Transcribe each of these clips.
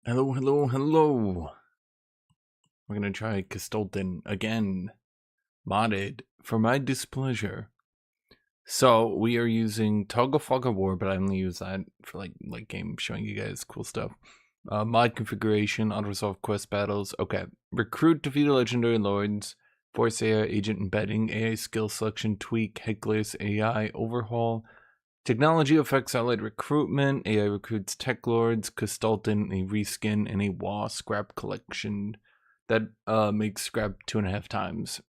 Hello, hello, hello. We're gonna try Kislev again, modded for my displeasure. So we are using Tug of War, but I only use that for like game showing you guys cool stuff. Mod configuration, unresolved quest battles. Okay, recruit, defeat legendary lords, force AI agent embedding, AI skill selection tweak, heckless AI overhaul. Technology affects allied recruitment. AI recruits tech lords, Kislev, a reskin, and a WA scrap collection that makes scrap 2.5 times.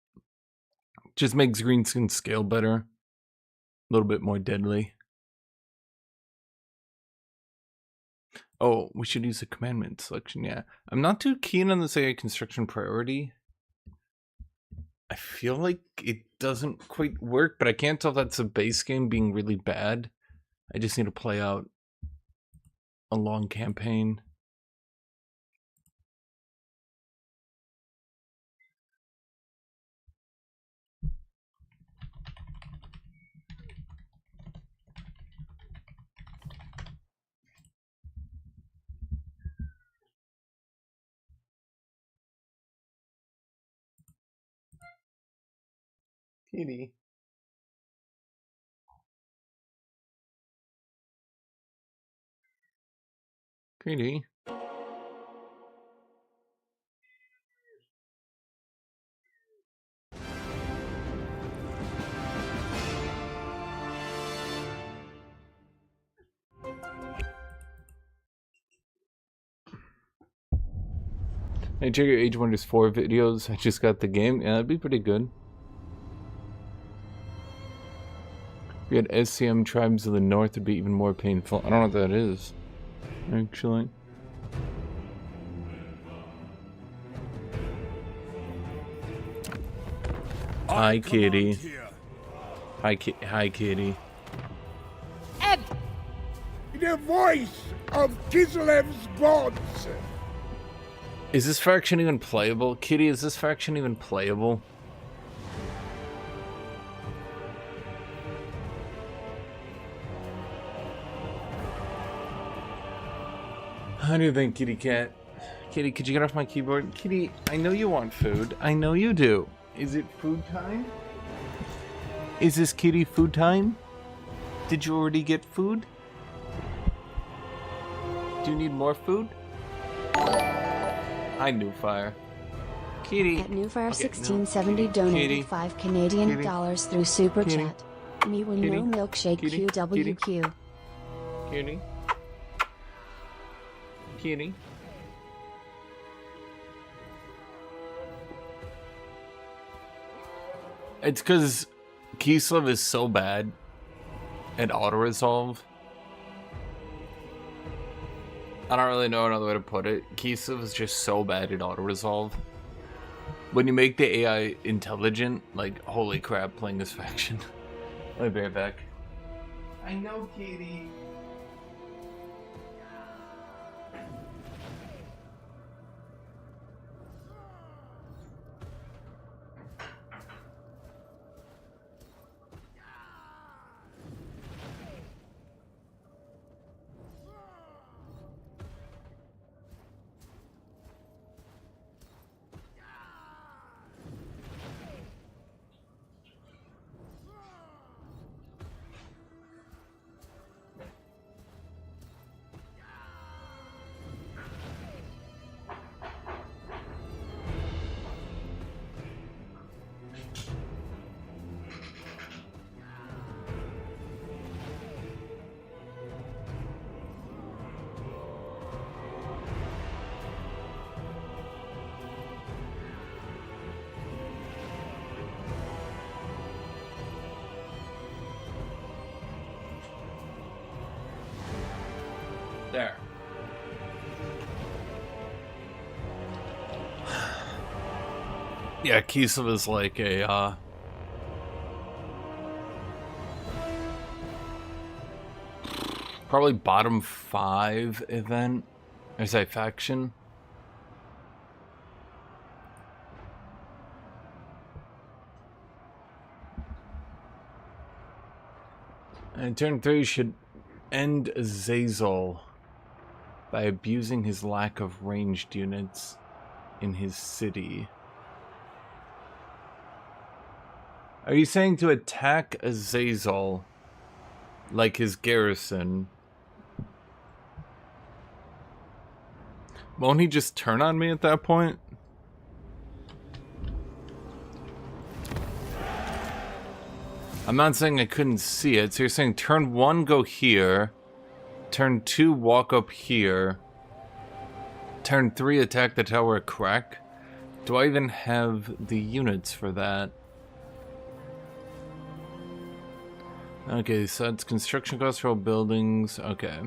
Just makes green skin scale better. A little bit more deadly. Oh, we should use the commandment selection, yeah. I'm not too keen on this AI construction priority. I feel like it doesn't quite work, but I can't tell if that's a base game being really bad. I just need to play out a long campaign. Kitty. Kitty. Hey, check your Age Wonders 4 videos. I just got the game. Yeah, that'd be pretty good. We had SCM tribes of the north, would be even more painful. I don't know what that is, actually. Hi, Kitty. Hi, Kitty. Ed! The voice of Kislev's gods! Is this faction even playable? Kitty, is this faction even playable? How do you think, Kitty Cat? Kitty, could you get off my keyboard? Kitty, I know you want food. I know you do. Is it food time? Is this Kitty food time? Did you already get food? Do you need more food? Hi, Newfire. Kitty. At Newfire1670 donated Kitty. 5 Canadian Kitty. dollars through Super Kitty. Chat. Me will Kitty. no milkshake Kitty. QWQ. Kitty. Kitty. It's because Kislev is so bad at auto-resolve. I don't really know another way to put it. Kislev is just so bad at auto-resolve. When you make the AI intelligent, like, holy crap, playing this faction. Let me be right back. I know, Kitty. There. Yeah, Kislev is like a, probably bottom 5 event. Or say faction. And turn 3 should end Azazel by abusing his lack of ranged units in his city. Are you saying to attack Azazel like his garrison? Won't he just turn on me at that point? I'm not saying I couldn't see it. So you're saying turn 1, go here. Turn 2, walk up here. Turn 3, attack the tower at crack. Do I even have the units for that? Okay, so it's construction costs for all buildings. Okay.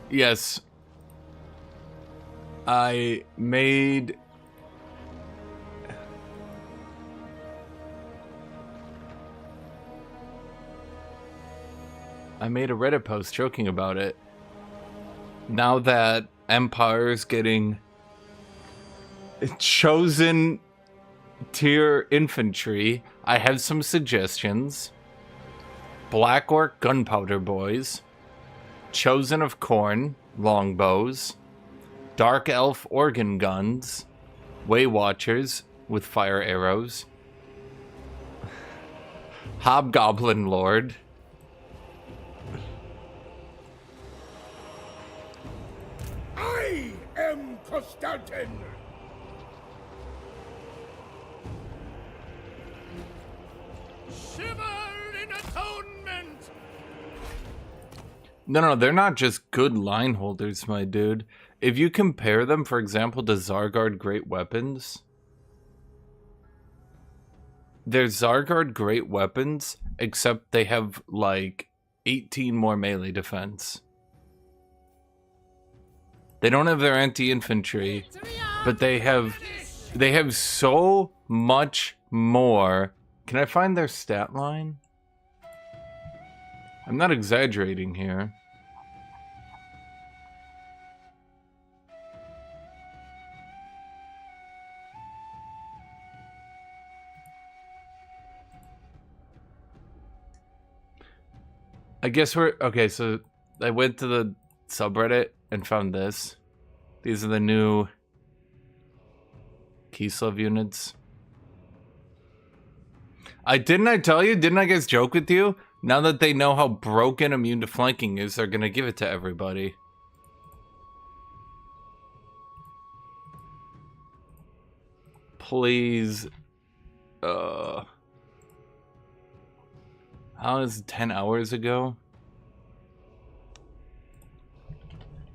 Yes. I made... a Reddit post joking about it. Now that Empire's getting chosen tier infantry, I have some suggestions. Black Orc Gunpowder Boys, Chosen of Corn Longbows, Dark Elf Organ Guns, Way Watchers with fire arrows, Hobgoblin Lord, I am Constantin. Shiver in atonement. No, they're not just good line holders, my dude. If you compare them, for example, to Zargard Great Weapons, they're Zargard Great Weapons, except they have, like, 18 more melee defense. They don't have their anti-infantry, but they have so much more. Can I find their stat line? I'm not exaggerating here. I guess we're... Okay, so I went to the subreddit and found this. These are the new Kislev units. Didn't I tell you? Didn't I guys joke with you? Now that they know how broken immune to flanking is, they're gonna give it to everybody. Please. How is 10 hours ago?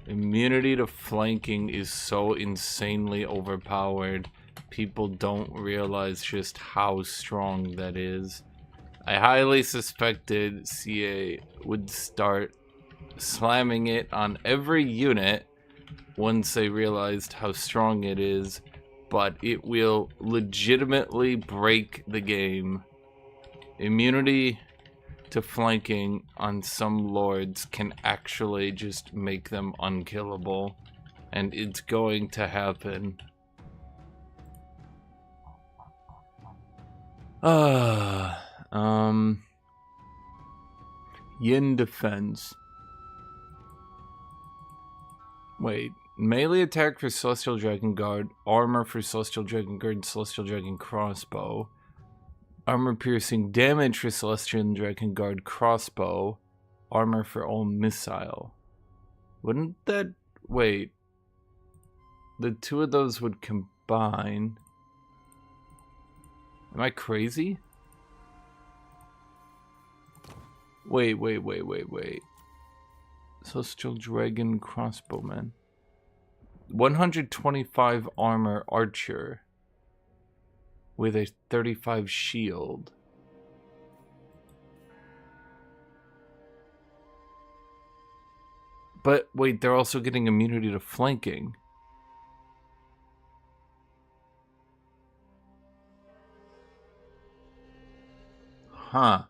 Immunity to flanking is so insanely overpowered. People don't realize just how strong that is. I highly suspected CA would start slamming it on every unit once they realized how strong it is, but it will legitimately break the game. Immunity to flanking on some lords can actually just make them unkillable, and it's going to happen. Yin defense. Wait, melee attack for Celestial Dragon Guard, armor for Celestial Dragon Guard and Celestial Dragon Crossbow. Armor piercing damage for Celestial Dragon Guard crossbow. Armor for all missile. Wouldn't that... Wait. The two of those would combine. Am I crazy? Wait. Celestial Dragon crossbowman. 125 armor archer. With a 35 shield. But wait, they're also getting immunity to flanking. Huh.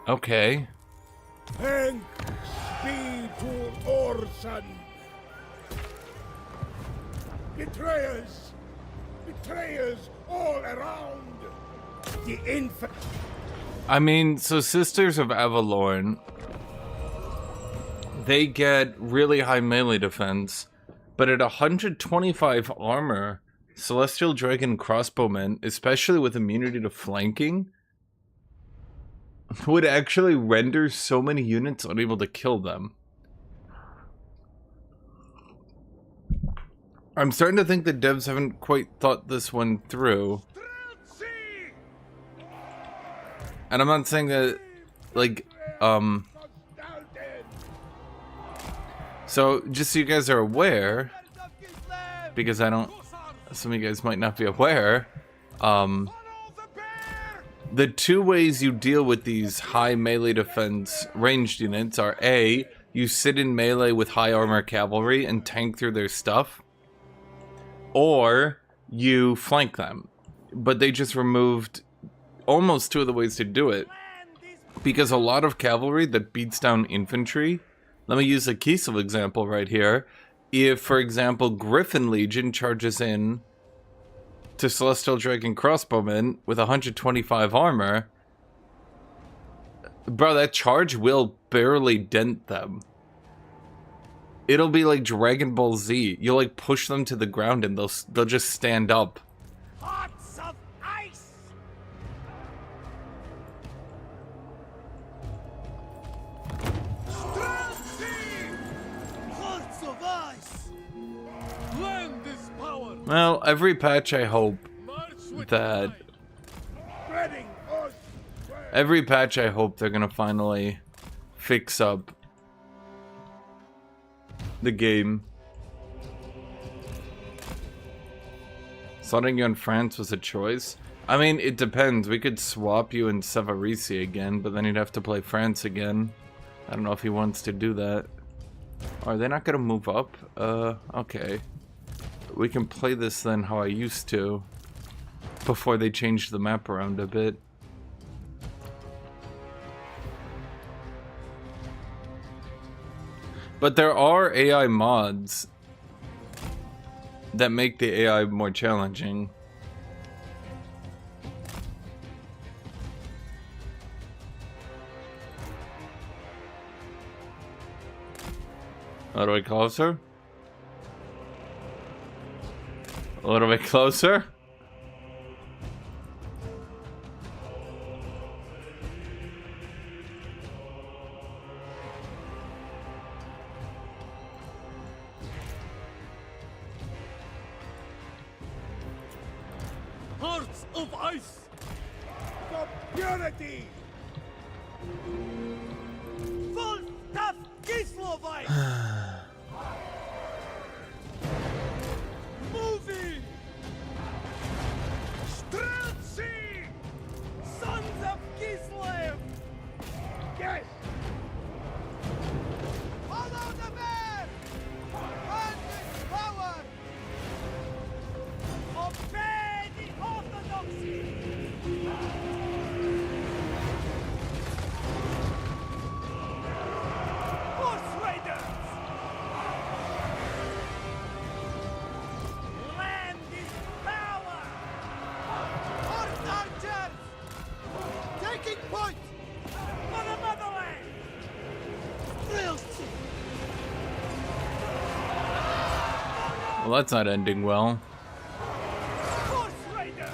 Okay. Thanks be to Orson. Betrayers! Betrayers all around! The infant. I mean, so Sisters of Avalorn, they get really high melee defense, but at 125 armor, Celestial Dragon Crossbowmen, especially with immunity to flanking, would actually render so many units unable to kill them. I'm starting to think the devs haven't quite thought this one through. And I'm not saying that, like, so just so you guys are aware, because I don't, some of you guys might not be aware, the two ways you deal with these high melee defense ranged units are A, you sit in melee with high armor cavalry and tank through their stuff, or you flank them. But they just removed almost two of the ways to do it, because a lot of cavalry that beats down infantry, let me use a Kislev example right here. If, for example, Griffin Legion charges in to Celestial Dragon Crossbowmen with 125 armor, bro, that charge will barely dent them. It'll be like Dragon Ball Z. You'll like push them to the ground and they'll just stand up. Hearts of ice! Hearts of ice! Lend this power! Well, every patch I hope that... Every patch I hope they're gonna finally fix up the game. Slotting you in France was a choice. I mean, it depends. We could swap you in Sevarisi again, but then you'd have to play France again. I don't know if he wants to do that. Are they not gonna move up? Okay. We can play this then how I used to, before they changed the map around a bit. But there are AI mods that make the AI more challenging. A little bit closer? A little bit closer? Hearts of ice! For purity! Full tough Kislev! Moving! Streltsy! Sons of Kislev! Yes! Follow the man! And his power! Obey the orthodoxy! Horse Raiders! Land is power! Horse archers! Taking point! For the motherland! Frailty! Well, that's not ending well. Horse Raiders!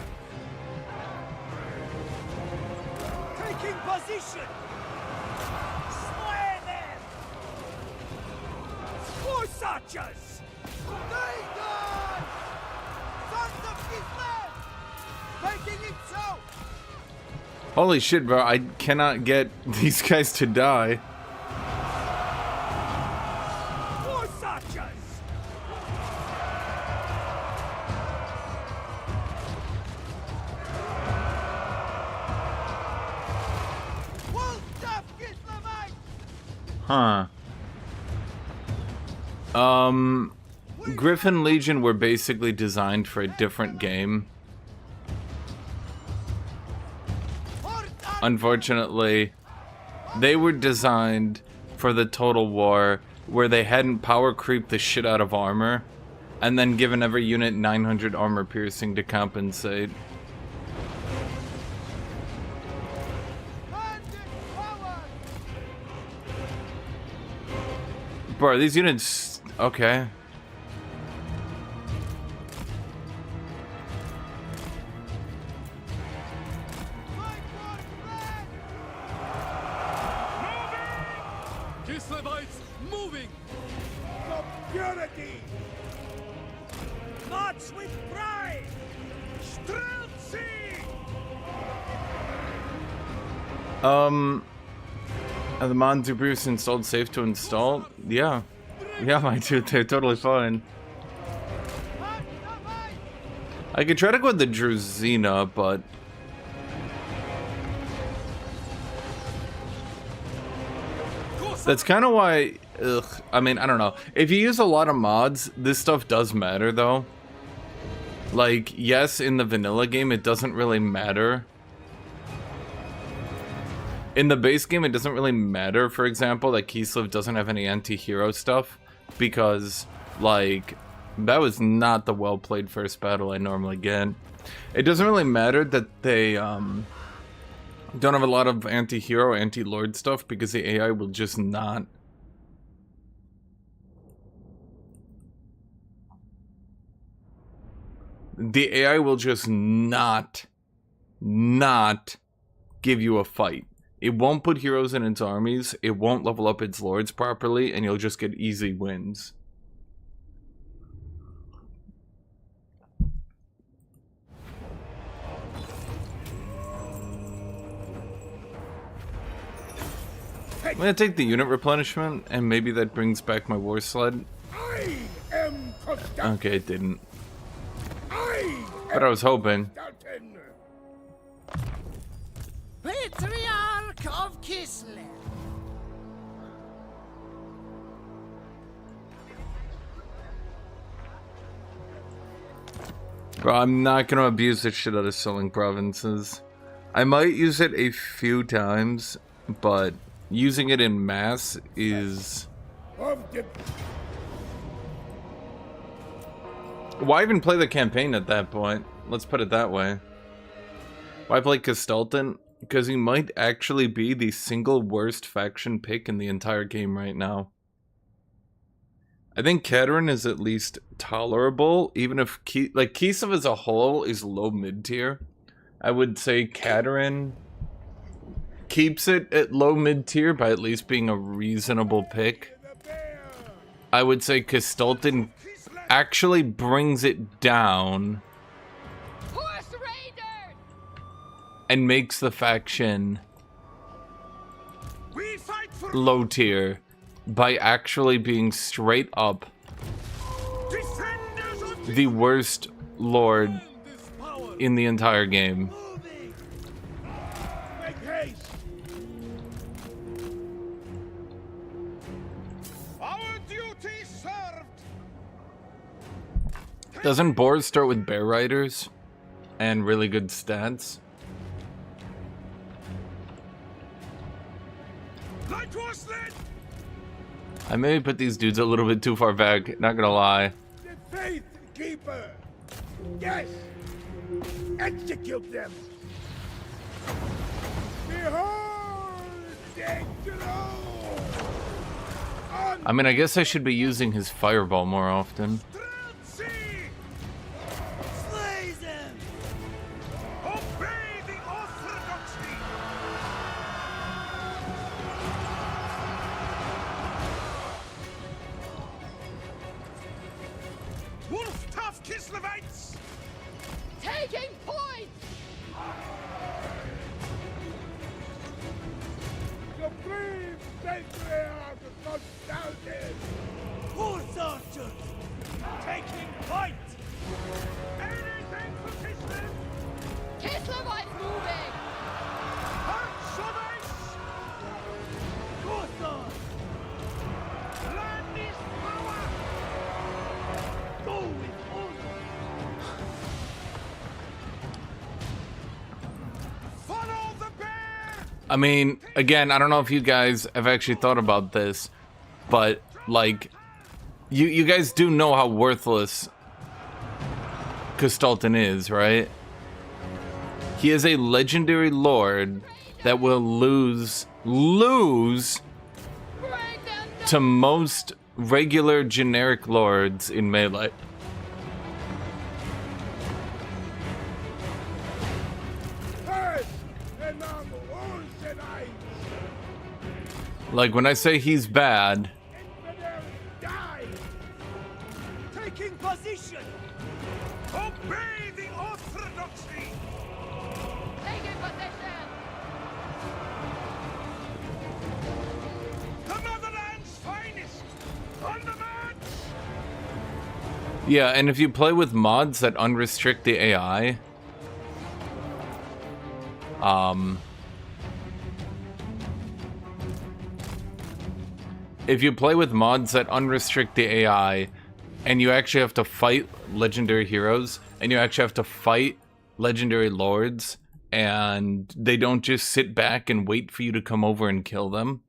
Taking position! Slay them! Horse archers! Dagon! Sons of Kislev! Making it so! Holy shit, bro. I cannot get these guys to die. Horse archers! Full tough Kislevite! Huh. Griffin Legion were basically designed for a different game. Unfortunately, they were designed for the Total War where they hadn't power creeped the shit out of armor and then given every unit 900 armor piercing to compensate. Bro, these units... Okay. Kislevites moving! For purity! March with pride! Streltsy! Are the mods you previously installed safe to install? Yeah. Yeah, my dude, they're totally fine. I could try to go with the Druzina, but... That's kind of why... Ugh, I mean, I don't know. If you use a lot of mods, this stuff does matter, though. Like, yes, in the vanilla game, it doesn't really matter. In the base game, it doesn't really matter, for example, that Kislev doesn't have any anti-hero stuff. Because, like, that was not the well-played first battle I normally get. It doesn't really matter that they, don't have a lot of anti-hero, anti-lord stuff, because the AI will just not... The AI will just not give you a fight. It won't put heroes in its armies, it won't level up its lords properly, and you'll just get easy wins. I'm gonna take the unit replenishment, and maybe that brings back my war sled. I am Okay, it didn't. But I was hoping. Patriarch of Kislev. Bro, I'm not gonna abuse the shit out of selling provinces. I might use it a few times, but using it in mass is... Why even play the campaign at that point? Let's put it that way. Why play Kislev? Because he might actually be the single worst faction pick in the entire game right now. I think Katerin is at least tolerable, even if Kislev as a whole is low mid tier. I would say Katerin keeps it at low mid tier by at least being a reasonable pick. I would say Kislev actually brings it down and makes the faction low tier by actually being straight up the worst lord in the entire game. Doesn't Boars start with bear riders and really good stats? I maybe put these dudes a little bit too far back, not gonna lie. The faith keeper. Yes. Execute them. Behold the glow. I mean, I guess I should be using his fireball more often. Slay them. Obey the orthodoxy. Wolf tough Kislevites! Taking point! Supreme patriarch of nostalgia! Horse archers! Taking point! Anything for Kislev! Kislevites moving! Archonites! Guthuk! Land is power! Go with honor! Follow the bear! I mean, again, I don't know if you guys have actually thought about this, but like, you guys do know how worthless Kislev is, right? He is a legendary lord that will lose to most regular generic lords in melee. Like, when I say he's bad, Taking position! Obey the orthodoxy! Taking position! The motherland's finest! On the march! yeah, and if you play with mods that unrestrict the AI, if you play with mods that unrestrict the AI, and you actually have to fight legendary heroes, and you actually have to fight legendary lords, and they don't just sit back and wait for you to come over and kill them.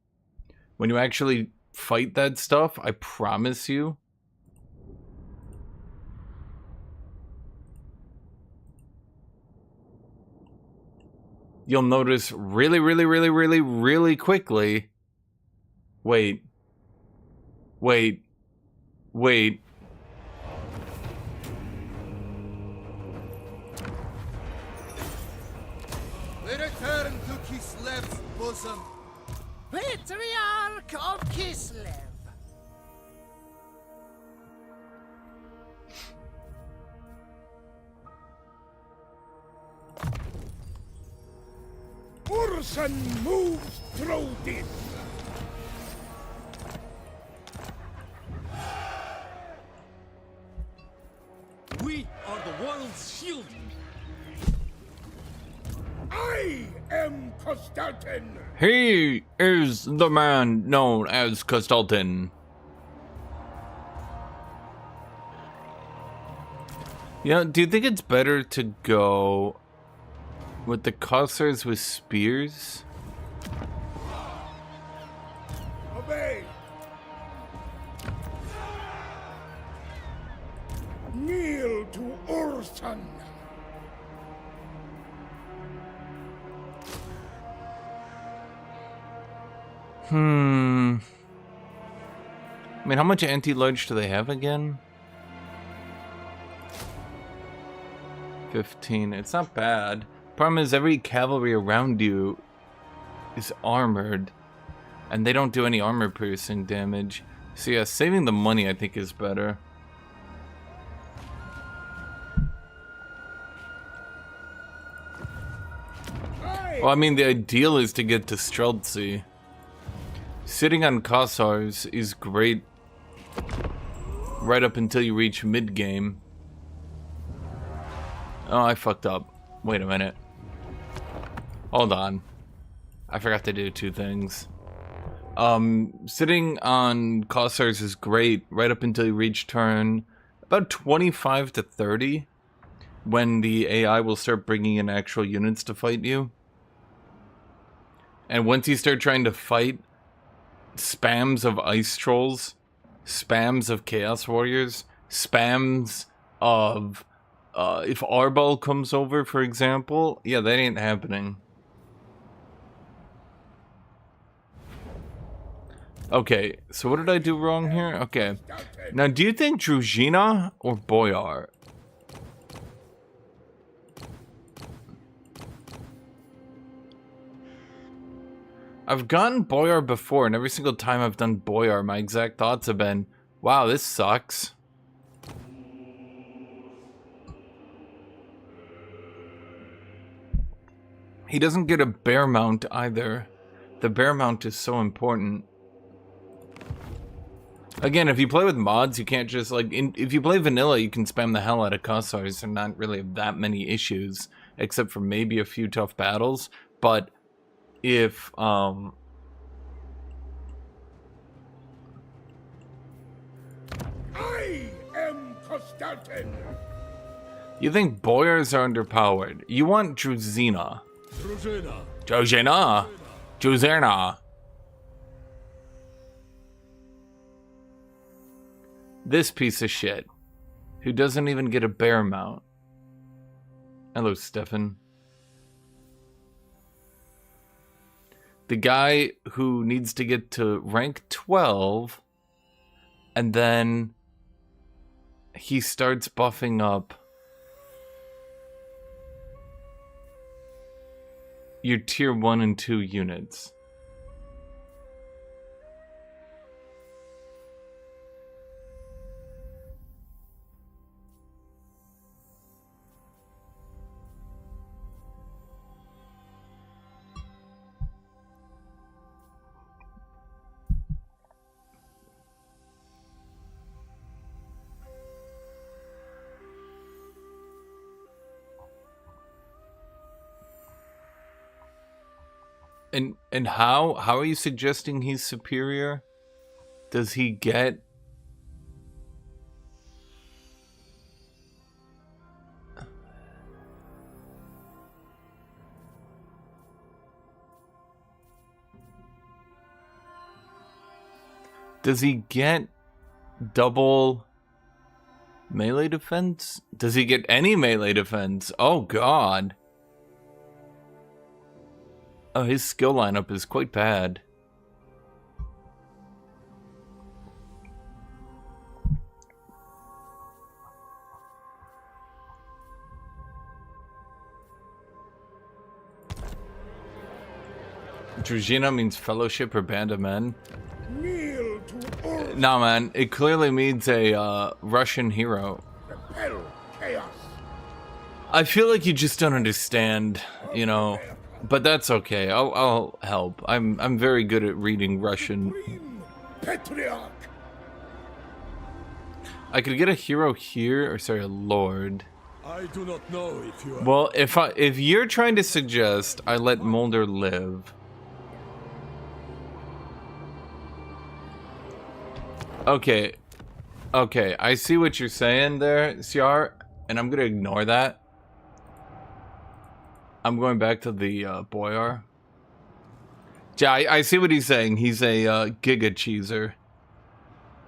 When you actually fight that stuff, I promise you, you'll notice really quickly. Wait. We return to Kislev's bosom. Patriarch of Kislev. Urson moves through this. We are the world's shield. I am Kislev. He is the man known as Kislev. Yeah, do you think it's better to go with the Cossars with spears? Obey. Kneel to Urson. I mean, how much anti-large do they have again? 15. It's not bad. Problem is, every cavalry around you is armored, and they don't do any armor piercing damage. So yeah, saving the money I think is better. Well, I mean, the ideal is to get to Streltsy. Sitting on Kossars is great right up until you reach mid-game. Oh, I fucked up. Wait a minute. Hold on. I forgot to do two things. Sitting on Kossars is great right up until you reach turn about 25 to 30, when the AI will start bringing in actual units to fight you. And once you start trying to fight spams of ice trolls, spams of chaos warriors, spams of if Arbol comes over, for example, yeah, that ain't happening. Okay, so what did I do wrong here? Okay, now do you think Druzhina or Boyar? I've gotten Boyar before, and every single time I've done Boyar, my exact thoughts have been, wow, this sucks. He doesn't get a bear mount either. The bear mount is so important. Again, if you play with mods, you can't just, like, if you play vanilla, you can spam the hell out of Kossars and not really have that many issues, except for maybe a few tough battles. But if, I am Kislev. You think Boyars are underpowered. You want Druzhina. Druzhina. Juzerna. This piece of shit, who doesn't even get a bear mount. Hello, Stefan. The guy who needs to get to rank 12, and then he starts buffing up your tier 1 and 2 units. And how are you suggesting he's superior? Does he get double melee defense? Does he get any melee defense? Oh god. Oh, his skill lineup is quite bad. Druzhina means fellowship or band of men. Kneel to Nah, man, it clearly means a Russian hero. repel chaos. I feel like you just don't understand, you know. But that's okay. I'll help. I'm very good at reading Russian. Supreme Patriarch. I could get a hero here, or sorry, a lord. I do not know if you are. Well, if you're trying to suggest I let Mulder live. Okay. Okay, I see what you're saying there, Siar, and I'm gonna ignore that. I'm going back to the Boyar. Yeah, I see what he's saying. He's a giga cheeser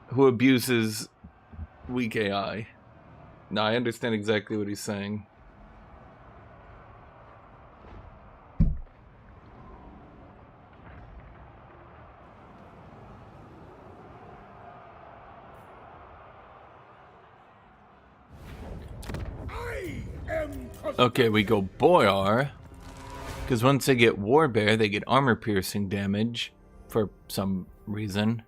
who abuses weak AI. No, I understand exactly what he's saying. I am Okay, we go Boyar. Because once they get Warbear, they get armor piercing damage. For some reason.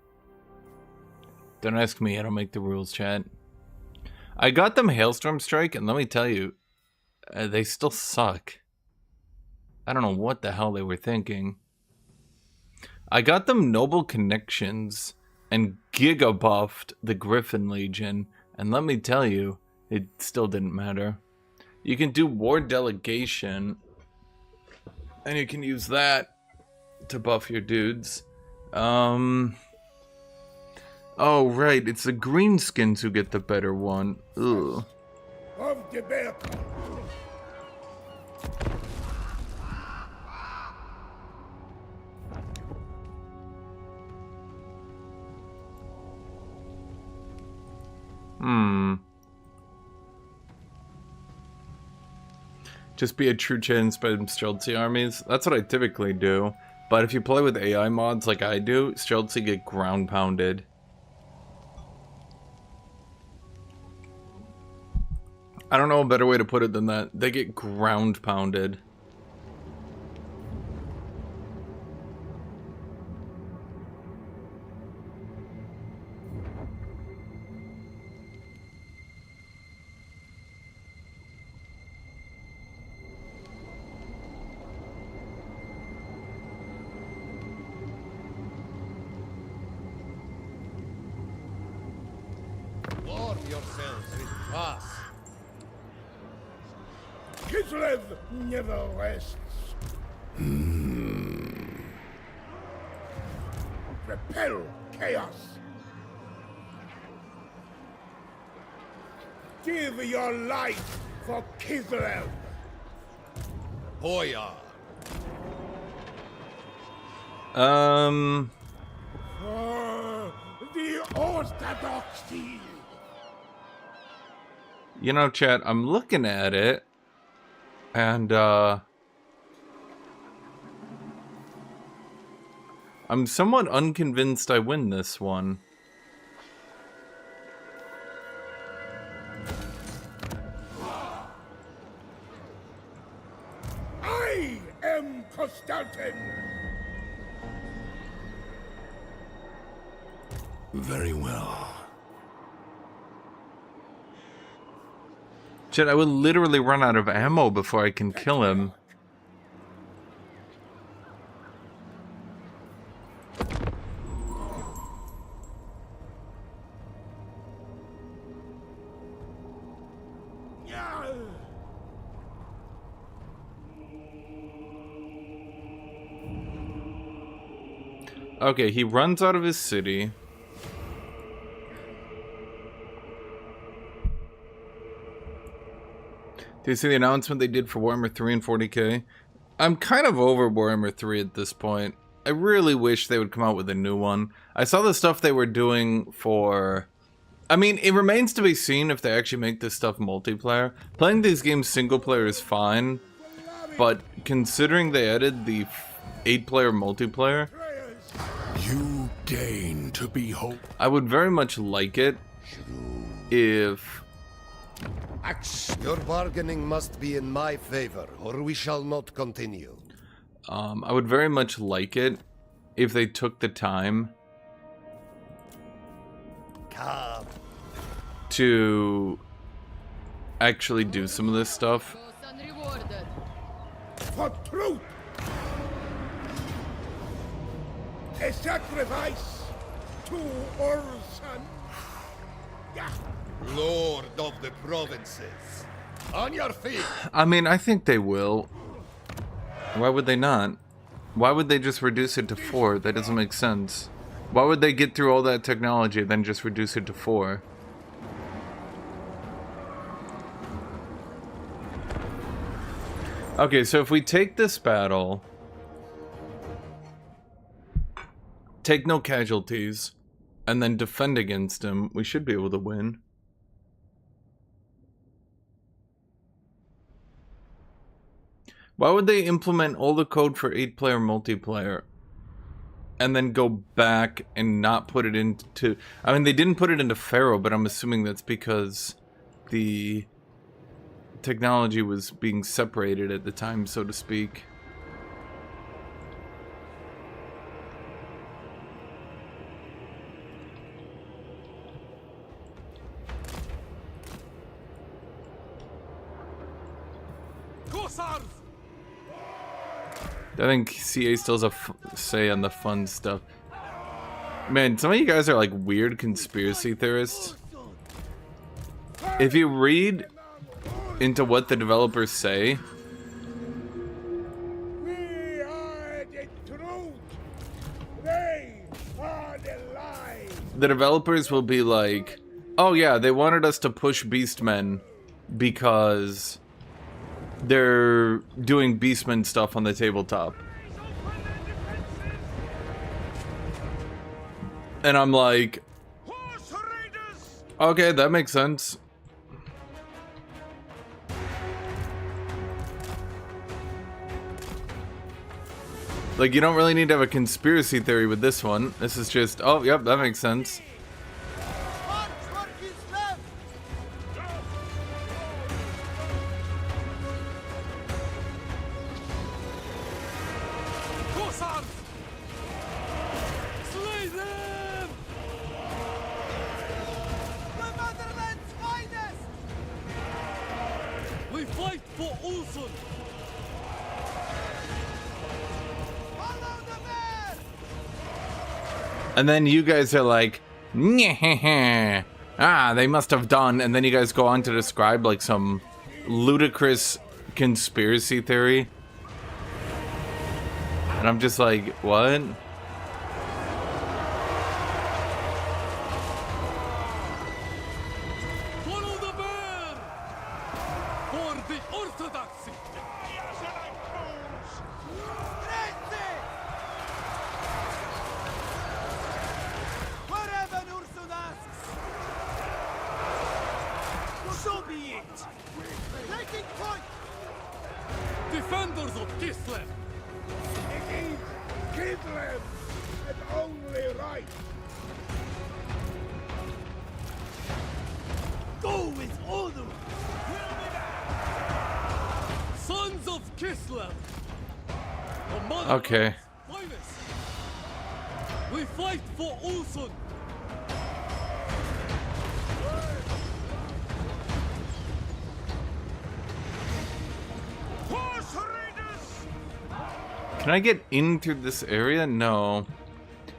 Don't ask me, I don't make the rules, chat. I got them Hailstorm Strike, and let me tell you, they still suck. I don't know what the hell they were thinking. I got them Noble Connections and Giga buffed the Griffin Legion, and let me tell you, it still didn't matter. You can do War Delegation, and you can use that to buff your dudes. Oh, right, it's the greenskins who get the better one. Ugh. of the bear. Just be a true chat and spread Streltsy armies. That's what I typically do. But if you play with AI mods like I do, Streltsy get ground pounded. I don't know a better way to put it than that. They get ground pounded. Lord yourselves with us. Kislev never rests. Repel chaos. Give your life for Kislev. Boyar. The orthodoxy. You know, chat, I'm looking at it, and, I'm somewhat unconvinced I win this one. I am Constantin. Very well. Chat, I would literally run out of ammo before I can kill him. Okay, he runs out of his city. Do you see the announcement they did for Warhammer 3 and 40k? I'm kind of over Warhammer 3 at this point. I really wish they would come out with a new one. I saw the stuff they were doing for... I mean, it remains to be seen if they actually make this stuff multiplayer. Playing these games single player is fine, but considering they added the 8-player multiplayer, You deign to behold. I would very much like it if... Your bargaining must be in my favor, or we shall not continue. I would very much like it if they took the time Come. to actually do some of this stuff. For truth. A sacrifice to Orson. Yeah. Lord of the provinces. On your feet. I mean, I think they will. Why would they not? Why would they just reduce it to 4? That doesn't make sense. Why would they get through all that technology and then just reduce it to 4? Okay, so if we take this battle, take no casualties, and then defend against him, we should be able to win. Why would they implement all the code for 8-player multiplayer and then go back and not put it into... I mean, they didn't put it into Pharaoh, but I'm assuming that's because the technology was being separated at the time, so to speak. I think CA still has a say on the fun stuff. Man, some of you guys are like weird conspiracy theorists. If you read into what the developers say, We are the truth. They are the lie. the developers will be like, oh yeah, they wanted us to push Beastmen because they're doing Beastmen stuff on the tabletop. And I'm like, okay, that makes sense. Like, you don't really need to have a conspiracy theory with this one. This is just, oh, yep, that makes sense. March for Kislev. Slay them! The motherland's finest. We fight for Ulson! Follow the man. And then you guys are like, "Nyeh, ah, they must have done," and then you guys go on to describe like some ludicrous conspiracy theory. And I'm just like, what? Follow the bear! For the orthodoxy! be it. Taking point. Defenders of Kislev. It is Kislev, and only right. Go with order. Sons of Kislev. The mother Okay. finest. We fight for Ulson. Horse raiders. Can I get into this area? No.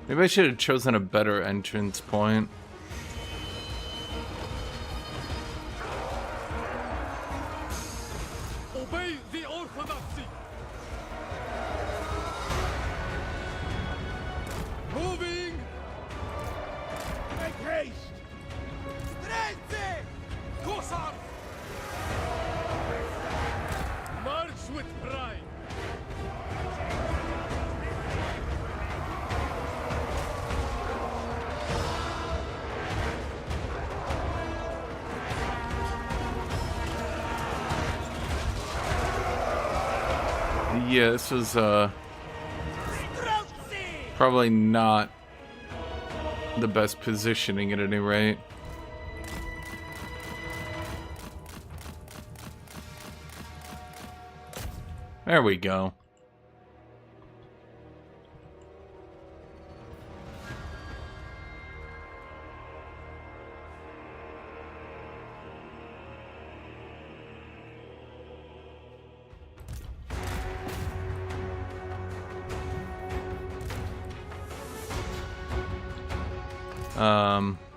Maybe I should have chosen a better entrance point. Obey the orthodoxy. Moving. Make haste. Streltsy. Kossar. March with pride. Yeah, this was Streltsy. probably not the best positioning at any rate. There we go.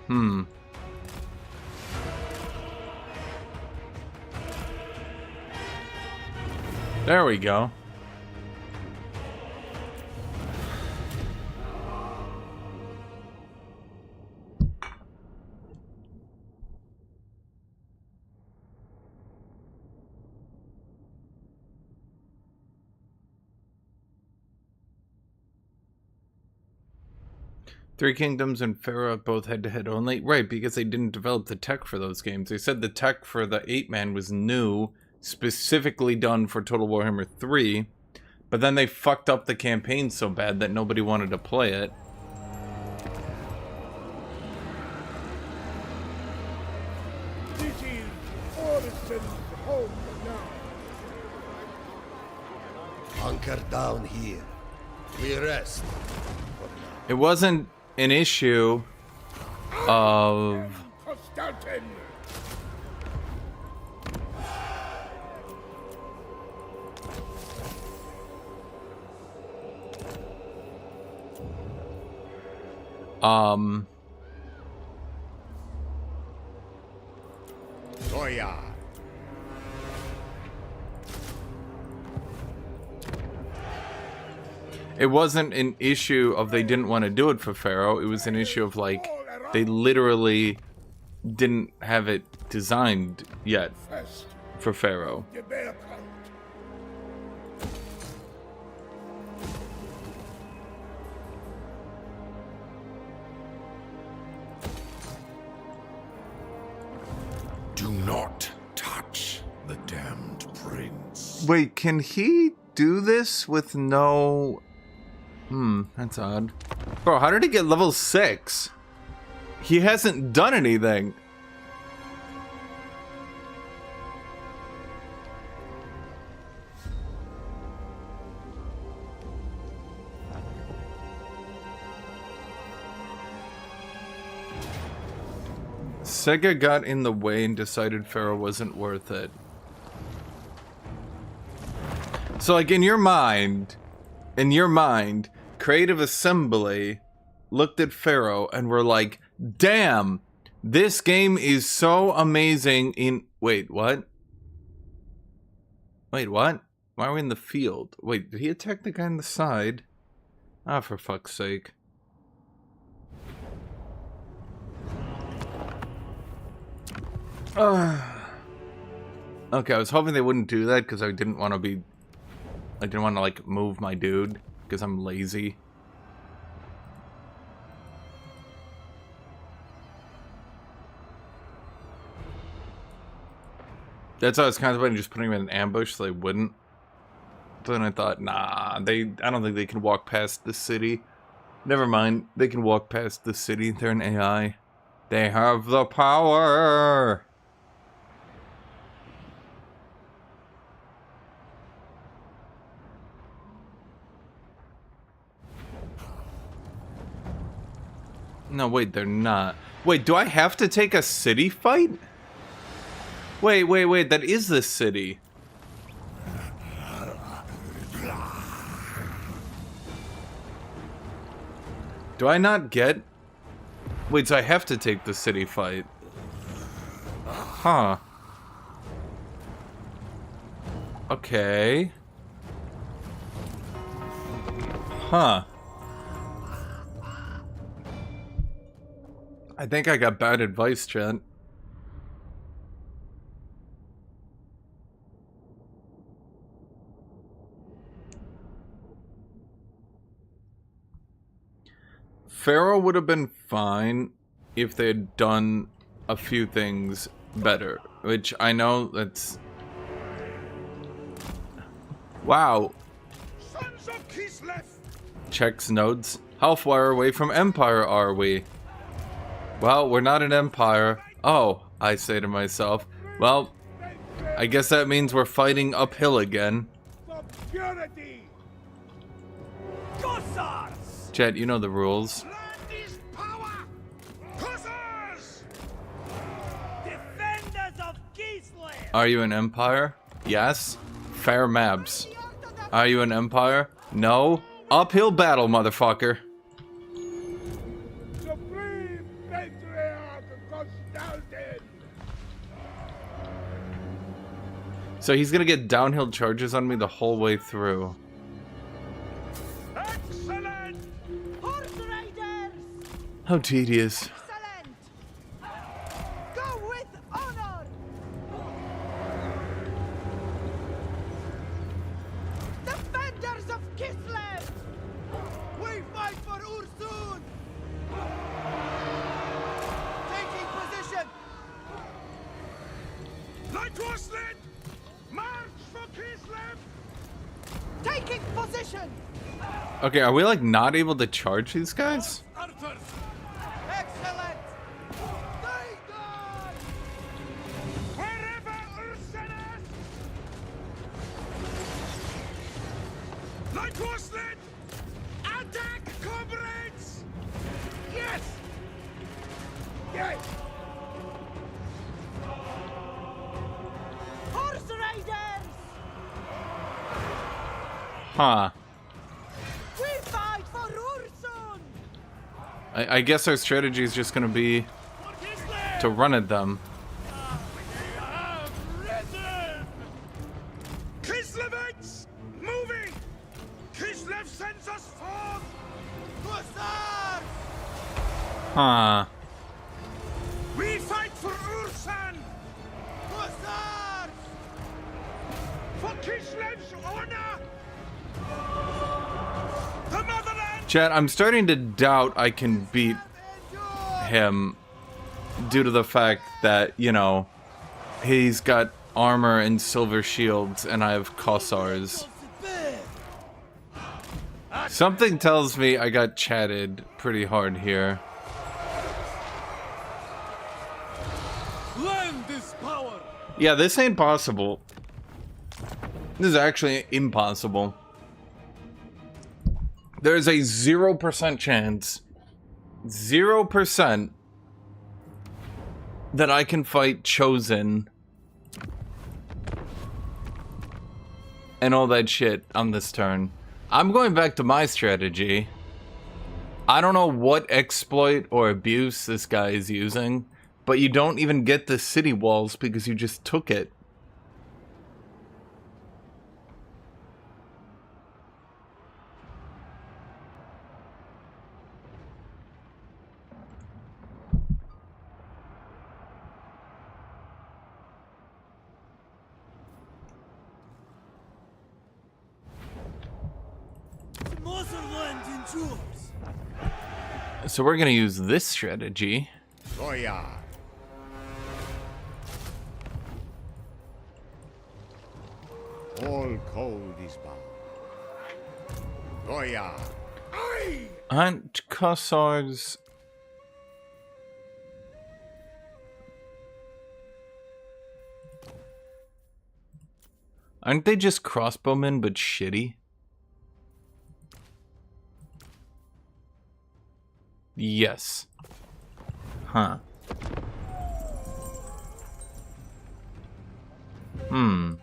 Hmm. There we go. Three Kingdoms and Pharaoh both head-to-head only. Right, because they didn't develop the tech for those games. They said the tech for the 8-man was new, specifically done for Total Warhammer 3, but then they fucked up the campaign so bad that nobody wanted to play it. This is Orison's home now. Hunker down here. We rest. It wasn't an issue of... Constantin. Goya. It wasn't an issue of they didn't want to do it for Pharaoh. It was an issue of, like, they literally didn't have it designed yet First, for Pharaoh. the bear cult. Do not touch the damned prince. Wait, can he do this with no... that's odd. Bro, how did he get level 6? He hasn't done anything. Sega got in the way and decided Pharaoh wasn't worth it. So, like, in your mind, Creative Assembly looked at Pharaoh and were like, damn, this game is so amazing in... Wait, what? Wait, what? Why are we in the field? Wait, did he attack the guy on the side? Ah, for fuck's sake. Okay, I was hoping they wouldn't do that because I didn't want to, like, move my dude because I'm lazy. That's why I was contemplating just putting them in an ambush so they wouldn't. But then I thought, nah, I don't think they can walk past the city. Never mind, they can walk past the city. They're an AI. They have the power. No, wait, they're not. Wait, do I have to take a city fight? Wait, that is the city. Do I not get... Wait, so I have to take the city fight. Huh. Okay. Huh. I think I got bad advice, Trent. Pharaoh would have been fine if they had done a few things better, which I know that's... Wow. Sons of Kislev! Checks nodes. How far away from Empire are we? Well, we're not an Empire. Oh, I say to myself. Well, I guess that means we're fighting uphill again. For purity! Cossars! Chet, you know the rules. Land is power! Cossars! Defenders of Kislev! Are you an Empire? Yes. Fair maps. Are you an Empire? No. Uphill battle, motherfucker. Supreme Patriarch Constantine! So he's gonna get downhill charges on me the whole way through. Excellent! Horse riders! How tedious. Excellent! Go with honor! Defenders of Kislev! We fight for Ursun! Taking position! Light horselet! March for Kislev! Taking position! Okay, are we like not able to charge these guys? Arthurs! Excellent! Stay guard! Wherever Ursinus! Light horselet! Attack, comrades! Yes! Yes! Horse riders! Huh. We fight for Ursun! I guess our strategy is just gonna be For Kislev! to run at them. They have risen! Kislevites! Moving! Kislev sends us forth! Hussars! Huh. We fight for Ursan! Hussars! For Kislev's honor! The motherland! Chat, I'm starting to doubt I can beat Endure! him due to the fact that, you know, he's got armor and silver shields and I have Kossars. Something tells me I got chatted pretty hard here. Land is power! Yeah, this ain't possible. This is actually impossible. There's a 0% chance, 0%, that I can fight Chosen and all that shit on this turn. I'm going back to my strategy. I don't know what exploit or abuse this guy is using, but you don't even get the city walls because you just took it. Motherland endures! So we're gonna use this strategy. Goya. All cold is bound. Goya. Aye! Aren't Kossar's... Aren't they just crossbowmen but shitty? Yes. Huh. Hmm.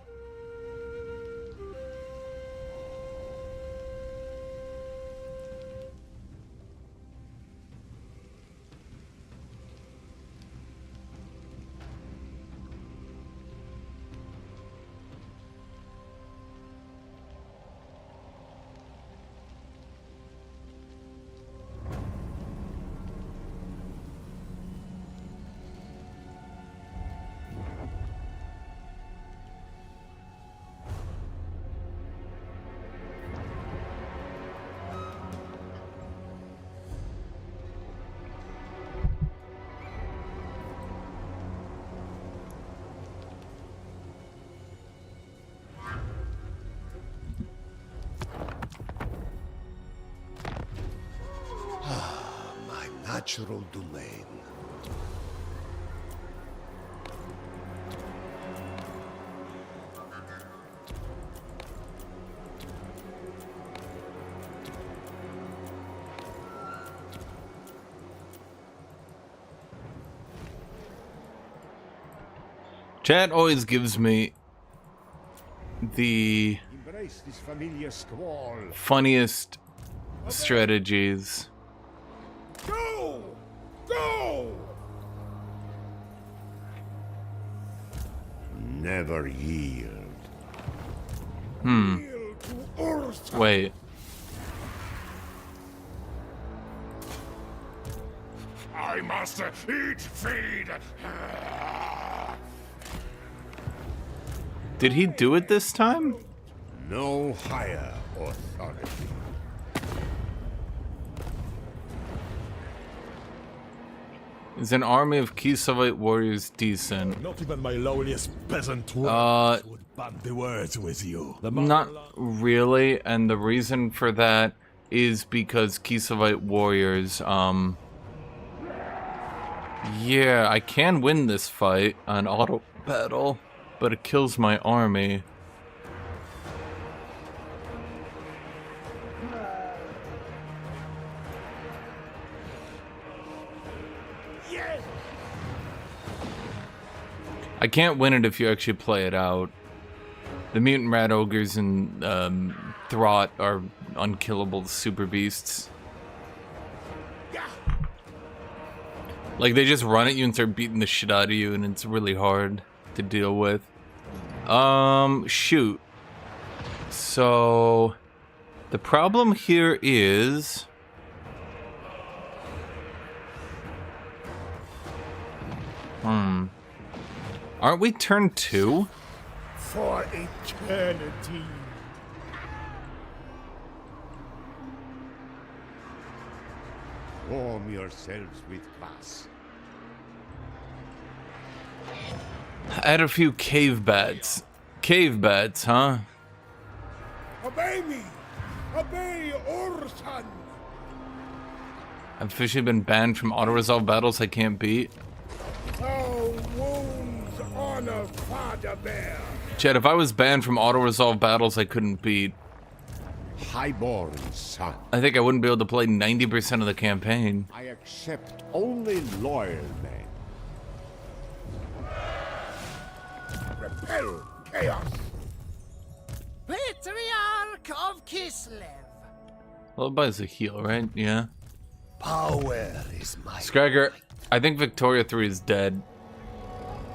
Natural domain. Chat always gives me the Embrace this familiar squall. funniest strategies. Go! Go! Never yield. Yield to Ursa. Wait. I must eat, feed. Did he do it this time? No higher authority. Is an army of Kislevite warriors decent? Not even my lowliest peasant would bandy words with you. Not really, and the reason for that is because Kislevite warriors, yeah, I can win this fight on auto battle, but it kills my army. I can't win it if you actually play it out. The mutant rat ogres and Throt are unkillable super beasts. Like, they just run at you and start beating the shit out of you, and it's really hard to deal with. Shoot. So, the problem here is... Aren't we turn 2? For eternity. Warm yourselves with kvass. Add a few cave bats. Cave bats, huh? Obey me! Obey Ursan! I've officially been banned from auto-resolve battles I can't beat. Our wounds honor Father Bear. Chad, if I was banned from auto-resolve battles I couldn't beat, Highborn son, I think I wouldn't be able to play 90% of the campaign. I accept only loyal men. Repel chaos. Patriarch of Kislev. Lullaby's a heal, right? Yeah. Power is my Scragger, I think Victoria 3 is dead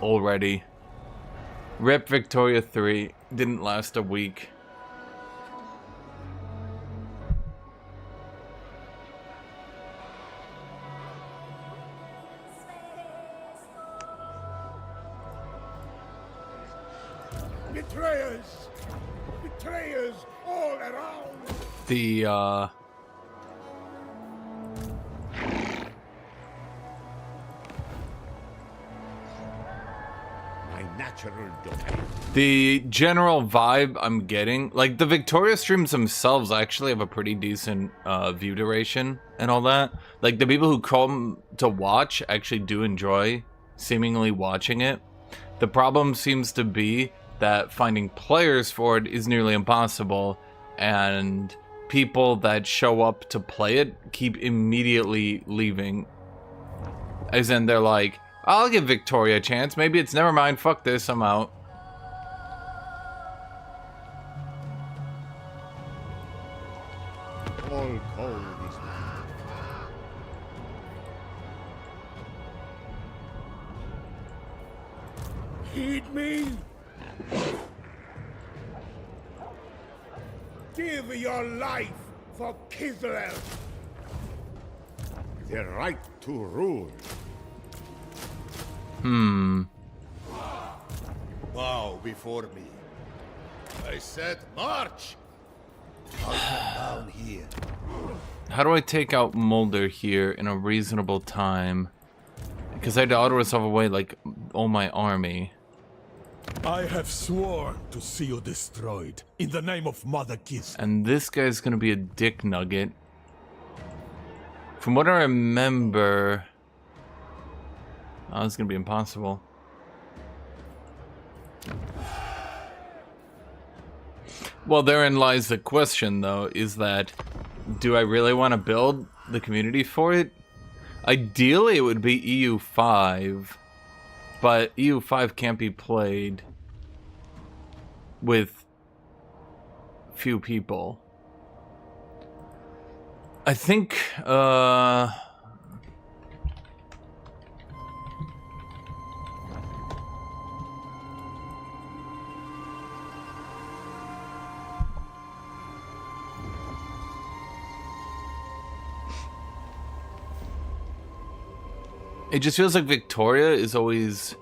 already. Rip Victoria 3. Didn't last a week. Betrayers! Betrayers all around! The, My natural domain. The general vibe I'm getting, like the Victoria streams themselves actually have a pretty decent view duration and all that. Like the people who come to watch actually do enjoy seemingly watching it. The problem seems to be that finding players for it is nearly impossible, and people that show up to play it keep immediately leaving. As in they're like, I'll give Victoria a chance, maybe it's never mind, fuck this, I'm out. All cold is heed me. Give your life for Kislev. The right to rule. Bow before me. I said march! I'll come down here. How do I take out Mulder here in a reasonable time? Because I had to auto myself away like all my army. I have sworn to see you destroyed in the name of Mother Kislev. And this guy's gonna be a dick nugget. From what I remember... Oh, this is gonna be impossible. Well, therein lies the question, though, is that... Do I really want to build the community for it? Ideally, it would be EU5. But EU5 can't be played with few people. I think, it just feels like Victoria is always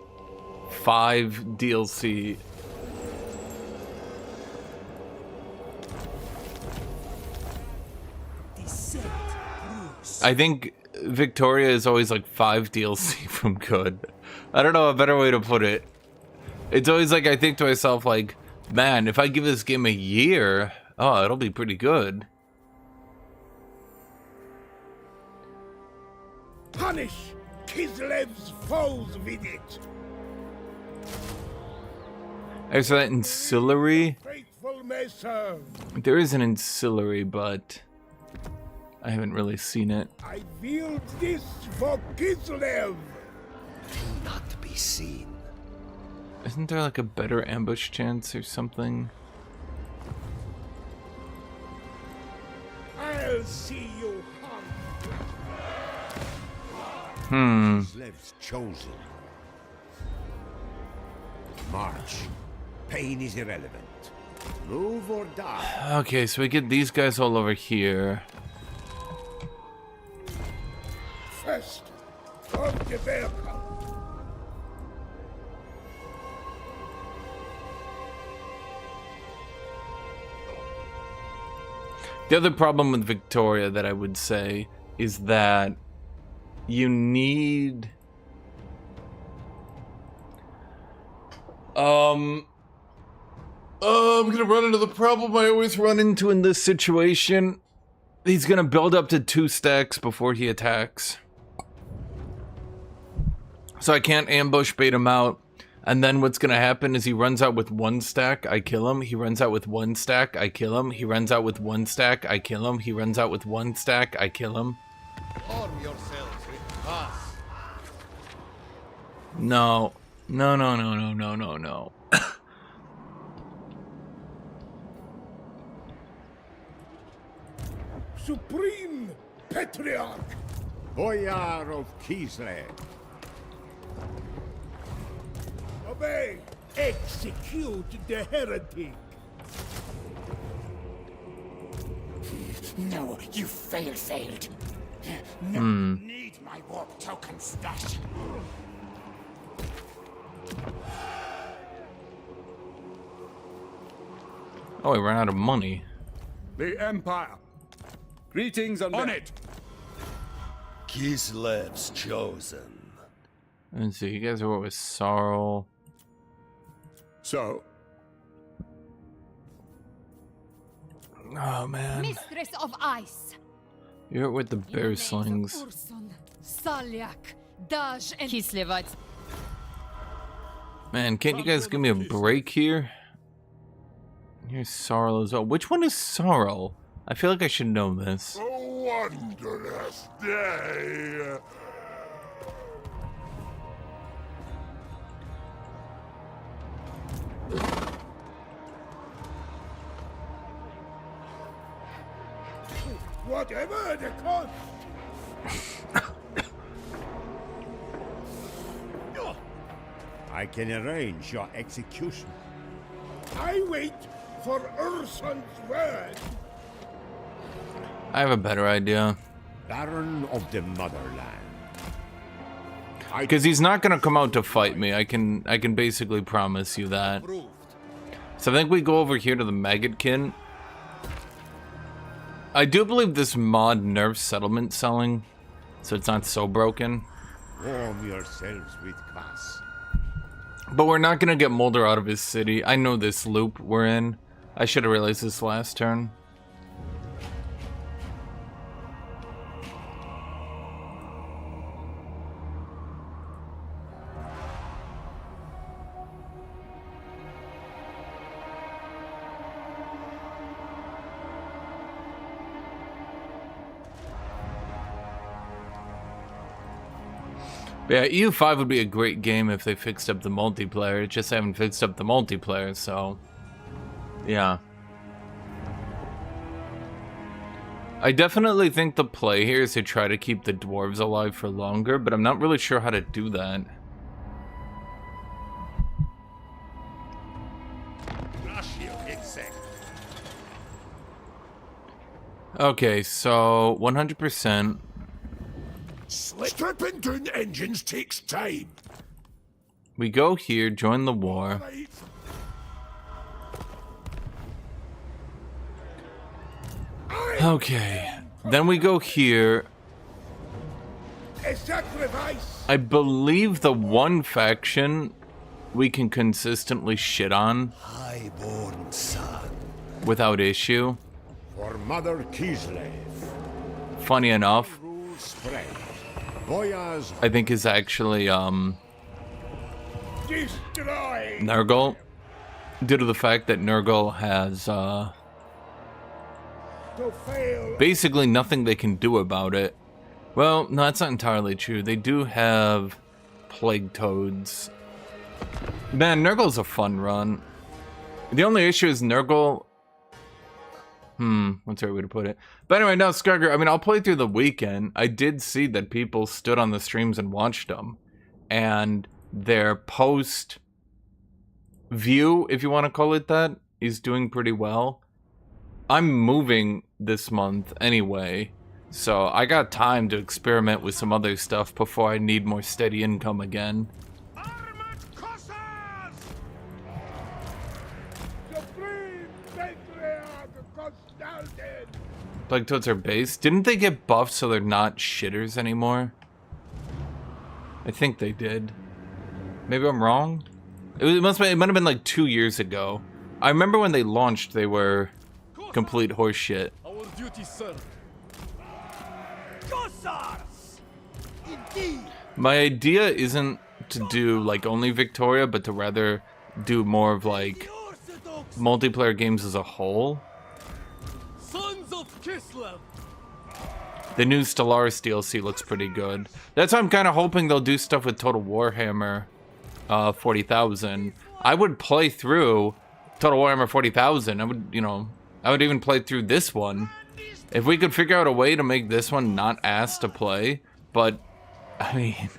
5 DLC. I think Victoria is always like 5 DLC from good. I don't know a better way to put it. It's always like I think to myself like, man, if I give this game a year, oh, it'll be pretty good. Punish Kislev's foes with it. There's that ancillary. Faithful may serve. There is an ancillary, but I haven't really seen it. I wield this for Kislev. Not be seen. Isn't there like a better ambush chance or something? I'll see you hung. Kislev's chosen. March. Pain is irrelevant. Move or die. Okay, so we get these guys all over here. First, of the bear cub. The other problem with Victoria that I would say is that you need... I'm gonna run into the problem I always run into in this situation. He's gonna build up to 2 stacks before he attacks. So I can't ambush bait him out. And then what's gonna happen is he runs out with 1 stack, I kill him. He runs out with 1 stack, I kill him. He runs out with 1 stack, I kill him. He runs out with 1 stack, I kill him. Arm yourselves with us. No. No, no, no, no, no, no, no. Supreme Patriarch. Boyar of Kislev. Obey. Execute the heretic. No, you failed. No, need my warp token stash. Oh, we ran out of money. The Empire. Greetings on it. Kislev's chosen. Let's see, you guys are what with Sarl. So, Oh man, Mistress of Ice. you're with the bear slings. Ursun, Salyak, Daj, and Kislev. Man, can't you guys give me a break here? Here's Sorrel as well. Which one is Sorrel? I feel like I should know this. A wondrous day. whatever the cost. I can arrange your execution. I wait for Ursun's word. I have a better idea. Baron of the Motherland. Because he's not gonna come out to fight me. I can basically promise you that. So I think we go over here to the Maggotkin. I do believe this mod nerfs settlement selling, so it's not so broken. Warm yourselves with kvass. But we're not gonna get Mulder out of his city. I know this loop we're in. I should have realized this last turn. But yeah, EU5 would be a great game if they fixed up the multiplayer. Just haven't fixed up the multiplayer, so yeah. I definitely think the play here is to try to keep the dwarves alive for longer, but I'm not really sure how to do that. Okay, so 100%. Stripping engines takes time. We go here, join the war. Right. Okay, then we go here. A sacrifice. I believe the one faction we can consistently shit on Highborn son. without issue. For Mother Kislev. Funny enough, Rules spread. Voyage. I think is actually Destroy. Nurgle, due to the fact that Nurgle has To fail. basically nothing they can do about it. Well, no, that's not entirely true. They do have plague toads. Man, Nurgle's a fun run. The only issue is Nurgle. What's the right way to put it? But anyway, no, Skarger, I mean, I'll play through the weekend. I did see that people stood on the streams and watched them. And their post view, if you want to call it that, is doing pretty well. I'm moving this month anyway, so I got time to experiment with some other stuff before I need more steady income again. Armored Cossars! Supreme Patriarch Constantine. Plague toads are base. Didn't they get buffed so they're not shitters anymore? I think they did. Maybe I'm wrong. It might have been like 2 years ago. I remember when they launched, they were complete horseshit. Our duty, sir. Cossars! Indeed! My idea isn't to do like only Victoria, but to rather do more of like Orthodox multiplayer games as a whole. sons of Kislev! The new Stellaris DLC looks pretty good. That's why I'm kind of hoping they'll do stuff with Total Warhammer 40,000. I would play through Total Warhammer 40,000. I would, I would even play through this one. If we could figure out a way to make this one not ass to play, but, I mean,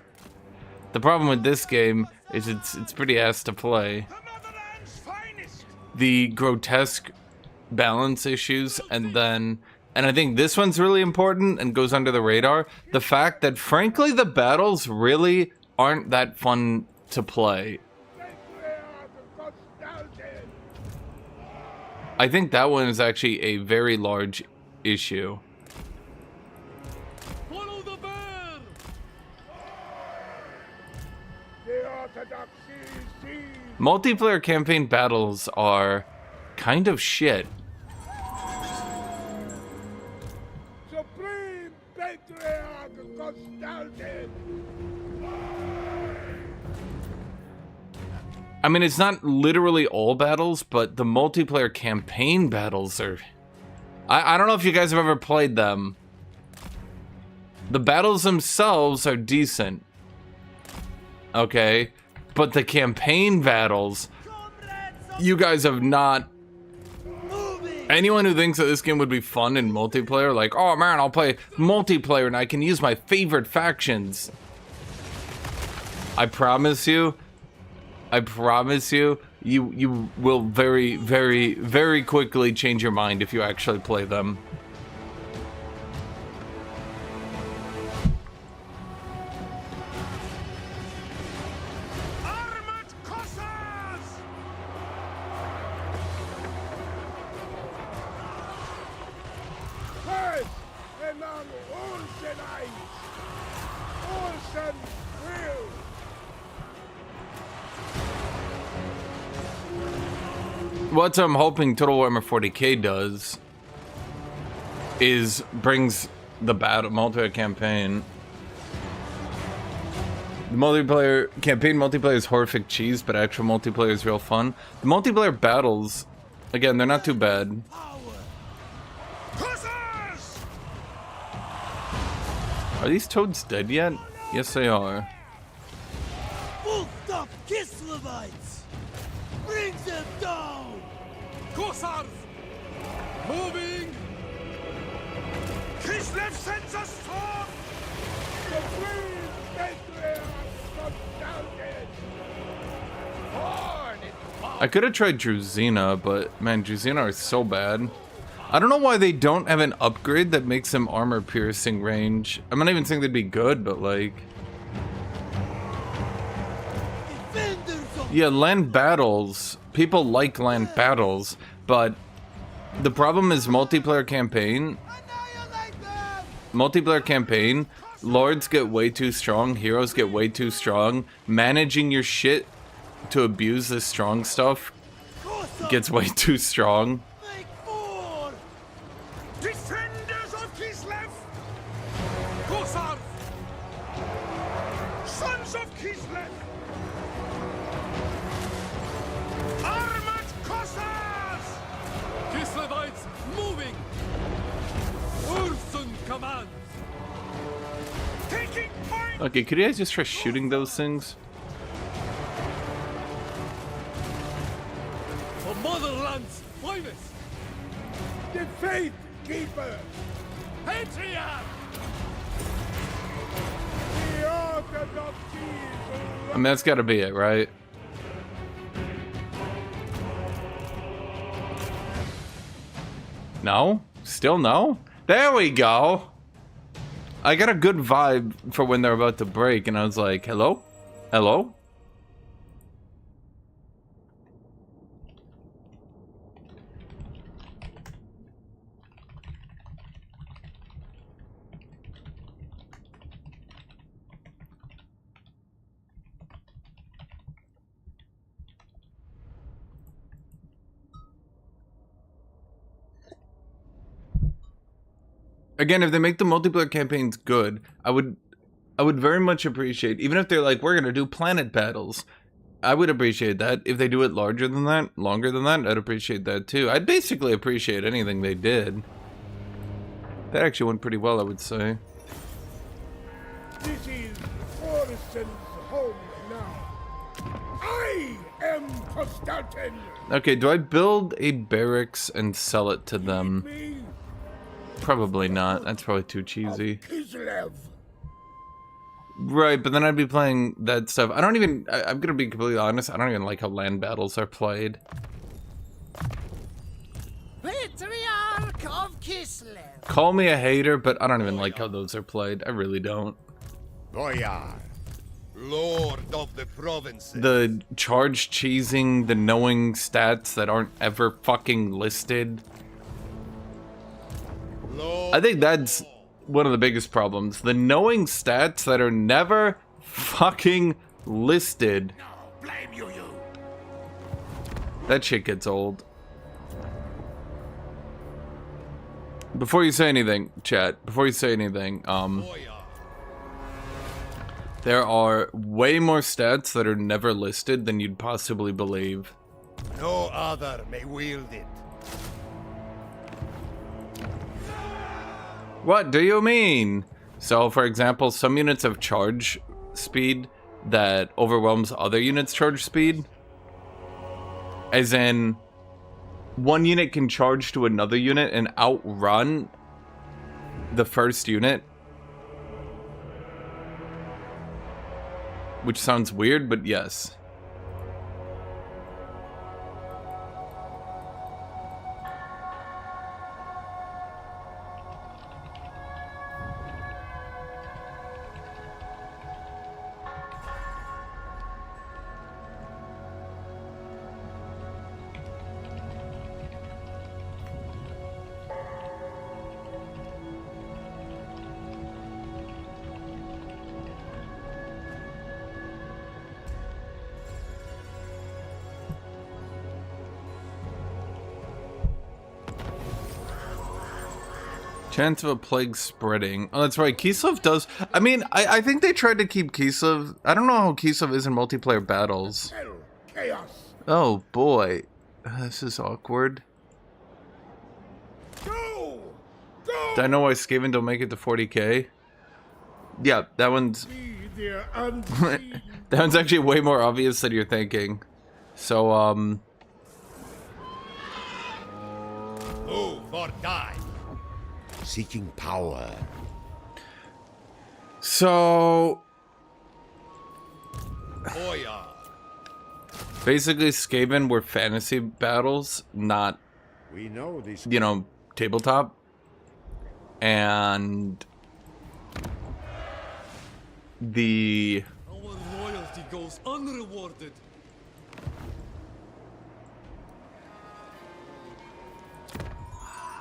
the problem with this game is it's pretty ass to play. The motherland's finest! The grotesque balance issues, and I think this one's really important and goes under the radar. The fact that, frankly, the battles really aren't that fun to play. Patriarch Constantine. I think that one is actually a very large issue. Follow the bear! The Orthodoxy is seized. Multiplayer campaign battles are kind of shit. Supreme Patriarch Constantine! I mean, it's not literally all battles, but the multiplayer campaign battles are... I don't know if you guys have ever played them. The battles themselves are decent. Okay? But the campaign battles, you guys have not... Anyone who thinks that this game would be fun in multiplayer, like, oh man, I'll play multiplayer and I can use my favorite factions. I promise you, you will very, very, very quickly change your mind if you actually play them. Armored Cossars! First, among Olsenites! Olsen will! What I'm hoping Total Warhammer 40k does is brings the multiplayer campaign. The multiplayer is horrific cheese, but actual multiplayer is real fun. The multiplayer battles, again, they're not too bad. Cossars! Are these toads dead yet? Yes, they are. Wolfed up Kislevites! Bring them down! Cossars! Moving! Kislev sends us forth! Supreme Patriarch Constantine! Born in I could have tried Druzina, but man, Druzina are so bad. I don't know why they don't have an upgrade that makes them armor piercing range. I'm not even saying they'd be good, but like... Defenders of Yeah, land battles. People like land battles, but the problem is multiplayer campaign. annihilate them! Multiplayer campaign, lords get way too strong, heroes get way too strong. Managing your shit to abuse this strong stuff Cossars! gets way too strong. Make war! Defenders of Kislev! Cossars! Sons of Kislev! Armored Cossars! Kislevites moving! Ursun commands! Taking point! Okay, could you guys just try shooting those things? The motherland's finest! The Faith Keeper! Patriarch! The Orthodox Jesus! I mean, that's gotta be it, right? No? Still no? There we go! I got a good vibe for when they're about to break, and I was like, hello? Hello? Again, if they make the multiplayer campaigns good, I would very much appreciate, even if they're like, we're gonna do planet battles, I would appreciate that. If they do it larger than that, longer than that, I'd appreciate that too. I'd basically appreciate anything they did. That actually went pretty well, I would say. This is Orson's home now. I am Constantine. Okay, do I build a barracks and sell it to them? Me, Probably not. That's probably too cheesy. Kislev. Right, but then I'd be playing that stuff. I'm gonna be completely honest, I don't even like how land battles are played. Patriarch of Kislev! Call me a hater, but I don't even like how those are played. I really don't. Boyar, Lord of the provinces. The charge cheesing, the knowing stats that aren't ever fucking listed. Lord I think that's one of the biggest problems. The knowing stats that are never fucking listed. blame you. That shit gets old. Before you say anything, chat, there are way more stats that are never listed than you'd possibly believe. No other may wield it. What do you mean? So, for example, some units have charge speed that overwhelms other units' charge speed. As in, one unit can charge to another unit and outrun the first unit. Which sounds weird, but yes. Chance of a plague spreading. Oh, that's right. Kislev does. I mean, I think they tried to keep Kislev. I don't know how Kislev is in multiplayer battles. Hell, chaos. Oh boy, this is awkward. Go! Go! Do I know why Skaven don't make it to 40k? Yeah, that one's. Unseen. That one's actually way more obvious than you're thinking. So, Move or die. Seeking power. So Boyar. basically, Skaven were fantasy battles, not, We know this. you know, tabletop. And Our loyalty goes unrewarded.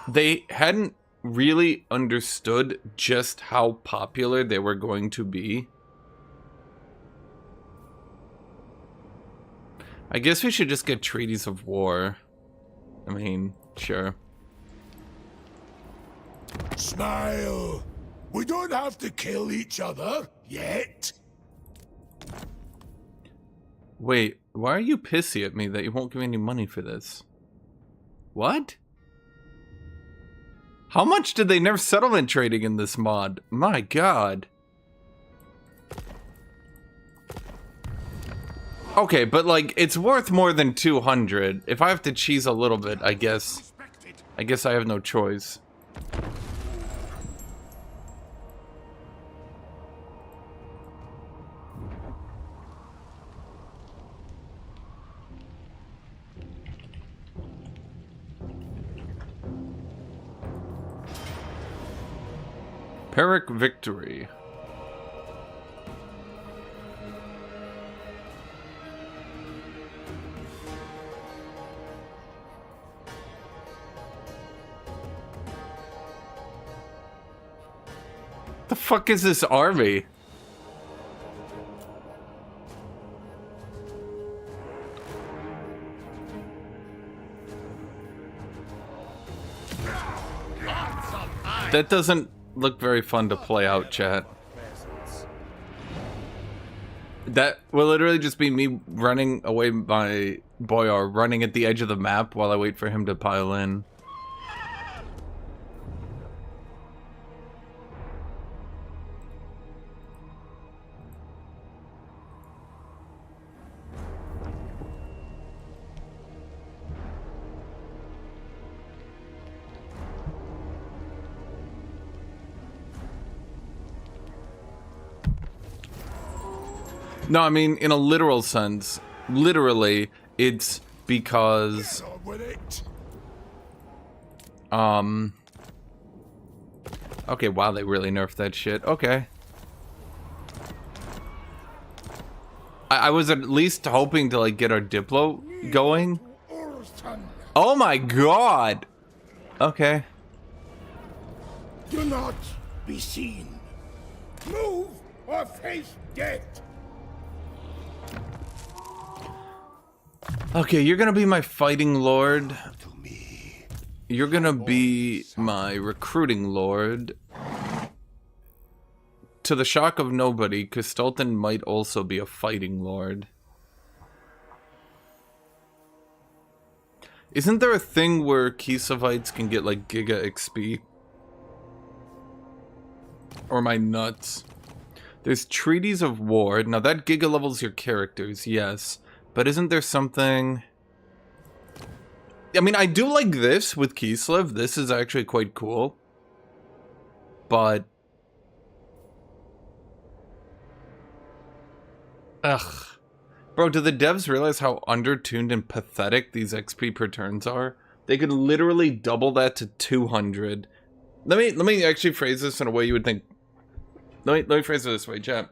they hadn't really understood just how popular they were going to be. I guess we should just get treaties of war. I mean, sure. Smile. We don't have to kill each other yet. Wait, why are you pissy at me that you won't give me any money for this? What? How much did they nerf settlement trading in this mod? My god. Okay, but like, it's worth more than 200. If I have to cheese a little bit, I guess I have no choice. Pyrrhic victory. The fuck is this army? That doesn't look very fun to play out, chat. That will literally just be me running away my Boyar, running at the edge of the map while I wait for him to pile in. No, I mean, in a literal sense. Literally, it's because... Get on with it. Okay, wow, they really nerfed that shit. Okay. I was at least hoping to, like, get our Diplo going. Oh my god! Okay. Do not be seen. Move or face death. Okay, you're gonna be my fighting lord. You're gonna be my recruiting lord. To the shock of nobody, Kislev might also be a fighting lord. Isn't there a thing where Kislevites can get like Giga XP? Or am I nuts? There's treaties of war. Now that Giga levels your characters, yes. But isn't there something... I mean, I do like this with Kislev. This is actually quite cool. But... ugh. Bro, do the devs realize how undertuned and pathetic these XP per turns are? They could literally double that to 200. Let me actually phrase this in a way you would think. Let me phrase it this way, chat.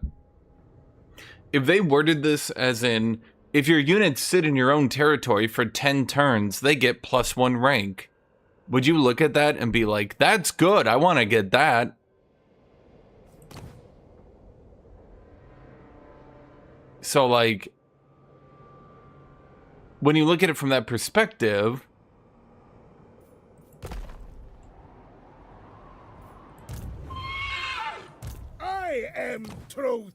If they worded this as in, if your units sit in your own territory for 10 turns, they get +1 rank. Would you look at that and be like, that's good, I want to get that? So, like, when you look at it from that perspective, I am truth.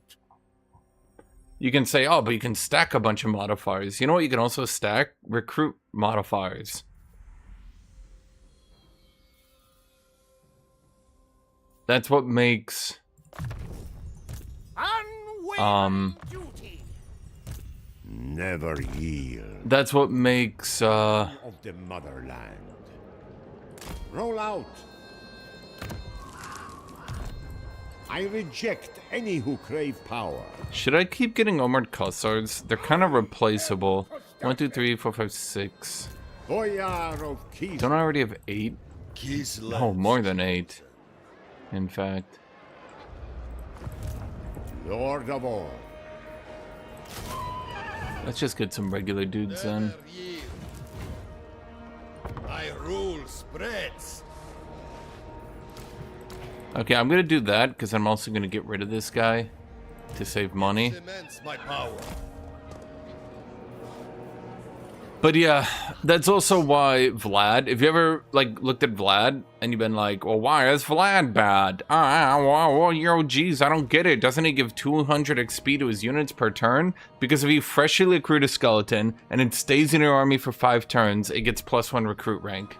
you can say, oh, but you can stack a bunch of modifiers. You know what you can also stack? Recruit modifiers. That's what makes... duty. Never yield. that's what makes, Of the motherland. Roll out. I reject any who crave power. should I keep getting armored Cossards? They're kind of replaceable. 1, 2, 3, 4, 5, 6. Boyar of Kislev. Don't I already have 8? Kislev. Oh, more than 8. In fact. Lord of all. Let's just get some regular dudes then. Never yield. My rule spreads. Okay, I'm gonna do that because I'm also gonna get rid of this guy to save money. Cements my power. But yeah, that's also why Vlad, if you ever like looked at Vlad and you've been like, well, why is Vlad bad? Well, yo, geez, I don't get it. Doesn't he give 200 XP to his units per turn? Because if you freshly recruit a skeleton and it stays in your army for 5 turns, it gets +1 recruit rank.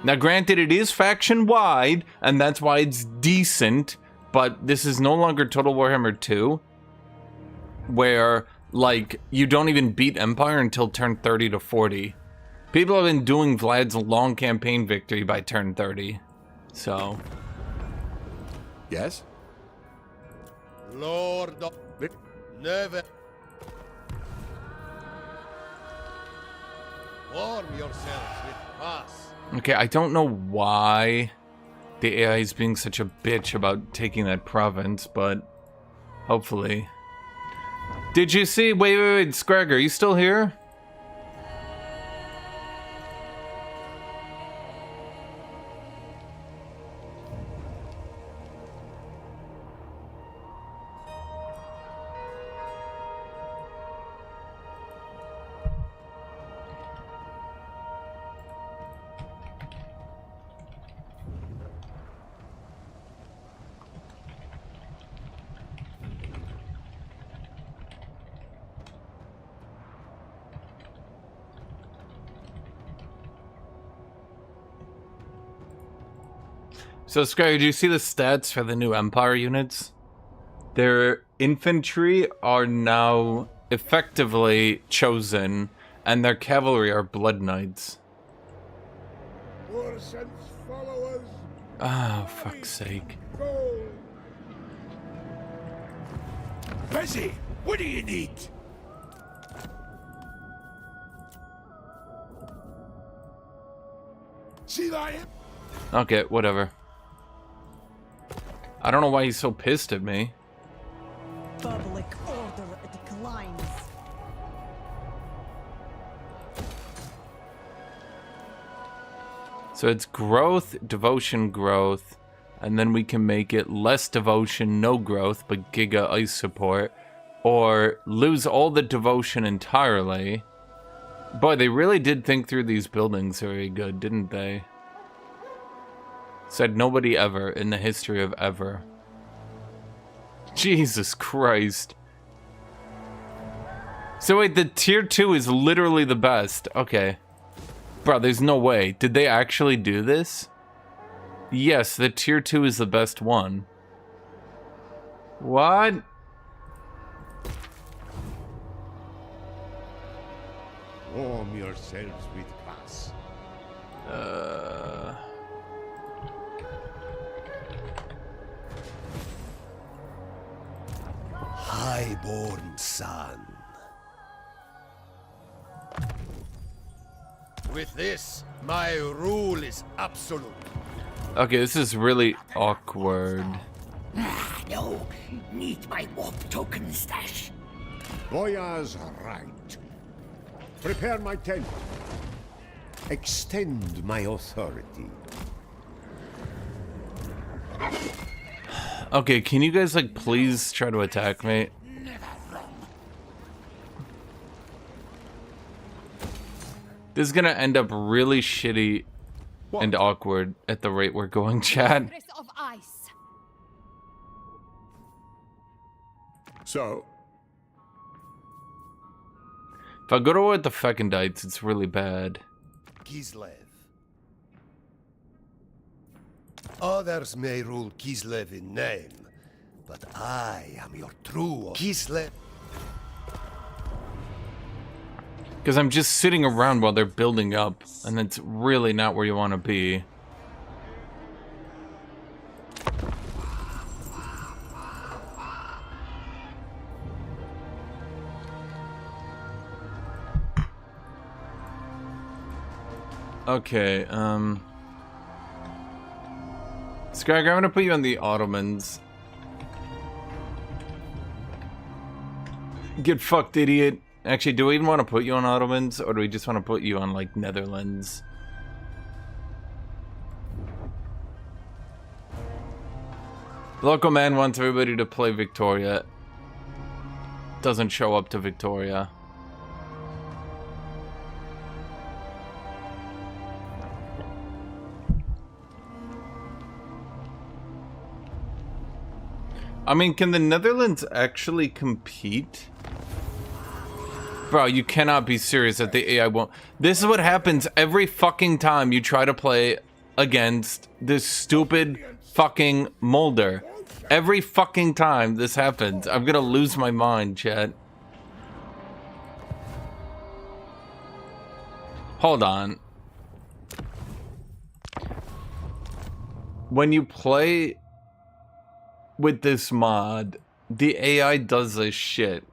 Now, granted, it is faction-wide, and that's why it's decent, but this is no longer Total Warhammer 2, where, like, you don't even beat Empire until turn 30 to 40. People have been doing Vlad's long campaign victory by turn 30, so... Yes? Lord of... Never... Warm yourselves with pass. Okay, I don't know why the AI is being such a bitch about taking that province, but hopefully... Did you see? Wait, Scragger, are you still here? So, Scragger, do you see the stats for the new Empire units? Their infantry are now effectively chosen, and their cavalry are blood knights. Horse and followers. Oh, fuck's sake. Go. Bessie, what do you need? See that? Okay, whatever. I don't know why he's so pissed at me. Public order declines. So it's growth, devotion, growth, and then we can make it less devotion, no growth, but Giga Ice support, or lose all the devotion entirely, Boy, they really did think through these buildings very good, didn't they? Said nobody ever in the history of ever. Jesus Christ. So wait, the tier 2 is literally the best. Okay. Bro, there's no way. Did they actually do this? Yes, the tier 2 is the best one. What? Warm yourselves with glass. Highborn son. With this, my rule is absolute. Okay, this is really awkward. No, need my warp token stash. Goya's right. Prepare my tent. Extend my authority. Okay, can you guys, like, please try to attack me? This is gonna end up really shitty and awkward at the rate we're going, chat. Of ice. So, If I go to war with the Fecondites, it's really bad. Kislev. Others may rule Kislev in name, but I am your true Kislev. Because I'm just sitting around while they're building up, and it's really not where you want to be. Okay, Skag, I'm gonna put you on the Ottomans. Get fucked, idiot. Actually, do we even want to put you on Ottomans, or do we just want to put you on, like, Netherlands? The local man wants everybody to play Victoria. Doesn't show up to Victoria. I mean, can the Netherlands actually compete? Bro, you cannot be serious that the AI won't. This is what happens every fucking time you try to play against this stupid fucking Molder. Every fucking time this happens, I'm gonna lose my mind, chat. Hold on. When you play with this mod, the AI does this shit.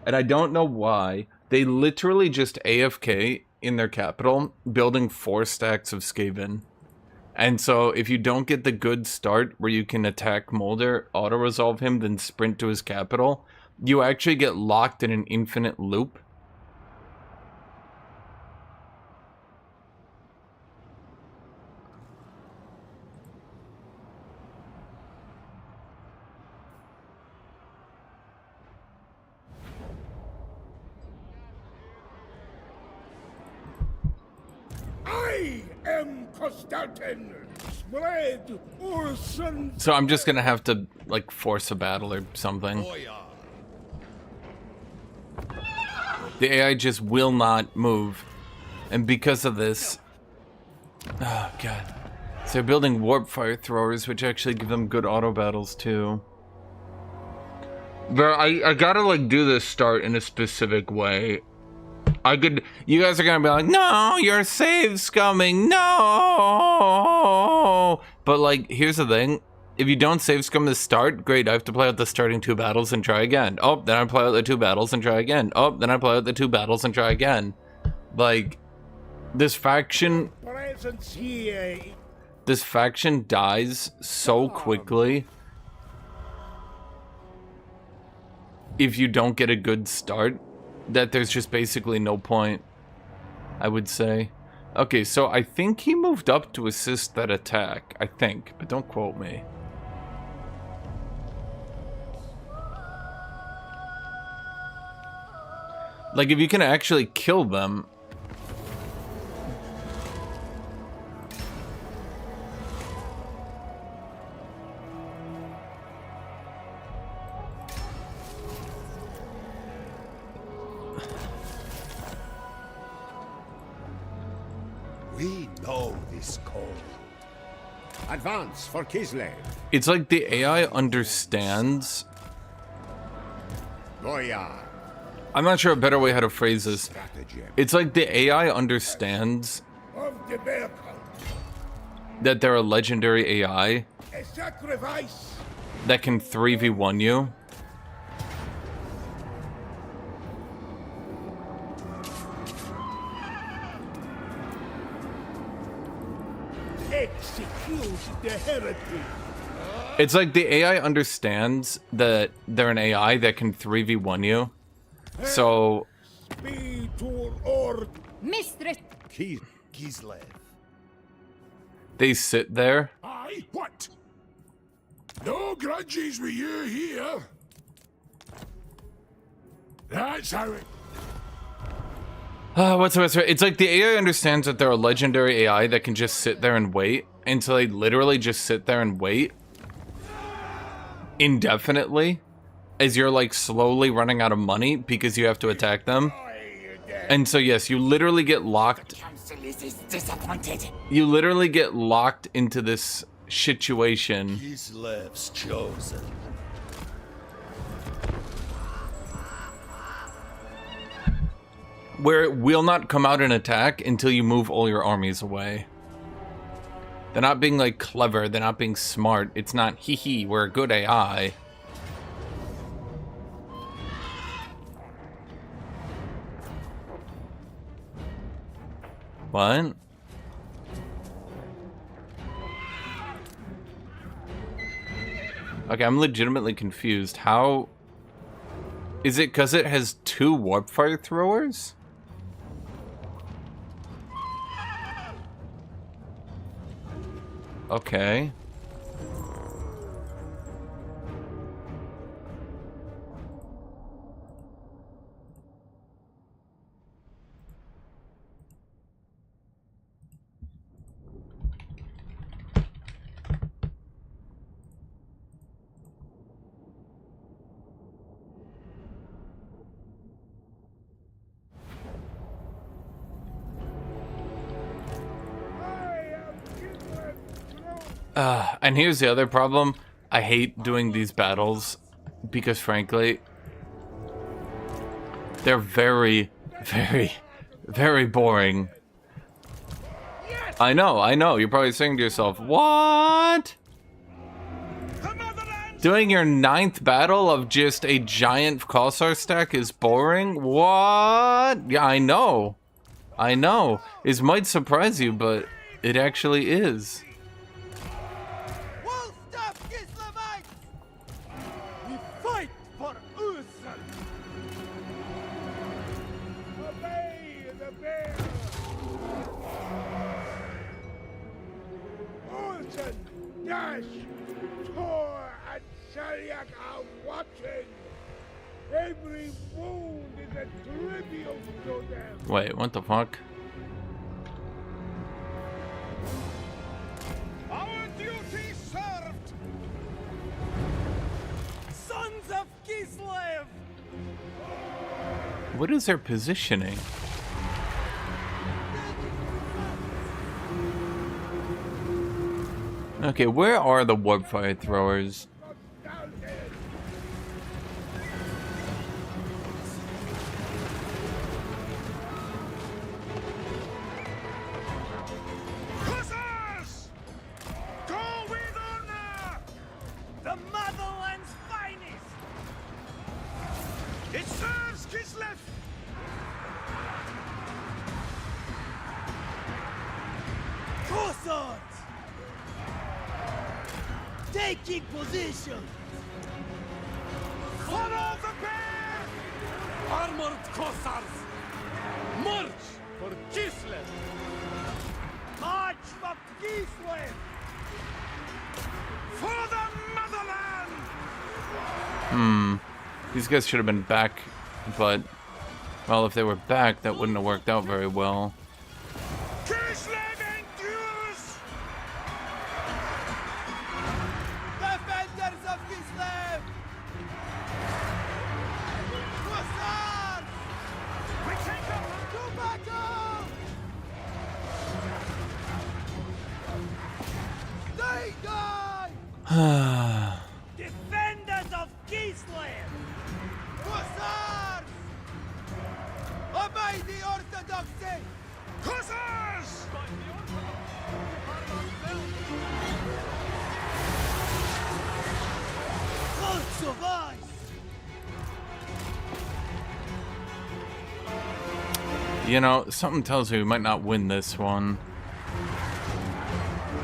And I don't know why. They literally just AFK in their capital, building 4 stacks of Skaven. And so if you don't get the good start where you can attack Molder, auto-resolve him, then sprint to his capital, you actually get locked in an infinite loop. I am Constantin, spread Urson. So I'm just gonna have to, like, force a battle or something. The AI just will not move. And because of this... Oh, God. So they're building warp fire throwers, which actually give them good auto battles, too. Bro, I gotta, like, do this start in a specific way. You guys are gonna be like, no, you're save scumming, no! But, like, here's the thing. If you don't save scum the start, great, I have to play out the starting 2 battles and try again. Oh, then I play out the 2 battles and try again. Oh, then I play out the 2 battles and try again. Like, this faction dies so quickly if you don't get a good start that there's just basically no point, I would say. Okay, so I think he moved up to assist that attack. I think, but don't quote me. Like, if you can actually kill them. We know this code. Advance for Kislev. It's like the AI understands. Goya. I'm not sure a better way how to phrase this. Stratagem. It's like the AI understands Of the bear cult. that they're a legendary AI A sacrifice. that can 3v1 you. Execute the heretic. It's like the AI understands that they're an AI that can 3v1 you. So Speed to order. Mistress. Kislev. they sit there. Aye, what? No grudges with you here. That's how it... What's the best way? It's like the AI understands that they're a legendary AI that can just sit there and wait. And so they literally just sit there and wait indefinitely as you're like slowly running out of money because you have to attack them. And so yes, you literally get locked. Council is disappointed. You literally get locked into this situation Kislev's chosen. where it will not come out and attack until you move all your armies away. They're not being like clever, they're not being smart. It's not hee hee, we're a good AI. What? Okay, I'm legitimately confused. How... Is it because it has 2 warp fire throwers? Okay. And here's the other problem. I hate doing these battles because, frankly, they're very, very, very boring. I know. You're probably saying to yourself, what? Doing your 9th battle of just a giant Khosar stack is boring? What? Yeah, I know. It might surprise you, but it actually is. We'll stop Kislevites! We fight for Usul! Obey the bear. Olsen, Dash, Tor, and Shariak are watching. Every wound is a tribute to them. Wait, what the fuck? Our duty served. Sons of Kislev! What is their positioning? Okay, where are the warp fire throwers? Hussars! Go with honor! The motherland's finest! It serves Kislev! Cossacks! Taking position! Follow the bear! Armored Cossacks! March for Kislev! March for Kislev! For the motherland! These guys should have been back, but Well, if they were back, that wouldn't have worked out very well. Kislev endures! Defenders of Kislev! Hussars! We take up! To battle! They die! Defenders of Kislev! Hussars! Obey the orthodoxy! Hussars! Hearts of ice! You know, something tells me we might not win this one.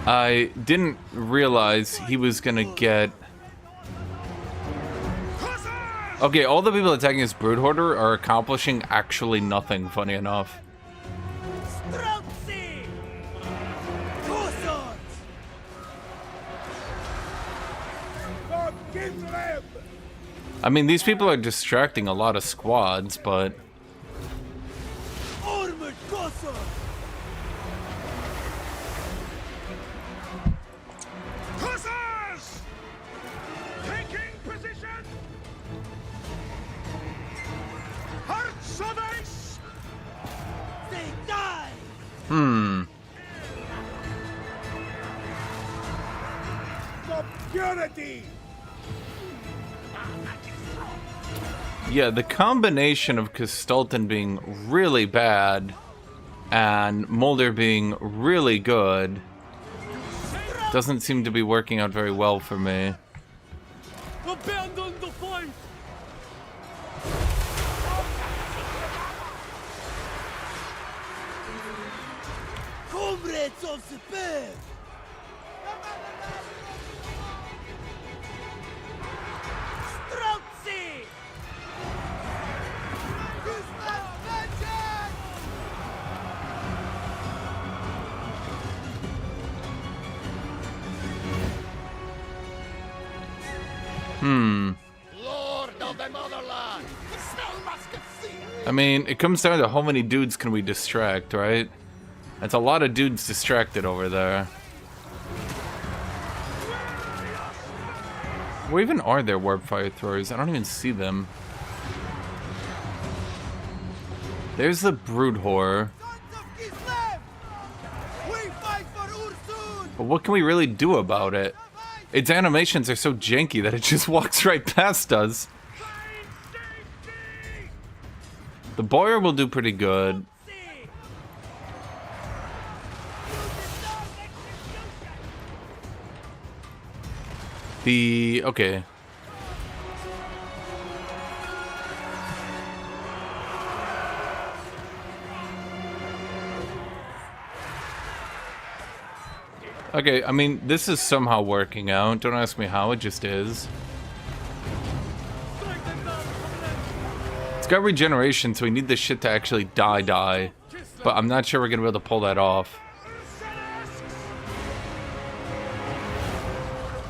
I didn't realize he was gonna get... Hussars! Okay, all the people attacking this Brood Hoarder are accomplishing actually nothing, funny enough. Streltsy! Hussars! For Kislev! I mean, these people are distracting a lot of squads, but... Armored Hussars! Hussars! Taking position! Hearts of ice! They die! For purity! Yeah, the combination of Kislev being really bad and Mulder being really good doesn't seem to be working out very well for me. Abandon the fight! Comrades of the bear! Streltsy! Kislev vengeance! Lord of the Motherland! I mean, it comes down to how many dudes can we distract, right? That's a lot of dudes distracted over there. Where even are there warp fire throwers? I don't even see them. There's the Brood Horror. Sons of Kislev! We fight for Ursun! But what can we really do about it? Its animations are so janky that it just walks right past us. The Boyer will do pretty good. Okay. Okay, I mean, this is somehow working out. Don't ask me how, it just is. It's got regeneration, so we need this shit to actually die. But I'm not sure we're gonna be able to pull that off.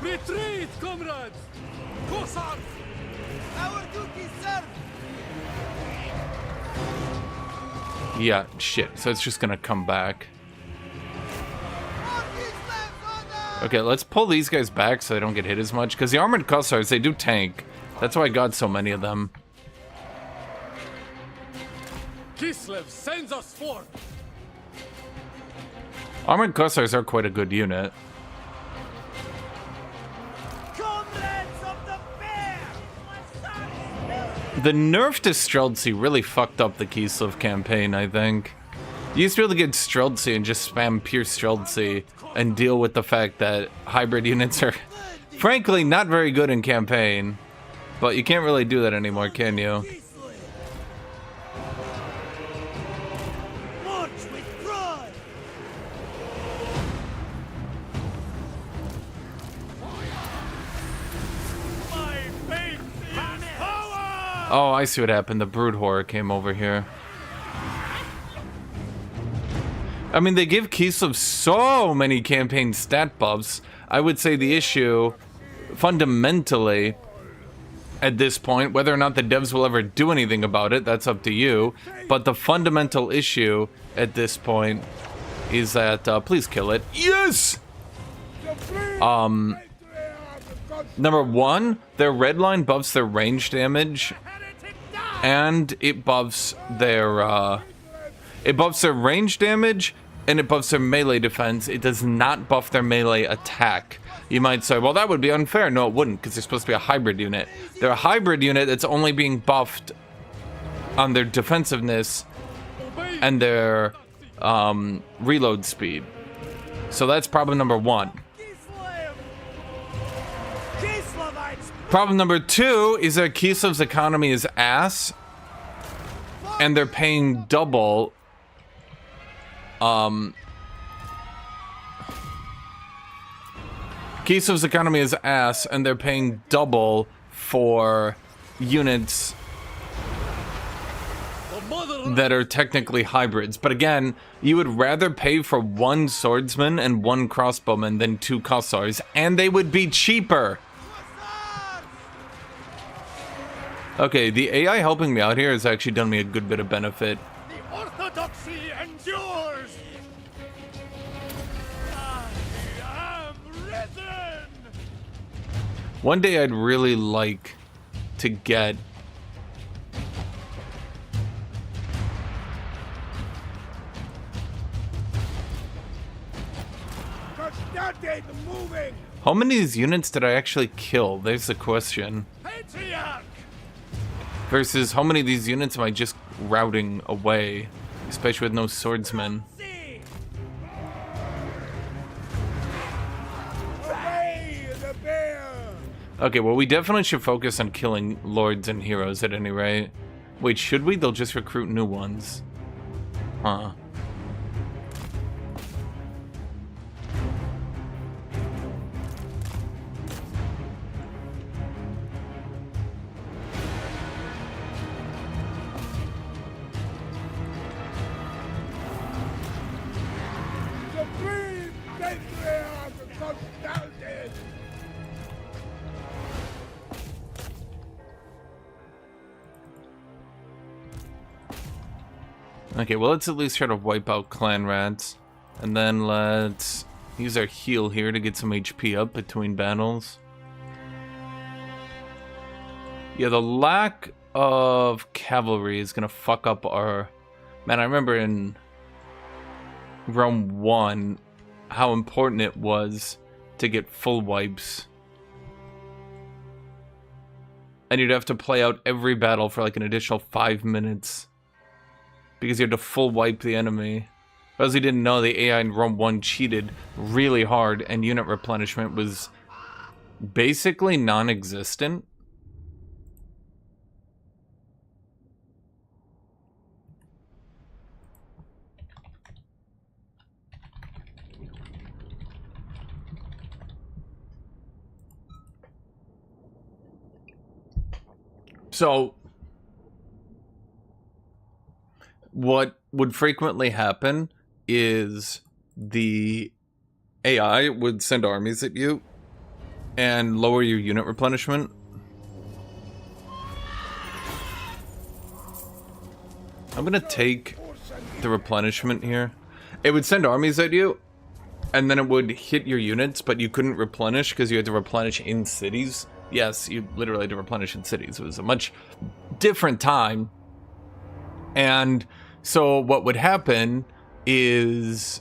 Retreat, comrades! Hussars! Our duty served! Yeah, shit. So it's just gonna come back. For Kislev's honor! Okay, let's pull these guys back so they don't get hit as much. Because the armored Cussars, they do tank. That's why I got so many of them. Kislev sends us forth! Armored Cussars are quite a good unit. Comrades of the bear! The nerf to Streltsy really fucked up the Kislev campaign, I think. You used to be able to get Streltsy and just spam pure Streltsy and deal with the fact that hybrid units are, frankly, not very good in campaign. But you can't really do that anymore, can you? Kislev! March with pride! My faith is power! Oh, I see what happened. The Brood Horror came over here. I mean, they give Kislev so many campaign stat buffs. I would say the issue, fundamentally, at this point. Whether or not the devs will ever do anything about it, that's up to you. But the fundamental issue at this point is that, please kill it. Yes! Number one, their red line buffs their range damage, and it buffs their range damage, and it buffs their melee defense. It does not buff their melee attack. You might say, well, that would be unfair. No, it wouldn't, because they're supposed to be a hybrid unit. They're a hybrid unit that's only being buffed on their defensiveness and their reload speed. So that's problem number one. Problem number two is that Kislev's economy is ass, and they're paying double. Kislev's economy is ass, and they're paying double for units that are technically hybrids. But again, you would rather pay for one swordsman and one crossbowman than two Kossars, and they would be cheaper. Okay, the AI helping me out here has actually done me a good bit of benefit. The orthodoxy endures. I am risen. One day I'd really like to get Constante moving. how many of these units did I actually kill? There's the question. Patriarch. Versus how many of these units am I just routing away? Especially with no swordsmen. Away the bear. Okay, well we definitely should focus on killing lords and heroes at any rate. Wait, should we? They'll just recruit new ones. Huh. Supreme patriarch Constante. Okay, well let's at least try to wipe out clan rats. And then let's use our heal here to get some HP up between battles. Yeah, the lack of cavalry is gonna fuck up our... Man, I remember in Rome 1 how important it was to get full wipes. And you'd have to play out every battle for like an additional 5 minutes. Because you had to full wipe the enemy. For those who didn't know, the AI in Rome 1 cheated really hard, and unit replenishment was basically non-existent. So what would frequently happen is the AI would send armies at you and lower your unit replenishment. I'm gonna take the replenishment here. It would send armies at you, and then it would hit your units, but you couldn't replenish because you had to replenish in cities. Yes, you literally had to replenish in cities. It was a much different time. And so what would happen is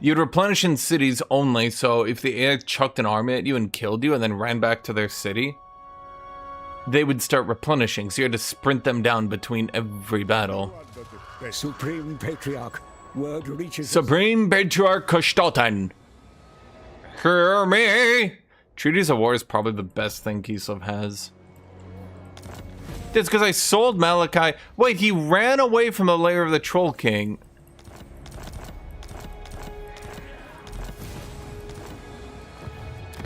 you'd replenish in cities only, so if the AI chucked an army at you and killed you and then ran back to their city, they would start replenishing, so you had to sprint them down between every battle. Supreme Patriarch, word reaches Supreme Patriarch Kashtotan. Hear me! Treaties of War is probably the best thing Kislev has. It's because I sold Malachi. Wait, he ran away from the lair of the Troll King.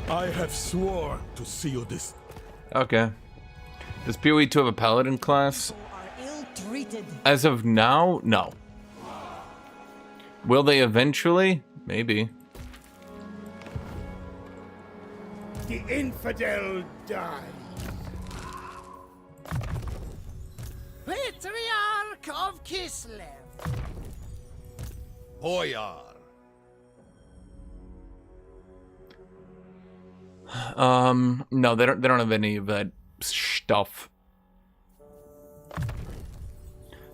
I have sworn to see you this. Okay. Does PoE 2 have a Paladin class? Are ill-treated. As of now, no. Will they eventually? Maybe. The infidel dies. Patriarch of Kislev. Boyar. No, they don't have any of that stuff.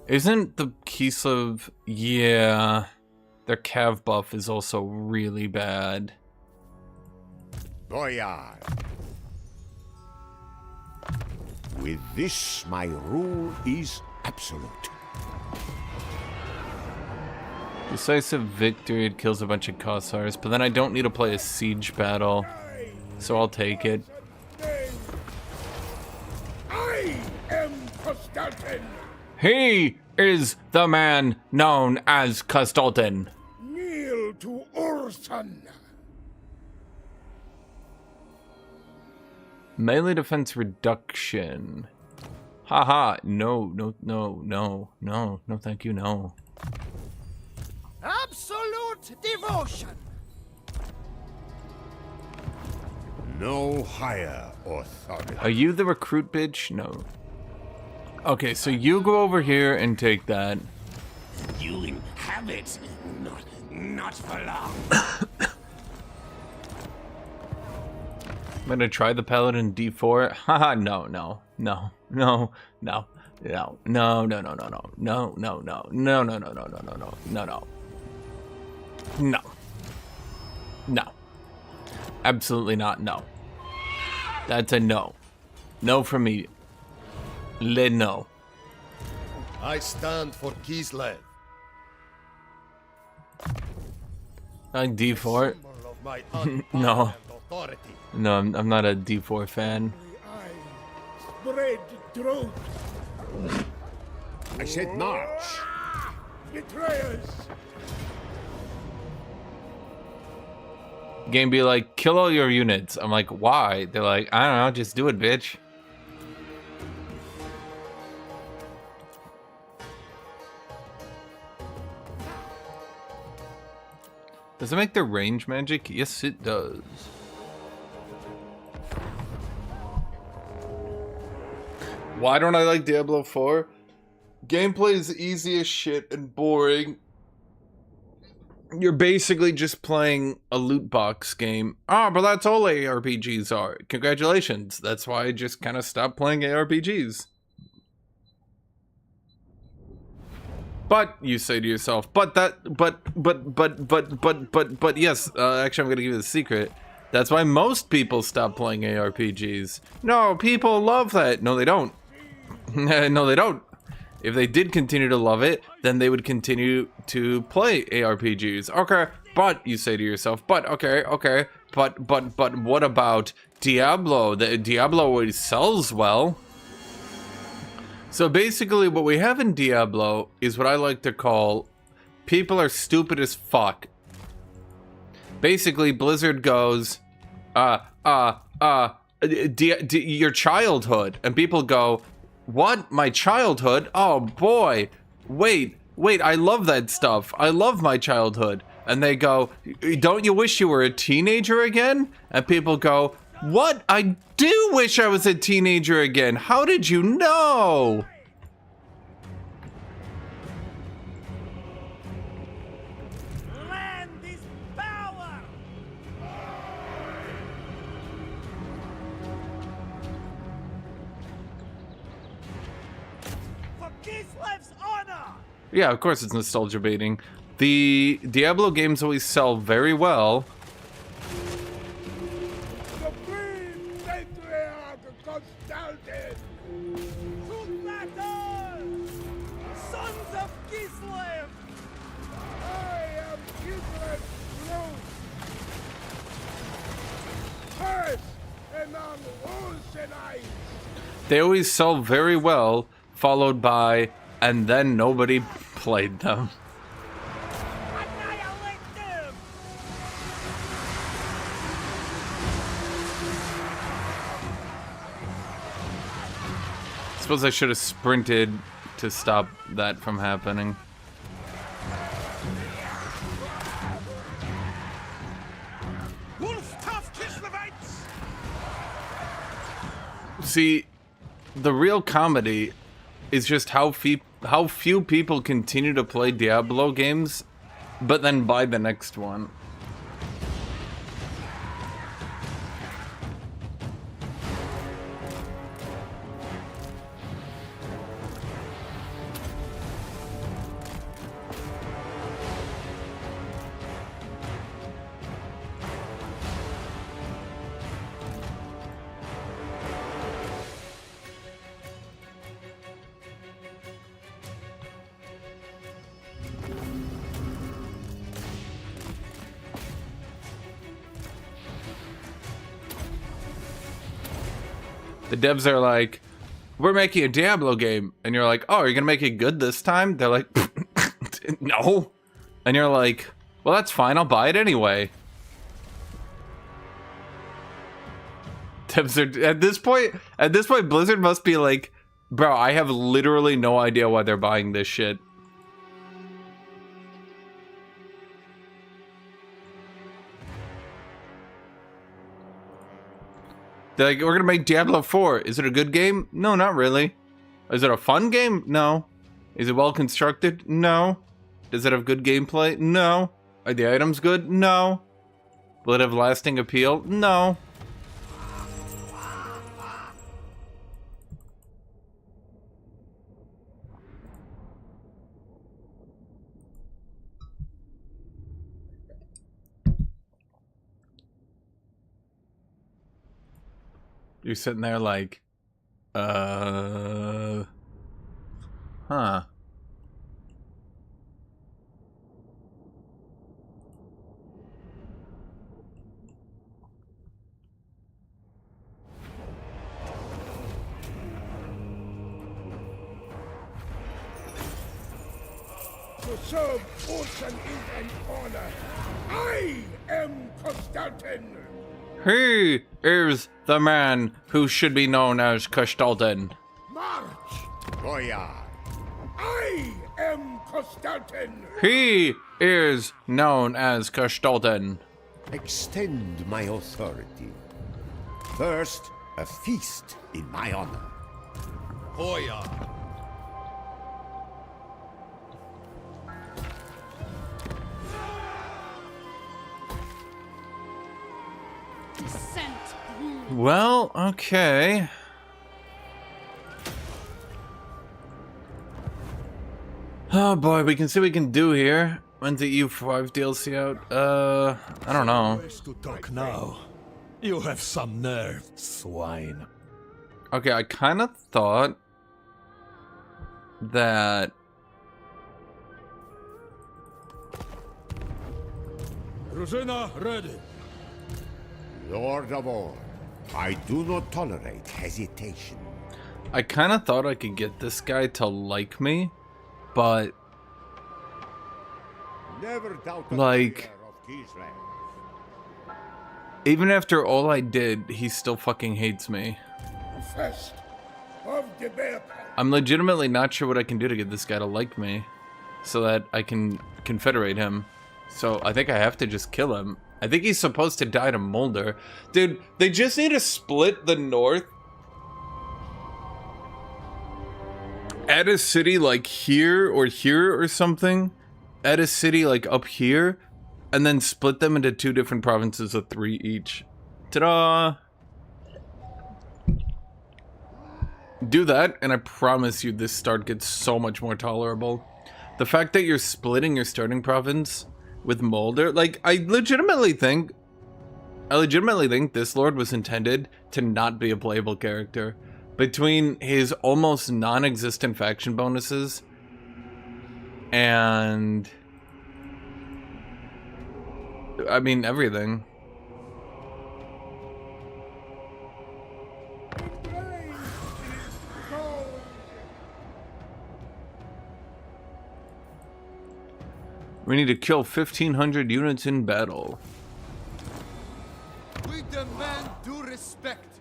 Isn't the Kislev, yeah, their cav buff is also really bad. Boyar. With this, my rule is absolute. Decisive victory, it kills a bunch of Kossars, but then I don't need to play a siege battle, so I'll take it. I am Kostaltin. He is the man known as Kostaltin. Kneel to Urson. Melee defense reduction. Haha, no, thank you, no. Absolute devotion. No higher authority. Are you the recruit bitch? No. Okay, so you go over here and take that. You inhabit. Not for long. I'm gonna try the paladin D4. Haha, no. Absolutely not, no. That's a no. No from me. No. I stand for Kislev. D4? Symbol of my No. authority. No, I'm not a D4 fan. Spread throat. I said march. Betrayers. Game be like, kill all your units. I'm like, why? They're like, I don't know, just do it, bitch. Does it make the range magic? Yes, it does. Why don't I like Diablo 4? Gameplay is easy as shit and boring. You're basically just playing a loot box game. Ah, but that's all ARPGs are. Congratulations. That's why I just kind of stopped playing ARPGs. But you say to yourself, but yes, actually I'm gonna give you the secret. That's why most people stop playing ARPGs. No, people love that. No, they don't. No, they don't. If they did continue to love it, then they would continue to play ARPGs. Okay, but you say to yourself, but what about Diablo? The Diablo always sells well. So basically what we have in Diablo is what I like to call people are stupid as fuck. Basically Blizzard goes, your childhood, and people go, what? My childhood? Oh boy, wait, I love that stuff. I love my childhood. And they go, don't you wish you were a teenager again? And people go, what? I do wish I was a teenager again. How did you know? Land is power. For Kislev's honor. Yeah, of course it's nostalgia baiting. The Diablo games always sell very well. Supreme Patriarch Kostaltin. To battle! Sons of Kislev! I am Kislev Root. First among Rusenites. They always sell very well, followed by, and then nobody played them. Annihilate them! Suppose I should have sprinted to stop that from happening. See, the real comedy is just how few people continue to play Diablo games, but then buy the next one. The devs are like, we're making a Diablo game. And you're like, oh, are you going to make it good this time? They're like, no. And you're like, well, that's fine. I'll buy it anyway. Devs are, at this point, Blizzard must be like, bro, I have literally no idea why they're buying this shit. They're like, we're gonna make Diablo 4. Is it a good game? No, not really. Is it a fun game? No. Is it well constructed? No. Does it have good gameplay? No. Are the items good? No. Will it have lasting appeal? No. You're sitting there like, huh. To serve Orson is an honor. I am Constantin. He is the man who should be known as Kislev. March, Boyar. I am Constantin. He is known as Kislev. Extend my authority. First, a feast in my honor. Hoya. Well, okay. Oh boy, we can see what we can do here. When's the EU5 DLC out? I don't know. To talk now. You have some nerve, swine. Okay, I kind of thought that... Rosina, ready. Lord of all, I do not tolerate hesitation. I kind of thought I could get this guy to like me, but... Never doubt the like... power of Kislev. Even after all I did, he still fucking hates me. First of the bear pack. I'm legitimately not sure what I can do to get this guy to like me, so that I can confederate him. So I think I have to just kill him. I think he's supposed to die to Mulder. Dude, they just need to split the north. Add a city like here or something. Add a city like up here. And then split them into 2 different provinces of 3 each. Ta-da! Do that, and I promise you this start gets so much more tolerable. The fact that you're splitting your starting province with Mulder, like, I legitimately think this lord was intended to not be a playable character. Between his almost non-existent faction bonuses and... I mean, everything. We need to kill 1,500 units in battle. We demand due respect.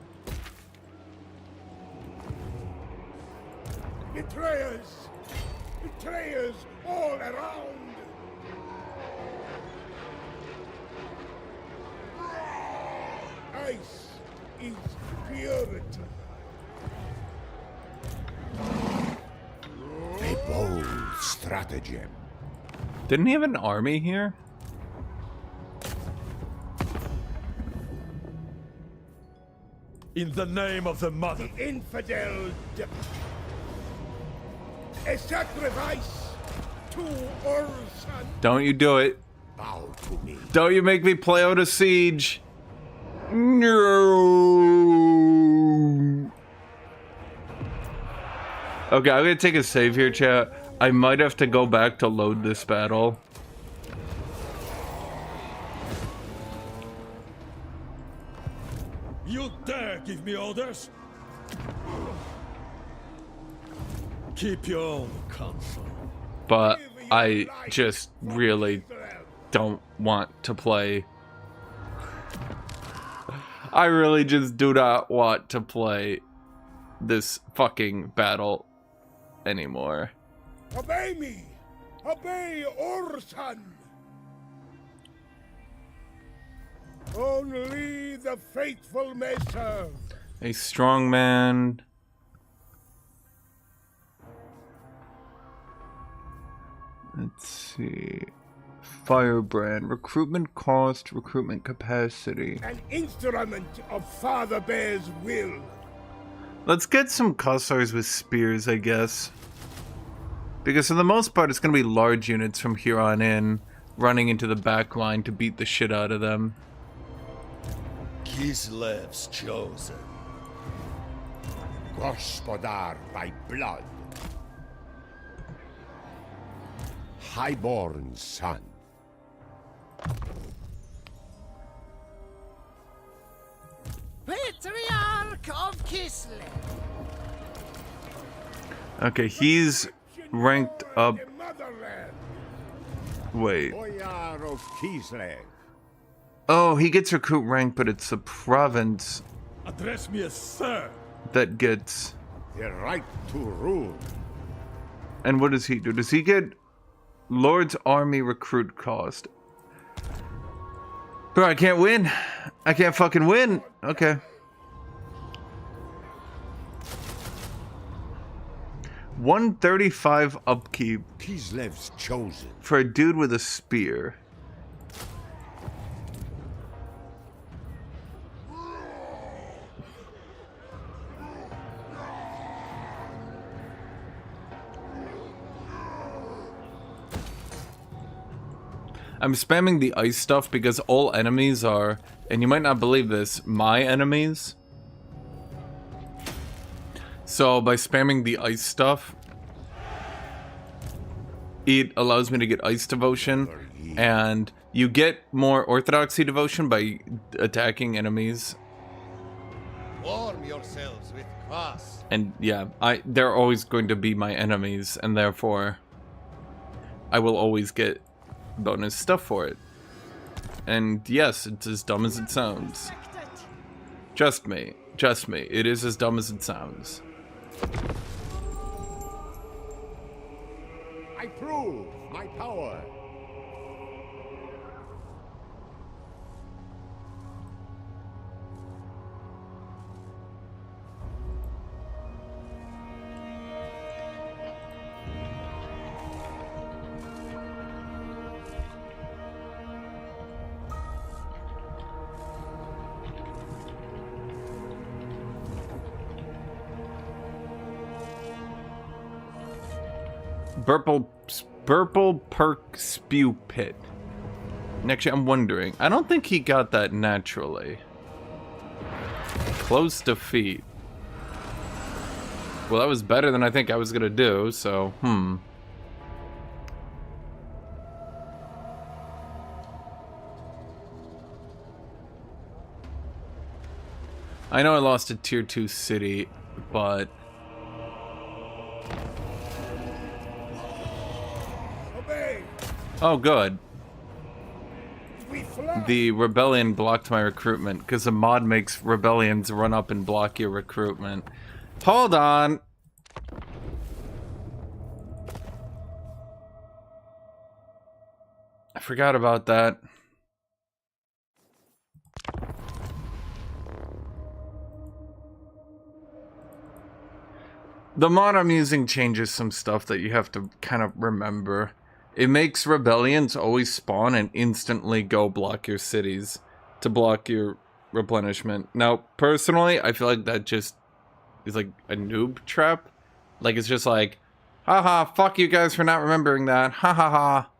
Betrayers! Betrayers all around! Ice is purity. stratagem. Didn't he have an army here? In the name of the mother. Infidel. A sacrifice to Ursan. Don't you do it. Bow to me. Don't you make me play out a siege. No. Okay, I'm gonna take a save here, chat. I might have to go back to load this battle. You dare give me orders? Keep your own counsel. But I just really don't want to play. I really just do not want to play this fucking battle anymore. Obey me. Obey Ursan. Only the faithful may serve. A strong man. Let's see. Firebrand. Recruitment cost, recruitment capacity. An instrument of Father Bear's will. Let's get some Kossars with spears, I guess. Because for the most part, it's going to be large units from here on in, running into the back line to beat the shit out of them. Kislev's chosen. Gospodar by blood. Highborn son. Patriarch of Kislev. Okay, he's ranked up. The motherland. Wait. Boyar of Kislev. Oh, he gets recruit rank, but it's the province Address me as sir. that gets. The right to rule. And what does he do? Does he get Lord's Army recruit cost? Bro, I can't win. I can't fucking win. Okay. 135 upkeep Kislev's chosen. for a dude with a spear. I'm spamming the ice stuff because all enemies are, and you might not believe this, my enemies. So by spamming the ice stuff, it allows me to get ice devotion, and you get more orthodoxy devotion by attacking enemies. Warm yourselves with kvass. And yeah, they're always going to be my enemies, and therefore I will always get bonus stuff for it. And yes, it's as dumb as it sounds. Trust me, it is as dumb as it sounds. I prove my power. Burple Perk Spew Pit. And actually, I'm wondering. I don't think he got that naturally. Close defeat. Well, that was better than I think I was gonna do, so, I know I lost a tier 2 city, but Obey. oh, good. We fly. The rebellion blocked my recruitment because the mod makes rebellions run up and block your recruitment. Hold on. I forgot about that. The mod I'm using changes some stuff that you have to kind of remember. It makes rebellions always spawn and instantly go block your cities to block your replenishment. Now, personally, I feel like that just is like a noob trap. Like, it's just like, haha, fuck you guys for not remembering that. Ha ha ha.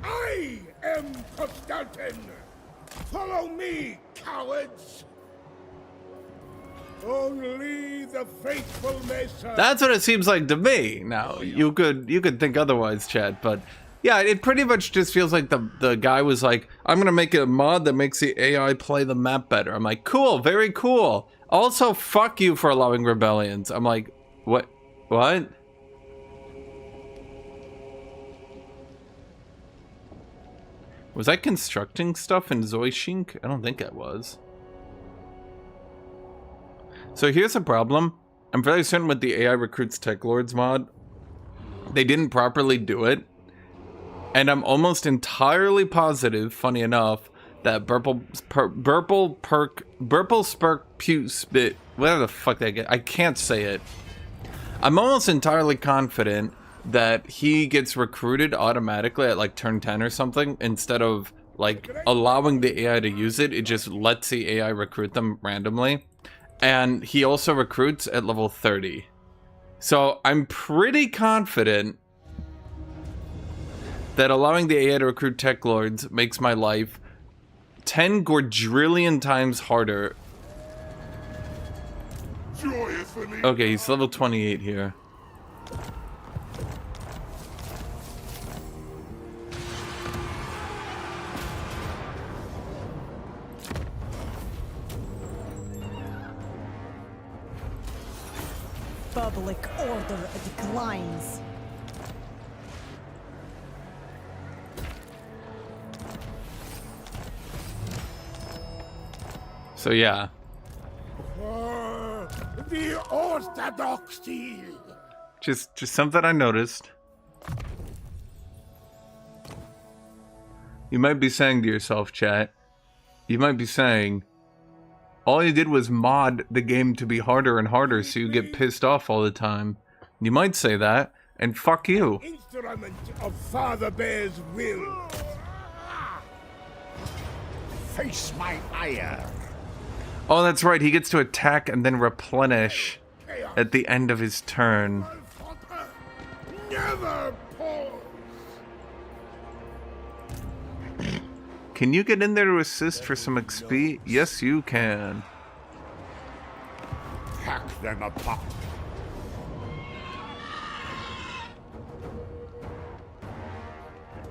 I am Constantin. Follow me, cowards. Only the faithful may serve. That's what it seems like to me. Now, you could think otherwise, Chad, but yeah, it pretty much just feels like the guy was like, I'm gonna make a mod that makes the AI play the map better. I'm like, cool, very cool. Also, fuck you for allowing rebellions. I'm like, what? Was I constructing stuff in Zoishink? I don't think I was. So here's a problem. I'm fairly certain with the AI Recruits Tech Lords mod, they didn't properly do it. And I'm almost entirely positive, funny enough, that Burple Spurk Puce bit, whatever the fuck that get, I can't say it. I'm almost entirely confident that he gets recruited automatically at like turn 10 or something, instead of like allowing the AI to use it. It just lets the AI recruit them randomly. And he also recruits at level 30. So I'm pretty confident that allowing the AI to recruit tech lords makes my life 10 quadrillion times harder. Okay, he's level 28 here. Public order declines. So yeah. The orthodoxy. Just something I noticed. You might be saying to yourself, chat, you might be saying, all you did was mod the game to be harder and harder so you get pissed off all the time. You might say that, and fuck you. Instrument of Father Bear's will. Face my ire. Oh, that's right, he gets to attack and then replenish at the end of his turn. Never pause. Can you get in there to assist for some XP? Yes, you can. Hack them apart.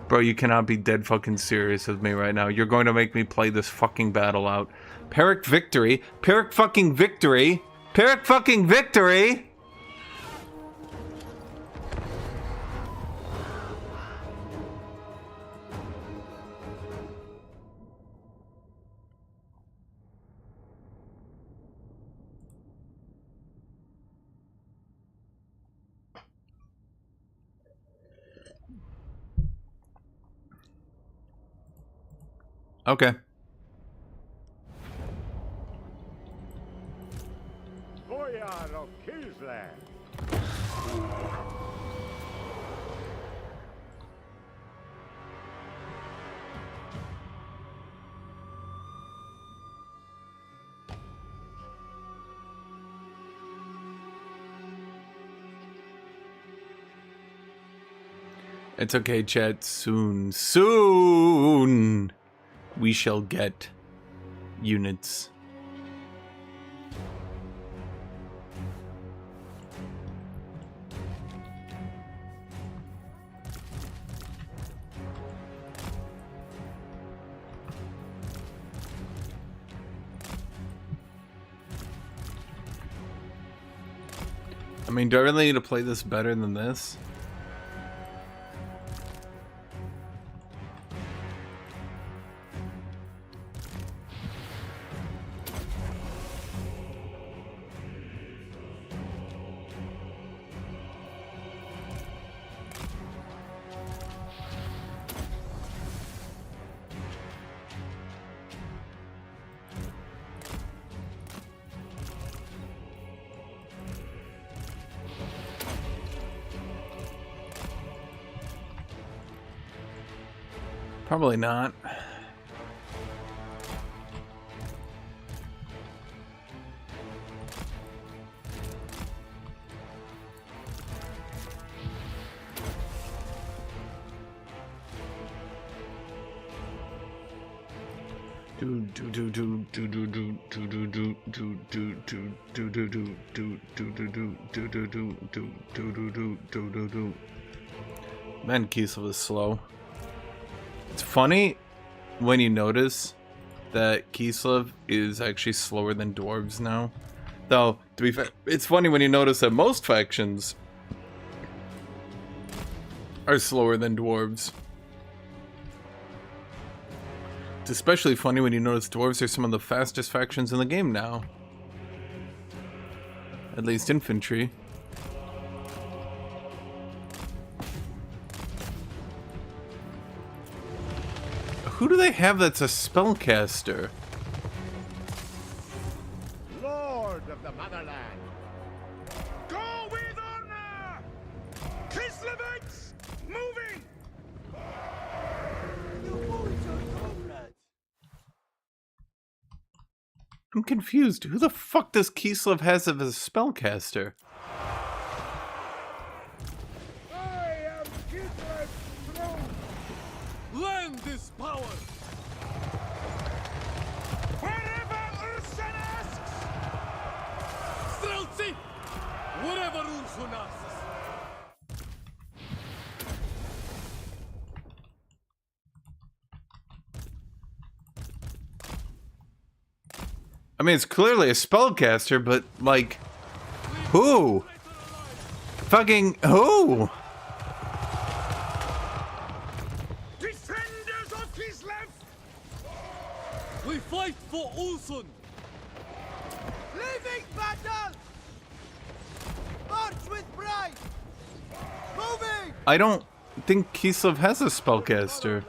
Bro, you cannot be dead fucking serious with me right now. You're going to make me play this fucking battle out. Pyrrhic victory? Pyrrhic fucking victory? Pyrrhic fucking victory? Okay. Boyar of Kislev. It's okay, chat. Soon we shall get units. I mean, do I really need to play this better than this? Probably not. Man, Kislev is slow. It's funny when you notice that Kislev is actually slower than dwarves now. Though, to be fair, it's funny when you notice that most factions are slower than dwarves. It's especially funny when you notice dwarves are some of the fastest factions in the game now. At least infantry. Who do they have that's a spellcaster? Lord of the motherland. Go with honor! Kislevites, moving! I'm confused. Who the fuck does Kislev has as a spellcaster? I am Kislev's throne! Lend this power! Wherever Ursun asks! Strelci! Wherever Ursun asks! I mean, it's clearly a spellcaster, but, like, who? Fucking who? Defenders of Kislev! We fight for Ursun! Leaving battle! March with pride! Moving! I don't think Kislev has a spellcaster.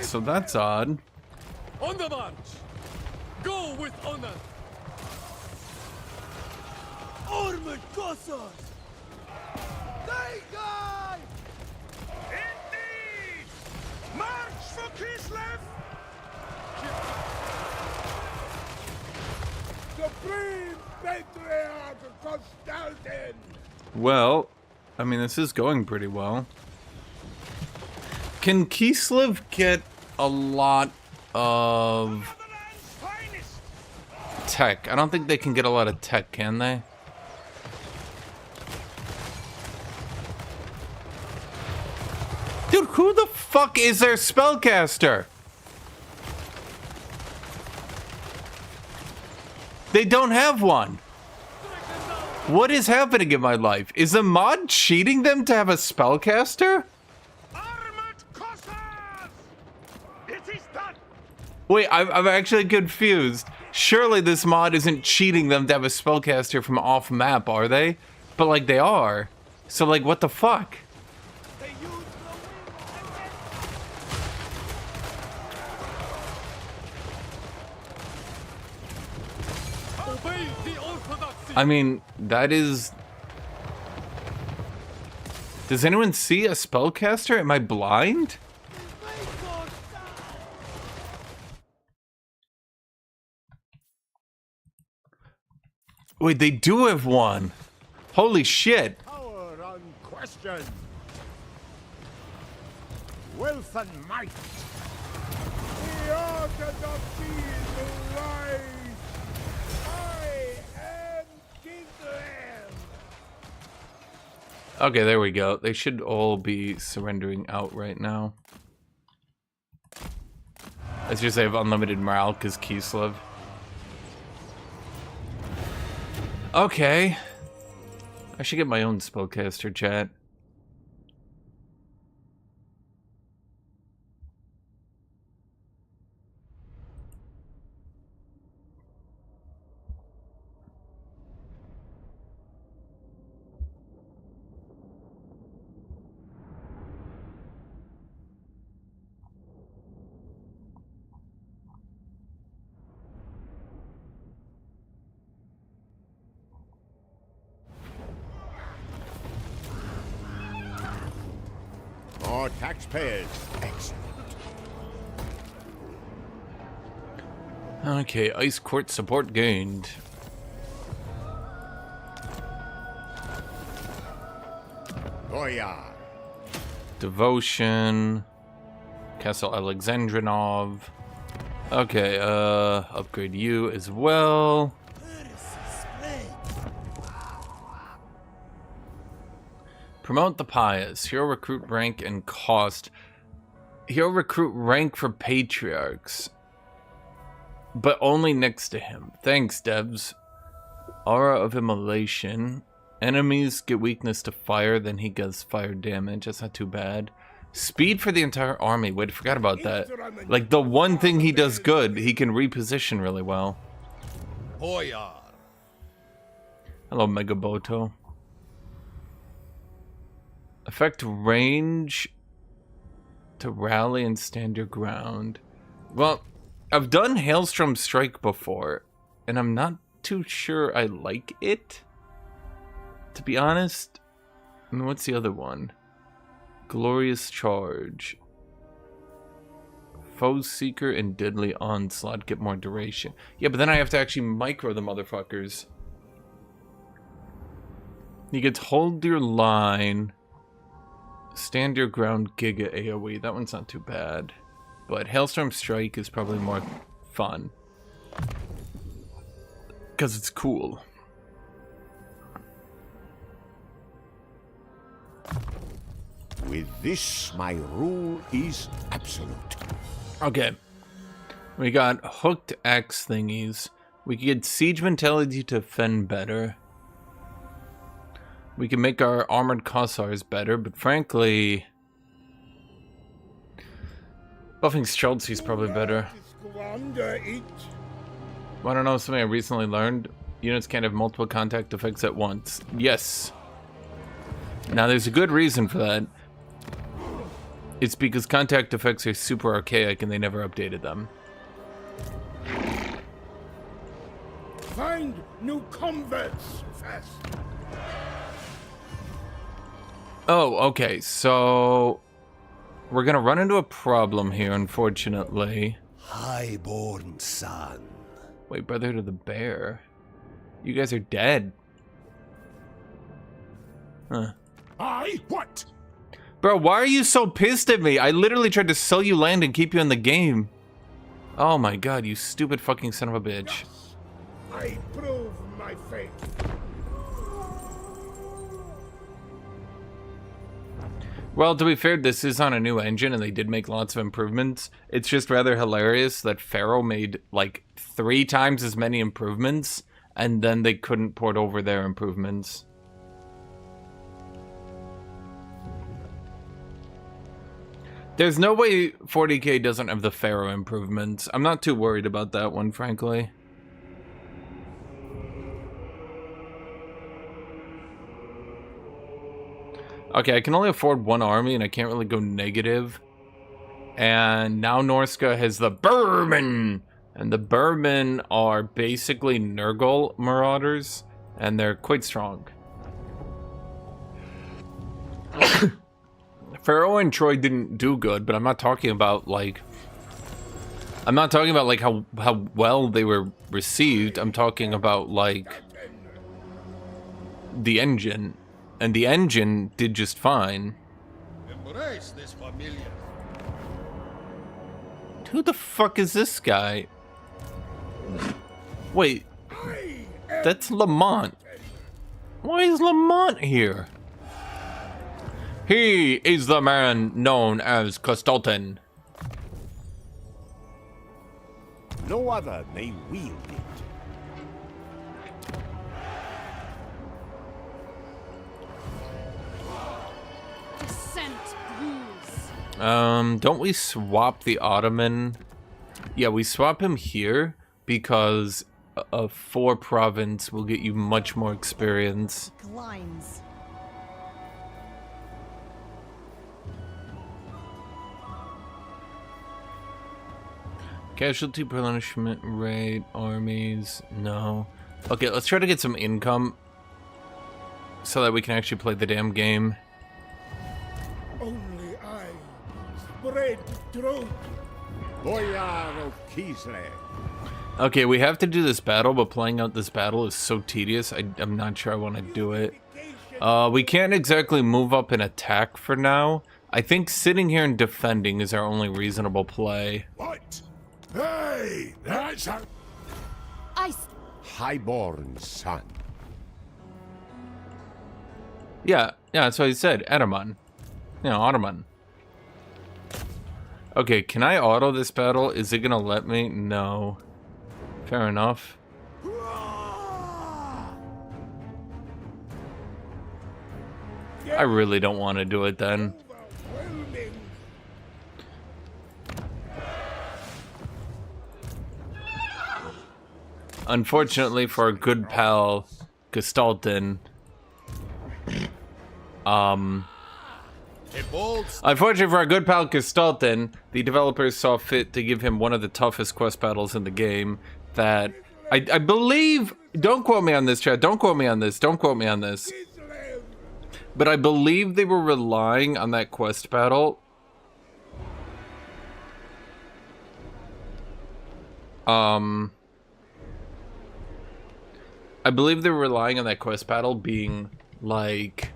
So that's odd. On the march! Go with honor! Armored Cossacks! They guy! Indeed! March for Kislev! Supreme Patriarch Constantin! Well, I mean, this is going pretty well. Can Kislev get a lot of Motherland's finest! tech? I don't think they can get a lot of tech, can they? Dude, who the fuck is their spellcaster? They don't have one. What is happening in my life? Is the mod cheating them to have a spellcaster? Armored Cossacks! It is done! Wait, I'm actually confused. Surely this mod isn't cheating them to have a spellcaster from off map, are they? But like they are. So like what the fuck? They use the wind Obey the orthodoxy! I mean, that is... Does anyone see a spellcaster? Am I blind? Wait, they do have one. Holy shit. Power unquestioned. Wealth and might. The orthodoxy is right. I am Kislev. Okay, there we go. They should all be surrendering out right now. Let's just say I have unlimited morale because Kislev. Okay. I should get my own spellcaster, chat. more taxpayers. Excellent. Okay, Ice Court support gained. Goya. Devotion. Castle Alexandrinov. Okay, upgrade you as well. Promote the pious. Hero recruit rank and cost. Hero recruit rank for patriarchs. But only next to him. Thanks, devs. Aura of immolation. Enemies get weakness to fire, then he does fire damage. That's not too bad. Speed for the entire army. Wait, I forgot about that. Like, the one thing he does good, he can reposition really well. Boyar. Hello, Megaboto. Affect range to rally and stand your ground. Well, I've done Hailstorm Strike before, and I'm not too sure I like it. To be honest, I mean, what's the other one? Glorious Charge. Foe Seeker and Deadly Onslaught get more duration. Yeah, but then I have to actually micro the motherfuckers. You get to hold your line, stand your ground, Giga AoE. That one's not too bad. But Hailstorm Strike is probably more fun. Because it's cool. With this, my rule is absolute. Okay. We got hooked axe thingies. We can get siege mentality to defend better. We can make our armored Kossars better, but frankly, buffing Streltsy is probably better. Want to know something I recently learned? Units can't have multiple contact effects at once. Yes. Now there's a good reason for that. It's because contact effects are super archaic and they never updated them. Find new converts fast. Oh, okay, so we're gonna run into a problem here, unfortunately. Highborn son. Wait, brother to the bear. You guys are dead. Huh. What? Bro, why are you so pissed at me? I literally tried to sell you land and keep you in the game. Oh my god, you stupid fucking son of a bitch. Yes, I prove my faith. Well, to be fair, this is on a new engine and they did make lots of improvements. It's just rather hilarious that Pharaoh made like 3 times as many improvements and then they couldn't port over their improvements. There's no way 40k doesn't have the Pharaoh improvements. I'm not too worried about that one, frankly. Okay, I can only afford 1 army and I can't really go negative. And now Norska has the Berman! And the Berman are basically Nurgle Marauders, and they're quite strong. Pharaoh and Troy didn't do good, but I'm not talking about like how well they were received. I'm talking about like the engine, and the engine did just fine. Embrace this familiar. Who the fuck is this guy? Wait, that's Lamont. Why is Lamont here? He is the man known as Costalton. No other may wield it. Descent bruise. Don't we swap the Ottoman? Yeah, we swap him here because a 4 province will get you much more experience. Declines. Casualty replenishment rate, armies, no. Okay, let's try to get some income so that we can actually play the damn game. Only I truth. Boyar of Kislev. Okay, we have to do this battle, but playing out this battle is so tedious. I'm not sure I want to do it. We can't exactly move up and attack for now. I think sitting here and defending is our only reasonable play. What? Hey, that's a... Highborn son. Yeah, that's what I said. Edaman. You know, Ottoman. Okay, can I auto this battle? Is it gonna let me? No. Fair enough. I really don't want to do it then. Unfortunately for our good pal Gestalten, unfortunately for our good pal Gestalten, the developers saw fit to give him one of the toughest quest battles in the game that I believe, don't quote me on this, chat, don't quote me on this, but I believe they were relying on that quest battle. I believe they were relying on that quest battle being like...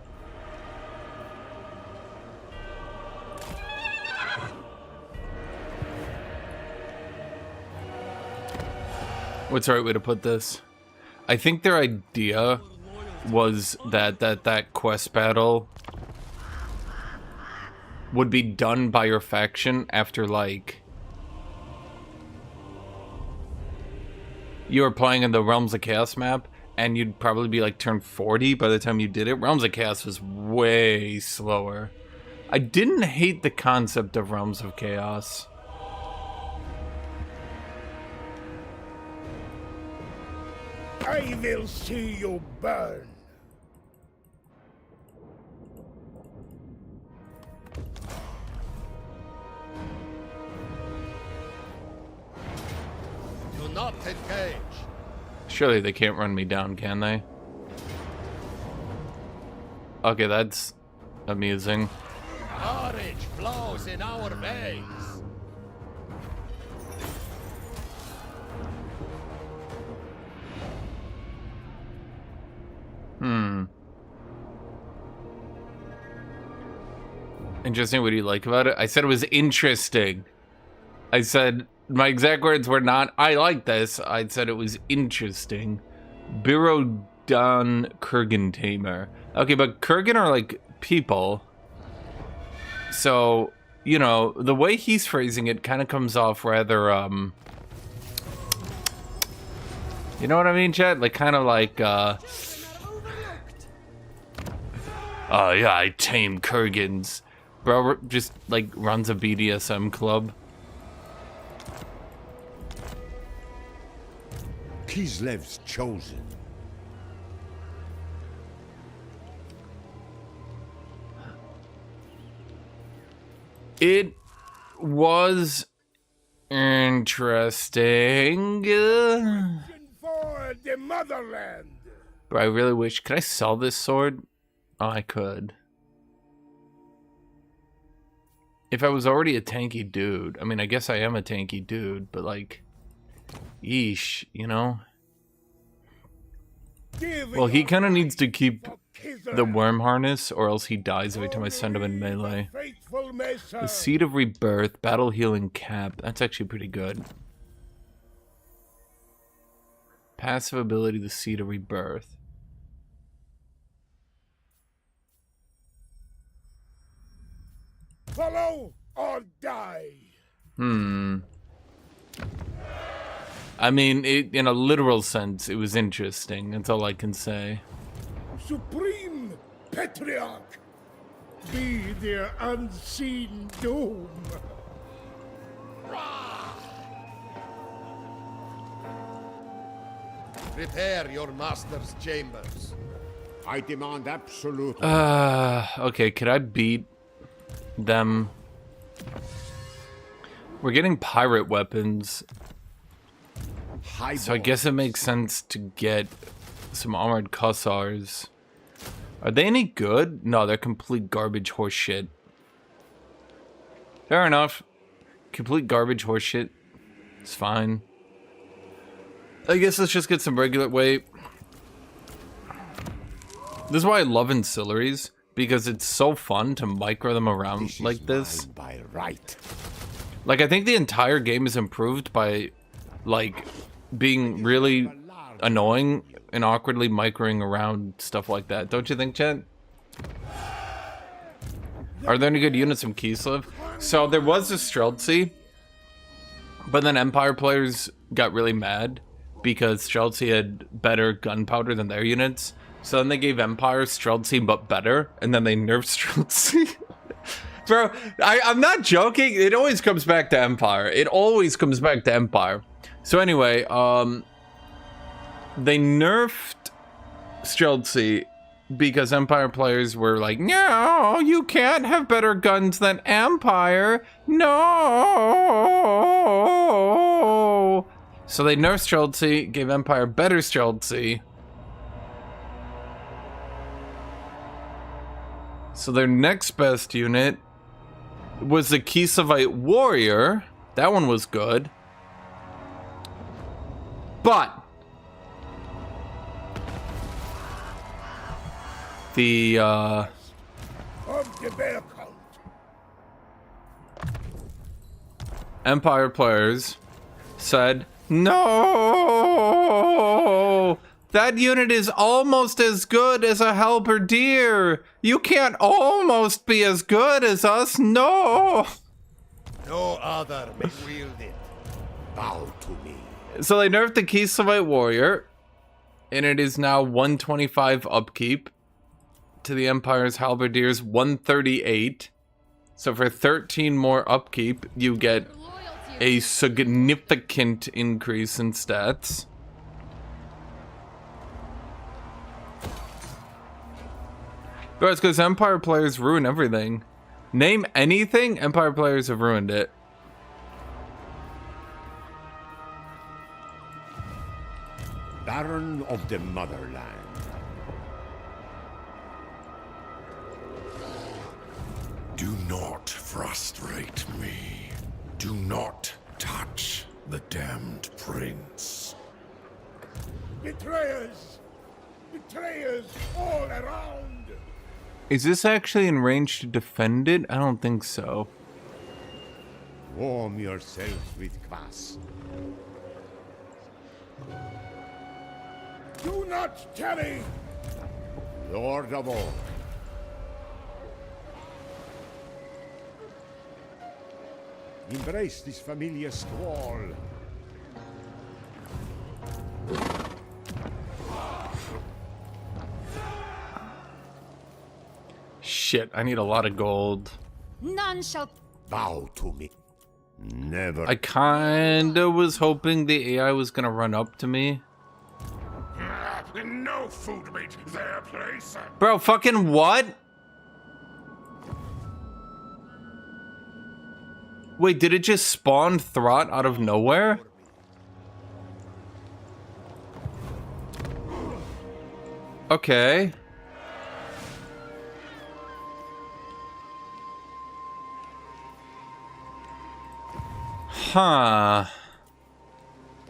What's the right way to put this? I think their idea was that quest battle would be done by your faction after, like, you were playing in the Realms of Chaos map, and you'd probably be like turn 40 by the time you did it. Realms of Chaos was way slower. I didn't hate the concept of Realms of Chaos. I will see you burn. Do not engage. Surely they can't run me down, can they? Okay, that's amusing. Courage flows in our veins. Interesting. What do you like about it? I said it was interesting. I said, my exact words were not, I like this. I said it was interesting. Birodon Kurgan Tamer. Okay, but Kurgan are like people. So, you know, the way he's phrasing it kind of comes off rather, you know what I mean, chat? Like, kind of like, yeah, I tame Kurgans. Bro just, like, runs a BDSM club. Kislev's chosen. It was interesting. For the motherland. But I really wish... Could I sell this sword? Oh, I could. If I was already a tanky dude. I mean, I guess I am a tanky dude, but like... Yeesh, you know? Well, he kind of needs to keep the worm harness, or else he dies every time I send him in melee. The Seed of Rebirth, Battle Healing Cap. That's actually pretty good. Passive ability, the Seed of Rebirth. Follow or die. I mean, in a literal sense, it was interesting. That's all I can say. Supreme Patriarch, be their unseen doom. Prepare your master's chambers. I demand absolute. Okay, could I beat them? We're getting pirate weapons. So I guess it makes sense to get some armored cussars. Are they any good? No, they're complete garbage horse shit. Fair enough. complete garbage horseshit. It's fine. I guess let's just get some regular weight. This is why I love ancillaries, because it's so fun to micro them around like this. By right. Like, I think the entire game is improved by, like, being really annoying and awkwardly microing around stuff like that. Don't you think, Chet? Are there any good units from Kislev? So there was a Streltsy, but then Empire players got really mad because Streltsy had better gunpowder than their units. So then they gave Empire Streltsy but better, and then they nerfed Streltsy. Bro, I'm not joking. It always comes back to Empire. It always comes back to Empire. So anyway, they nerfed Streltsy because Empire players were like, no, you can't have better guns than Empire. No. So they nerfed Streltsy, gave Empire better Streltsy. So their next best unit was the Kislevite Warrior. That one was good. But the Empire players said, no, that unit is almost as good as a halberdier. You can't almost be as good as us. No. No other may wield it. Bow to me. So they nerfed the Kislevite Warrior, and it is now 125 upkeep to the Empire's Halberdier's 138. So for 13 more upkeep, you get a significant increase in stats. But it's because Empire players ruin everything. Name anything, Empire players have ruined it. Baron of the Motherland. Do not frustrate me. Do not touch the damned prince. Betrayers! Betrayers all around! Is this actually in range to defend it? I don't think so. Warm yourselves with kvass. Do not tarry! Lord of all. Embrace this familiar squall. Shit, I need a lot of gold. None shall Bow to me. Never. I kinda was hoping the AI was gonna run up to me. No food meat their place. Bro, fucking what? Wait, did it just spawn Throt out of nowhere? Okay. Huh.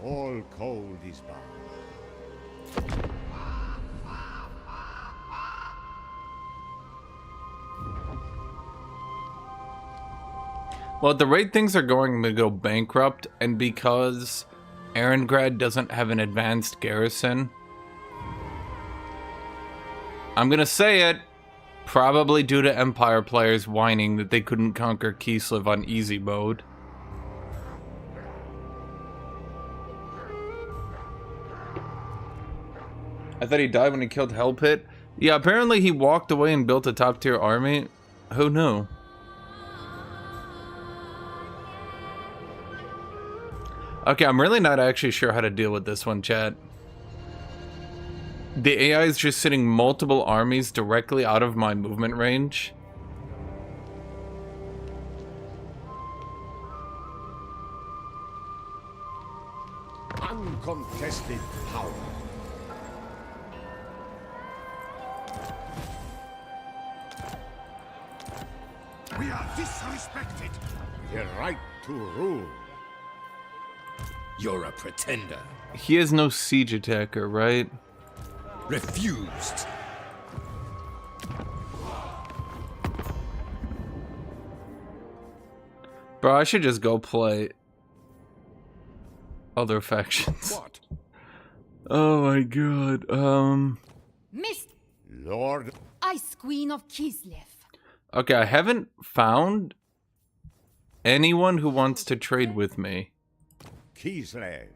All cold is bound. Well, at the rate things are going, I'm gonna go bankrupt, and because Erengrad doesn't have an advanced garrison, I'm gonna say it, probably due to Empire players whining that they couldn't conquer Kislev on easy mode. I thought he died when he killed Hellpit. Yeah, apparently he walked away and built a top tier army. Who knew? Okay, I'm really not actually sure how to deal with this one, chat. The AI is just sitting multiple armies directly out of my movement range. Uncontested power. We are disrespected. The right to to rule. You're a pretender. He has no siege attacker, right? Refused. Bro, I should just go play other factions. What? Oh my god. Miss Lord, Ice Queen of Kislev. Okay, I haven't found anyone who wants to trade with me. Kislev.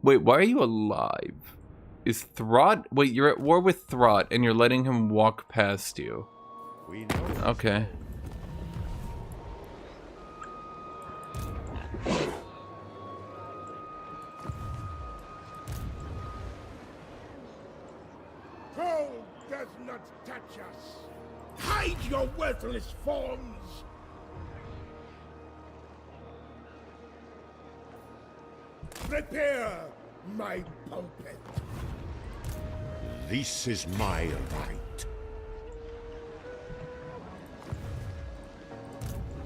Wait, why are you alive? Is Throt? Wait, you're at war with Throt and you're letting him walk past you. We know. Okay. Cold does not touch us. Hide your worthless forms. Prepare my pulpit. This is my right.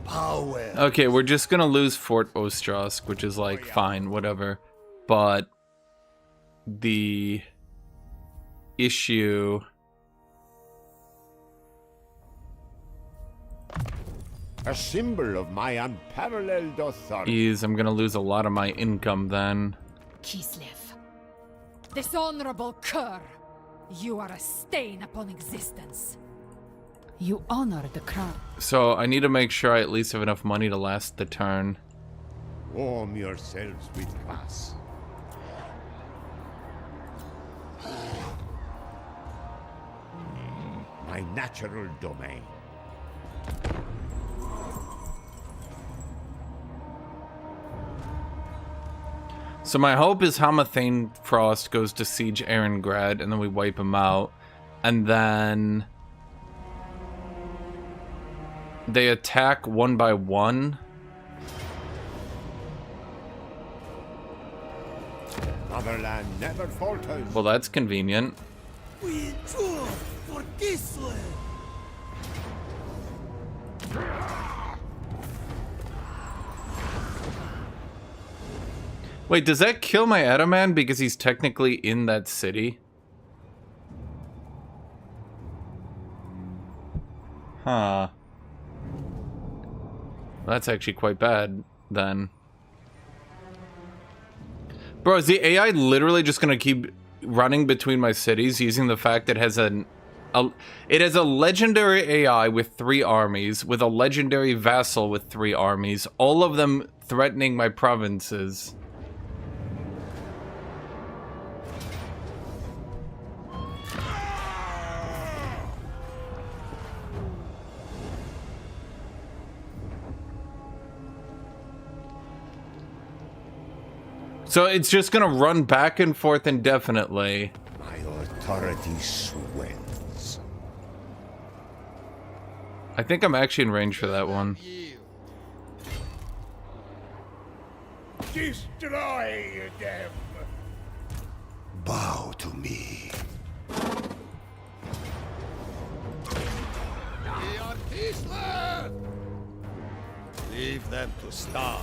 Power. Okay, we're just gonna lose Fort Ostrosk, which is like, fine, whatever. But the issue A symbol of my unparalleled authority. is I'm gonna lose a lot of my income then. Kislev. Dishonorable cur. You are a stain upon existence. You honor the crown. So I need to make sure I at least have enough money to last the turn. Warm yourselves with glass. My natural domain. So my hope is Hamathane Frost goes to siege Erengrad and then we wipe him out. And then they attack one by one. Motherland never falters. Well, that's convenient. We endure for Kislev. Wait, does that kill my Ataman because he's technically in that city? Huh. That's actually quite bad, then. Bro, is the AI literally just gonna keep running between my cities using the fact that it has it has a legendary AI with 3 armies, with a legendary vassal with 3 armies, all of them threatening my provinces. So it's just gonna run back and forth indefinitely. My authority swells. I think I'm actually in range for that one. Destroy them. Bow to me. We are Kislev! Leave them to starve.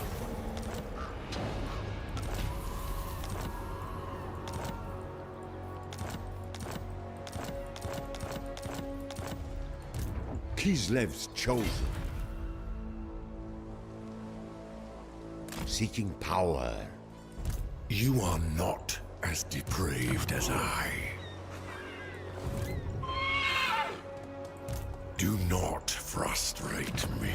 Kislev's chosen. Seeking power. You are not as depraved as I. Do not frustrate me.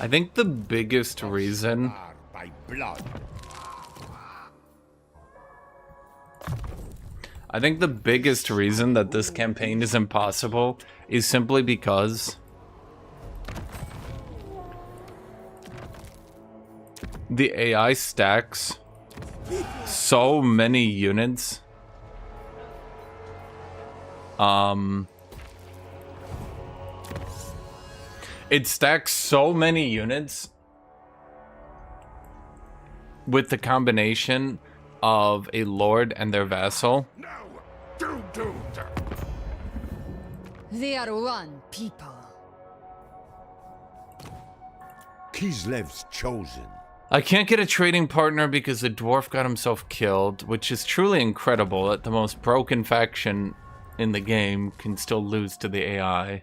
I think the biggest reason By blood. I think the biggest reason that this campaign is impossible is simply because the AI stacks so many units. It stacks so many units with the combination of a lord and their vassal. Do. They are one people. Kislev's chosen. I can't get a trading partner because the dwarf got himself killed, which is truly incredible that the most broken faction in the game can still lose to the AI.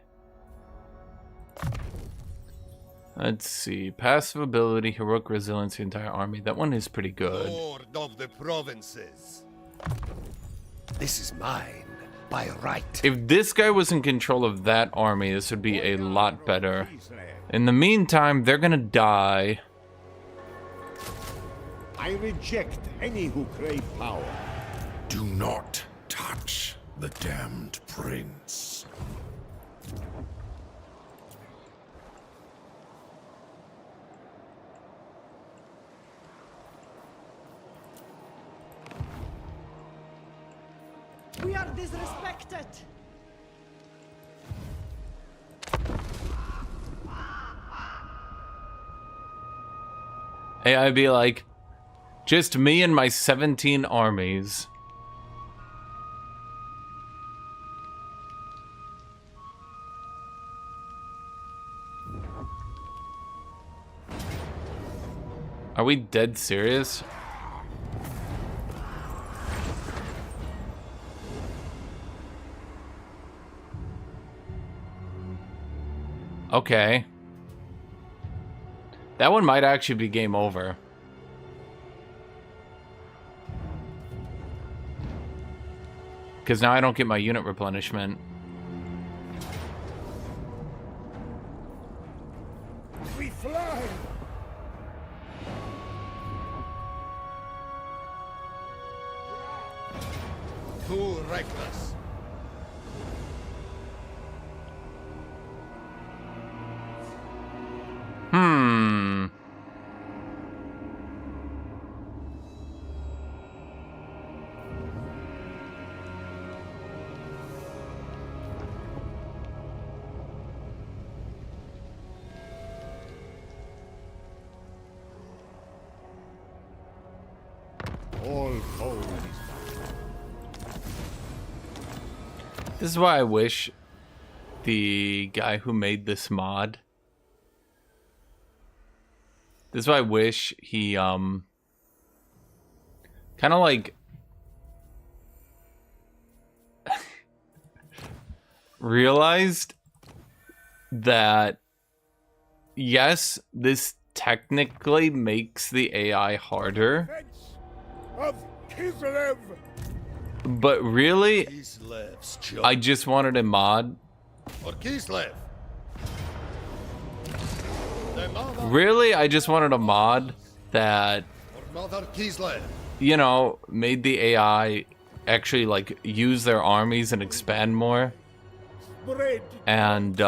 Let's see. Passive ability, heroic resilience, the entire army. That one is pretty good. Lord of the provinces. This is mine by right. If this guy was in control of that army, this would be a lot better. In the meantime, they're gonna die. I reject any who crave power. Do not touch the damned prince. We are disrespected. Hey, I'd be like, just me and my 17 armies. Are we dead serious? Okay. That one might actually be game over. Because now I don't get my unit replenishment. We fly! Too reckless. All foes. This is why I wish the guy who made this mod. This is why I wish he kind of like realized that yes, this technically makes the AI harder. Of Kislev. But really, Kislev's chosen. I just wanted a mod. For Kislev. The mother Really, I just wanted a mod that, for Mother Kislev. you know, made the AI actually like use their armies and expand more. Spread. And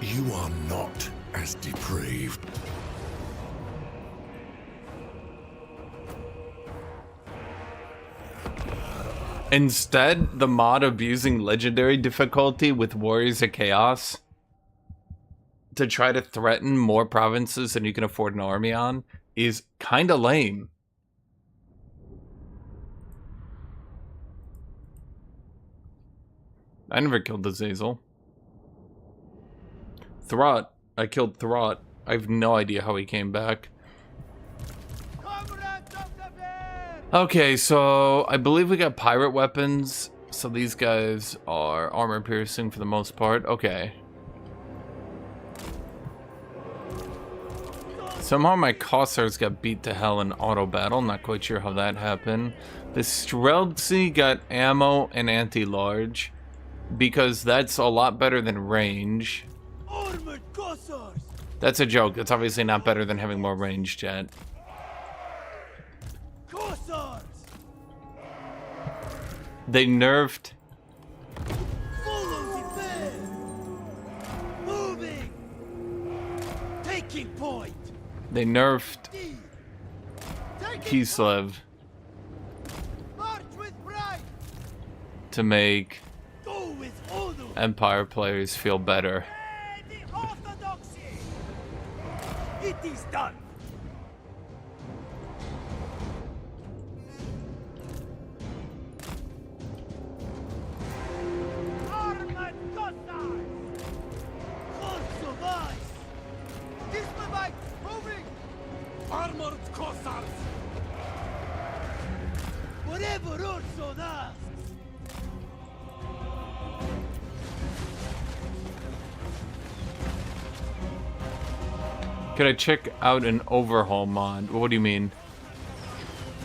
You are not as depraved. instead, the mod of using legendary difficulty with Warriors of Chaos to try to threaten more provinces than you can afford an army on is kind of lame. I never killed the Zazel. Throt. I killed Throt. I have no idea how he came back. Comrades of the bear! Okay, so I believe we got pirate weapons. So these guys are armor piercing for the most part. Okay. Somehow my Cossars got beat to hell in auto battle. Not quite sure how that happened. The Streltsy got ammo and anti-large, because that's a lot better than range. Armored Cossars! That's a joke. That's obviously not better than having more range yet. Cossars! They nerfed. Follow the bear! Moving! Taking point! They nerfed Take it! Kislev March with pride! to make Go with honor! Empire players feel better. The orthodoxy! It is done! Armored Cossars! Could I check out an overhaul mod? What do you mean?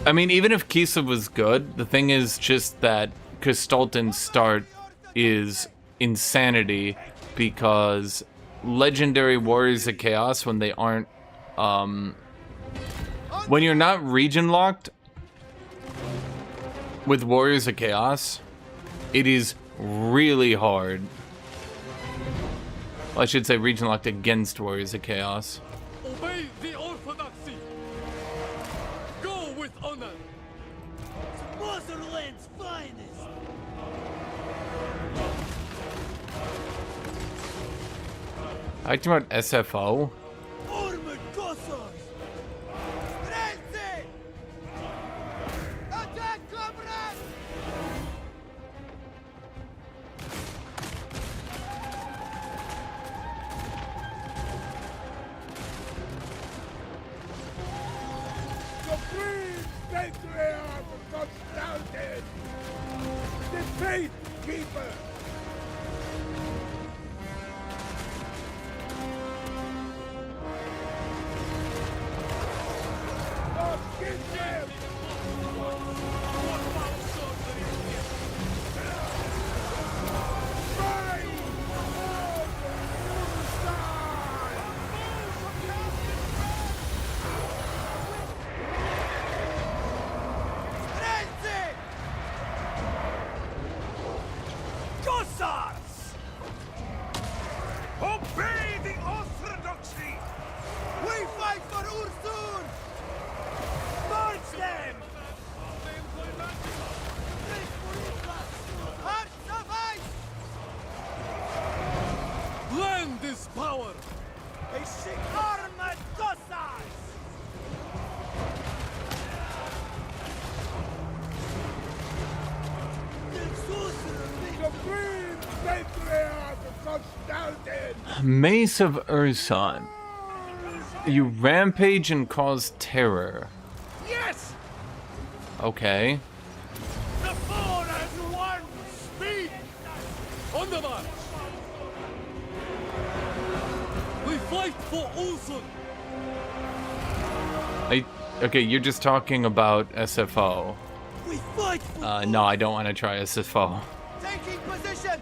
I mean, even if Kislev was good, the thing is just that Kislev start is insanity because legendary warriors of chaos, when they aren't when you're not region locked with warriors of chaos, it is really hard. Well, I should say region locked against warriors of chaos. Obey the orthodoxy. Go with honor. Motherland's finest! I talking about SFO? Armored Cossacks! Streltsy! Attack, comrades! Supreme Patriarch of Constantine! The Faith Keeper! Of Kislev! Streltsy! Cossacks! Obey the orthodoxy! We fight for Ursun! March them! Hearts of ice! Land is power. A sick armored Cossacks! Supreme Patriarch of Constantine! Mace of Urson. You rampage and cause terror. Yes! Okay. The four as one! Speed! On the march. We fight for Ulsun. Okay, you're just talking about SFO. We fight for No, I don't want to try SFO. taking position!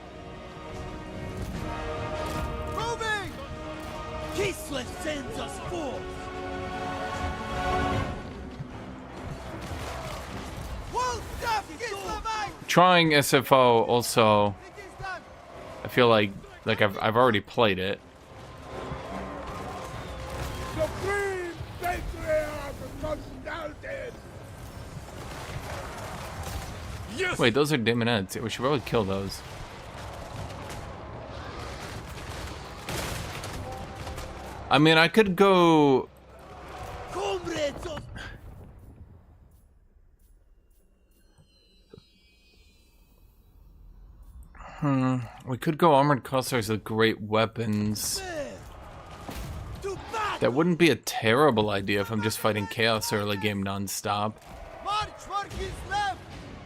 Moving! Kislev sends us forth! Wolf stuff, Kislevite! Trying SFO also, It is done! I feel like I've already played it. Supreme Patriarch of Constantine! Yes. Wait, those are daemonettes. We should probably kill those. I mean, I could go. Comrades of... We could go armored cossars with great weapons. To battle! That wouldn't be a terrible idea if I'm just fighting chaos early game non-stop. March for Kislev!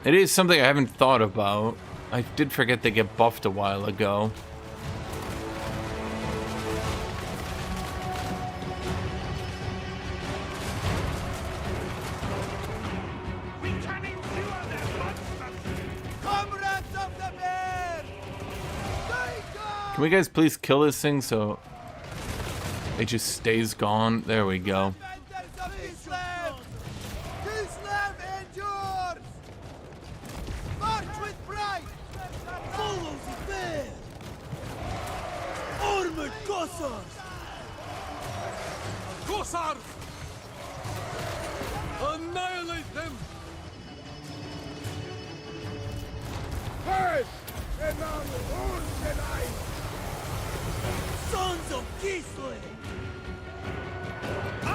It is something I haven't thought about. I did forget they get buffed a while ago. Comrades of the bear! Can we guys please kill this thing so it just stays gone? There we go. Defenders of Kislev! Kislev endures! March with pride! Follow the bear! Armored Cossacks! Cossars. Annihilate them. First, and on tonight! Sons of Kislev!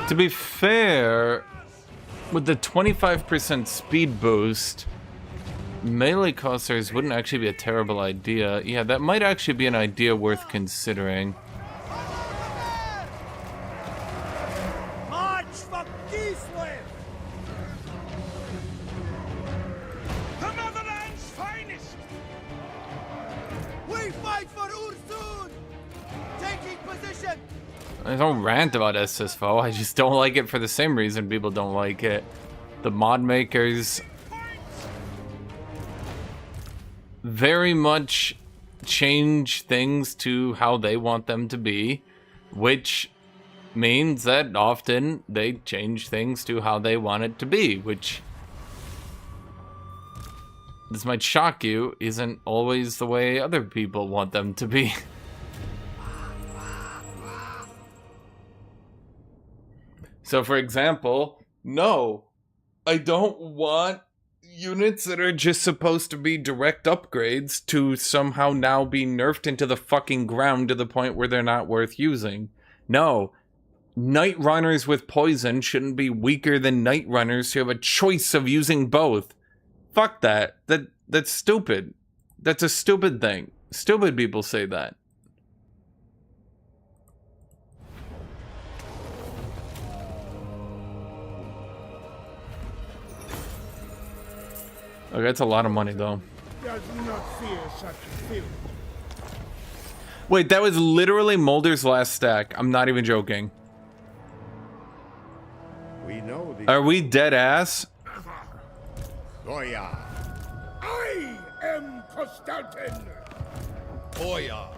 To be fair, with the 25% speed boost, melee cossars wouldn't actually be a terrible idea. Yeah, that might actually be an idea worth considering. March for Kislev! The motherland's finest! We fight for Ursun! Taking position! I don't rant about SSFO, I just don't like it for the same reason people don't like it. The mod makers very much change things to how they want them to be, which means that often they change things to how they want it to be, which, this might shock you, isn't always the way other people want them to be. So for example, no, I don't want units that are just supposed to be direct upgrades to somehow now be nerfed into the fucking ground to the point where they're not worth using. No, Night Runners with poison shouldn't be weaker than Night Runners who have a choice of using both. Fuck that. That's stupid. That's a stupid thing. Stupid people say that. Okay, that's a lot of money, though. Does not fear such filth. Wait, that was literally Molder's last stack. I'm not even joking. We know the Are we dead ass? Goya. I am Constantin. Boya.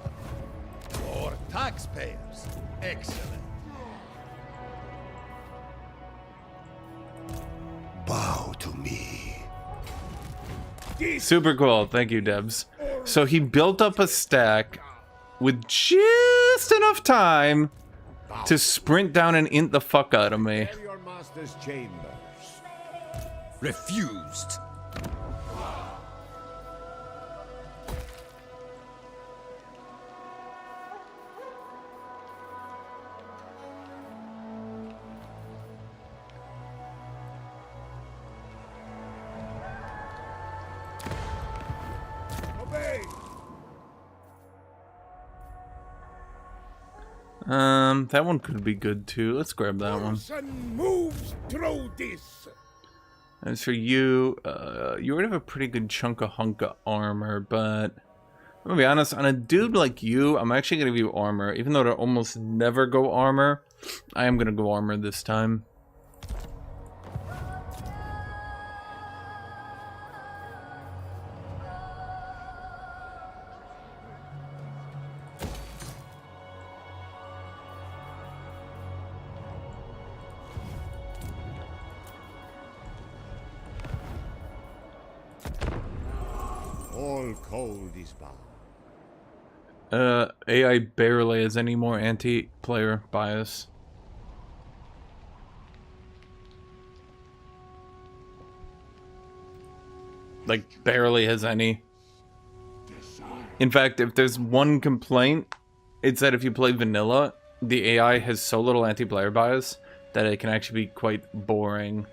For taxpayers. Excellent. Bow to me. Super cool. Thank you, Debs. So he built up a stack with just enough time to sprint down and int the fuck out of me. Prepare your master's chambers. Refused. Obey. That one could be good too. Let's grab that one. Sun moves through this. As for you, you already have a pretty good chunk of armor, but I'm gonna be honest, on a dude like you, I'm actually gonna give you armor. Even though to almost never go armor, I am gonna go armor this time. All cold is bound. AI barely has any more anti-player bias. Like, barely has any. In fact, if there's one complaint, it's that if you play vanilla, the AI has so little anti-player bias that it can actually be quite boring.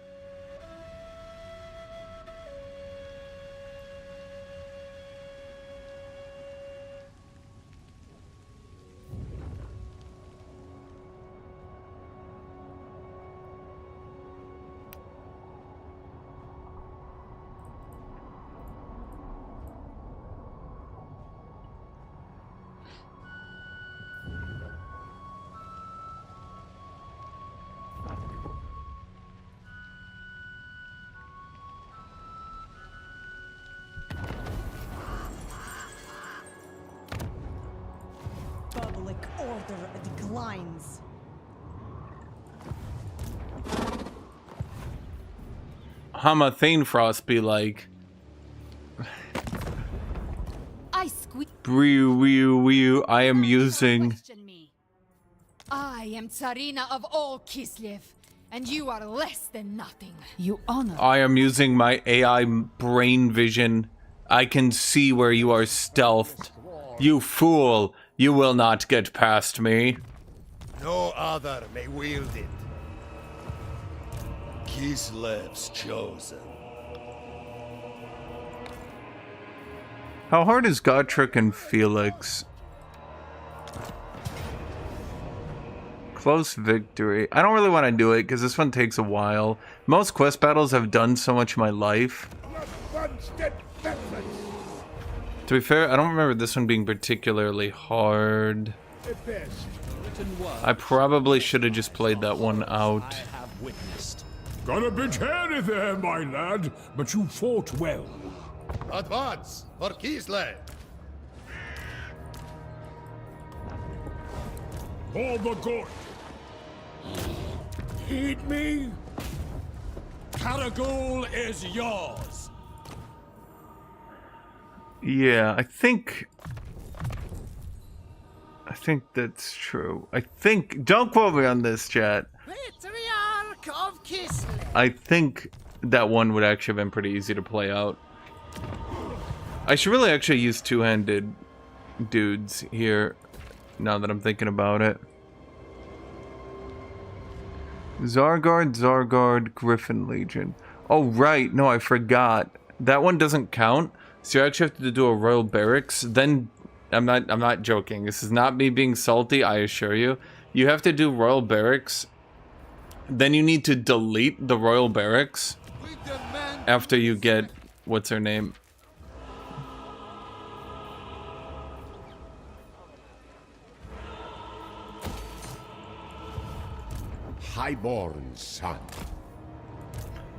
Public order declines. Hamathane Frost be like, I squeak. I am using. Question me. I am Tsarina of all Kislev, and you are less than nothing. You honor. I am using my AI brain vision. I can see where you are stealthed. You fool! You will not get past me. No other may wield it. Kislev's chosen. How hard is Guthuk and Felix? Close victory. I don't really want to do it because this one takes a while. Most quest battles I've done so much in my life. To be fair, I don't remember this one being particularly hard. I probably should have just played that one out. Got a bit hairy there, my lad, but you fought well. Advance for Kislev. For the good. Heed me. Karagol is yours. Yeah, I think that's true. I think, don't quote me on this, chat. Patriarch of Kislev. I think that one would actually have been pretty easy to play out. I should really actually use two-handed dudes here, now that I'm thinking about it. Zargard, Griffin Legion. Oh, right. No, I forgot. That one doesn't count. So you actually have to do a Royal Barracks. Then, I'm not joking. This is not me being salty, I assure you. You have to do Royal Barracks. Then you need to delete the Royal Barracks after you get, what's her name? Highborn son.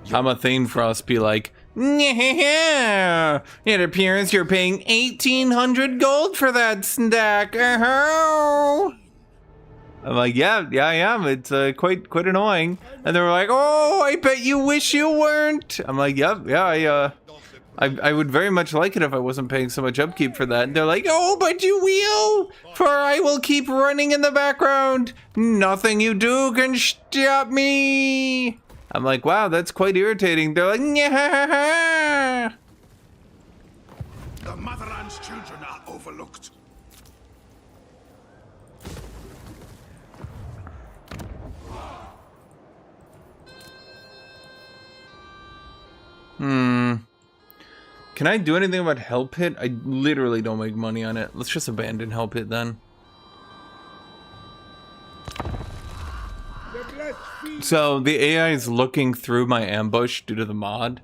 Hamathane Frost be like, yeah, it appears you're paying 1,800 gold for that stack. I'm like, yeah, I am. It's quite annoying. And they were like, oh, I bet you wish you weren't. I'm like, yeah, I would very much like it if I wasn't paying so much upkeep for that. And they're like, oh, but you will, for I will keep running in the background. Nothing you do can stop me. I'm like, wow, that's quite irritating. They're like, yeah. The motherland's children are overlooked. Can I do anything about Hell Pit? I literally don't make money on it. Let's just abandon Hell Pit then. So the AI is looking through my ambush due to the mod,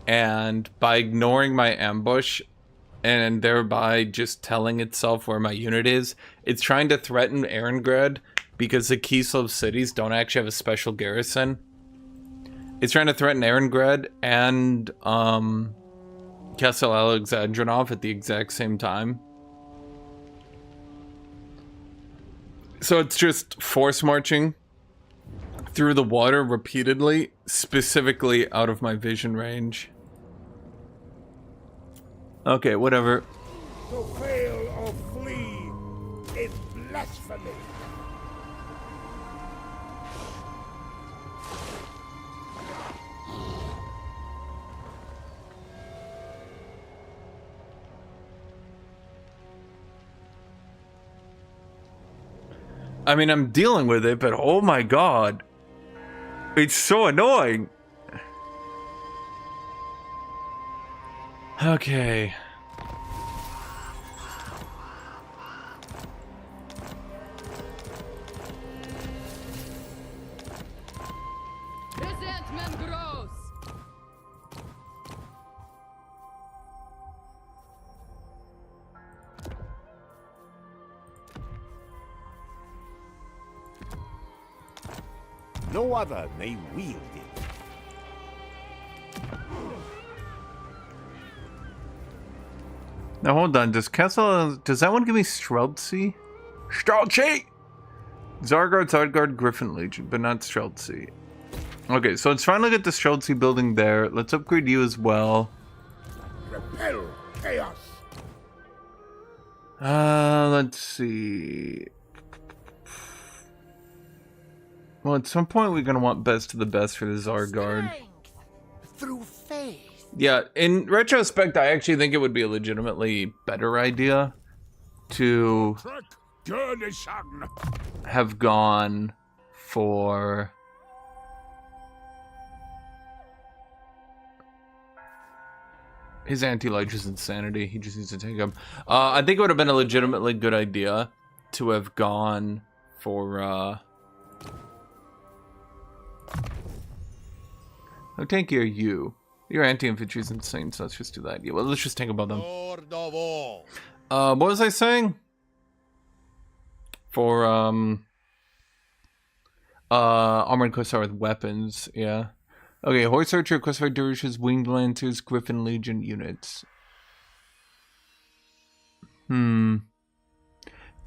and by ignoring my ambush and thereby just telling itself where my unit is, it's trying to threaten Erengrad because the Kislev cities don't actually have a special garrison. It's trying to threaten Erengrad and Castle Alexandrinov at the exact same time. So it's just force marching through the water repeatedly, specifically out of my vision range. Okay, whatever. To fail or flee is blasphemy. I mean, I'm dealing with it, but oh my god. It's so annoying. Okay. Resentment grows. No other may wield it. Now hold on, does that one give me Streltsy? Streltsy! Zargard, Griffin Legion, but not Streltsy. Okay, so let's finally get the Streltsy building there. Let's upgrade you as well. Repel chaos. Let's see. Well, at some point we're gonna want best of the best for the Zargard. Through faith. Yeah, in retrospect, I actually think it would be a legitimately better idea to have gone for his anti-light is insanity. He just needs to take him. I think it would have been a legitimately good idea to have gone for How tanky are you? Your anti-infantry is insane, so let's just do that. Yeah, well, let's just think about them. Lord of all. What was I saying? For armored Questfire with weapons, yeah. Okay, Horse Archer, Questfire Dervishes, Winged Lancers, Griffin Legion units. The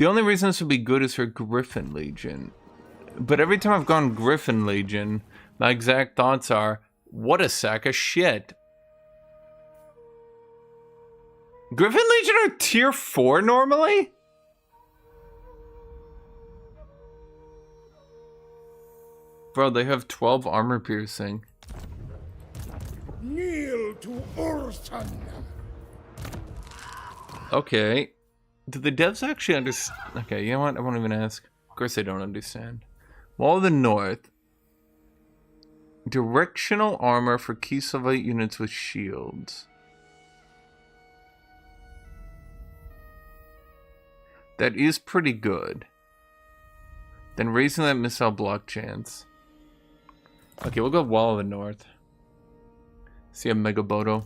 only reason this would be good is for Griffin Legion. But every time I've gone Griffin Legion, my exact thoughts are, what a sack of shit. Griffin Legion are tier 4 normally? Bro, they have 12 armor piercing. Kneel to Urson. Okay. Do the devs actually understand? Okay, you know what? I won't even ask. Of course they don't understand. Wall of the North. Directional armor for Kislev units with shields. That is pretty good. Then raising that missile block chance. Okay, we'll go Wall of the North. See a Megaboto.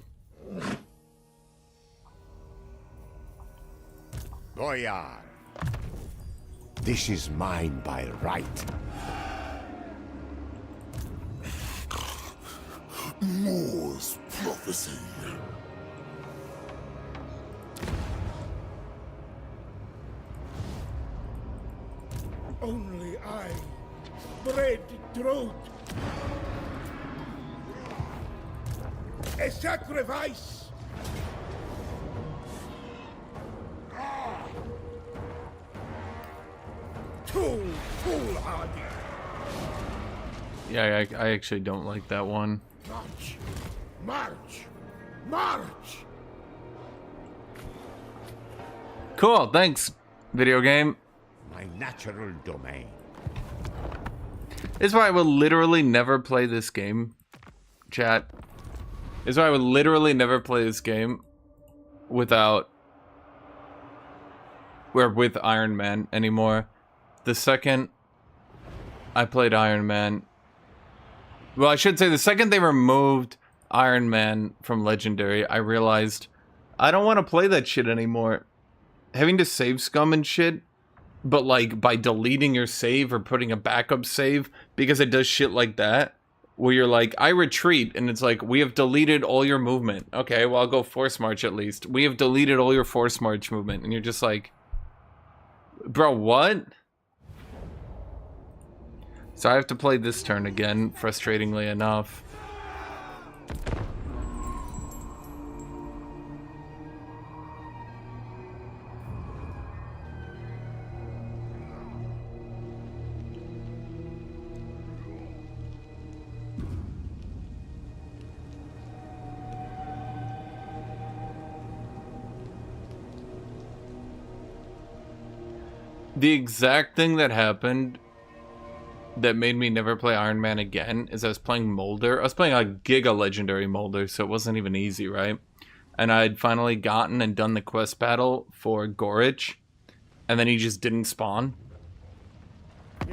Boyar, this is mine by right. Moore's prophecy. Only I, bread truth. A sacrifice. Too foolhardy. Yeah, I actually don't like that one. March, march, march. Cool, thanks, video game. My natural domain. This is why I will literally never play this game, chat. This is why I would literally never play this game without... or with Iron Man anymore. The second I played Iron Man... Well, I should say the second they removed Iron Man from Legendary, I realized I don't want to play that shit anymore. Having to save scum and shit, but like by deleting your save or putting a backup save because it does shit like that, where you're like, I retreat, and it's like, we have deleted all your movement. Okay, well, I'll go Force March at least. We have deleted all your Force March movement, and you're just like, bro, what? So I have to play this turn again, frustratingly enough. The exact thing that happened that made me never play Iron Man again is I was playing Molder. I was playing a Giga Legendary Molder, so it wasn't even easy, right? And I'd finally gotten and done the quest battle for Gorich, and then he just didn't spawn.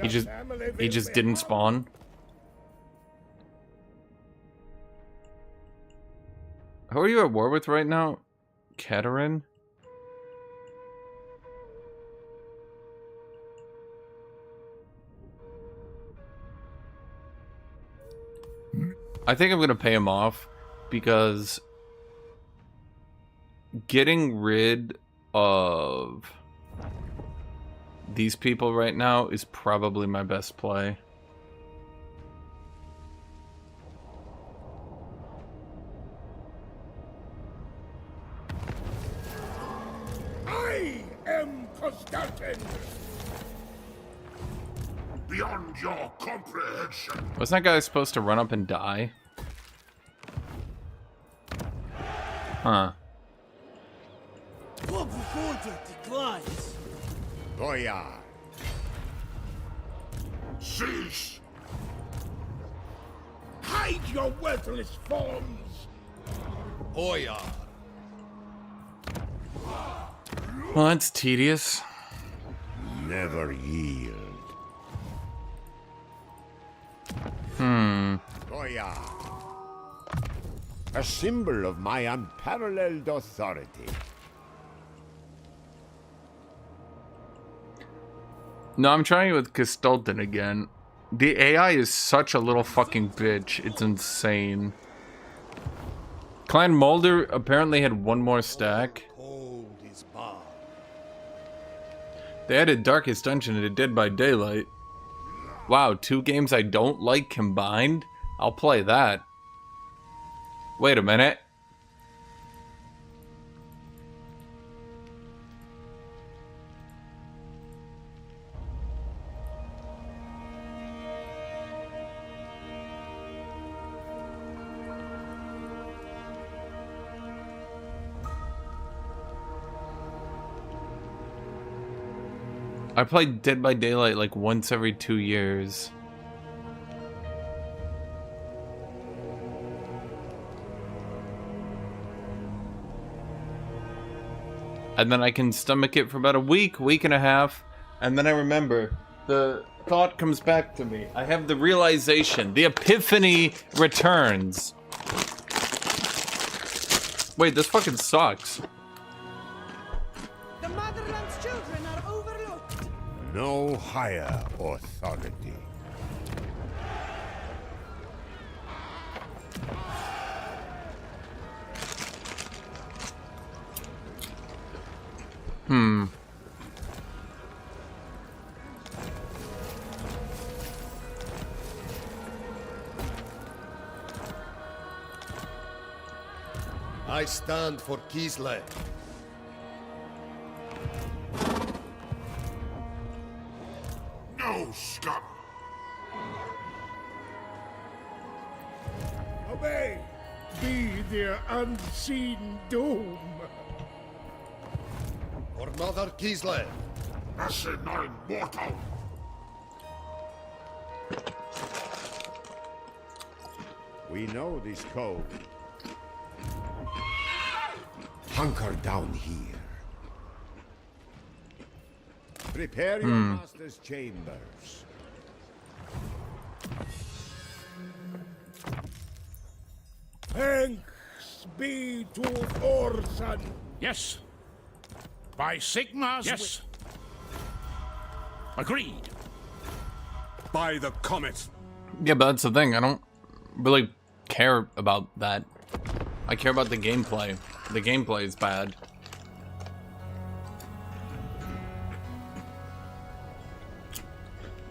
He just didn't spawn. Who are you at war with right now? Katerin? I think I'm gonna pay him off because getting rid of these people right now is probably my best play. I am Constantin. Beyond your comprehension. Wasn't that guy supposed to run up and die? Huh. Public order declines. Boyar. Cease. Hide your worthless forms. Boyar. Well, that's tedious. Never yield. Boyar. A symbol of my unparalleled authority. No, I'm trying it with Kislev again. The AI is such a little fucking bitch. It's insane. Clan Mulder apparently had one more stack. Hold his bar. They added Darkest Dungeon to Dead by Daylight. Wow, 2 games I don't like combined? I'll play that. Wait a minute. I play Dead by Daylight like once every 2 years. And then I can stomach it for about a week, week and a half, and then I remember. The thought comes back to me. I have the realization. The epiphany returns. Wait, this fucking sucks. The motherland's children are overlooked. No higher authority. I stand for Kislev. No scum! Obey! Be their unseen doom! For Mother Kislev. Asinine mortal! We know this code. Hunker down here. Prepare your master's chambers. Thanks be to Thorson. Yes. By Sigmar's yes. Agreed. By the comet. Yeah, but that's the thing. I don't really care about that. I care about the gameplay. The gameplay is bad.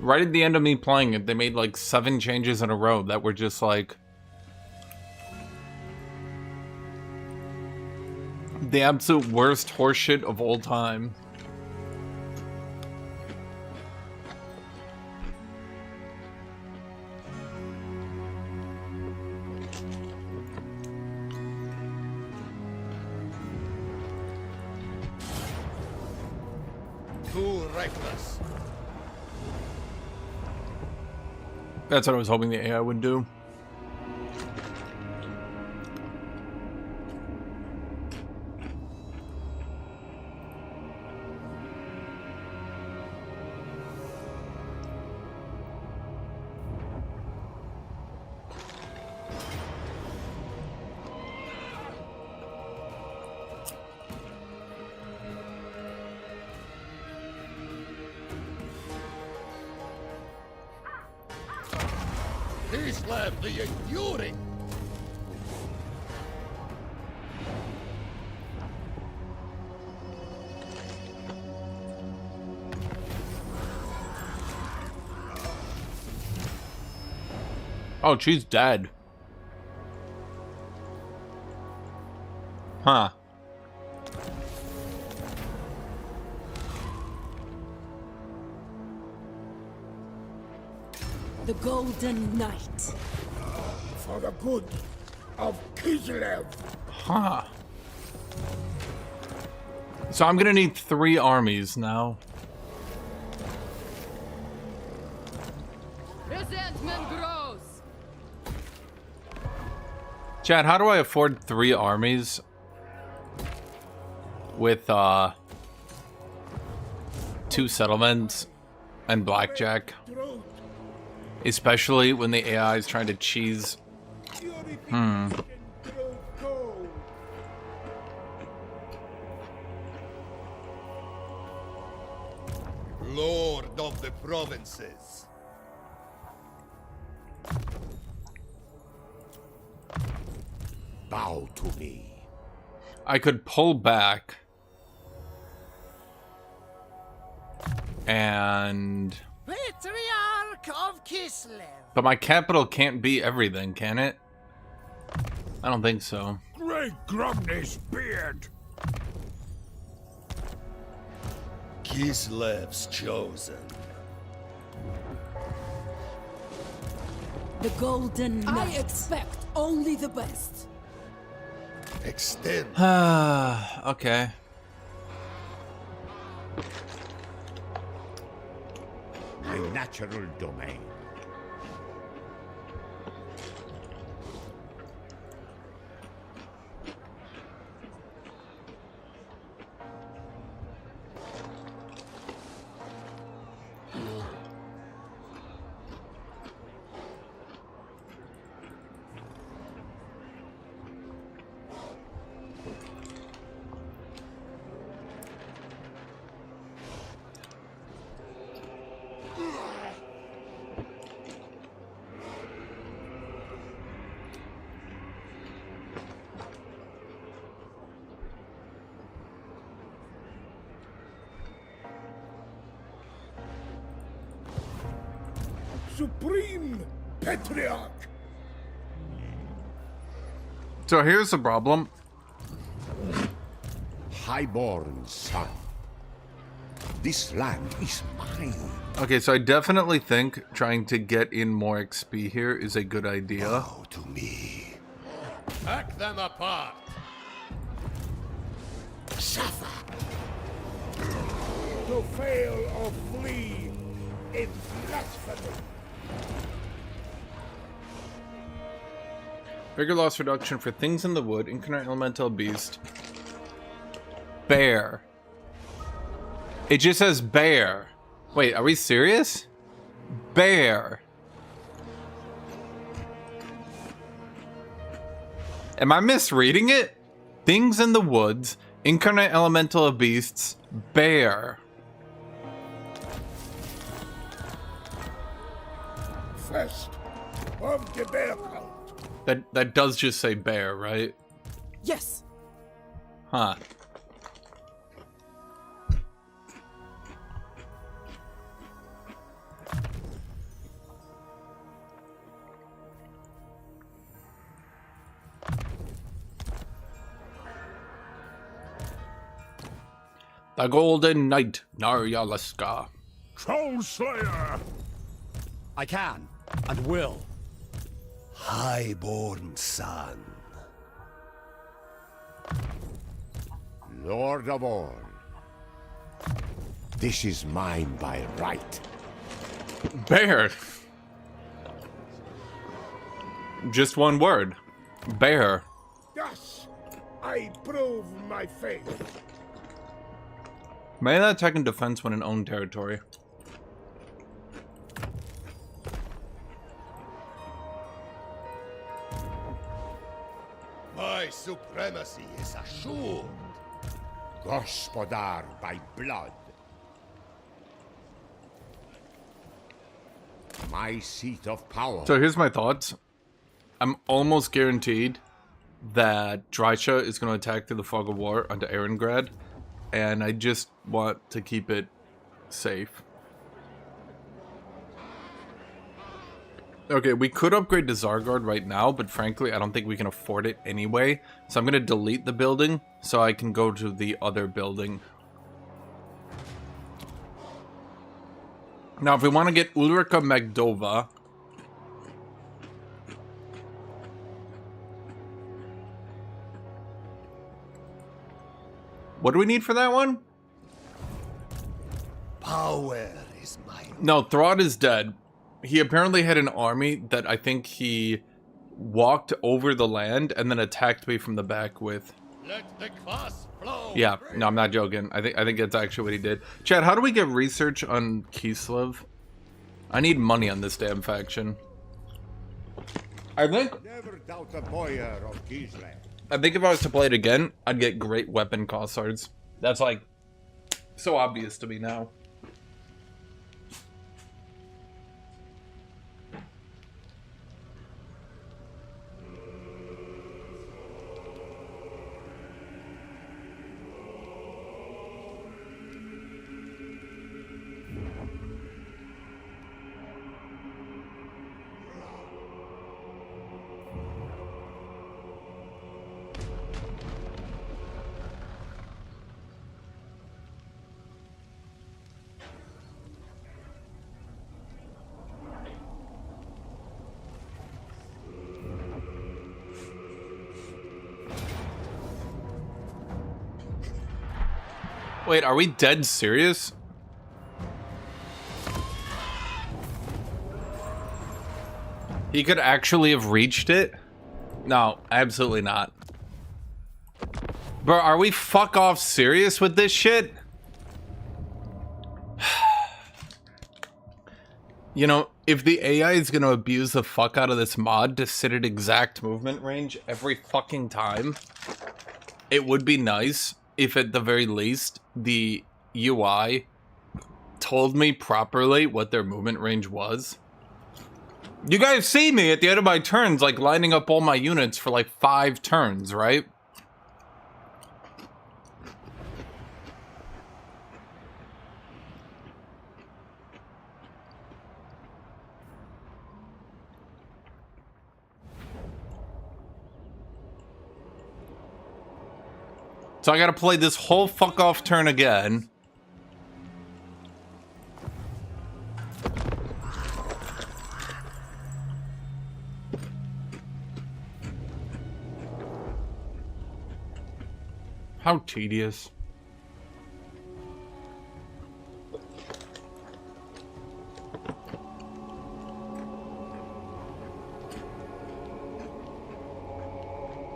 Right at the end of me playing it, they made like 7 changes in a row that were just like the absolute worst horseshit of all time. Too reckless. That's what I was hoping the AI would do. Kislev the Enduring! Oh, she's dead. Huh. The Golden Knight. For the good of Kislev. Huh. So I'm gonna need 3 armies now. Resentment grows. Chad, how do I afford 3 armies with 2 settlements and blackjack? Especially when the AI is trying to cheese. Lord of the provinces. Bow to me. I could pull back. And... Patriarch of Kislev. But my capital can't be everything, can it? I don't think so. Great Grumney's beard! Kislev's chosen. The Golden Knight. I expect only the best. Extend. Okay. My natural domain. Supreme Patriarch! So here's the problem. Highborn son. This land is mine. Okay, so I definitely think trying to get in more XP here is a good idea. Bow to me. Hack them apart. Suffer. To fail or flee is blasphemy. Bigger loss reduction for things in the wood, incarnate elemental beast. Bear. It just says bear. Wait, are we serious? Bear. Am I misreading it? Things in the woods, incarnate elemental of beasts, bear. First of the bear cult. That does just say bear, right? Yes. Huh. The Golden Knight, Naryalaska. Troll Slayer! I can and will. Highborn son. Lord of all. This is mine by right. Bear. Just one word. Bear. Thus, I prove my faith. May that attack and defense when in own territory. My supremacy is assured. Gospodar by blood. My seat of power. So here's my thoughts. I'm almost guaranteed that Drysha is going to attack through the Fog of War onto Erengrad, and I just want to keep it safe. Okay, we could upgrade to Zargard right now, but frankly, I don't think we can afford it anyway. So I'm going to delete the building so I can go to the other building. Now, if we want to get Ulrika Magdova... What do we need for that one? Power is mine. No, Throd is dead. He apparently had an army that I think he walked over the land and then attacked me from the back with. Let the kvass flow. Yeah, no, I'm not joking. I think that's actually what he did. Chad, how do we get research on Kislev? I need money on this damn faction. I think Never doubt a boyar of Kislev. I think if I was to play it again, I'd get great weapon cossards. That's like so obvious to me now. Wait, are we dead serious? He could actually have reached it? No, absolutely not. Bro, are we fuck off serious with this shit? You know, if the AI is gonna abuse the fuck out of this mod to sit at exact movement range every fucking time, it would be nice if at the very least the UI told me properly what their movement range was. You guys see me at the end of my turns, like lining up all my units for like 5 turns, right? So I gotta play this whole fuck off turn again. How tedious.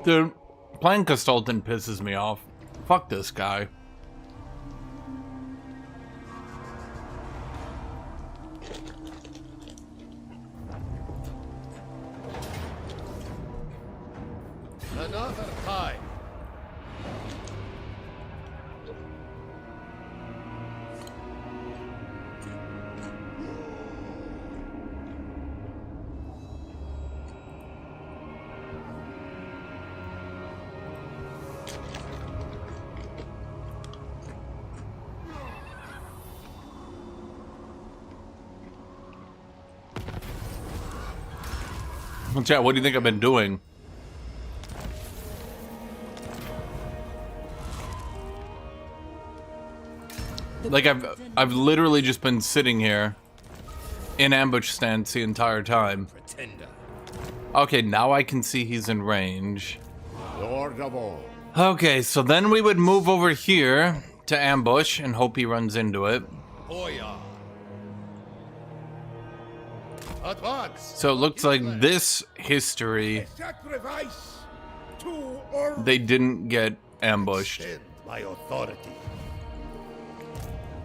Dude, playing Consultant pisses me off. Fuck this guy. Another time. Well, chat, what do you think I've been doing? Like I've literally just been sitting here in ambush stance the entire time. Pretender. Okay, now I can see he's in range. Lord of all. Okay, so then we would move over here to ambush and hope he runs into it. Boya. Advance. So it looks like this history, Sacrifice to or they didn't get ambushed. Extend my authority.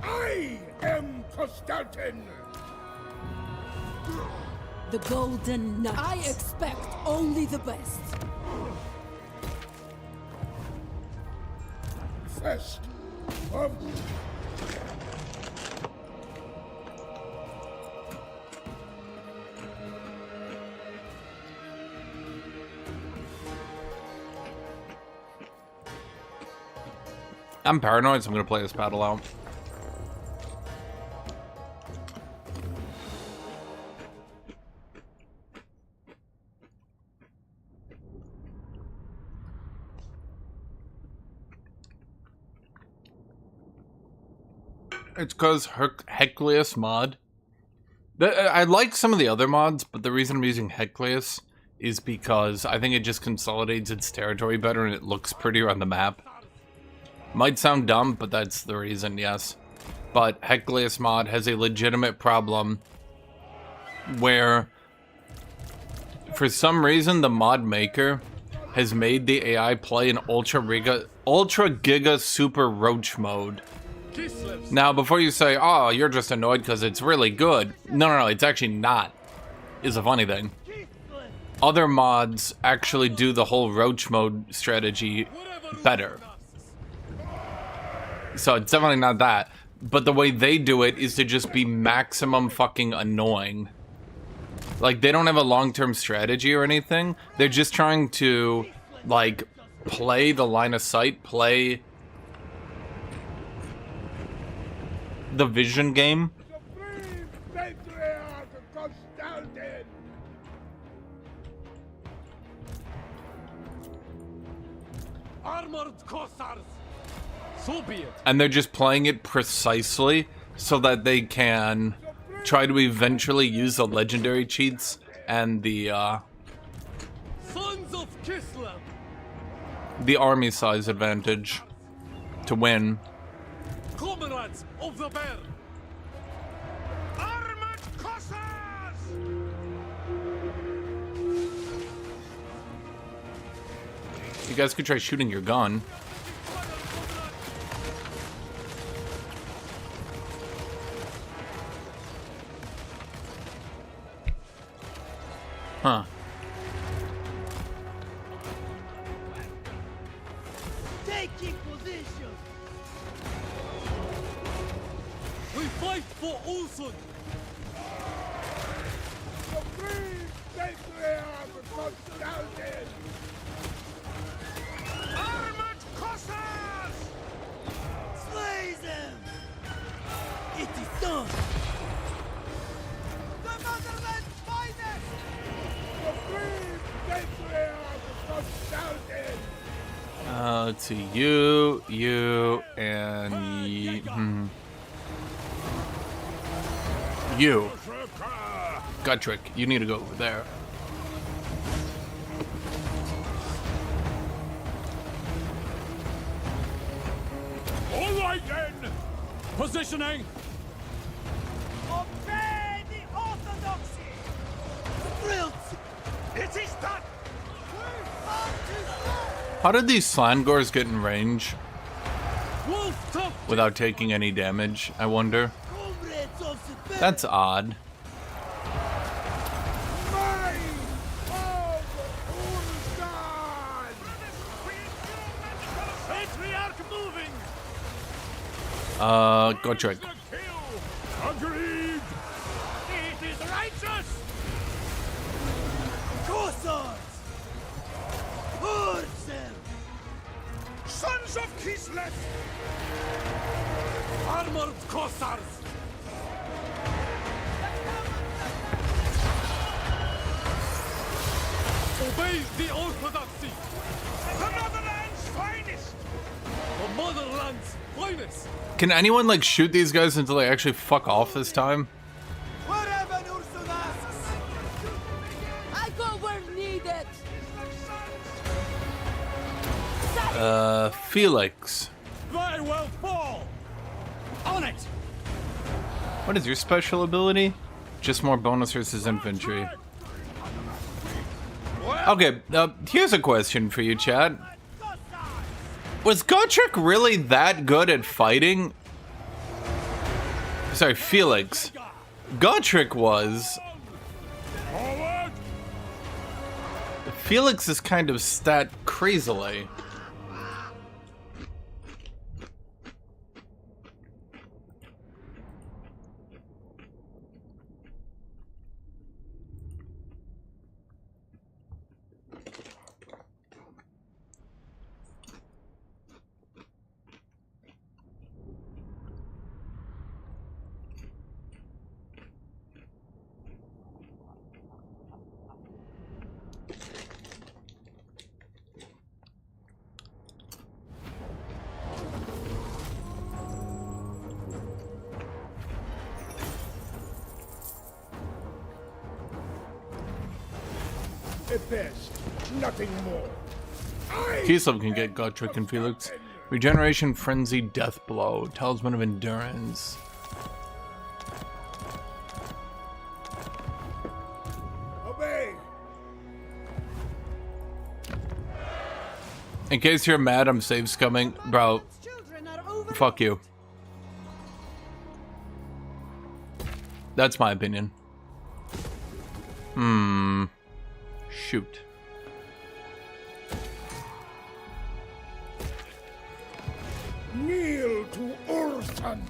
I am Constantin. The Golden Knight. I expect only the best. First of I'm paranoid, so I'm gonna play this battle out. It's because Hecleus mod. I like some of the other mods, but the reason I'm using Hecleus is because I think it just consolidates its territory better and it looks prettier on the map. Might sound dumb, but that's the reason, yes. But Hecleus mod has a legitimate problem where, for some reason, the mod maker has made the AI play in Ultra Giga Super Roach mode. Now, before you say, oh, you're just annoyed because it's really good. No, it's actually not, is a funny thing. Other mods actually do the whole Roach mode strategy better. So it's definitely not that. But the way they do it is to just be maximum fucking annoying. Like, they don't have a long-term strategy or anything. They're just trying to, like, play the line of sight, play the vision game. Supreme Patriarch Constantin. Armored Cossars! So be it. And they're just playing it precisely so that they can try to eventually use the legendary cheats and the Sons of Kislev! army size advantage to win. comrades of the bear! Armored Cossars! You guys could try shooting your gun. Huh. Taking position. We fight for Ulson! Armored Cossars! Slay them. It is done. The motherland's finest. Let's see. You, and you. Guthuk, you need to go over there. All right then! Positioning! Obey the orthodoxy. Thrilled. It is done! How did these Slangors get in range Wolf tough! without taking any damage, I wonder? Comrades of the bear. That's odd. Patriarch moving! Guthuk. Agreed! It is righteous! Cossars. Purge them. Sons of Kislev! Armored Cossars! Obey the orthodoxy! The motherland's finest! The motherland's finest! Can anyone like shoot these guys until they actually fuck off this time? Wherever Ursun asks. I go where needed. Felix. They will fall! On it! What is your special ability? Just more bonus versus infantry. Okay, here's a question for you, Chad. Was Guthuk really that good at fighting? Sorry, Felix. Guthuk was. Forward! Felix is kind of stat crazily. At best, nothing more. Kislev can get Guthuk and Felix. Regeneration, Frenzy, Death Blow, Talisman of Endurance. Obey! In case you're mad, I'm save scumming. Bro, Children are over. fuck you. That's my opinion. Shoot. Kneel to Ursun!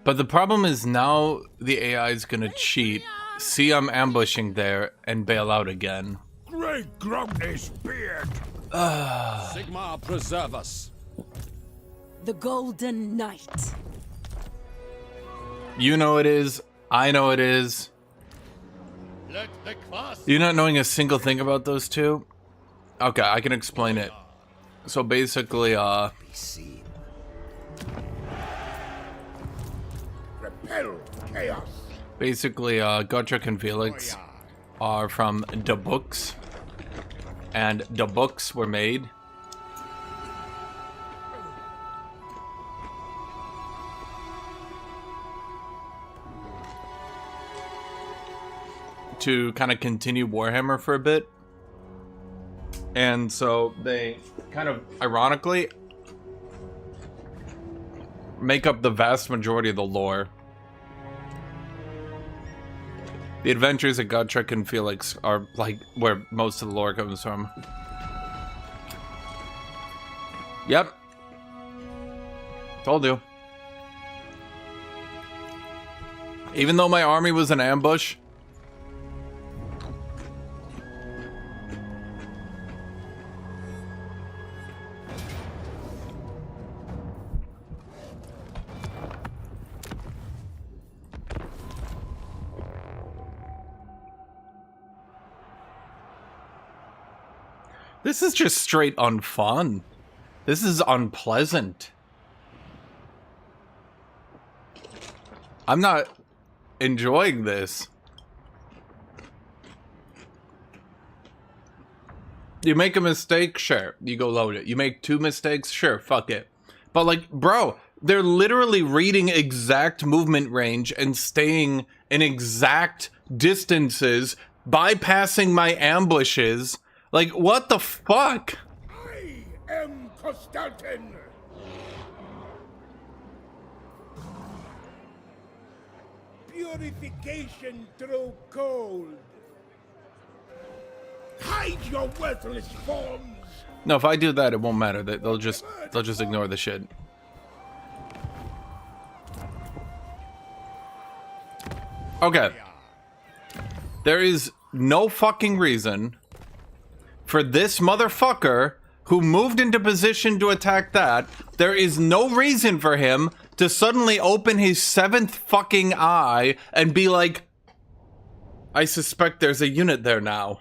But the problem is now the AI is gonna cheat, see I'm ambushing there, and bail out again. Great Grogny's beard! Sigmar preserve us. The Golden Knight. You know it is. I know it is. Let the class You not knowing a single thing about those two? Okay, I can explain it. So basically, Be seen. Repel chaos! Guthuk and Felix are from the books. And the books were made to kind of continue Warhammer for a bit. And so they kind of ironically make up the vast majority of the lore. The adventures of Guthuk and Felix are like where most of the lore comes from. Yep. Told you. Even though my army was an ambush. This is just straight unfun. This is unpleasant. I'm not enjoying this. You make a mistake, sure, you go load it. You make 2 mistakes, sure, fuck it. But like, bro, they're literally reading exact movement range and staying in exact distances, bypassing my ambushes. Like, what the fuck? I am Constantin. Purification through cold. Hide your worthless forms. No, if I do that, it won't matter. They'll just ignore the shit. Okay. There is no fucking reason for this motherfucker who moved into position to attack that. There is no reason for him to suddenly open his 7th fucking eye and be like, I suspect there's a unit there now.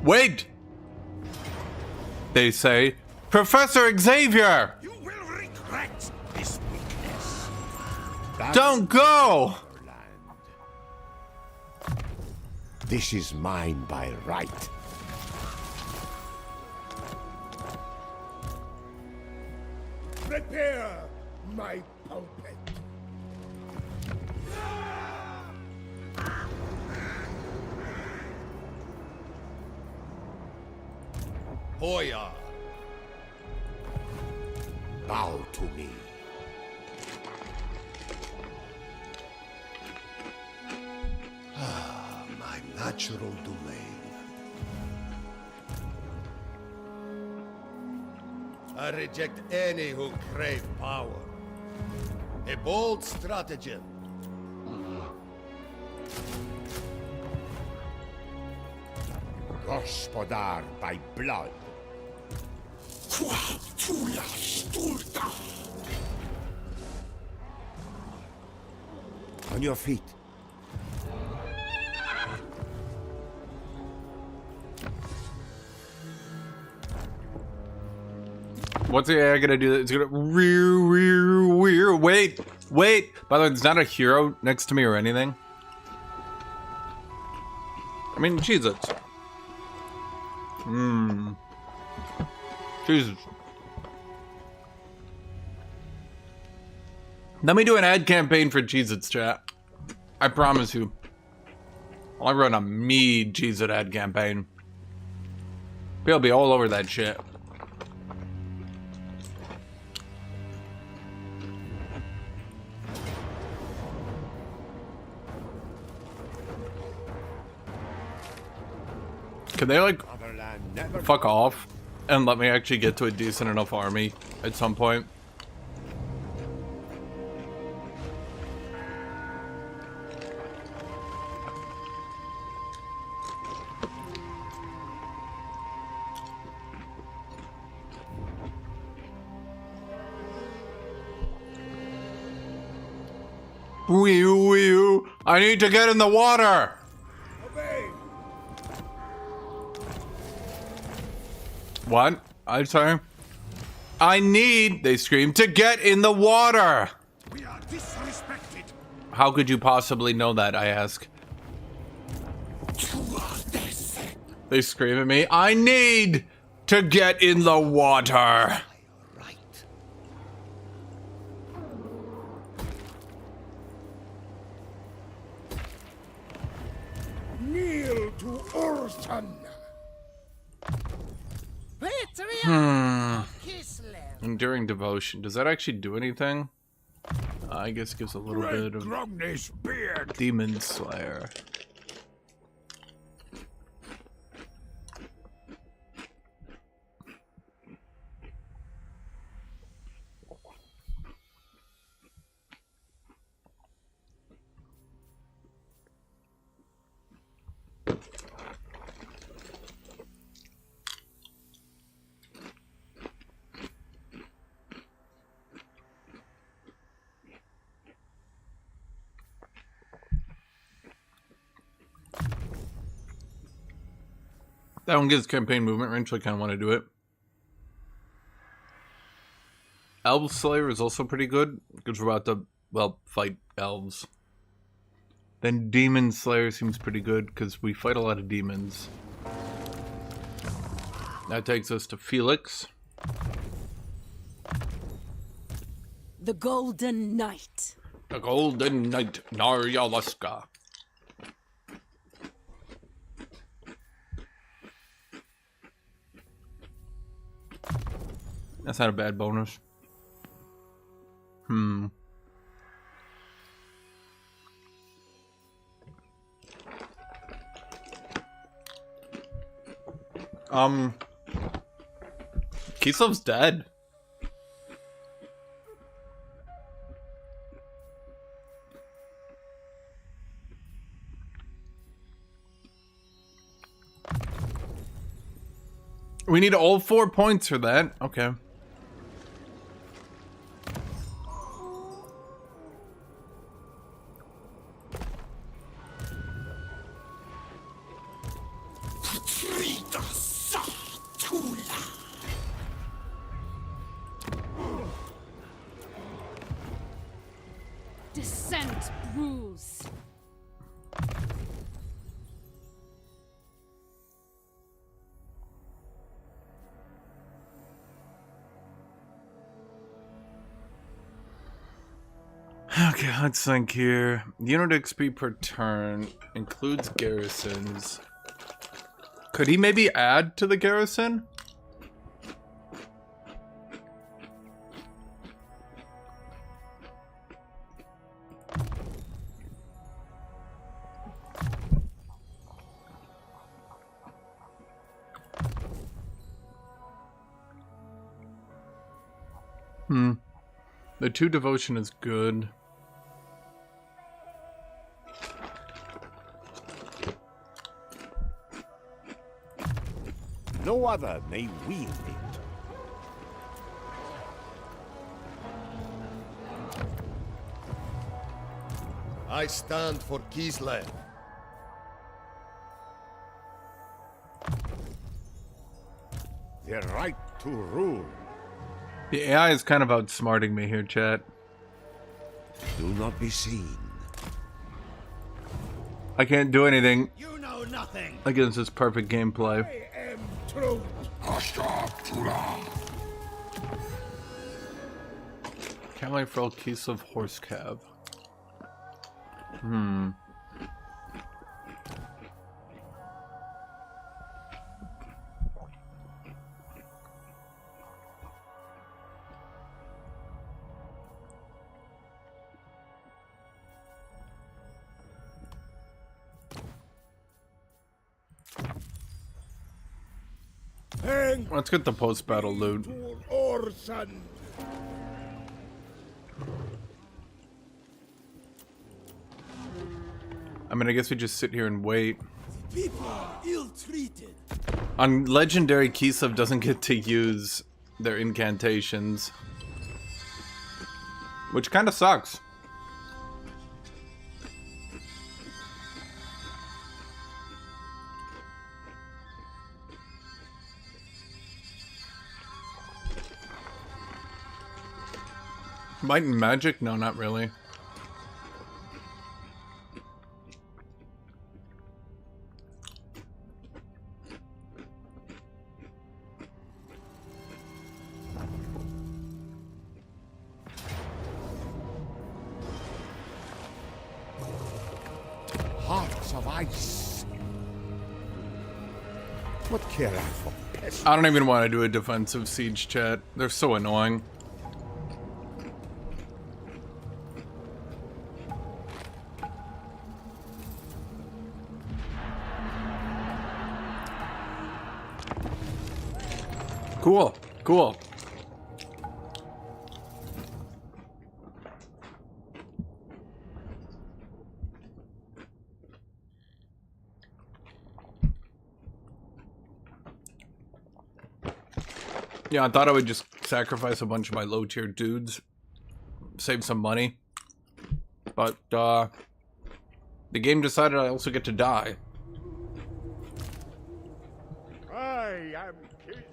Wait! They say, Professor Xavier! You will regret this weakness. Don't go! This is mine by right. Prepare my pulpit. Hoya. Bow to me. My natural domain. I reject any who crave power. A bold stratagem. Gospodar by blood. On your feet. What's the AI gonna do? It's gonna rear. Wait. By the way, there's not a hero next to me or anything. I mean, Jesus. Jesus. Let me do an ad campaign for Cheez-Its, chat. I promise you. I'll run a mead Cheez-It ad campaign. People be all over that shit. Can they, like, fuck off and let me actually get to a decent enough army at some point? I need to get in the water. What? I'm sorry. I need, they scream, to get in the water. We are disrespected. How could you possibly know that, I ask. They scream at me, I need to get in the water. Right. Kneel to Urson. Kislev. Enduring devotion. Does that actually do anything? I guess it gives a little bit of Grumney's beard. Demon Slayer. That one gives campaign movement range, so I kind of want to do it. Elf Slayer is also pretty good, because we're about to, well, fight elves. Then Demon Slayer seems pretty good, because we fight a lot of demons. That takes us to Felix. The Golden Knight. The Golden Knight, Naryalaska. That's not a bad bonus. Kislev's dead. We need all 4 points for that. Okay. Descent bruise. Okay, let's think here. Unit XP per turn includes garrisons. Could he maybe add to the garrison? The 2 devotion is good. No other may wield it. I stand for Kislev. The right to rule. The AI is kind of outsmarting me here, chat. Do not be seen. I can't do anything You know nothing. against this perfect gameplay. I am truth. Can't wait for a case of horse cab. Hang Let's get the post-battle loot. to Urson. I mean, I guess we just sit here and wait. People are ill-treated. On Legendary, Kislev doesn't get to use their incantations. Which kind of sucks. Might and magic? No, not really. Hearts of ice. What care I for pests? I don't even want to do a defensive siege chat. They're so annoying. Cool, cool. Yeah, I thought I would just sacrifice a bunch of my low-tier dudes, save some money. But, the game decided I also get to die. I am king.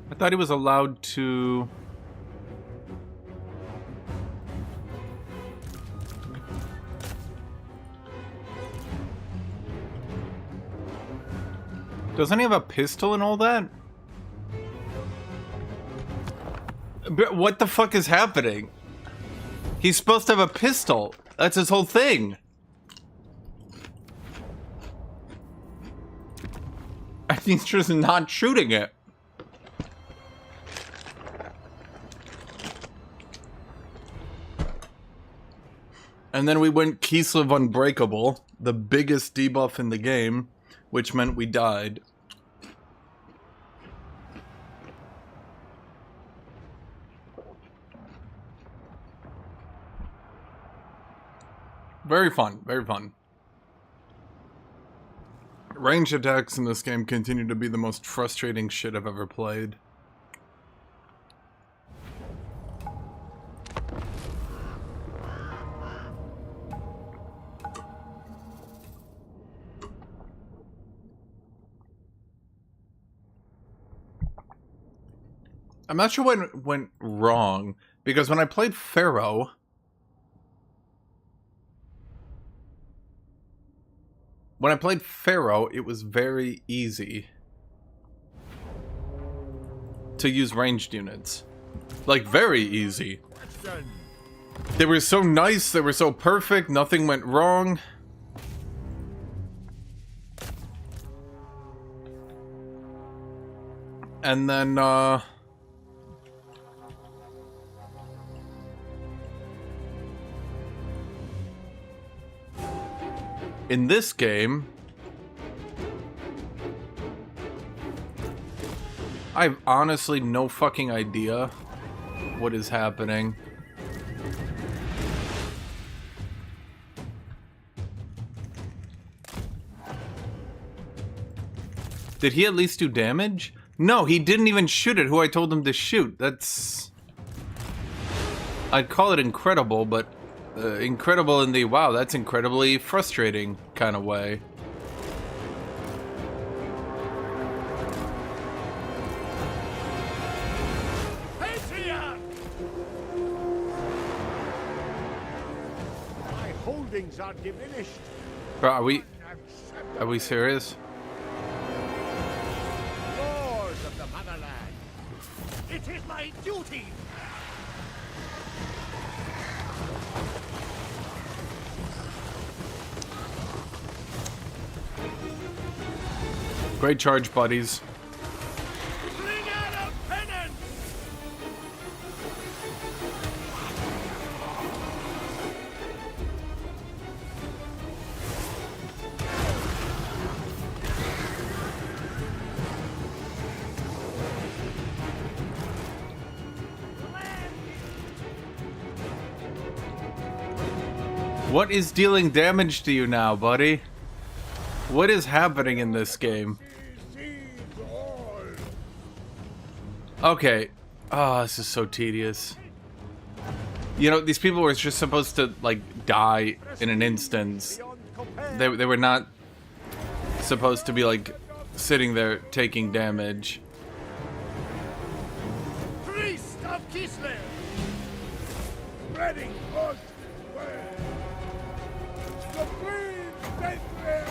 I thought he was allowed to... Doesn't he have a pistol and all that? But what the fuck is happening? He's supposed to have a pistol. That's his whole thing. And he's just not shooting it. And then we went Kislev Unbreakable, the biggest debuff in the game, which meant we died. Very fun, very fun. Ranged attacks in this game continue to be the most frustrating shit I've ever played. I'm not sure what went wrong, because when I played Pharaoh, it was very easy to use ranged units. Like, very easy. They were so nice, they were so perfect, nothing went wrong. And then, in this game, I have honestly no fucking idea what is happening. Did he at least do damage? No, he didn't even shoot at who I told him to shoot. That's... I'd call it incredible, but... incredible in the, wow, that's incredibly frustrating kind of way. My holdings are diminished. Bro, are we serious? Lords of the motherland. It is my duty. Great charge, buddies. Bring out a penance. What is dealing damage to you now, buddy? What is happening in this game? Okay. Oh, this is so tedious. You know, these people were just supposed to, like, die in an instance. They were not supposed to be, like, sitting there taking damage. Priest of Kislev! Spreading God's word! Supreme patriarch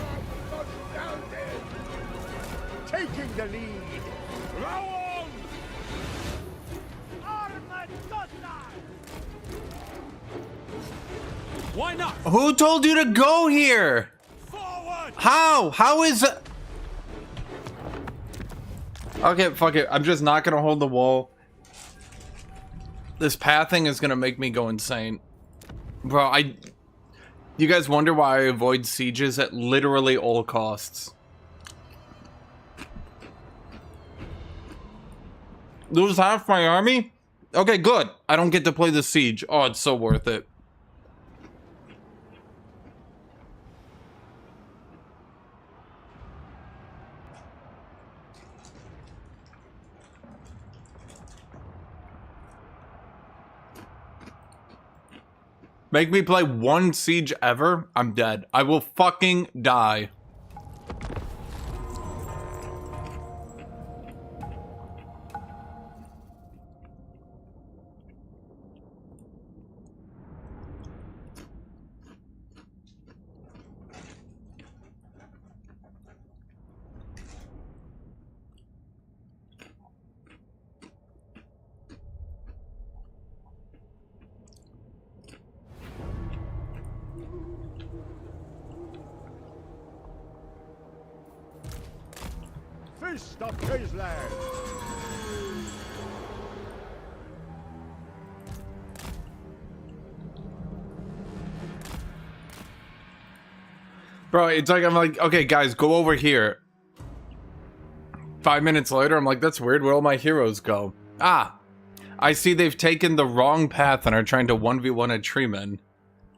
of Downton! Taking the lead! Row on! Armageddon! Why not? Who told you to go here? Forward! How? How is it? Okay, fuck it. I'm just not gonna hold the wall. This pathing is gonna make me go insane. Bro, you guys wonder why I avoid sieges at literally all costs. Lose half my army? Okay, good. I don't get to play the siege. Oh, it's so worth it. Make me play one siege ever? I'm dead. I will fucking die. Fist of Kislev! Bro, it's like, I'm like, okay, guys, go over here. 5 minutes later, I'm like, that's weird. Where'd all my heroes go? Ah, I see they've taken the wrong path and are trying to 1v1 a treeman.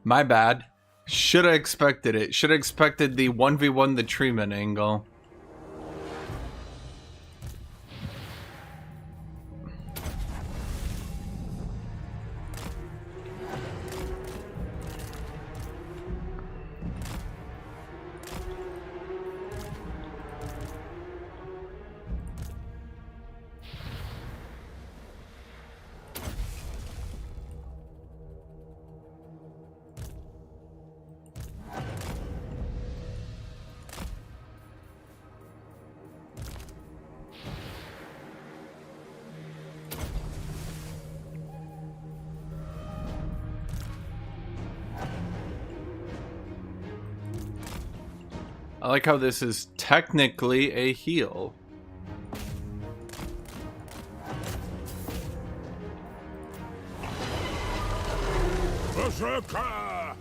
My bad. Should have expected it. Should have expected the 1v1 the treeman angle. I like how this is technically a heal. Berserker!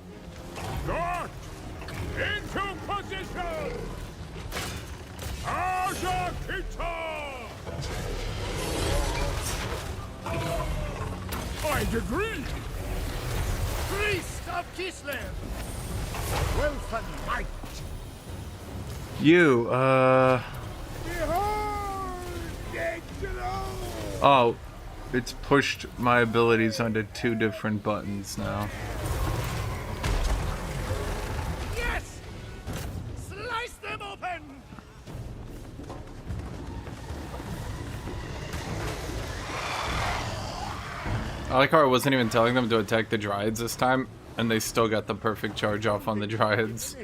Dart! Into position! Ajakita! I agree! Priest of Kislev! Wealth and might! You, Behold! Angelo! Oh, it's pushed my abilities onto 2 different buttons now. Yes! Slice them open! I like how I wasn't even telling them to attack the Dryads this time, and they still got the perfect charge off on the Dryads.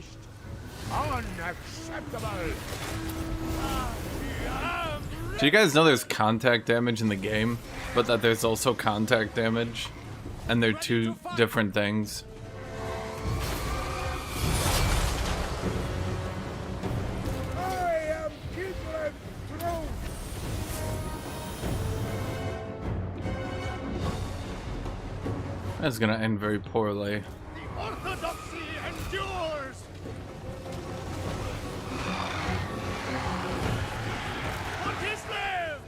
Unacceptable! Do you guys know there's contact damage in the game, but that there's also contact damage? And they're 2 different things. I am Kislev's throne! That's gonna end very poorly. The orthodoxy endures! For Kislev!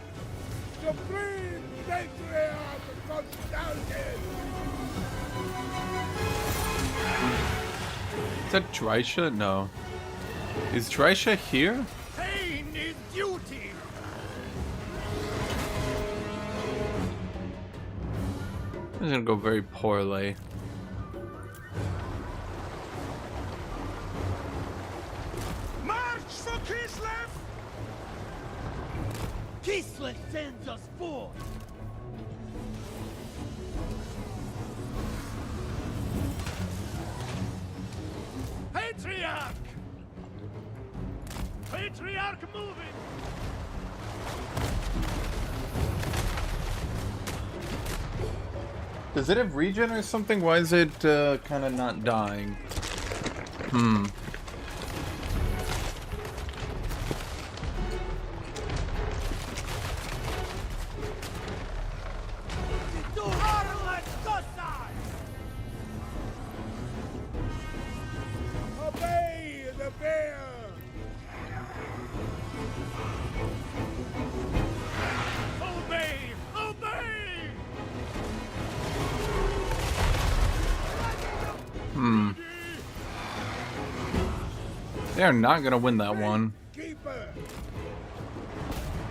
Supreme patriarch of Constantine! that Drisha? No. Is Drisha here? Pain is duty. This is gonna go very poorly. March for Kislev! Kislev sends us forth. Patriarch! Patriarch moving! Does it have regen or something? Why is it kind of not dying? Obey the bear. Obey! Obey! They are not gonna win that one. Keeper.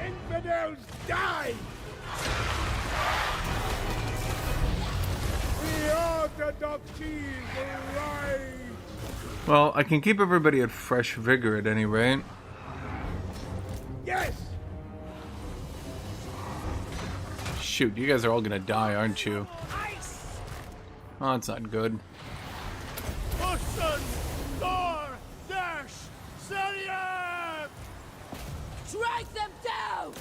Infidels die. The orthodoxy rise. Well, I can keep everybody at fresh vigor at any rate. Yes. Shoot, you guys are all gonna die, aren't you? Oh, that's not good. Ocean! Thor! Dash! Syriac! Strike them down!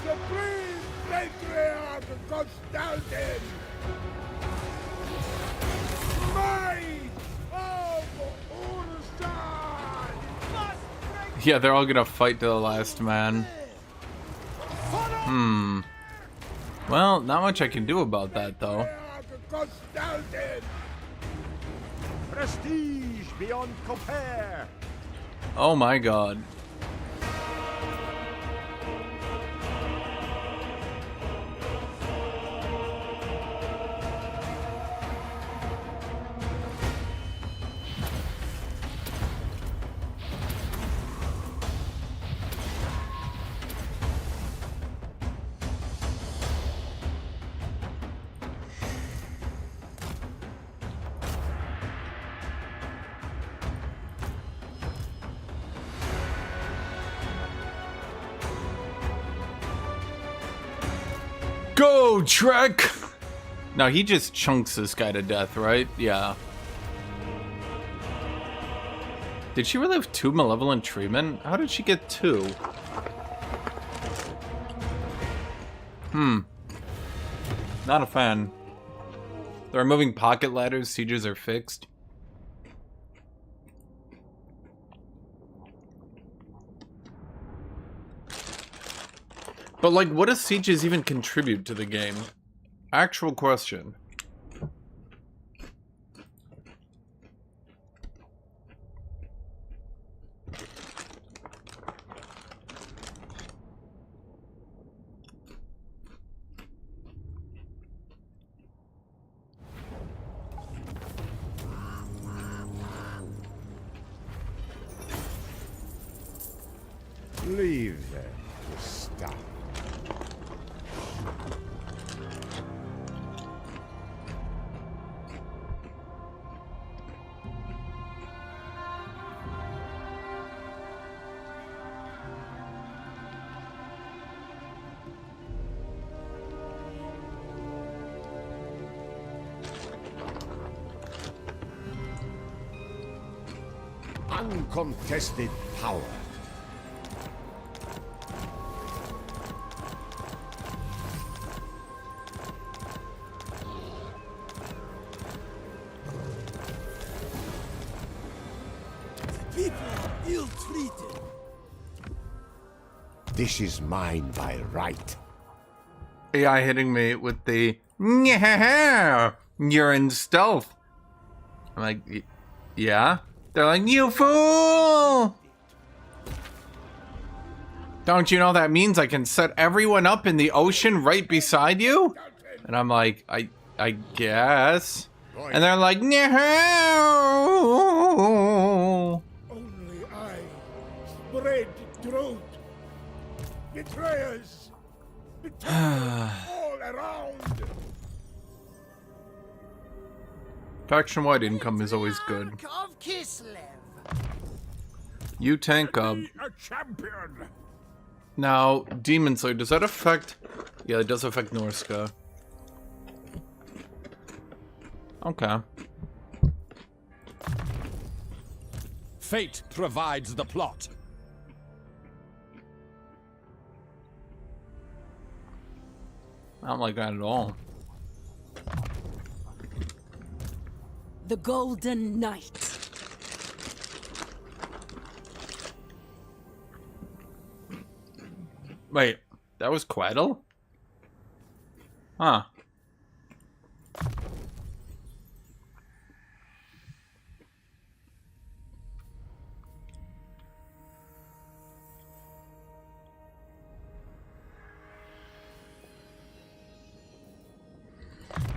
Supreme Patriarch Constantine. Might of Urstan. Yeah, they're all gonna fight to the last man. Well, not much I can do about that, though. Constantine. Prestige beyond compare! Oh my god. Go, Trek! Now he just chunks this guy to death, right? Yeah. Did she really have 2 malevolent treatment? How did she get 2? Not a fan. They're removing pocket ladders, sieges are fixed. But, like, what does sieges even contribute to the game? Actual question. Leave them to stop. Uncontested power. People ill-treated. This is mine by right. AI hitting me with the "Yeah, you're in stealth." I'm like, yeah. They're like, you fool! Don't you know that means I can set everyone up in the ocean right beside you? And I'm like, I guess. And they're like, no. Only I spread truth. Betrayers. Betrayers all around. Faction-wide income is always good. Of Kislev. You tank up. Be a champion. Now, Demon Slayer, does that affect... Yeah, it does affect Norska. Okay. Fate provides the plot. I don't like that at all. The Golden Knight. Wait, that was Quaddle? Huh.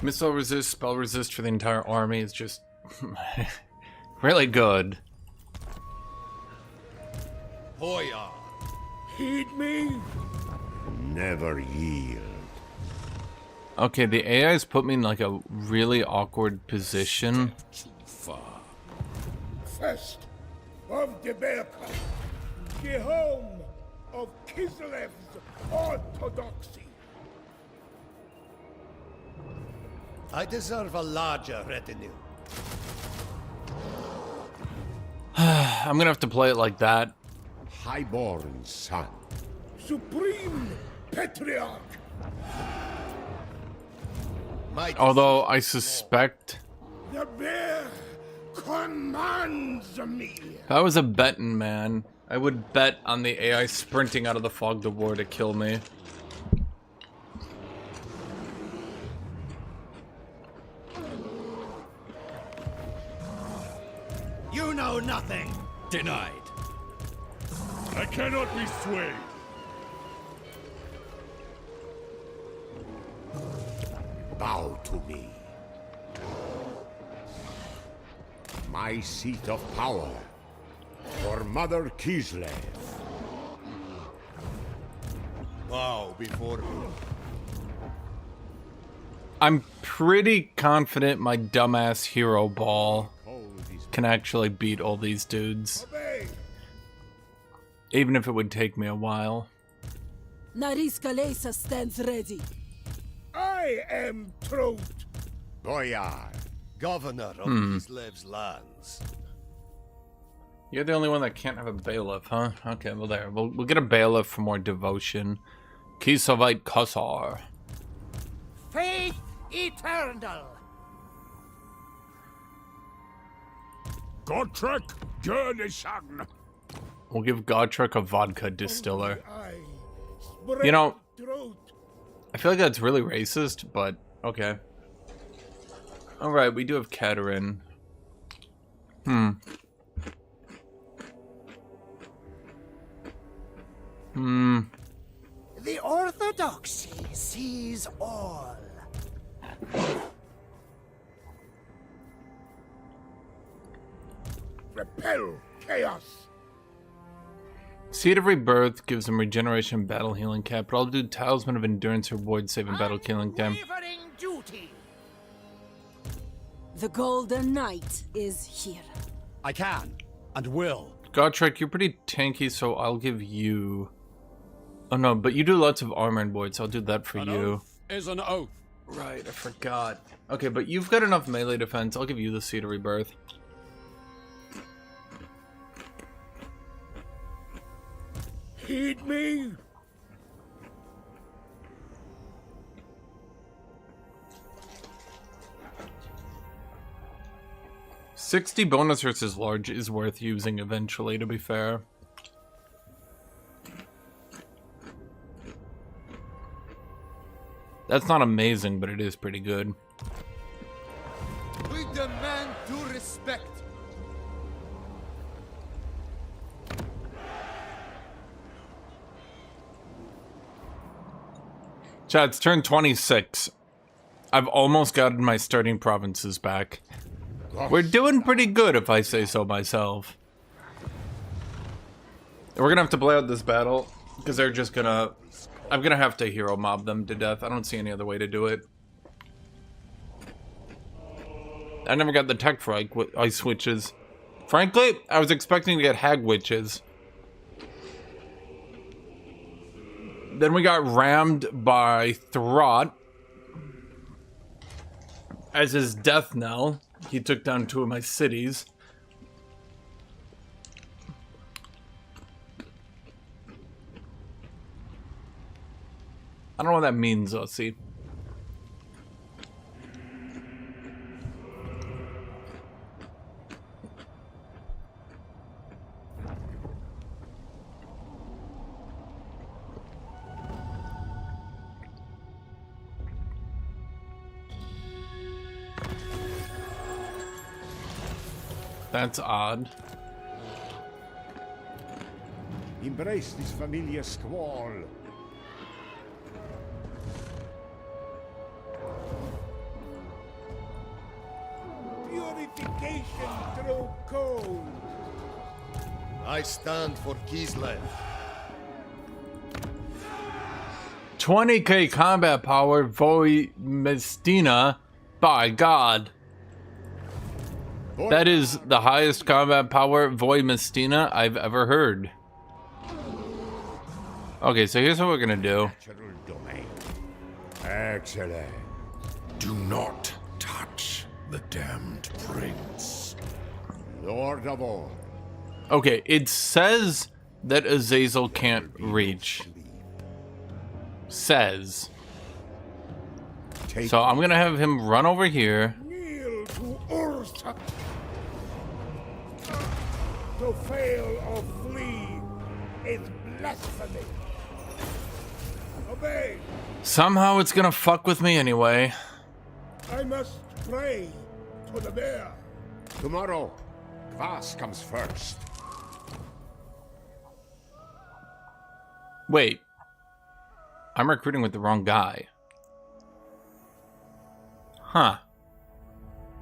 Missile resist, spell resist for the entire army is just really good. Hoya. Heed me. Never yield. Okay, the AI's put me in like a really awkward position. Too far. First of the Belka. The home of Kislev's orthodoxy. I deserve a larger retinue. I'm gonna have to play it like that. Highborn son. Supreme Patriarch. Although I suspect The bear commands me. if I was a betting man, I would bet on the AI sprinting out of the fog of war to kill me. You know nothing. Denied. I cannot be swayed. Bow to me. My seat of power for Mother Kislev. Bow before me. I'm pretty confident my dumbass hero ball can actually beat all these dudes. Obey. Even if it would take me a while. Nariska Lesa stands ready. I am truth. Boyar. Governor of Kislev's lands. You're the only one that can't have a bailiff, huh? Okay, well there. We'll get a bailiff for more devotion. Kisavite Kusar. Faith eternal. Guthuk Journeyson. We'll give Gotrek a vodka distiller. I spread You know, truth. I feel like that's really racist, but okay. Alright, we do have Katerin. The orthodoxy sees all. Repel chaos. Seed of Rebirth gives him regeneration battle healing cap, but I'll do Talisman of Endurance reward saving battle healing cap. Unwavering duty. The Golden Knight is here. I can and will. Gotrek, you're pretty tanky, so I'll give you... Oh no, but you do lots of armor and void, so I'll do that for An you. oath is an oath. Right, I forgot. Okay, but you've got enough melee defense. I'll give you the Seed of Rebirth. Heed me. $60 bonus versus large is worth using eventually, to be fair. That's not amazing, but it is pretty good. We demand due respect. Chat, it's turn 26. I've almost gotten my starting provinces back. We're doing pretty good, if I say so myself. We're gonna have to play out this battle, because they're just gonna... I'm gonna have to hero mob them to death. I don't see any other way to do it. I never got the tech for ice witches. Frankly, I was expecting to get hag witches. Then we got rammed by Throt as his death knell. He took down 2 of my cities. I don't know what that means, though, see. That's odd. Embrace this familiar squall. Purification through cold. I stand for Kislev. 20k combat power, Voimestina. By God. That is the highest combat power Voimestina I've ever heard. Okay, so here's what we're gonna do. Natural domain. Excellent. Do not touch the damned prince. Lord of all. Okay, it says that Azazel can't reach. Says. So I'm gonna have him run over here. Kneel to Ursa. To fail or flee is blasphemy. Obey. Somehow it's gonna fuck with me anyway. I must pray to the bear. Tomorrow, Kvass comes first. Wait. I'm recruiting with the wrong guy. Huh.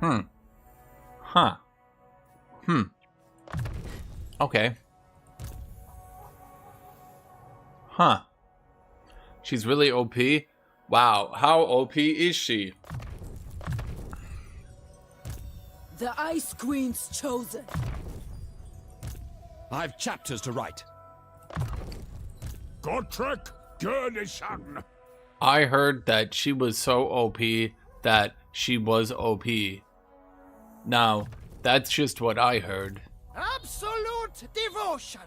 Huh. Okay. Huh. She's really OP? Wow, how OP is she? The Ice Queen's chosen. I've chapters to write. Guthuk, Gurnishan. I heard that she was so OP that she was OP. Now, that's just what I heard. Absolute devotion.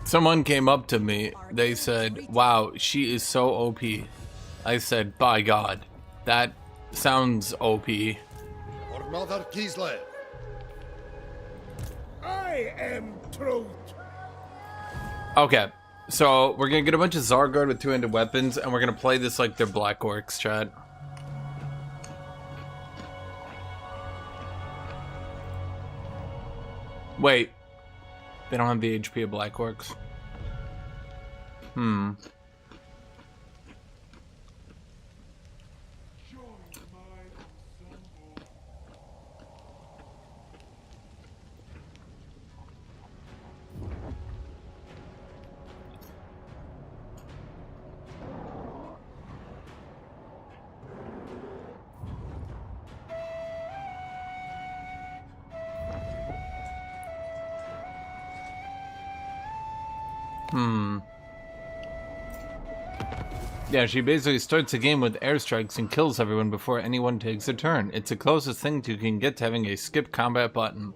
Someone came up to me. They said, wow, she is so OP. I said, by God, that sounds OP. For Mother Kislev. I am truth. Okay, so we're gonna get a bunch of Zargard with 2-handed weapons, and we're gonna play this like they're Black Orcs, chat. Wait. They don't have the HP of Black Orcs. Yeah, she basically starts the game with airstrikes and kills everyone before anyone takes a turn. It's the closest thing you can get to having a skip combat button.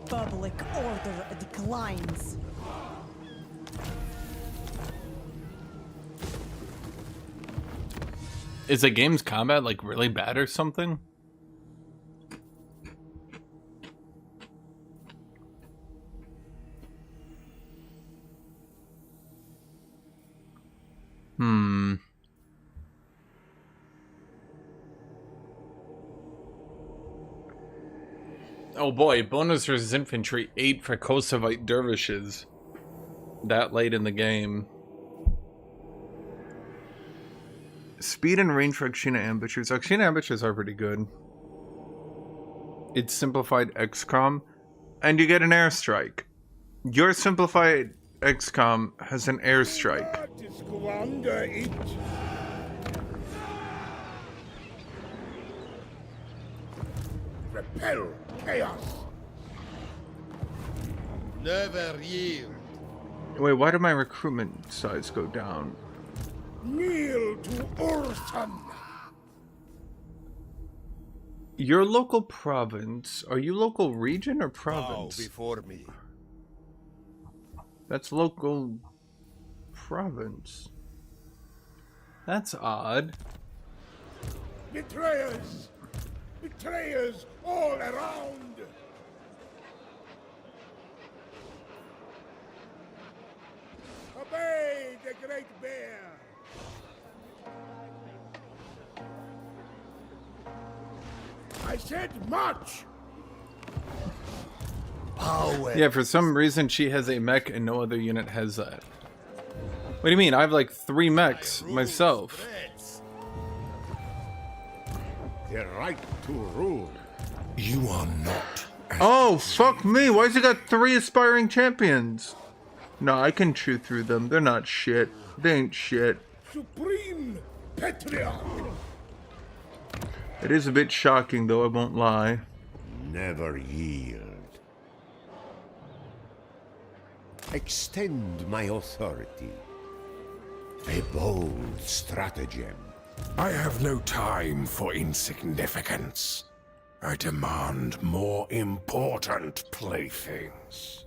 Public order declines. Is the game's combat like really bad or something? Oh boy, bonus versus infantry, 8 for Kosovite dervishes. That late in the game. Speed and range for Akshina ambushers. Akshina ambushers are pretty good. It's simplified XCOM, and you get an airstrike. Your simplified XCOM has an airstrike. Repel chaos. Never yield. Wait, why did my recruitment size go down? Kneel to Urson. Your local province. Are you local region or Bow province? before me. That's local province. That's odd. Betrayers! Betrayers all around! Obey the Great Bear! I said march! Power. Yeah, for some reason she has a mech and no other unit has that. What do you mean? I have like 3 mechs myself. Threats. The right to rule. You are not. Oh, fuck me. Why's he got 3 aspiring champions? No, I can chew through them. They're not shit. They ain't shit. Supreme Patriarch! It is a bit shocking, though, I won't lie. Never yield. Extend my authority. A bold stratagem. I have no time for insignificance. I demand more important playthings.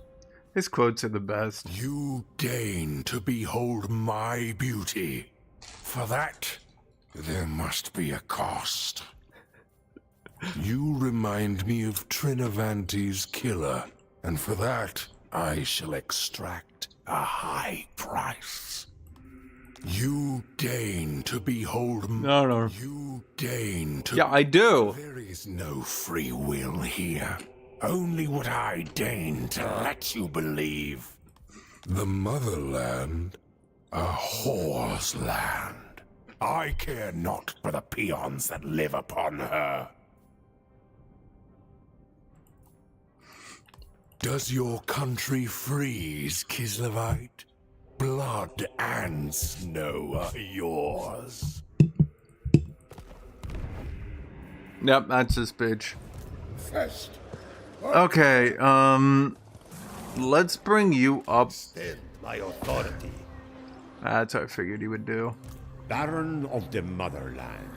His quotes are the best. You deign to behold my beauty. For that, there must be a cost. You remind me of Trinavanti's killer, and for that, I shall extract a high price. You deign to behold... No. You deign to... Yeah, I do. There is no free will here. Only what I deign to let you believe. The motherland, a whore's land. I care not for the peons that live upon her. Does your country freeze, Kislevite? Blood and snow are yours. Yep, that's this bitch. First, Okay, let's bring you up. Extend my authority. That's what I figured he would do. Baron of the Motherland.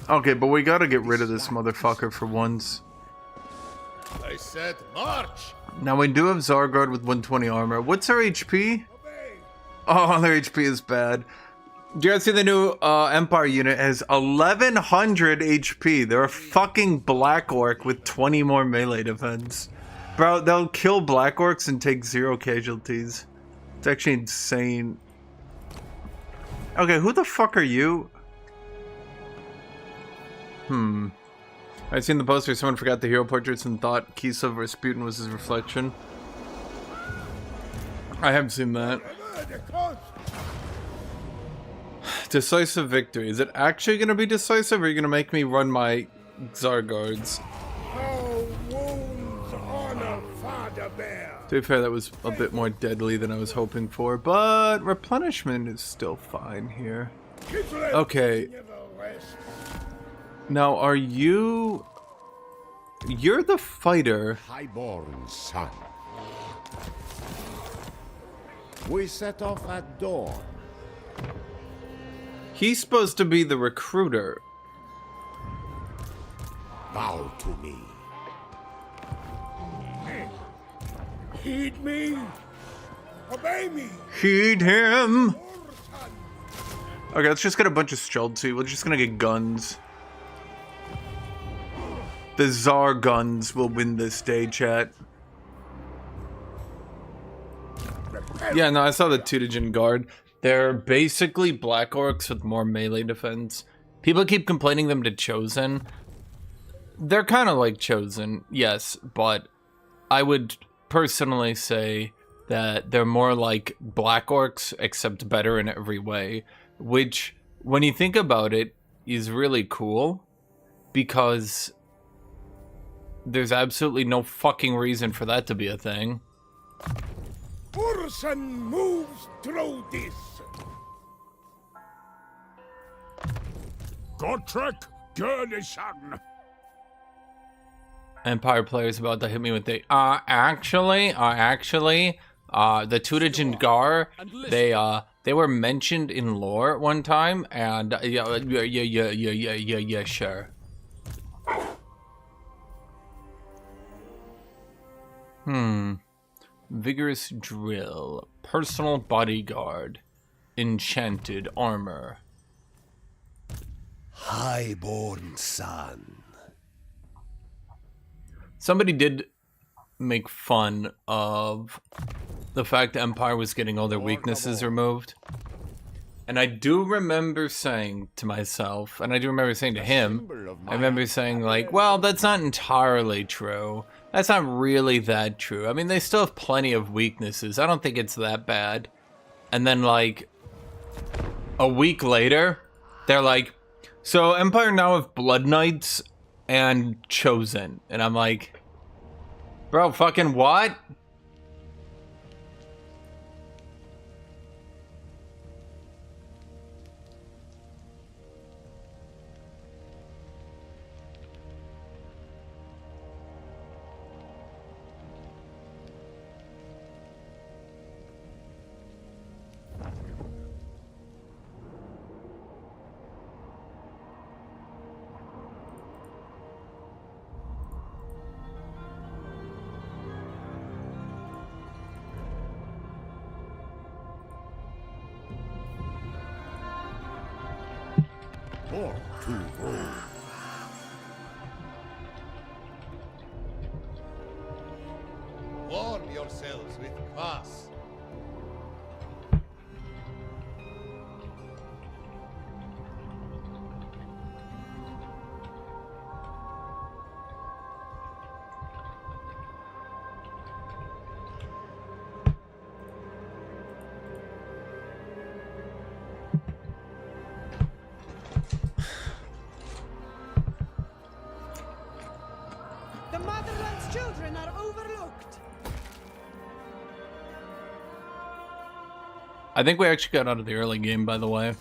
Okay, but we gotta get rid of this motherfucker for once. I said march. Now we do have Zargard with 120 armor. What's her HP? obey! Oh, their HP is bad. Do you guys see the new Empire unit has 1100 HP? They're a fucking Black Orc with 20 more melee defense. Bro, they'll kill Black Orcs and take 0 casualties. It's actually insane. Okay, who the fuck are you? I seen the poster, someone forgot the hero portraits and thought Kislev Rasputin was his reflection. I have seen that. The cost! Decisive victory. Is it actually going to be decisive, or are you going to make me run my Zargards? How wounds honor Father Bear! To be fair, that was a bit more deadly than I was hoping for, but replenishment is still fine here. Kislev Okay. never rest. Now, are you... You're the fighter. Highborn son. We set off at dawn. He's supposed to be the recruiter. Bow to me. Heed me! Obey me! Heed him! Urson! Okay, let's just get a bunch of Streltsy. We're just gonna get guns. The Tsar guns will win this day, chat. Yeah, no, I saw the Tutagen Guard. They're basically Black Orcs with more melee defense. People keep complaining them to Chosen. They're kind of like Chosen, yes, but I would personally say that they're more like Black Orcs, except better in every way, which, when you think about it, is really cool, because there's absolutely no fucking reason for that to be a thing. Urson moves through this. Guthuk, Gurnison. Empire players about to hit me with the actually the Tudor Gar, they were mentioned in lore one time, and yeah, sure. Vigorous drill, personal bodyguard, enchanted armor. Highborn son. Somebody did make fun of the fact that Empire was getting all their weaknesses removed. And I do remember saying to myself, and I do remember saying to him, I remember saying like, well, that's not entirely true. That's not really that true. I mean, they still have plenty of weaknesses. I don't think it's that bad. And then like a week later, they're like, so Empire now have Blood Knights and Chosen. And I'm like, bro, fucking what? Or to roll. Warm yourselves with kvass. The motherland's children are overlooked. I think we actually got out of the early game, by the way.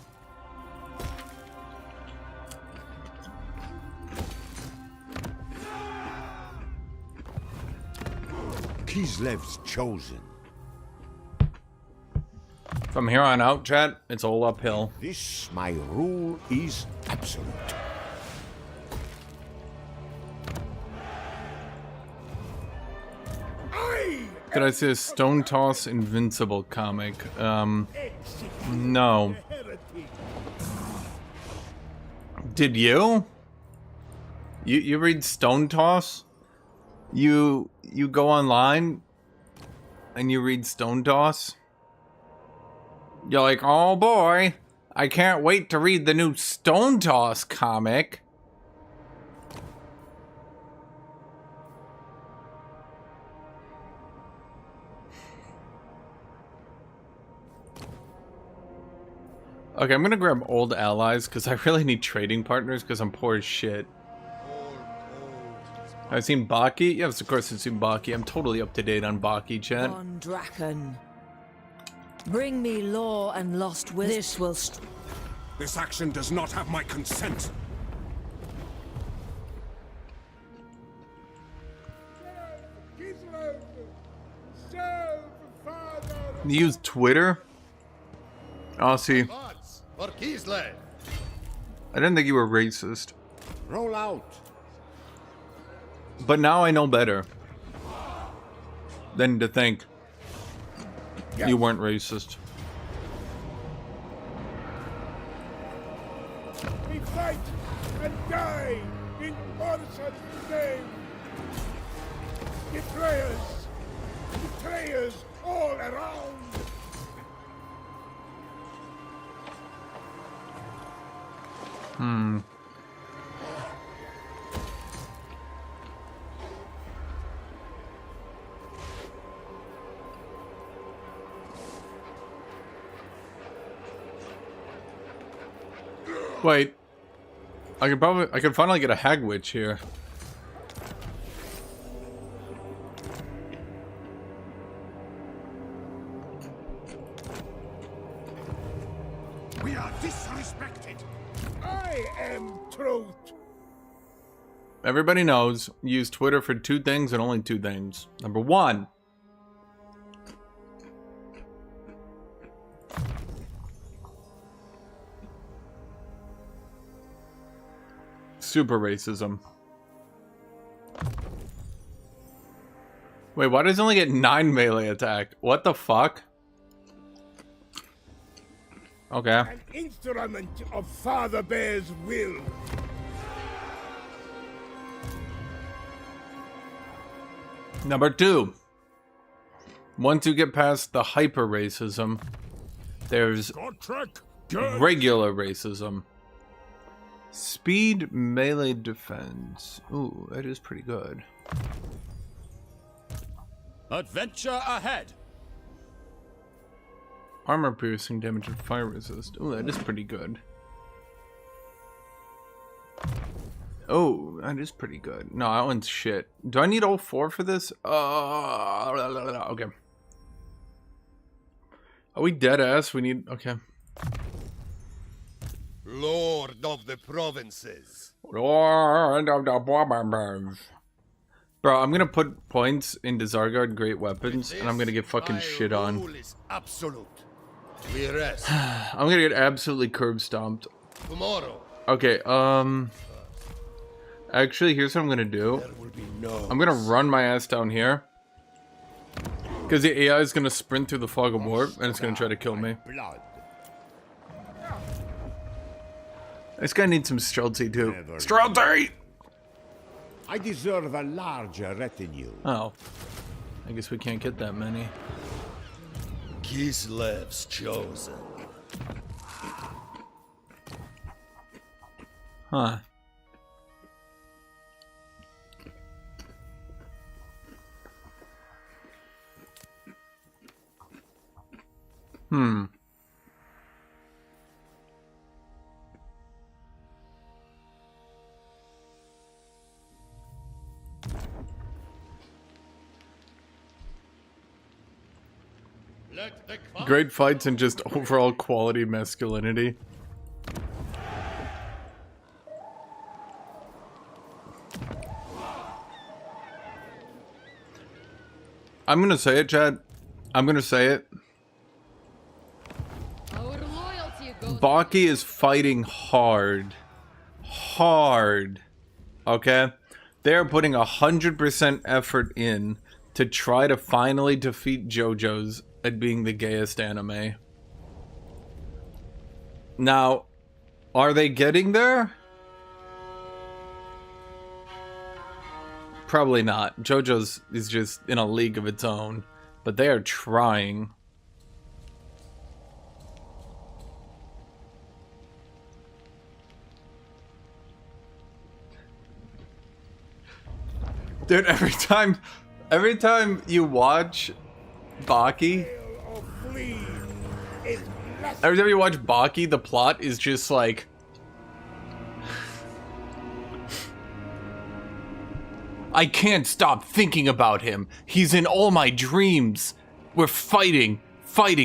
Kislev's chosen. From here on out, chat, it's all uphill. This, my rule, is absolute. Could I say a Stone Toss Invincible comic? No. Did you? You read Stone Toss? You go online and you read Stone Toss? You're like, oh boy, I can't wait to read the new Stone Toss comic. Okay, I'm gonna grab old allies because I really need trading partners because I'm poor as shit. I've seen Baki? Yes, of course I've seen Baki. I'm totally up to date on Baki, chat. On Draken. Bring me law and lost wisdom. This will This action does not have my consent. Kislev, serve father. You use Twitter? Oh, see. For Kislev. I didn't think you were racist. Roll out. But now I know better than to think you weren't racist. We fight and die in Orson's name. Betrayers! Betrayers all around! Wait. I could finally get a hag witch here. We are disrespected. I am truth. Everybody knows, use Twitter for two things and only two things. Number one, super racism. Wait, why does it only get 9 melee attack? What the fuck? Okay. An instrument of Father Bear's will. Number two, once you get past the hyper racism, there's regular racism. Speed melee defense. Ooh, that is pretty good. Adventure ahead. Armor piercing damage and fire resist. Ooh, that is pretty good. Oh, that is pretty good. No, that one's shit. Do I need all 4 for this? Okay. Are we dead ass? We need... Okay. Lord of the provinces. Lord of the provinces. Bro, I'm gonna put points into Zargard Great Weapons, and I'm gonna get fucking shit on. Rule is absolute. We rest. I'm gonna get absolutely curb stomped. Tomorrow. Okay, actually, here's what I'm gonna do. I'm gonna run my ass down here. Because the AI is gonna sprint through the fog of war, and it's gonna try to kill me. This guy needs some stealthy too. Stealthy! I deserve a larger retinue. Oh. I guess we can't get that many. Kislev's chosen. Huh. Hmm. Great fights and just overall quality masculinity. I'm gonna say it, Chad. I'm gonna say it. Baki is fighting hard. Hard. Okay? They're putting 100% effort in to try to finally defeat JoJo's at being the gayest anime. Now, are they getting there? Probably not. JoJo's is just in a league of its own, but they are trying. Dude, every time you watch Baki, every time you watch Baki, the plot is just like, I can't stop thinking about him. He's in all my dreams. We're fighting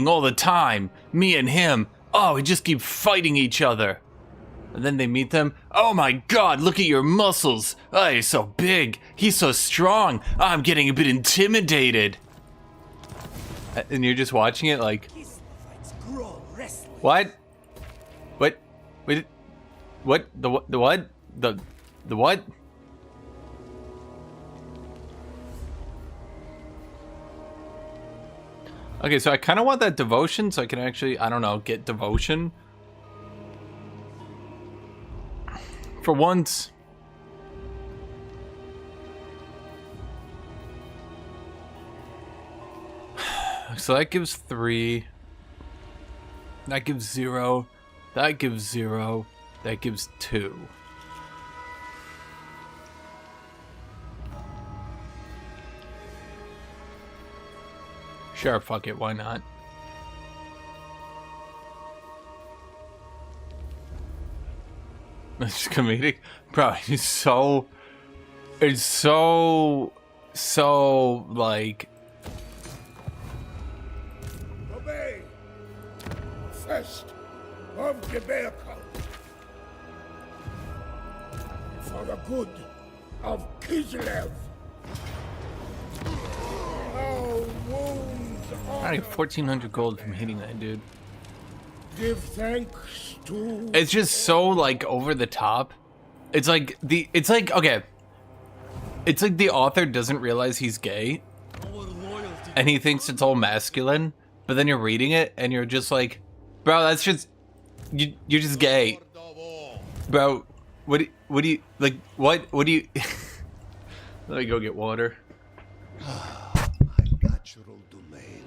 all the time. Me and him. Oh, we just keep fighting each other. And then they meet them. Oh my god, look at your muscles. Oh, he's so big. He's so strong. I'm getting a bit intimidated. And you're just watching it like... What? What? Wait. What? The what? The what? Okay, so I kind of want that devotion so I can actually, I don't know, get devotion. For once. So that gives 3. That gives 0. That gives 0. That gives 2. Sure, fuck it, why not? It's comedic, bro. It's so like. Obey. First of the bear cult. For the good of Kislev. Our wounds I got 1,400 gold from hitting that dude. give thanks to. It's just so like over the top. It's like the okay. It's like the author doesn't realize he's gay, and he thinks it's all masculine. But then you're reading it, and you're just like, bro, that's just you're just gay, bro. What do you like? What do you? Let me go get water. My natural domain.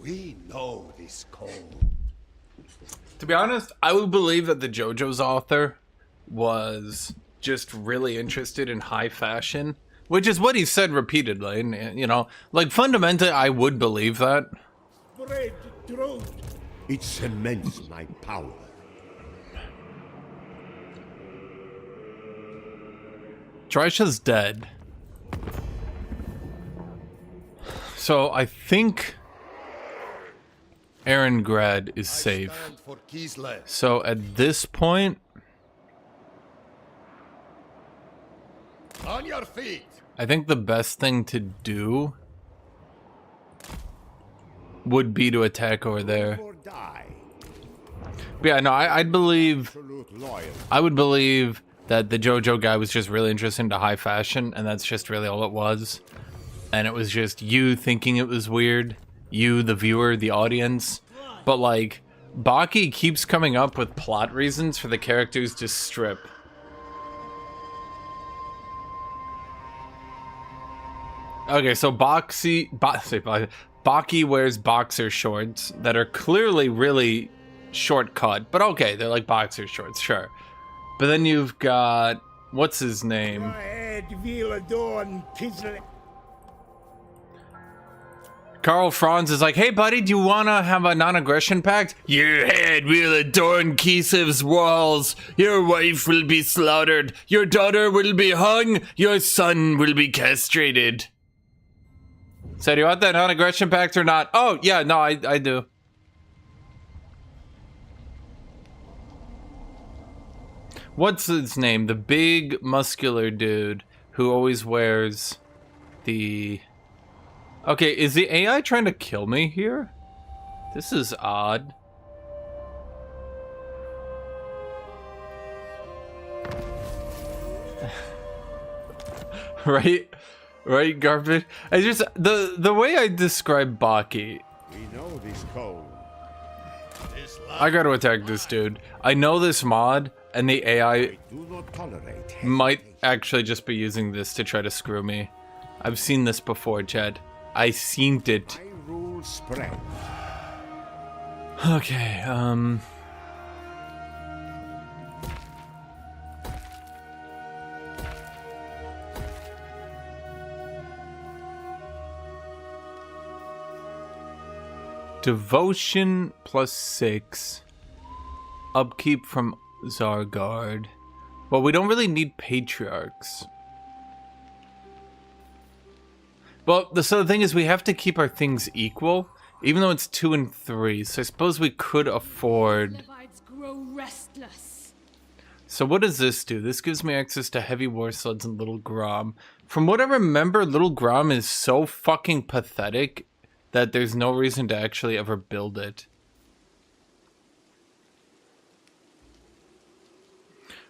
We know this code. To be honest, I would believe that the JoJo's author was just really interested in high fashion, which is what he said repeatedly. And, you know, like fundamentally, I would believe that. Spread truth. It cements my power. Trisha's dead. So I think Erengrad is safe. Stand for Kislev. So at this point, On your feet. I think the best thing to do would be to attack over there. Or die. But yeah, no, I'd believe, Absolute loyalty. I would believe that the JoJo guy was just really interested into high fashion, and that's just really all it was. And it was just you thinking it was weird, you, the viewer, the audience. But like, Baki keeps coming up with plot reasons for the characters to strip. Okay, so Baki wears boxer shorts that are clearly really short cut, but okay, they're like boxer shorts, sure. But then you've got, what's his name? Karl Franz is like, hey buddy, do you wanna have a non-aggression pact? Your head will adorn Kislev's walls. Your wife will be slaughtered. Your daughter will be hung. Your son will be castrated. So do you want that non-aggression pact or not? Oh, yeah, no, I do. What's his name? The big muscular dude who always wears the... Okay, is the AI trying to kill me here? This is odd. Right? Right, Garbage? I just the way I describe Baki. We know this code. I gotta attack this dude. I know this mod, and the AI Do not tolerate might actually just be using this to try to screw me. I've seen this before, Chad. I seen it. my rule spread. Okay, Devotion +6. Upkeep from Zargard. Well, we don't really need patriarchs. Well, so the thing is, we have to keep our things equal. Even though it's 2 and 3, so I suppose we could afford... Levites grow restless. So what does this do? This gives me access to heavy war sleds and Little Grom. From what I remember, Little Grom is so fucking pathetic that there's no reason to actually ever build it.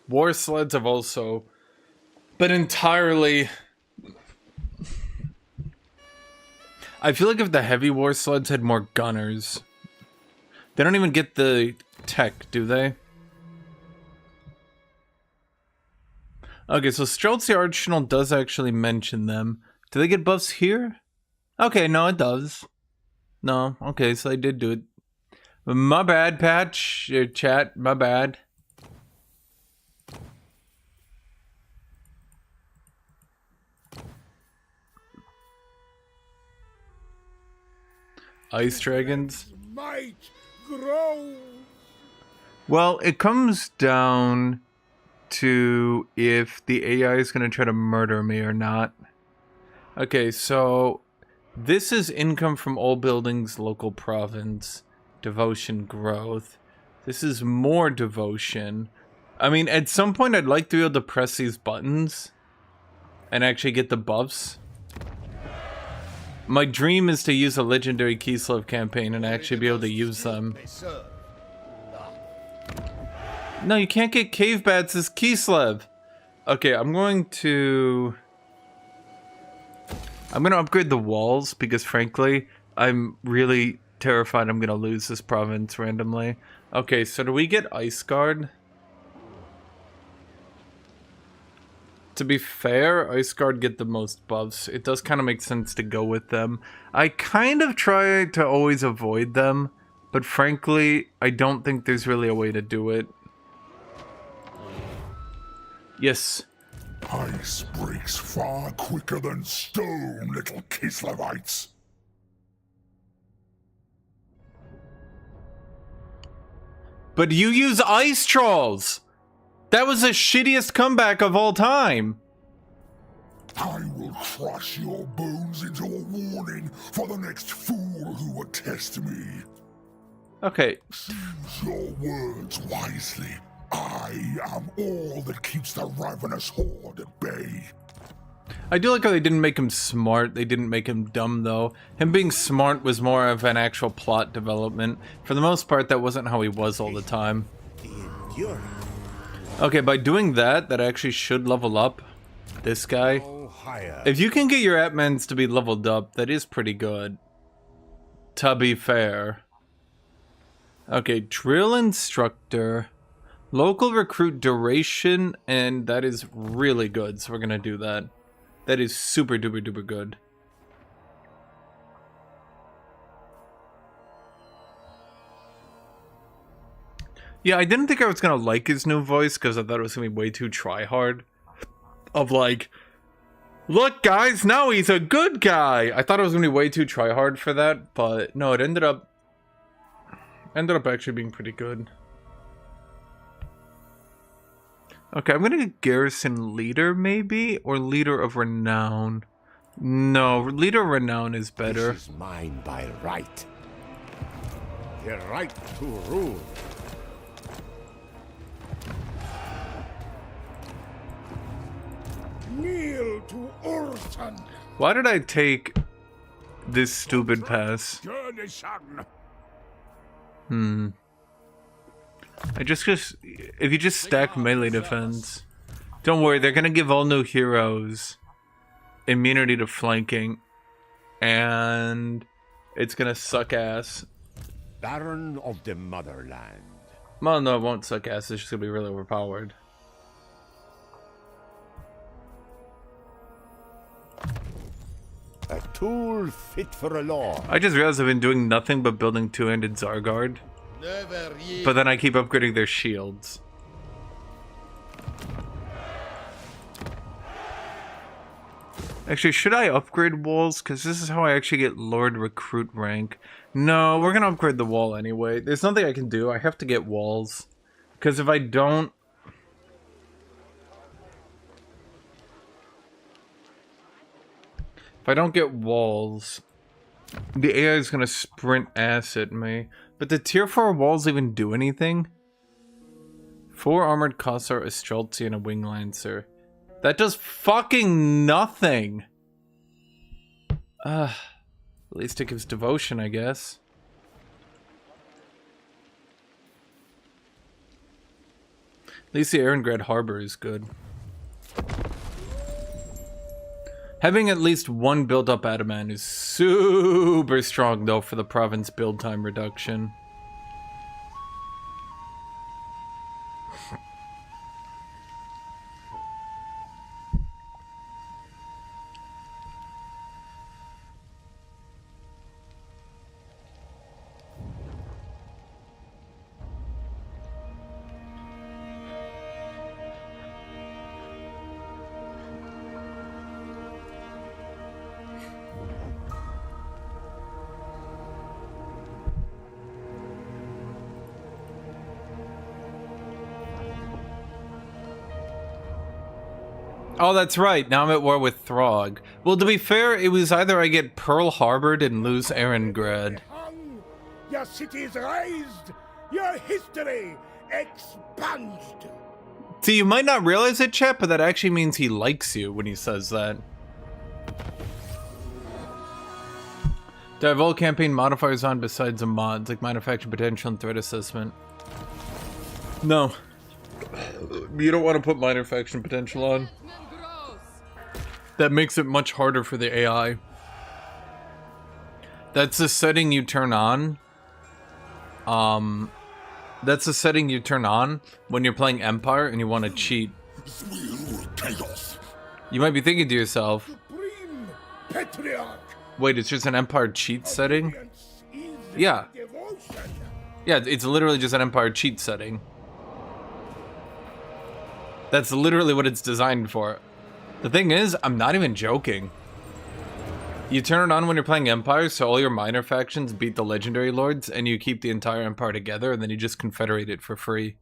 War sleds have also been entirely... I feel like if the heavy war sleds had more gunners... They don't even get the tech, do they? Okay, so Streltsy Arsenal does actually mention them. Do they get buffs here? Okay, no, it does. No, okay, so they did do it. My bad, Patch. Chat, my bad. Ice dragons. Might grow. Well, it comes down to if the AI is going to try to murder me or not. Okay, so this is income from all buildings, local province, devotion growth. This is more devotion. I mean, at some point I'd like to be able to press these buttons and actually get the buffs. My dream is to use a legendary Kislev campaign and actually be able to use them. No, you can't get cave bats as Kislev. Okay, I'm going to upgrade the walls because frankly, I'm really terrified I'm gonna lose this province randomly. Okay, so do we get Ice Guard? To be fair, Ice Guard get the most buffs. It does kind of make sense to go with them. I kind of try to always avoid them, but frankly, I don't think there's really a way to do it. Yes. Ice breaks far quicker than stone, little Kislevites. But you use ice trolls! That was the shittiest comeback of all time! I will crush your bones into a warning for the next fool who would test me. Okay. Choose your words wisely. I am all that keeps the ravenous horde at bay. I do like how they didn't make him smart, they didn't make him dumb though. Him being smart was more of an actual plot development. For the most part, that wasn't how he was all the time. Okay, by doing that, that actually should level up this guy. If you can get your Atmans to be leveled up, that is pretty good. To be fair. Okay, drill instructor. Local recruit duration, and that is really good, so we're gonna do that. That is super duper duper good. Yeah, I didn't think I was gonna like his new voice because I thought it was gonna be way too try-hard. Of like, look guys, now he's a good guy! I thought it was gonna be way too try-hard for that, but no, it ended up actually being pretty good. Okay, I'm gonna get Garrison Leader, maybe? Or Leader of Renown. No, Leader of Renown is better. This is mine by right. The right to rule. Kneel to Urson. Why did I take this stupid pass? If you just stack melee defense, don't worry, they're gonna give all new heroes immunity to flanking, and it's gonna suck ass. Baron of the Motherland. Well, no, it won't suck ass, it's just gonna be really overpowered. A tool fit for a law. I just realized I've been doing nothing but building two-handed Zarguard. But then I keep upgrading their shields. Actually, should I upgrade walls? Because this is how I actually get Lord Recruit rank. No, we're going to upgrade the wall anyway. There's nothing I can do. I have to get walls. Because if I don't... If I don't get walls, The AI is gonna sprint ass at me. But the tier 4 walls even do anything? 4 armored Kossar, a Streltsy, and a Wing Lancer. That does fucking nothing! At least it gives devotion, I guess. At least the Erengrad Harbor is good. Having at least one built-up adamant is super strong, though, for the province build time reduction. Oh, that's right. Now I'm at war with Throg. Well, to be fair, it was either I get Pearl Harbored and lose Erengrad. Your city is raised, your history expunged. See, you might not realize it, chat, but that actually means he likes you when he says that. Do I have all campaign modifiers on besides the mods, like manufacturing potential and threat assessment? No. You don't want to put minor faction potential on. That makes it much harder for the AI. That's the setting you turn on. That's the setting you turn on when you're playing Empire and you want to cheat. You might be thinking to yourself, wait, it's just an Empire cheat setting? Yeah. Yeah, it's literally just an Empire cheat setting. That's literally what it's designed for. The thing is, I'm not even joking. You turn it on when you're playing Empire, so all your minor factions beat the Legendary Lords, and you keep the entire Empire together, and then you just confederate it for free.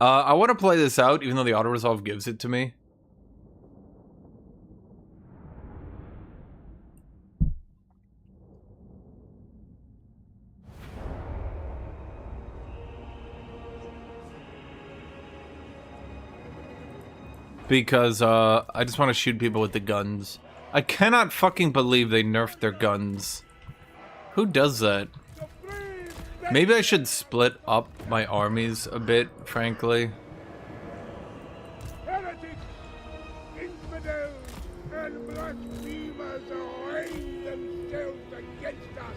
I want to play this out, even though the auto-resolve gives it to me. Because, I just want to shoot people with the guns. I cannot fucking believe they nerfed their guns. Who does that? Maybe I should split up my armies a bit, frankly. Heretics, infidels, and blasphemers array themselves against us.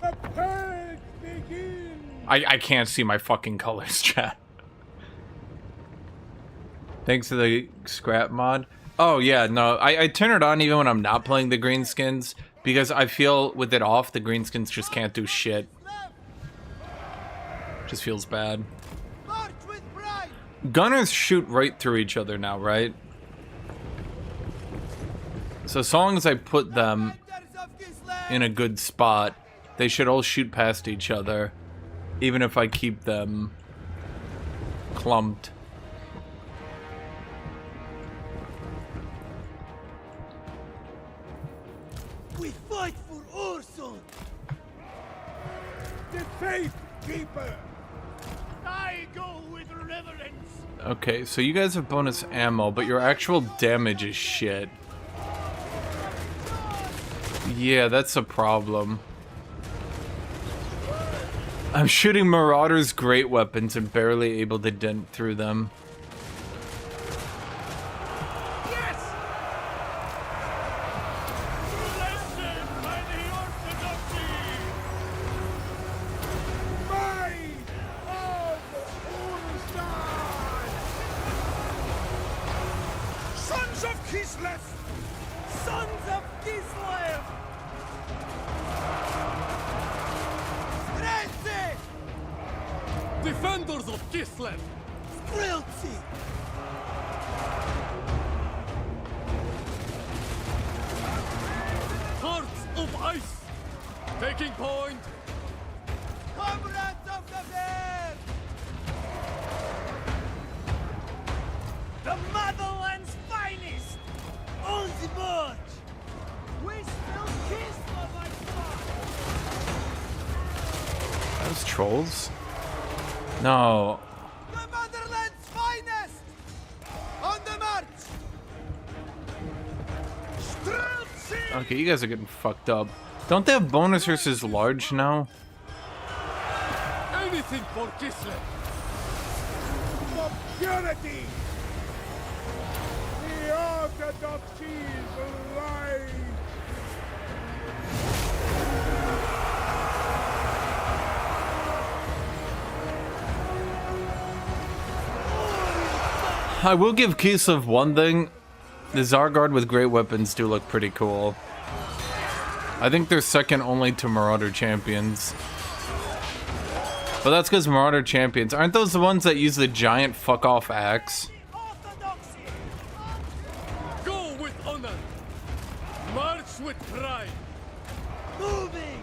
The purge begins! I can't see my fucking colors, chat. Thanks to the scrap mod. Oh yeah, no, I turn it on even when I'm not playing the greenskins, because I feel with it off, the greenskins just can't do shit. Just feels bad. Gunners shoot right through each other now, right? So as long as I put them in a good spot, they should all shoot past each other, even if I keep them clumped. We fight for Ursun! The Faith Keeper! I go with reverence! Okay, so you guys have bonus ammo, but your actual damage is shit. Yeah, that's a problem. I'm shooting Marauder's great weapons and barely able to dent through them. Sons of Kislev! Sons of Kislev! Streltsy! Defenders of Kislev! Streltsy! Hearts of Ice! Taking point! Comrades of the Bear! those trolls? No. The motherland's finest! On the march! Okay, you guys are getting fucked up. Don't they have bonus versus large now? Anything for Kislev! For purity! The orthodoxy is alive! I will give Kislev one thing. The Zargard with great weapons do look pretty cool. I think they're second only to Marauder champions. But that's because Marauder champions, aren't those the ones that use the giant fuck-off axe? Go with honor! March with pride! Moving!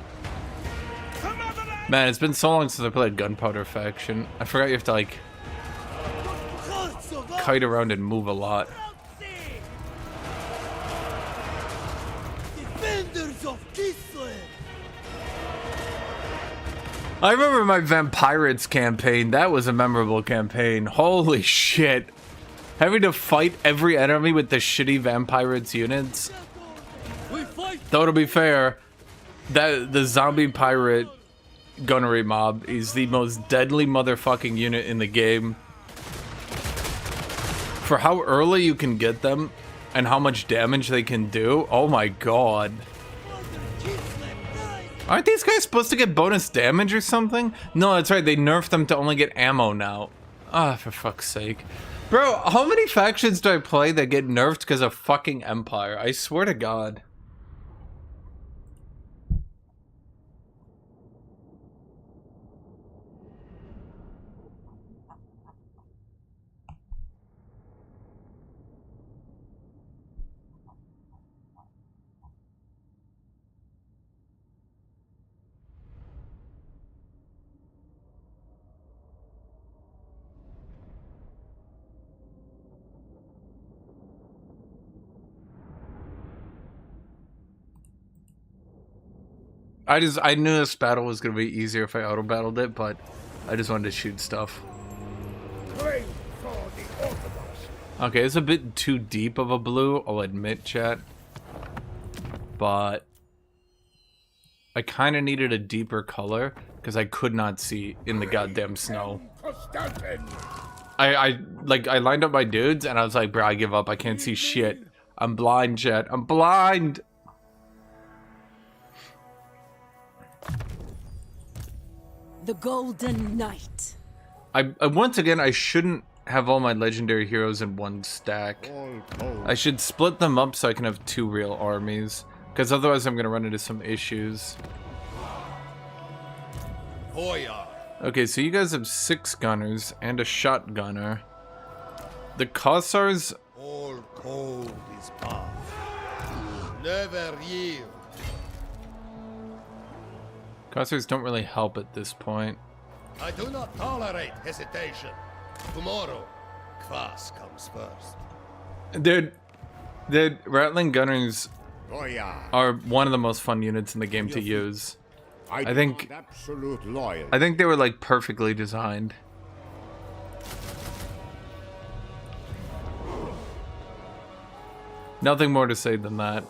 Man, it's been so long since I played Gunpowder Faction. I forgot you have to, like, kite around and move a lot. Defenders of Kislev! I remember my Vampirates campaign. That was a memorable campaign. Holy shit. Having to fight every enemy with the shitty Vampirates units. Though to be fair, the zombie pirate gunnery mob is the most deadly motherfucking unit in the game. For how early you can get them and how much damage they can do, oh my god. Aren't these guys supposed to get bonus damage or something? No, that's right, they nerfed them to only get ammo now. Ah, for fuck's sake. Bro, how many factions do I play that get nerfed because of fucking Empire? I swear to God. I knew this battle was gonna be easier if I auto-battled it, but I just wanted to shoot stuff. Pray for the Orthodox. Okay, it's a bit too deep of a blue, I'll admit, chat. But I kind of needed a deeper color because I could not see in the goddamn snow. I lined up my dudes and I was like, bro, I give up. I can't see shit. I'm blind, chat. I'm blind. The Golden Knight. I once again, I shouldn't have all my legendary heroes in one stack. I should split them up so I can have two real armies, because otherwise I'm gonna run into some issues. Okay, so you guys have 6 gunners and a shotgunner. The Kossars. All cold is bad. Never yield. Kossars don't really help at this point. I do not tolerate hesitation. Tomorrow, Kvass comes first. Dude, the Rattling Gunners are one of the most fun units in the game to use. I think they were like perfectly designed. Nothing more to say than that.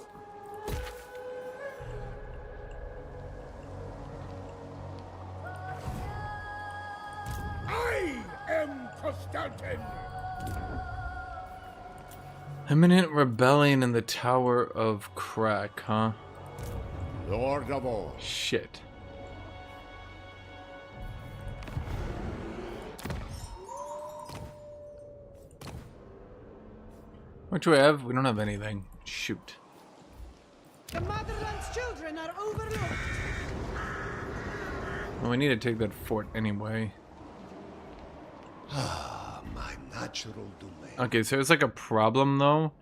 Imminent rebellion in the Tower of Crack, huh? Lord of all. Shit. What do we have? We don't have anything. Shoot. The motherland's children are overlooked. Well, we need to take that fort anyway. My natural domain. Okay, so there's like a problem though.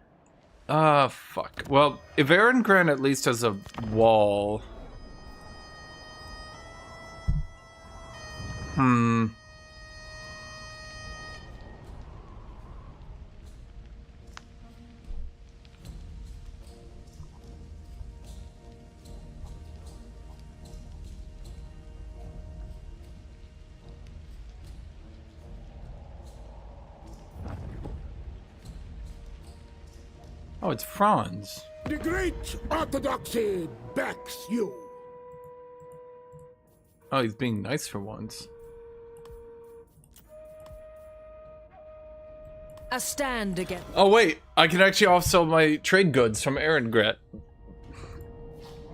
Fuck. Well, if Aaron Grant at least has a wall. Oh, it's Franz. The great orthodoxy backs you. Oh, he's being nice for once. A stand again. Oh wait, I can actually offsell my trade goods from Erengret.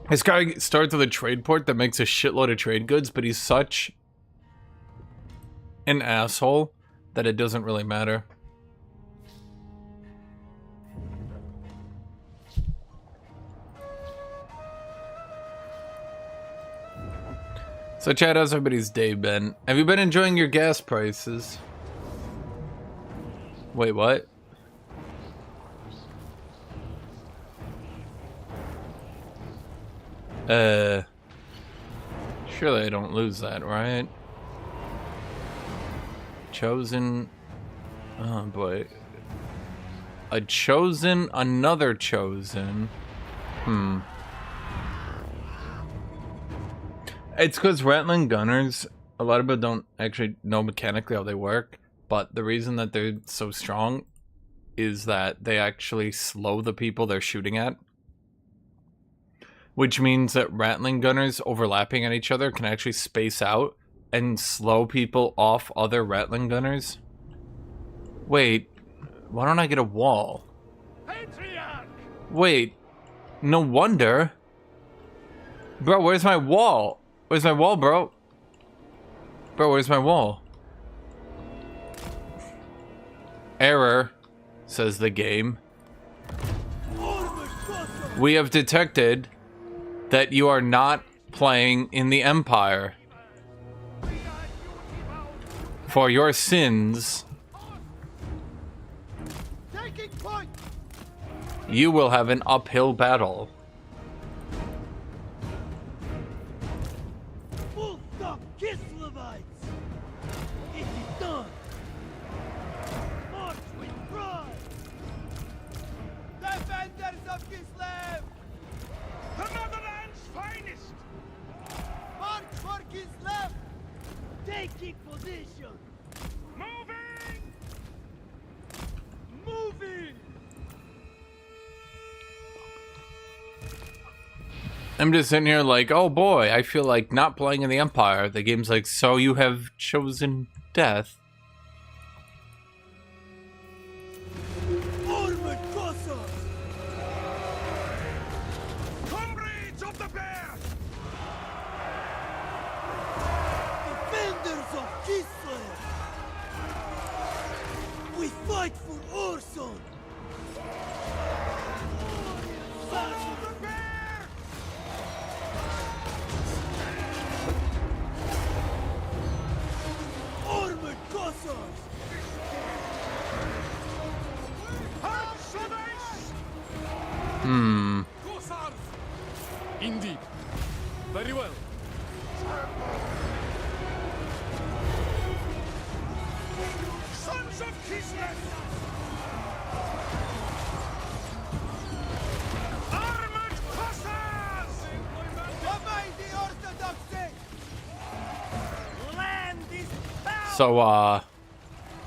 This guy starts with a trade port that makes a shitload of trade goods, but he's such an asshole that it doesn't really matter. So Chad, how's everybody's day been? Have you been enjoying your gas prices? Wait, what? Surely I don't lose that, right? Chosen. Oh boy. A chosen, another chosen. It's because Rattling Gunners, a lot of people don't actually know mechanically how they work, but the reason that they're so strong is that they actually slow the people they're shooting at. Which means that Rattling Gunners overlapping at each other can actually space out and slow people off other Rattling Gunners. Wait, why don't I get a wall? Patriarch! Wait, no wonder. Bro, where's my wall? Where's my wall, bro? Bro, where's my wall? Error, says the game. We have detected that you are not playing in the Empire. For your sins, Taking point! you will have an uphill battle. Full stop, Kislevites! It is done! March with pride! Defenders of Kislev! The motherland's finest! March for Kislev! Taking position! Moving! Moving! I'm just sitting here like, oh boy, I feel like not playing in the Empire. The game's like, so you have chosen death. Armored Cossacks! Comrades of the bear! Defenders of Kislev! We fight for Orson! Sons of the bear! Armored Cossacks! Corsairs! Indeed. Very well. Sons of Kislev! Armored Cossacks! Obey the Orthodoxy! Land is bound! So,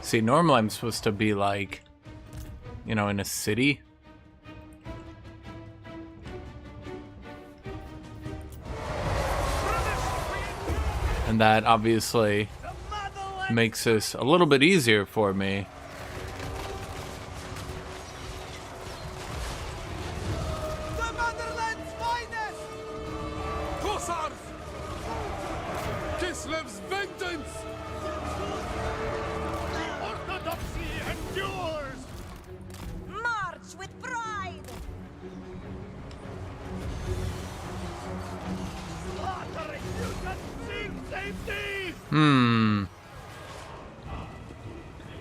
see, normally I'm supposed to be like, you know, in a city. And that obviously makes this a little bit easier for me. The motherland's finest! Corsairs! Kislev's vengeance! Orthodoxy endures! March with pride! Slaughtering you can seek safety!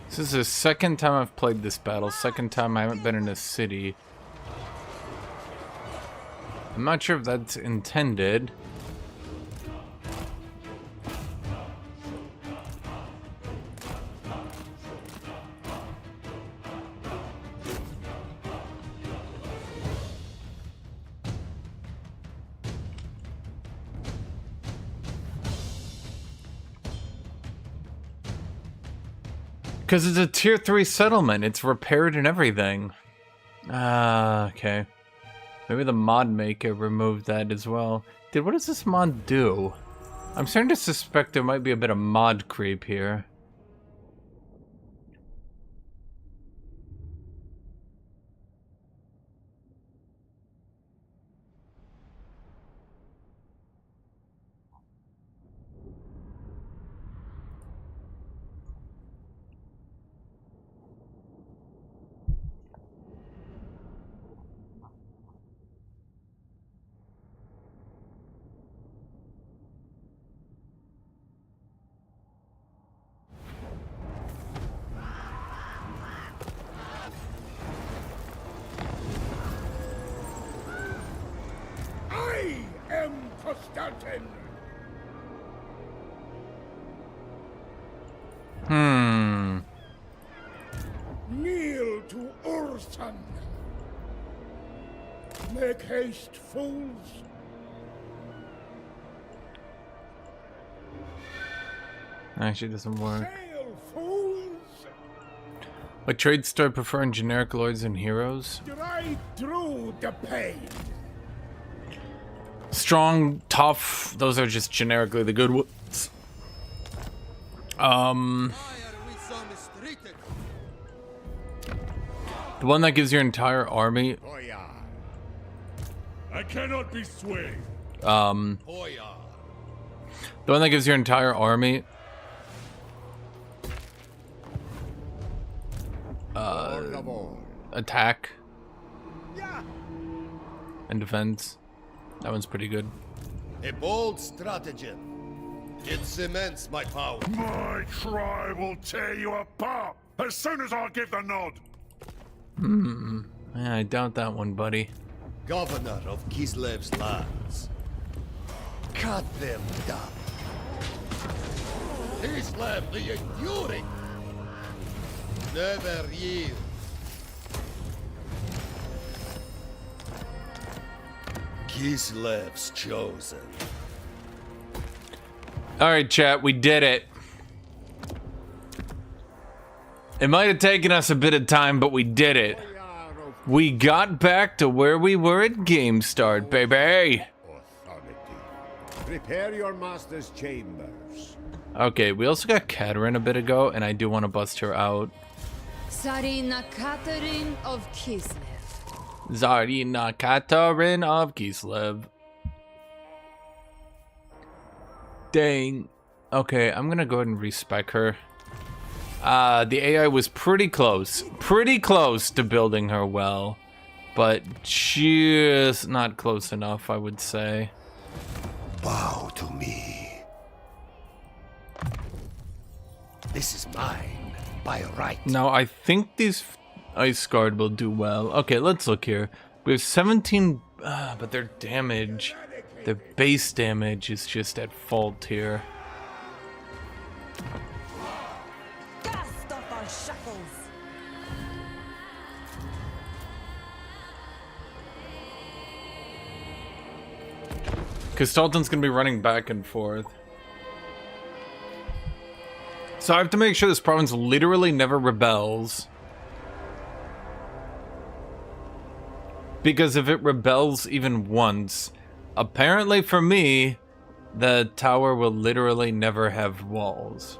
This is the second time I've played this battle, second time I haven't been in a city. I'm not sure if that's intended. Because it's a tier 3 settlement. It's repaired and everything. Okay. Maybe the mod maker removed that as well. Dude, what does this mod do? I'm starting to suspect there might be a bit of mod creep here. I am Constantin. Kneel to Urson. Make haste, fools. Actually, doesn't work. Sail, fools. What traits do I prefer in generic lords and heroes? Right through the pain. Strong, tough, those are just generically the good ones. The one that gives your entire army. I cannot be swayed. The one that gives your entire army. Attack. And defense. That one's pretty good. A bold stratagem. It cements my power. My tribe will tear you apart as soon as I give the nod. Yeah, I doubt that one, buddy. Governor of Kislev's lands. Cut them down. Kislev the enduring. Never yield. Kislev's chosen. Alright, chat, we did it. It might have taken us a bit of time, but we did it. We got back to where we were at game start, baby. Authority. Prepare your master's chambers. Okay, we also got Katerin a bit ago, and I do want to bust her out. Tsarina Katerin of Kislev. Tsarina Katerin of Kislev. Dang. Okay, I'm gonna go ahead and respec her. The AI was pretty close to building her well, but just not close enough, I would say. Bow to me. This is mine, by right. Now, I think these Ice Guard will do well. Okay, let's look here. We have 17, but their damage, their base damage is just at fault here. Cast off our shackles. Kistalton's gonna be running back and forth. So I have to make sure this province literally never rebels. Because if it rebels even once, apparently for me, the tower will literally never have walls.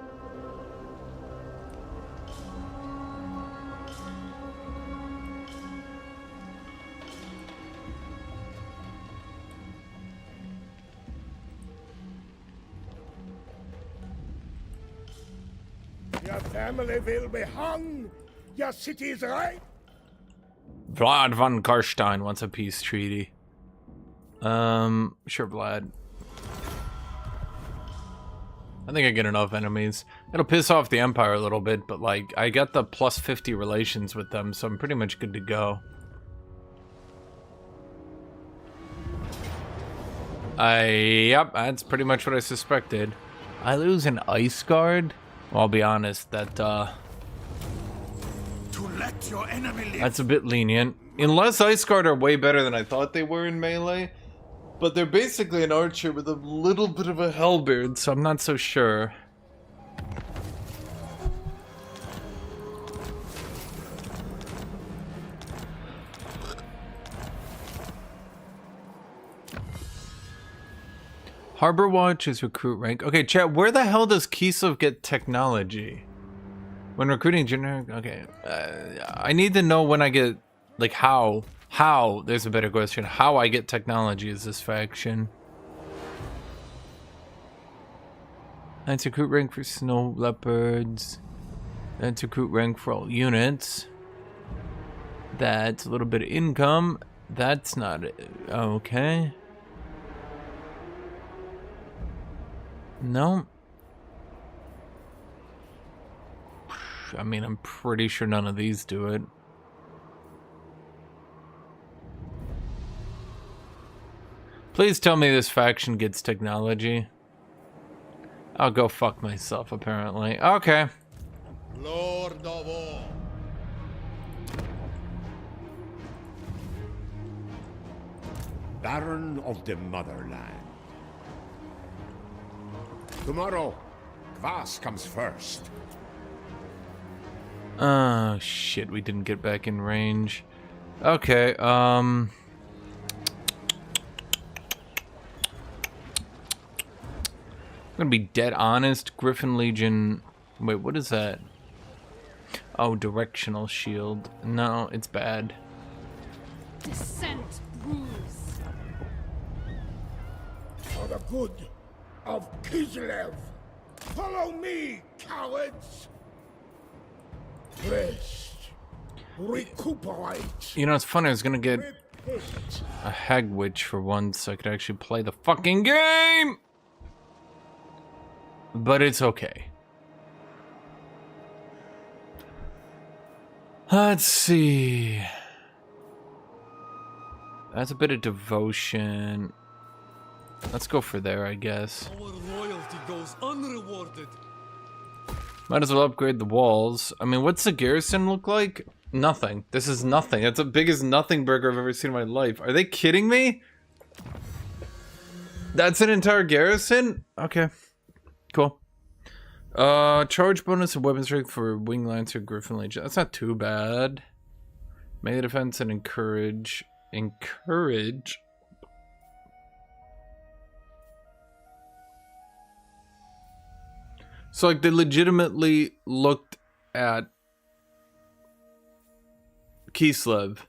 Your family will be hung. Your city is right. Vlad von Karstein wants a peace treaty. Sure, Vlad. I think I get enough enemies. It'll piss off the Empire a little bit, but like, I got the plus 50 relations with them, so I'm pretty much good to go. Yep, that's pretty much what I suspected. I lose an Ice Guard? Well, I'll be honest, that, To let your enemy live. that's a bit lenient. Unless Ice Guard are way better than I thought they were in melee. But they're basically an archer with a little bit of a halberd, so I'm not so sure. Harbor Watch is recruit rank. Okay, chat, where the hell does Kislev get technology? When recruiting generic... Okay. I need to know when I get... Like, how? How? There's a better question. How I get technology is this faction. That's recruit rank for snow leopards. That's recruit rank for all units. That's a little bit of income. That's not... Okay. No. I mean, I'm pretty sure none of these do it. Please tell me this faction gets technology. I'll go fuck myself, apparently. Okay. Lord of all. Baron of the Motherland. Tomorrow, Kvas comes first. Oh, shit, we didn't get back in range. Okay, I'm gonna be dead honest. Griffin Legion... Wait, what is that? Oh, directional shield. No, it's bad. Descent rules. For the good of Kislev. Follow me, cowards! Rest. Recuperate. You know, it's funny, I was gonna get a Hag Witch for once so I could actually play the fucking game! But it's okay. Let's see. That's a bit of devotion. Let's go for there, I guess. Our loyalty goes unrewarded. Might as well upgrade the walls. I mean, what's the garrison look like? Nothing. This is nothing. It's the biggest nothing burger I've ever seen in my life. Are they kidding me? That's an entire garrison? Okay. Cool. Charge bonus and weapon strength for Wing Lancer, Griffin Legion. That's not too bad. Melee defense and encourage. Encourage? So, like, they legitimately looked at Kislev.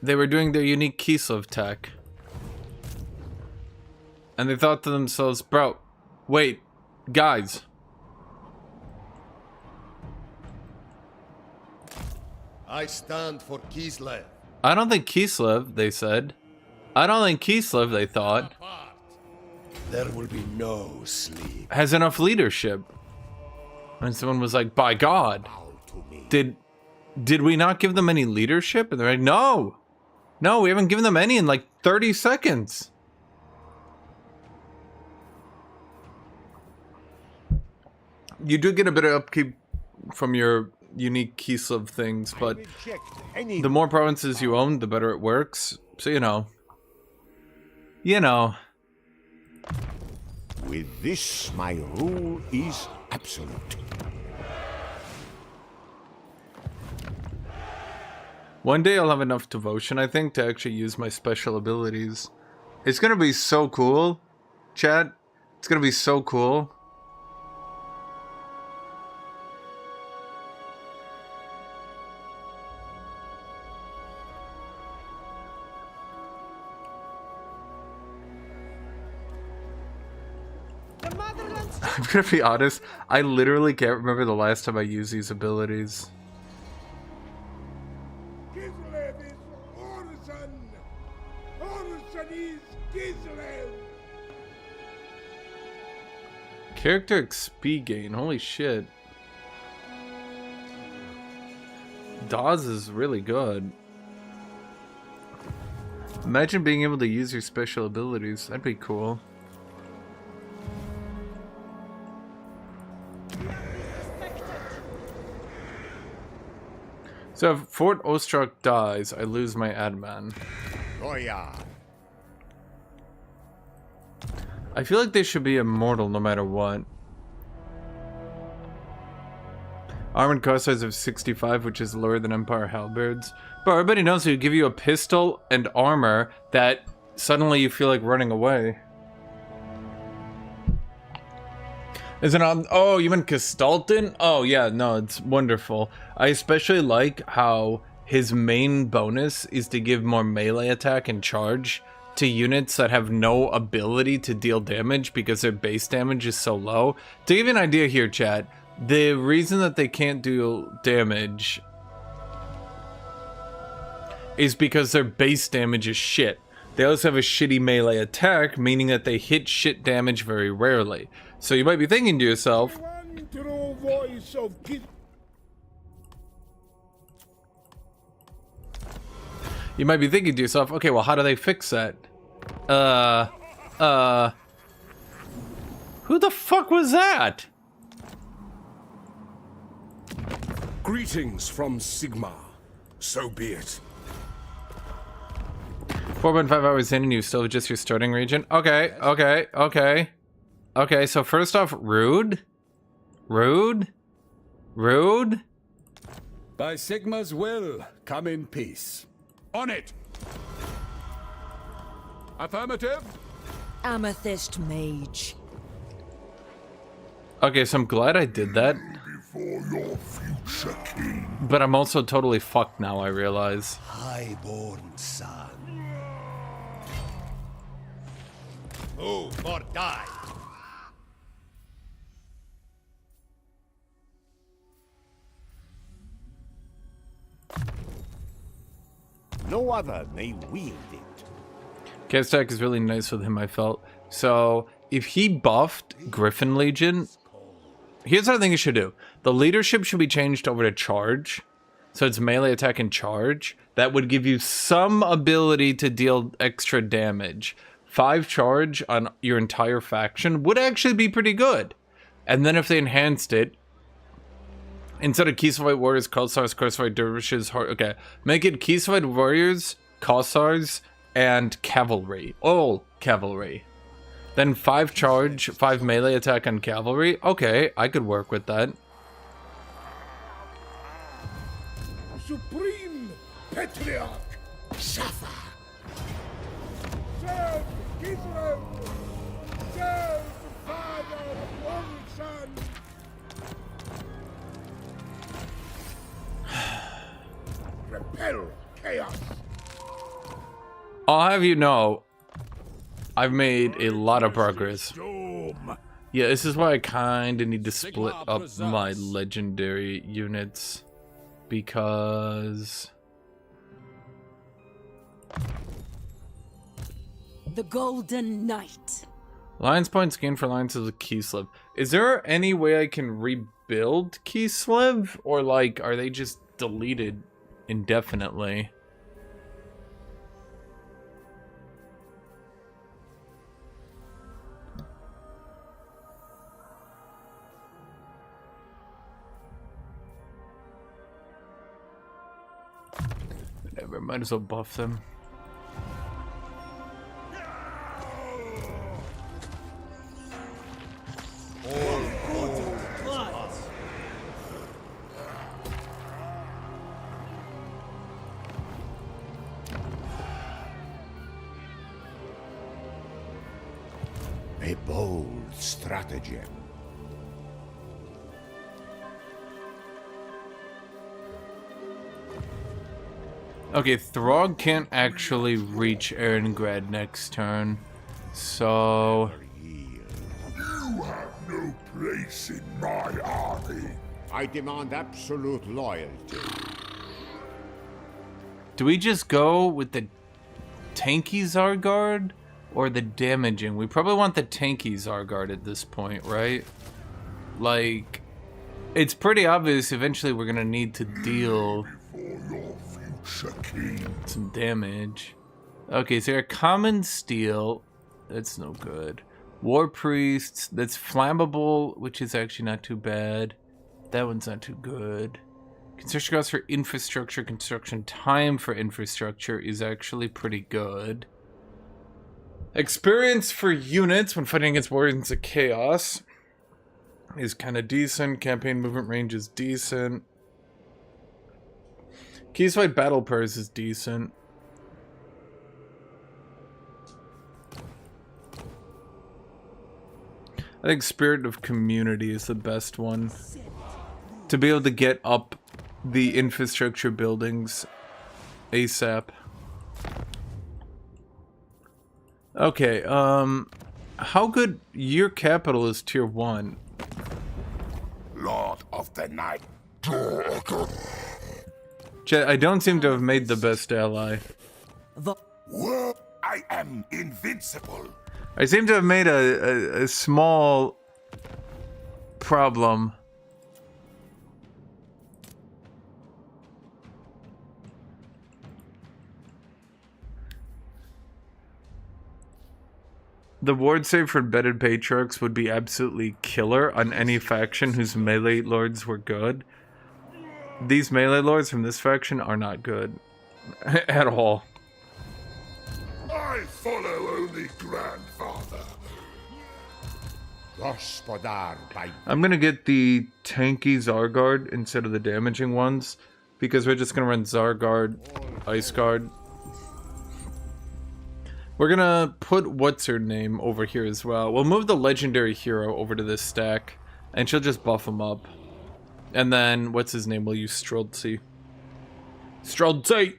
They were doing their unique Kislev tech. And they thought to themselves, bro, wait, guys. I stand for Kislev. I don't think Kislev, they said. I don't think Kislev, they thought, There will be no sleep. has enough leadership. And someone was like, by God, did we not give them any leadership? And they're like, no, we haven't given them any in like 30 seconds. You do get a bit of upkeep from your unique Kislev things, but the more provinces you own, the better it works. So, you know. With this, my rule is absolute. One day I'll have enough devotion, I think, to actually use my special abilities. It's gonna be so cool, chat. It's gonna be so cool. I'm gonna be honest, I literally can't remember the last time I used these abilities. Kislev is Orson! Orson is Kislev! Character XP gain, holy shit. Dawes is really good. Imagine being able to use your special abilities, that'd be cool. So if Fort Ostrak dies, I lose my admin. Oh yeah. I feel like they should be immortal no matter what. Armored crossbows of 65, which is lower than Empire halberds. But everybody knows who give you a pistol and armor that suddenly you feel like running away. Is it on? Oh, you meant Kislev? Oh, yeah, no, it's wonderful. I especially like how his main bonus is to give more melee attack and charge to units that have no ability to deal damage because their base damage is so low. To give you an idea here, chat, the reason that they can't do damage is because their base damage is shit. They also have a shitty melee attack, meaning that they hit shit damage very rarely. So you might be thinking to yourself, okay, well, how do they fix that? Who the fuck was that? Greetings from Sigma. So be it. 4.5 hours in and you still have just your starting region? Okay, okay, okay. Okay, so first off, rude? Rude? Rude? By Sigma's will, come in peace. On it! Affirmative? Amethyst Mage. Okay, so I'm glad I did that. Your future king. But I'm also totally fucked now, I realize. Highborn son. Move or die. No other may wield it. Cast attack is really nice with him, I felt. So, if he buffed Griffin Legion, here's what I think he should do. The leadership should be changed over to charge. So it's melee attack and charge. That would give you some ability to deal extra damage. 5 charge on your entire faction would actually be pretty good. And then if they enhanced it, instead of Kislev Warriors, Kossars, Korsarite Dervishes, okay, make it Kislev Warriors, Kossars, and Cavalry. All Cavalry. Then 5 charge, 5 melee attack on Cavalry. Okay, I could work with that. Supreme Patriarch Shafa. Serve Kislev. Serve the Father of one Son. Repel chaos. I'll have you know, I've made a lot of progress. Yeah, this is why I kind of need to split up my legendary units. Because... The Golden Knight. Alliance points gained for alliances with Kislev. Is there any way I can rebuild Kislev? Or like, are they just deleted indefinitely? Whatever, might as well buff them. A bold stratagem. Okay, Throg can't actually reach Erengrad next turn, so... You have no place in my army. I demand absolute loyalty. Do we just go with the tanky Zargard or the damaging? We probably want the tanky Zargard at this point, right? Like, it's pretty obvious eventually we're gonna need to deal some damage. Okay, so a common steel, that's no good. War priests, that's flammable, which is actually not too bad. That one's not too good. Construction costs for infrastructure, construction time for infrastructure is actually pretty good. Experience for units when fighting against warriors of chaos is kind of decent. Campaign movement range is decent. Keys fight battle purse is decent. I think Spirit of Community is the best one. To be able to get up the infrastructure buildings ASAP. Okay, how good? Your capital is tier 1. Lord of the Night. Chat, I don't seem to have made the best ally. Whoa, I am invincible. I seem to have made a small problem. The ward save for embedded patriarchs would be absolutely killer on any faction whose melee lords were good. These melee lords from this faction are not good. At all. I follow only grandfather. Gospodar by I'm gonna get the tanky Zarguard instead of the damaging ones, because we're just gonna run Zarguard, Ice Guard. We're gonna put what's her name over here as well. We'll move the legendary hero over to this stack, and she'll just buff him up. And then what's his name? We'll use Streltsy. Streltsy!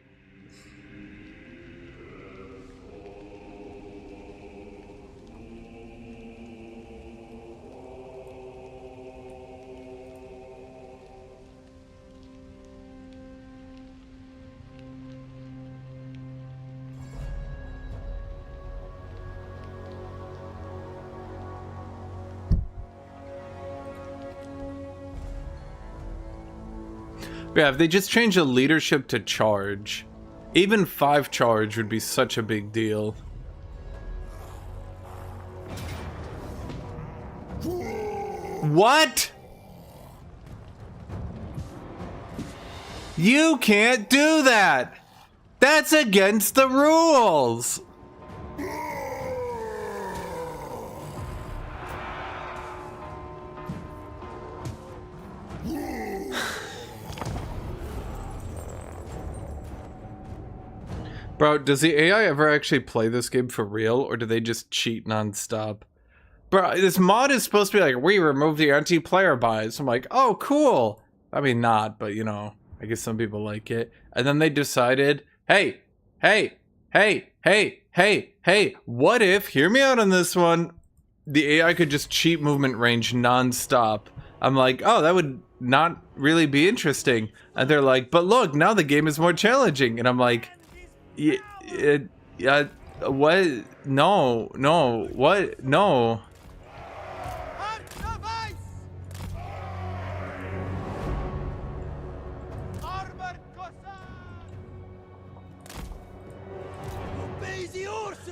Yeah, if they just change the leadership to charge, even 5 charge would be such a big deal. What? You can't do that! That's against the rules! Bro, does the AI ever actually play this game for real, or do they just cheat non-stop? Bro, this mod is supposed to be like, we removed the anti-player bias. I'm like, oh, cool. I mean, not, but you know, I guess some people like it. And then they decided, hey, what if, hear me out on this one, the AI could just cheat movement range non-stop. I'm like, oh, that would not really be interesting. And they're like, but look, now the game is more challenging. And I'm like, what? No, what? No.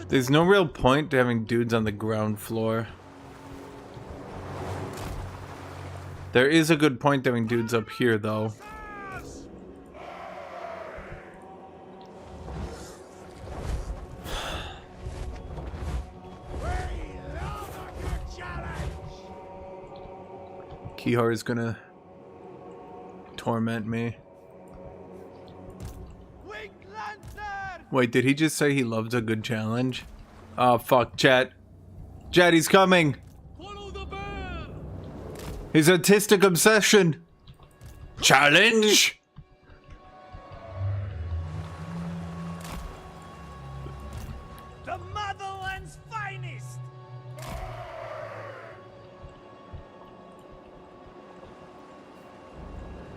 There's no real point to having dudes on the ground floor. There is a good point to having dudes up here, though. Kihar is gonna torment me. Wait, did he just say he loves a good challenge? Oh, fuck, chat. Chat, he's coming! His artistic obsession! Challenge! The motherland's finest!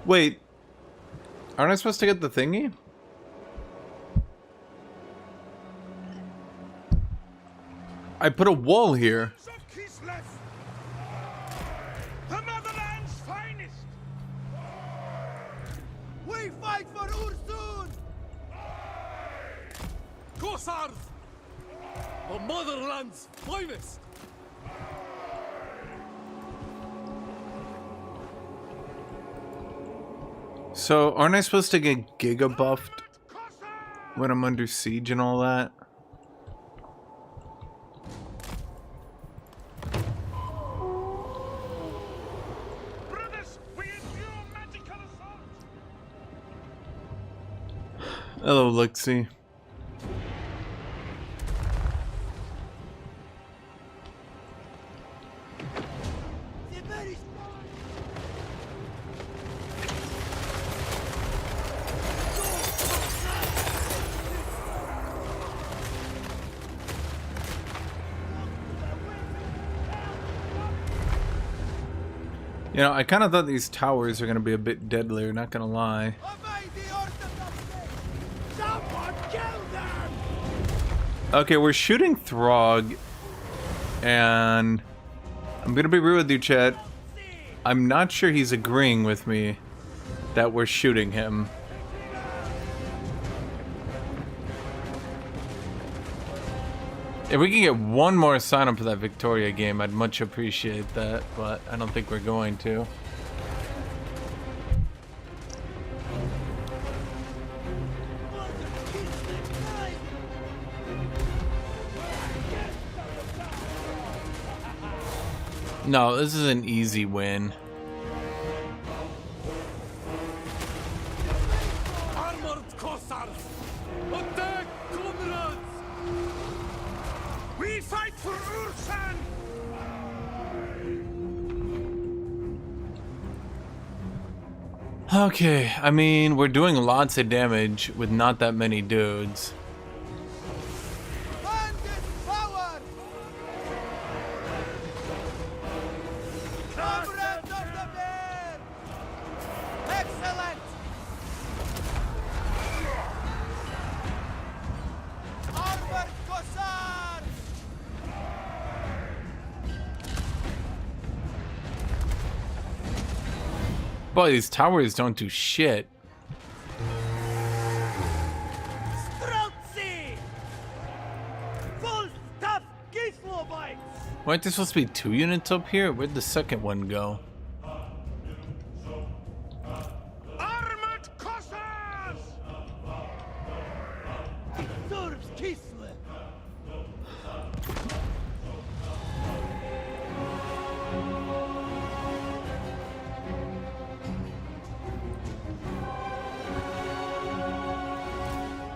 Wait, aren't I supposed to get the thingy? I put a wall here. Kislev! The motherland's finest! We fight for Ursun! Kossars! The motherland's finest! So, aren't I supposed to get Giga buffed when I'm under siege and all that? Hello, Lexi. You know, I kind of thought these towers are going to be a bit deadlier, not going to lie. Okay, we're shooting Throg, and I'm going to be real with you, chat. I'm not sure he's agreeing with me that we're shooting him. If we can get one more sign up for that Victoria game, I'd much appreciate that, but I don't think we're going to. No, this is an easy win. Armored Cossars! Attack, comrades! We fight for Ursan! Okay, I mean, we're doing lots of damage with not that many dudes. Boy, these towers don't do shit. Weren't there supposed to be 2 units up here? Where'd the second one go? Armored Cossars! It serves Kislev!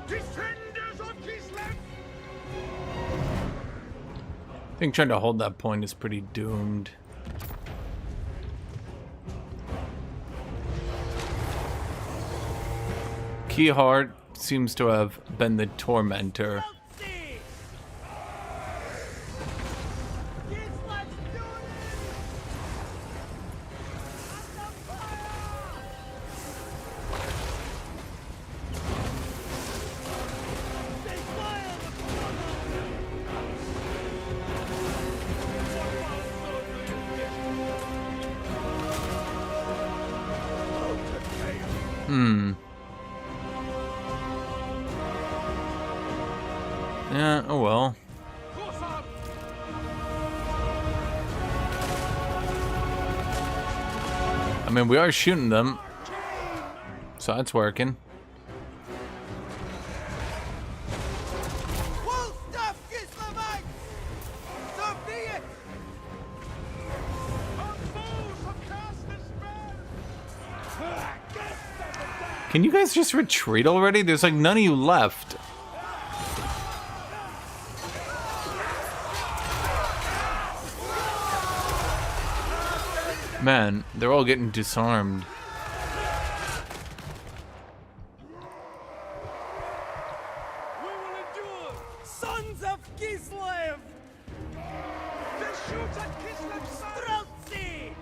Defenders of Kislev! I think trying to hold that point is pretty doomed. Keyheart seems to have been the tormentor. Yeah, oh well. I mean, we are shooting them, so that's working. Can you guys just retreat already? There's like none of you left. Man, they're all getting disarmed. We will endure! Sons of Kislev! They shoot at Kislev Streltsy!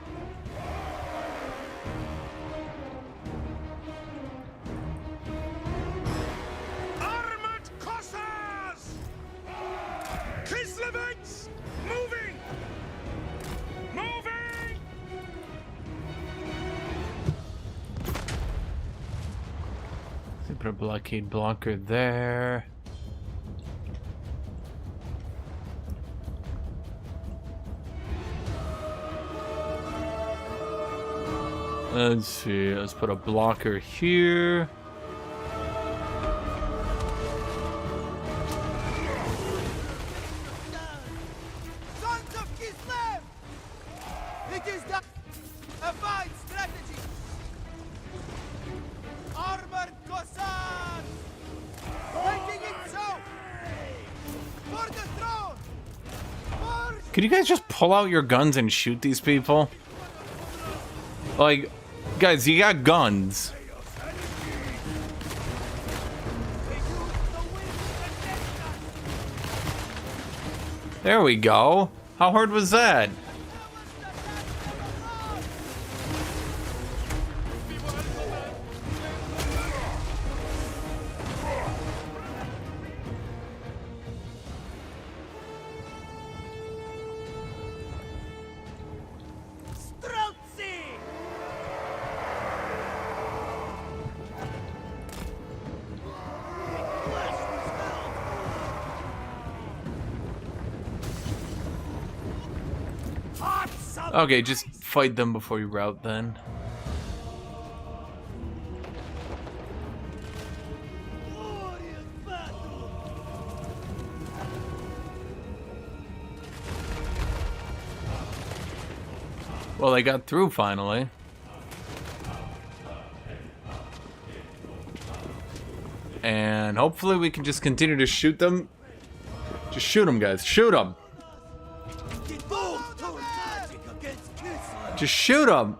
Armored Cossars! Kislevites! Moving! Moving! Put a blockade blocker there. Let's see, let's put a blocker here. Sons of Kislev! It is the fine strategy! Armored Cossars! Making it so! For the throne! For... Could you guys just pull out your guns and shoot these people? Like, guys, you got guns. There we go. How hard was that? Okay, just fight them before you rout then. Well, they got through finally. And hopefully we can just continue to shoot them. Just shoot them, guys. Shoot them. Just shoot them.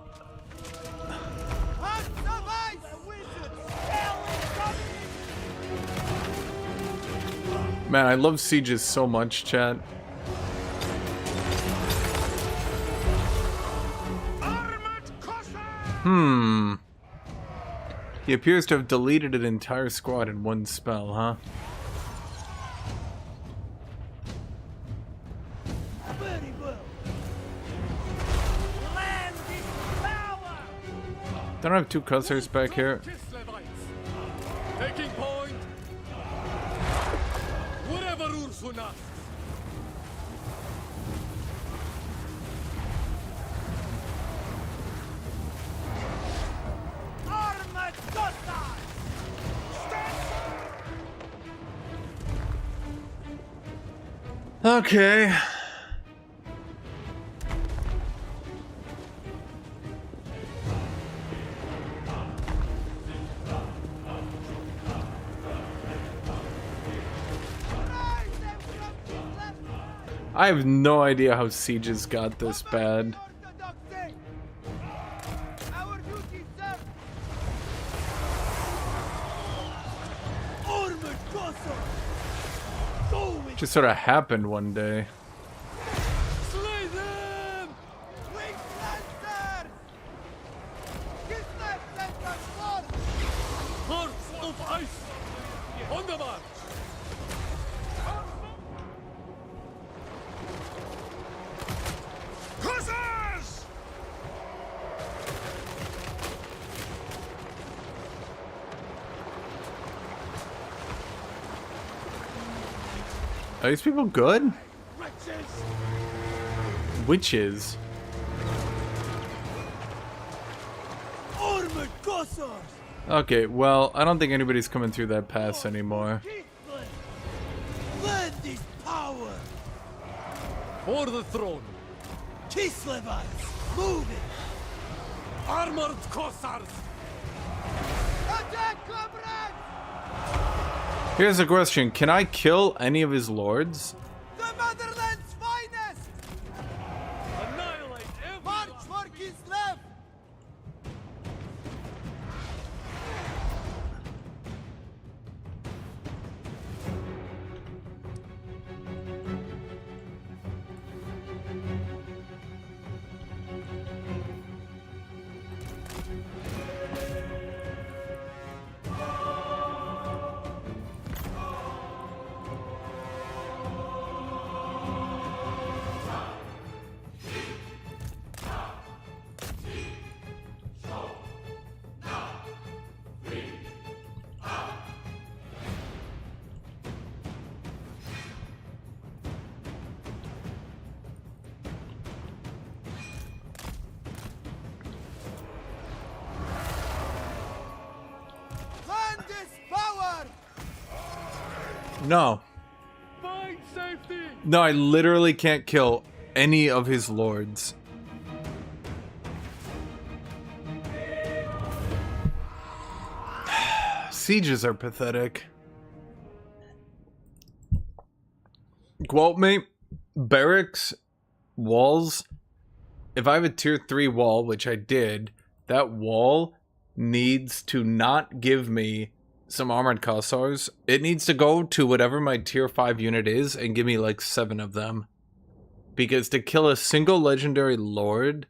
Man, I love sieges so much, chat. He appears to have deleted an entire squad in one spell, huh? Very well. Land is power. Don't I have two cussers back here? Taking point. Whatever Ursun asks. Armored Guthuk. Okay. I have no idea how sieges got this bad. Our duty, sir. Armored Guthuk. Go with Just sort of happened one day. Slay them! Wing Lancers. Kislev sent us forth. Hearts of ice! On the march! Hussars! Are these people good? Wretches. Witches. Armored Guthuk. Okay, well, I don't think anybody's coming through that pass anymore. Kislev. Land is power. For the throne! Kislevites, move it. Armored Cossars! Attack, comrades. Here's a question. Can I kill any of his lords? The motherland's finest. Annihilate every March for Kislev. Land is power. No. Find safety! No, I literally can't kill any of his lords. Sieges are pathetic. Quote me, barracks, walls. If I have a tier 3 wall, which I did, that wall needs to not give me some armored Kossars. It needs to go to whatever my tier 5 unit is and give me like 7 of them. Because to kill a single legendary lord,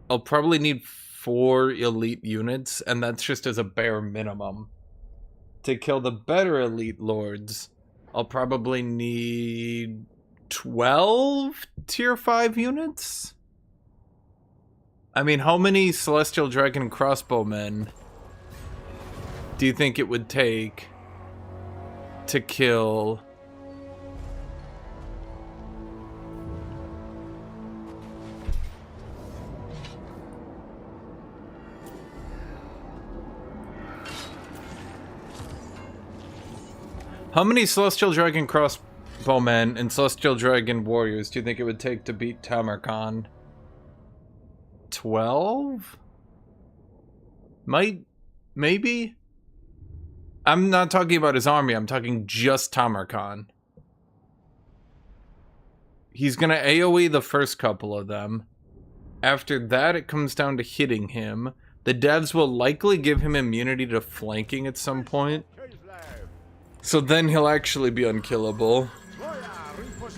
I'll probably need 4 elite units, and that's just as a bare minimum. To kill the better elite lords, I'll probably need 12 tier 5 units? I mean, how many Celestial Dragon crossbowmen do you think it would take to kill How many Celestial Dragon crossbowmen and Celestial Dragon warriors do you think it would take to beat Tamarkan? 12? Maybe? I'm not talking about his army, I'm talking just Tamarkan. He's gonna AoE the first couple of them. After that, it comes down to hitting him. The devs will likely give him immunity to flanking at some point. So then he'll actually be unkillable.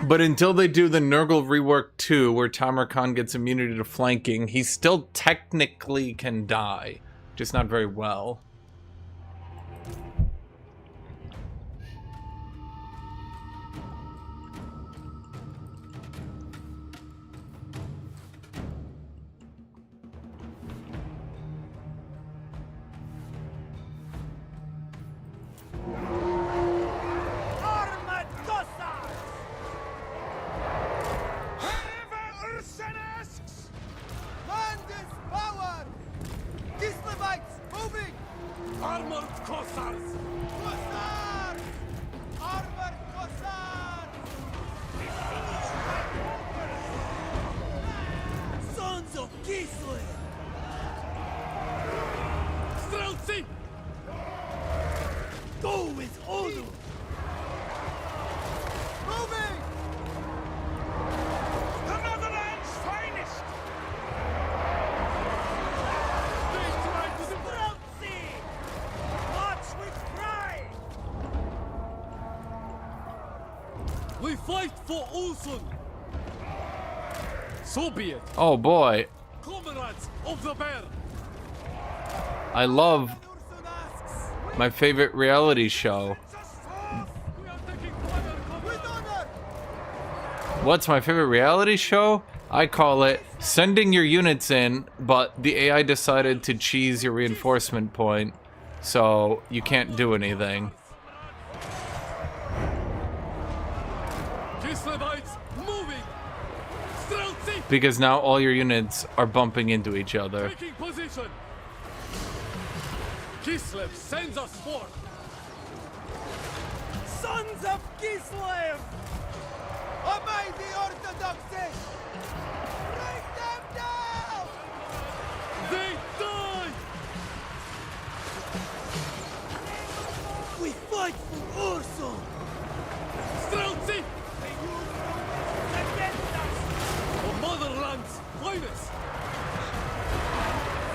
But until they do the Nurgle rework 2, where Tamarkan gets immunity to flanking, he still technically can die. Just not very well. Kislevites moving! Armored Cossars! Cossars! Armored Cossars! Sons of Kislev! Streltsy! Go with honor! Moving! The Netherlands' finest! We fight for Ulson! So be it! Oh boy. Comrades of the bear! I love my favorite reality show. What's my favorite reality show? I call it sending your units in, but the AI decided to cheese your reinforcement point, so you can't do anything. Because now all your units are bumping into each other. Taking position. Kislev sends us forth. Sons of Kislev! Obey the orthodoxy! Break them down! They die! We fight for Ursul! Streltsy! Against us! The motherland's finest!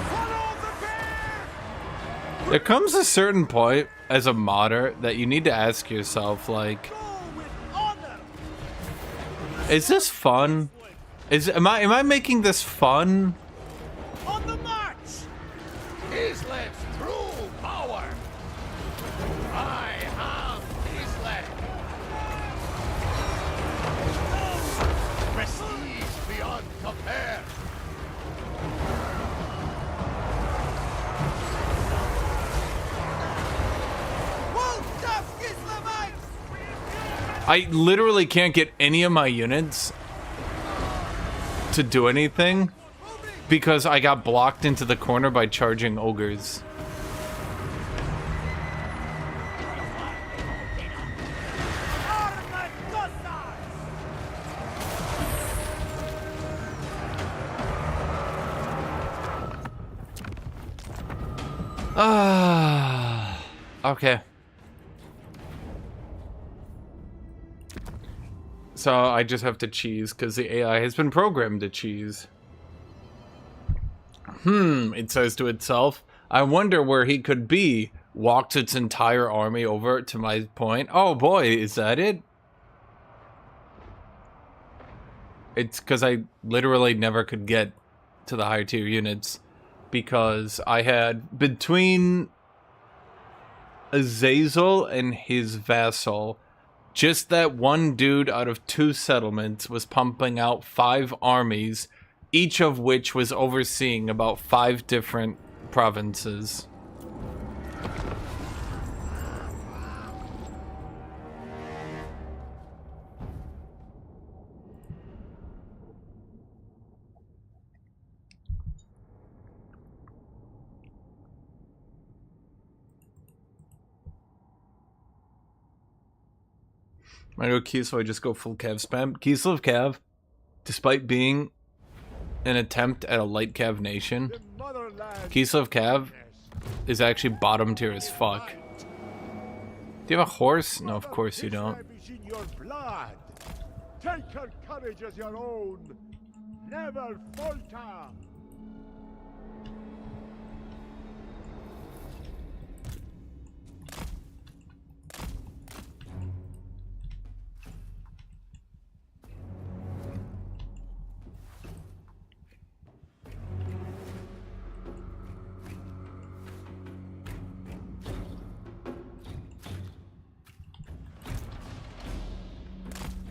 Follow the bear! There comes a certain point as a modder that you need to ask yourself, like, is this fun? Am I making this fun? On the march! Kislev's true power! I am Kislev! Prestige beyond compare! I literally can't get any of my units to do anything because I got blocked into the corner by charging ogres. Okay. So I just have to cheese because the AI has been programmed to cheese. It says to itself, I wonder where he could be. Walks its entire army over to my point. Oh boy, is that it? It's because I literally never could get to the higher tier units because I had between Azazel and his vassal, just that one dude out of 2 settlements was pumping out 5 armies, each of which was overseeing about 5 different provinces. I go Kislev, I just go full Cav spam. Kislev Cav, despite being an attempt at a light Cav nation, Kislev Cav is actually bottom tier as fuck. Do you have a horse? No, of course you don't. In your blood. Take her courage as your own. Never falter.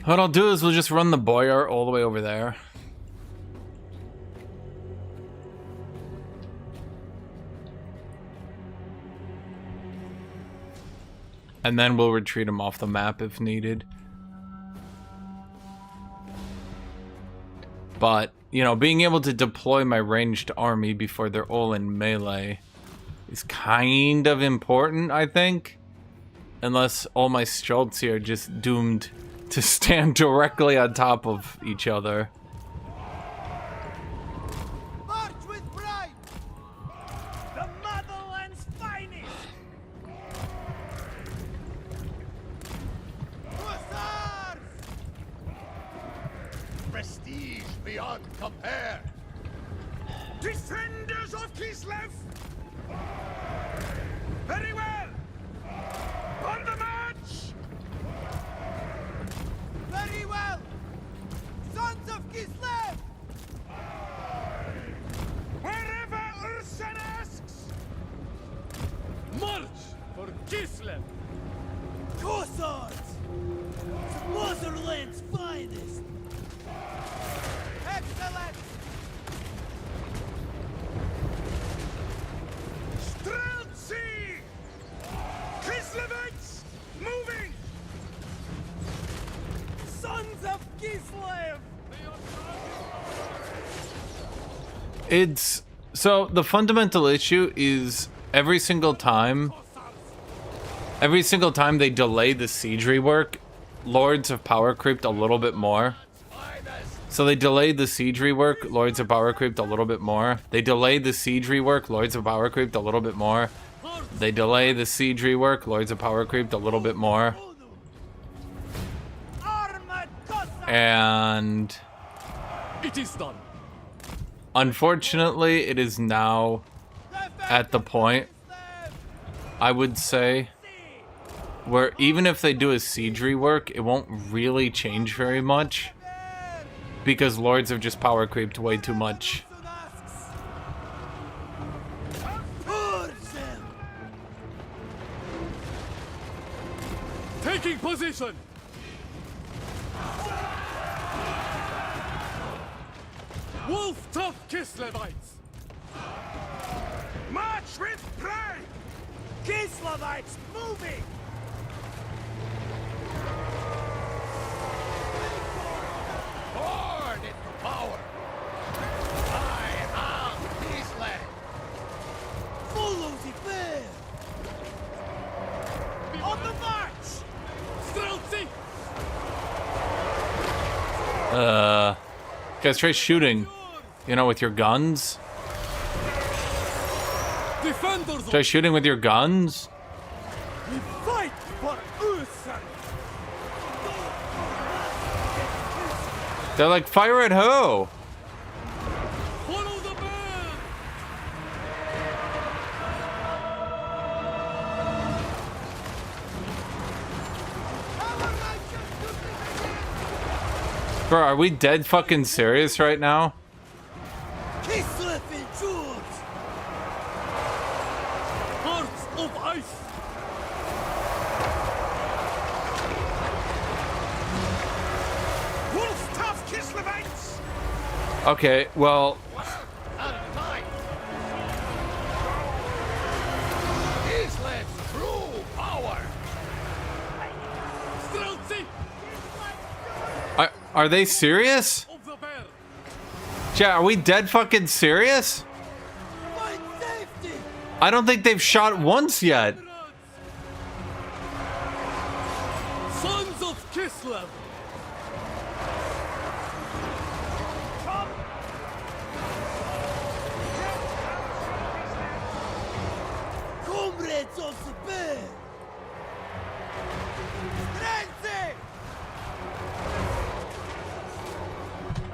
What I'll do is we'll just run the Boyar all the way over there. And then we'll retreat them off the map if needed. But, you know, being able to deploy my ranged army before they're all in melee is kind of important, I think. Unless all my Streltsy are just doomed to stand directly on top of each other. March with pride! The motherland's finest! Hussars! Prestige beyond compare. Defenders of Kislev! Very well! On the march! Very well! Sons of Kislev! Wherever Ursen asks! March for Kislev! Hussars! The motherland's finest! Excellent! Streltsy! Kislevites! Moving! Sons of Kislev! It's... So, the fundamental issue is every single time they delay the siege rework, Lords have power creeped a little bit more. So they delayed the siege rework, Lords of Power creeped a little bit more. They delayed the siege rework, Lords of Power creeped a little bit more. They delay the siege rework, Lords of Power creeped a little bit more. And It is done. unfortunately, it is now at the point, I would say, where even if they do a siege rework, it won't really change very much. Because Lords have just power creeped way too much. Taking position. Wolf tough Kislevites. March with pride! Kislevites moving! Born into power. I am Kislev. Follow the bear! On the march! Streltsy. Guys, try shooting. You know, with your guns. Defenders. Try shooting with your guns. We fight for Ursen! They're like, fire at who? Follow the bear. Bro, are we dead fucking serious right now? Kislev endures! Hearts of ice. Wolf tough Kislevites! Okay, well, Out of time. Kislev's true power. Streltsy. are they serious? Of the bear. Chat, are we dead fucking serious? Find safety! I don't think they've shot once yet. Sons of Kislev.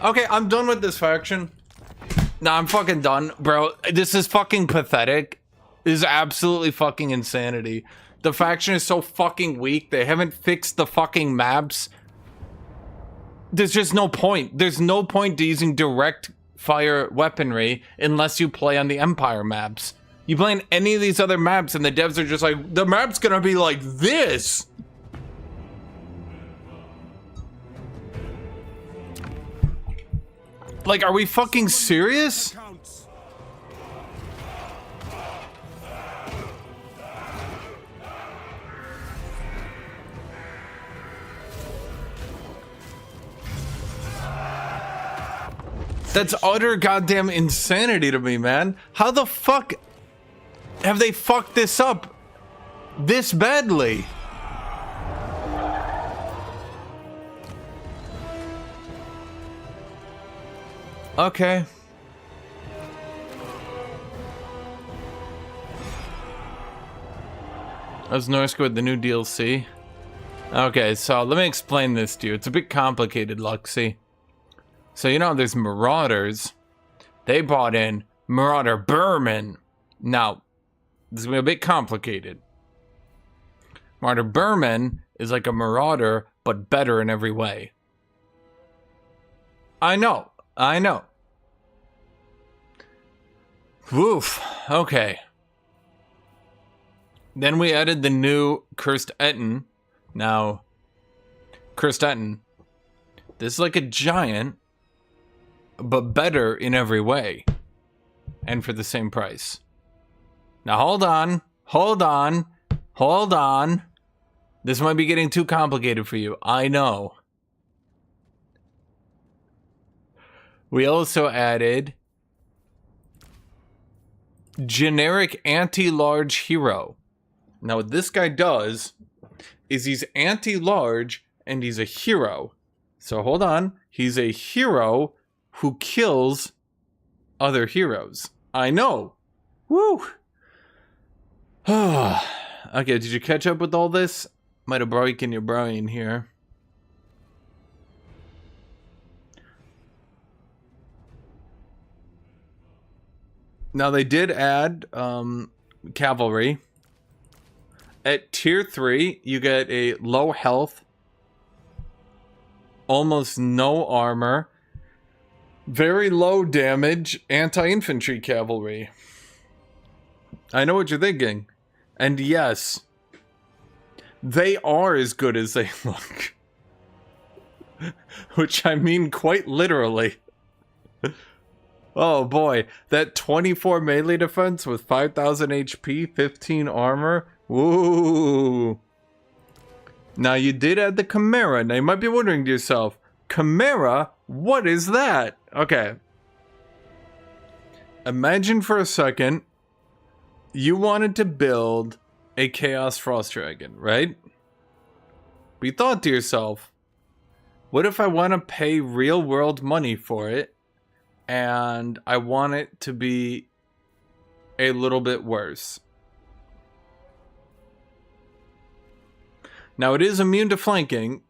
Okay, I'm done with this faction. Nah, I'm fucking done, bro. This is fucking pathetic. This is absolutely fucking insanity. The faction is so fucking weak. They haven't fixed the fucking maps. There's just no point. There's no point to using direct fire weaponry unless you play on the Empire maps. You play on any of these other maps and the devs are just like, the map's gonna be like this. Like, are we fucking serious? That's utter goddamn insanity to me, man. How the fuck have they fucked this up this badly? Okay. How's Norsk with the new DLC? Okay, so let me explain this to you. It's a bit complicated, Luxie. So you know there's Marauders. They brought in Marauder Berman. Now, this is going to be a bit complicated. Marauder Berman is like a Marauder, but better in every way. I know. Woof. Okay. Then we added the new Cursed Etten. Now, Cursed Etten. This is like a giant, but better in every way. And for the same price. Now hold on. This might be getting too complicated for you. I know. We also added generic anti-large hero. Now what this guy does is he's anti-large and he's a hero. So hold on. He's a hero who kills other heroes. I know. Woo. Okay, did you catch up with all this? Might have broken your brain here. Now they did add cavalry. At tier 3, you get a low health, almost no armor, very low damage anti-infantry cavalry. I know what you're thinking. And yes, they are as good as they look. Which I mean quite literally. Oh boy, that 24 melee defense with 5,000 HP, 15 armor. Woo! Now you did add the Chimera. Now you might be wondering to yourself, Chimera? What is that? Okay. Imagine for a second, you wanted to build a Chaos Frost Dragon, right? But you thought to yourself, what if I want to pay real world money for it, and I want it to be a little bit worse? Now it is immune to flanking,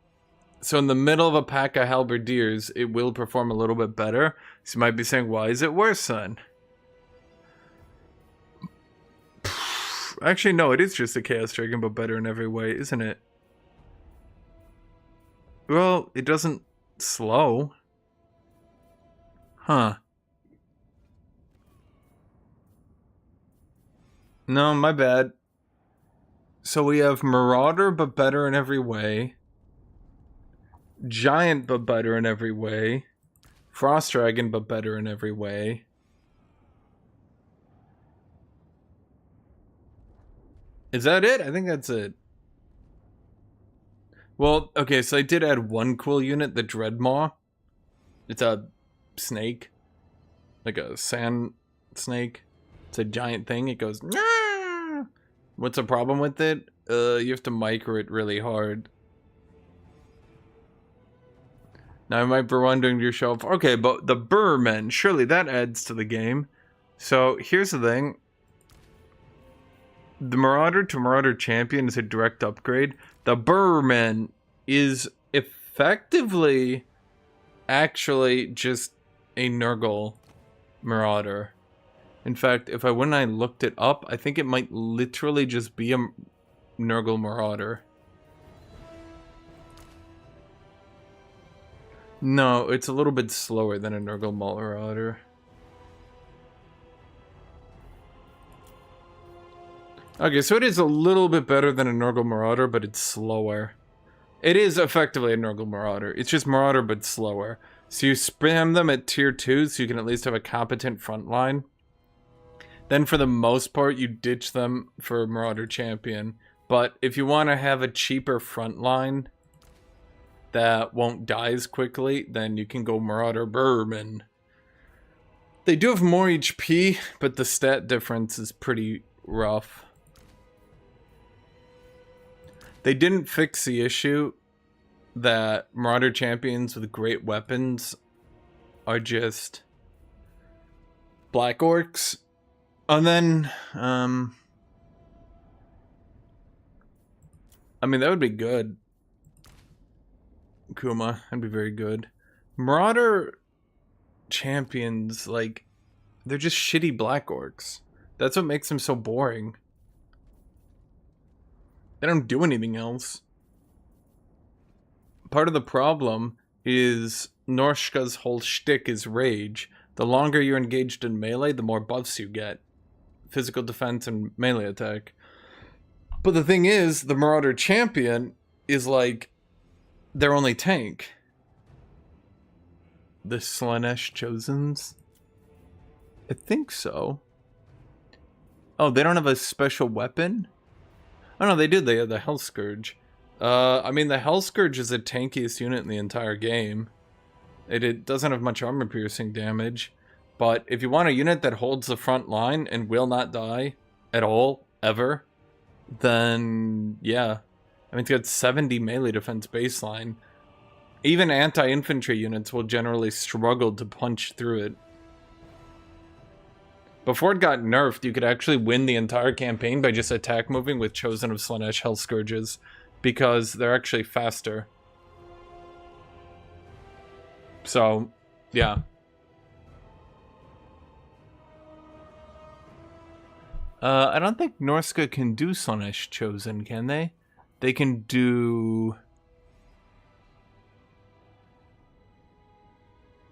so in the middle of a pack of halberdiers, it will perform a little bit better. So you might be saying, why is it worse, son? Actually, no, it is just a Chaos Dragon, but better in every way, isn't it? Well, it doesn't slow. Huh. No, my bad. So we have Marauder, but better in every way. Giant, but better in every way. Frost Dragon, but better in every way. Is that it? I think that's it. Well, okay, so I did add one cool unit, the Dreadmaw. It's a snake. Like a sand snake. It's a giant thing. It goes, nah! What's the problem with it? You have to micro it really hard. Now I might be wondering to yourself, okay, but the Burmen, surely that adds to the game. So here's the thing. The Marauder to Marauder Champion is a direct upgrade. The Burmen is effectively actually just a Nurgle Marauder. In fact, if I when I looked it up, I think it might literally just be a Nurgle Marauder. No, it's a little bit slower than a Nurgle Marauder. Okay, so it is a little bit better than a Nurgle Marauder, but it's slower. It is effectively a Nurgle Marauder. It's just Marauder, but slower. So you spam them at tier 2, so you can at least have a competent front line. Then for the most part, you ditch them for Marauder Champion. But if you want to have a cheaper front line that won't die as quickly, then you can go Marauder Bourbon. They do have more HP, but the stat difference is pretty rough. They didn't fix the issue that Marauder Champions with great weapons are just Black Orcs. And then, I mean, that would be good. Kuma, that'd be very good. Marauder Champions, like, they're just shitty Black Orcs. That's what makes them so boring. They don't do anything else. Part of the problem is Norshka's whole shtick is rage. The longer you're engaged in melee, the more buffs you get. Physical defense and melee attack. But the thing is, the Marauder Champion is like their only tank. The Slaanesh Chosens? I think so. Oh, they don't have a special weapon? Oh no, they did. They had the Hell Scourge. I mean, the Hell Scourge is the tankiest unit in the entire game. It doesn't have much armor piercing damage. But if you want a unit that holds the front line and will not die at all, ever, then yeah. I mean, it's got 70 melee defense baseline. Even anti-infantry units will generally struggle to punch through it. Before it got nerfed, you could actually win the entire campaign by just attack moving with Chosen of Slaanesh Hell Scourges, because they're actually faster. So, yeah. I don't think Norska can do Slaanesh Chosen, can they? They can do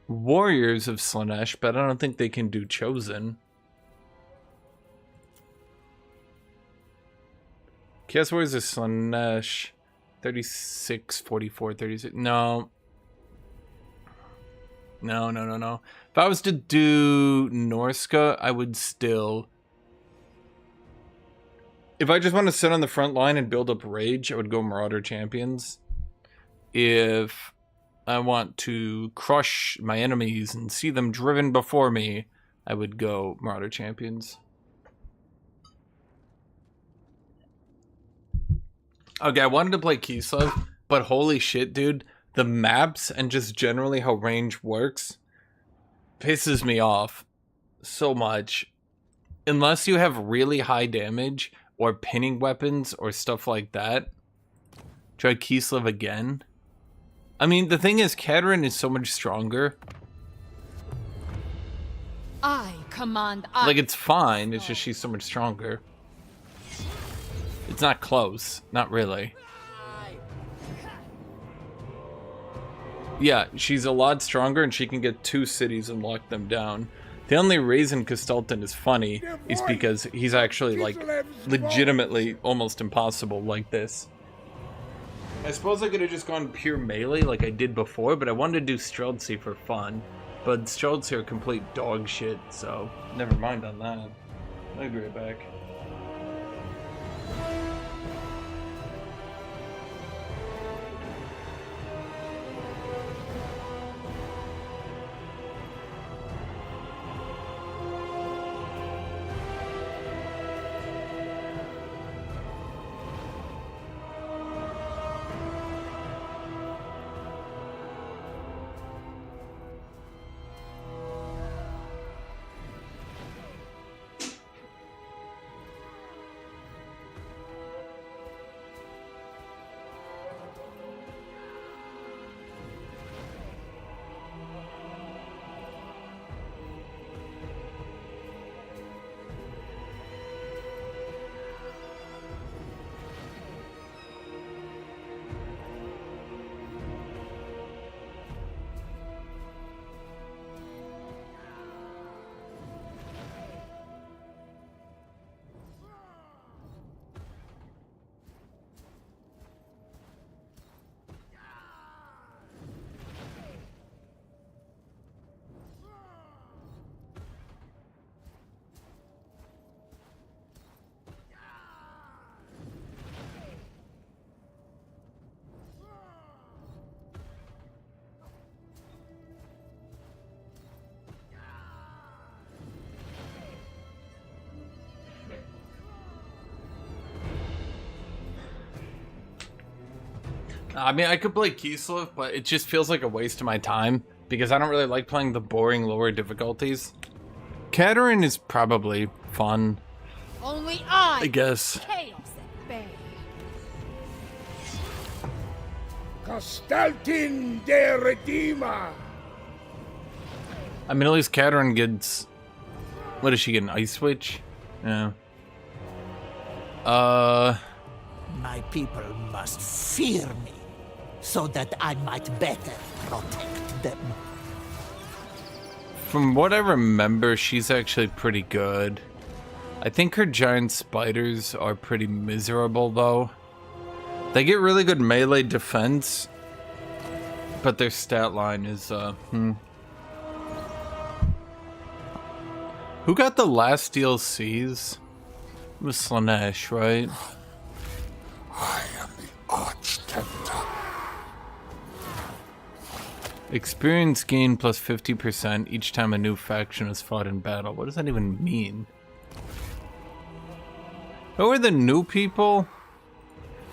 Warriors of Slaanesh, but I don't think they can do Chosen. Chaos Warriors of Slaanesh 36, 44, 36. No. No. If I was to do Norska, I would still... If I just want to sit on the front line and build up rage, I would go Marauder Champions. If I want to crush my enemies and see them driven before me, I would go Marauder Champions. Okay, I wanted to play Kislev, but holy shit, dude. The maps and just generally how range works pisses me off so much. Unless you have really high damage or pinning weapons or stuff like that, try Kislev again. I mean, the thing is, Katerin is so much stronger. I command. Like, it's fine, it's just she's so much stronger. It's not close, not really. Yeah, she's a lot stronger and she can get 2 cities and lock them down. The only reason Kislev is funny is because he's actually, like, legitimately almost impossible like this. I suppose I could have just gone pure melee like I did before, but I wanted to do Streltsy for fun. But Streltsy are complete dog shit, so never mind on that. I'll be right back. I mean, I could play Kislev, but it just feels like a waste of my time because I don't really like playing the boring lower difficulties. Katerin is probably fun. Only I guess. Chaos at bay. Castaltin de Redeemer! I mean, at least Katerin gets... What does she get, an Ice Switch? Yeah. My people must fear me, so that I might better protect them. From what I remember, she's actually pretty good. I think her giant spiders are pretty miserable, though. They get really good melee defense, but their stat line is, Who got the last DLCs? It was Slanesh, right? I am the Arch-Tempter. Experience gain plus 50% each time a new faction is fought in battle. What does that even mean? Who are the new people?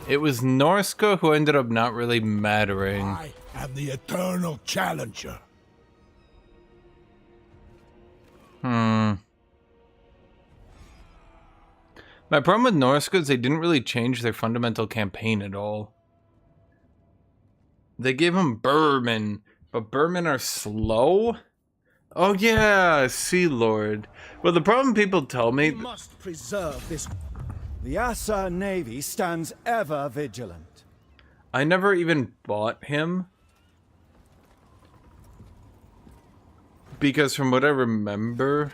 It was Norska who ended up not really mattering. I am the eternal challenger. My problem with Norska is they didn't really change their fundamental campaign at all. They gave them Berman, but Berman are slow? Oh yeah, Sea Lord. Well, the problem people tell me... We must preserve this... The Asa Navy stands ever vigilant. I never even bought him. Because from what I remember...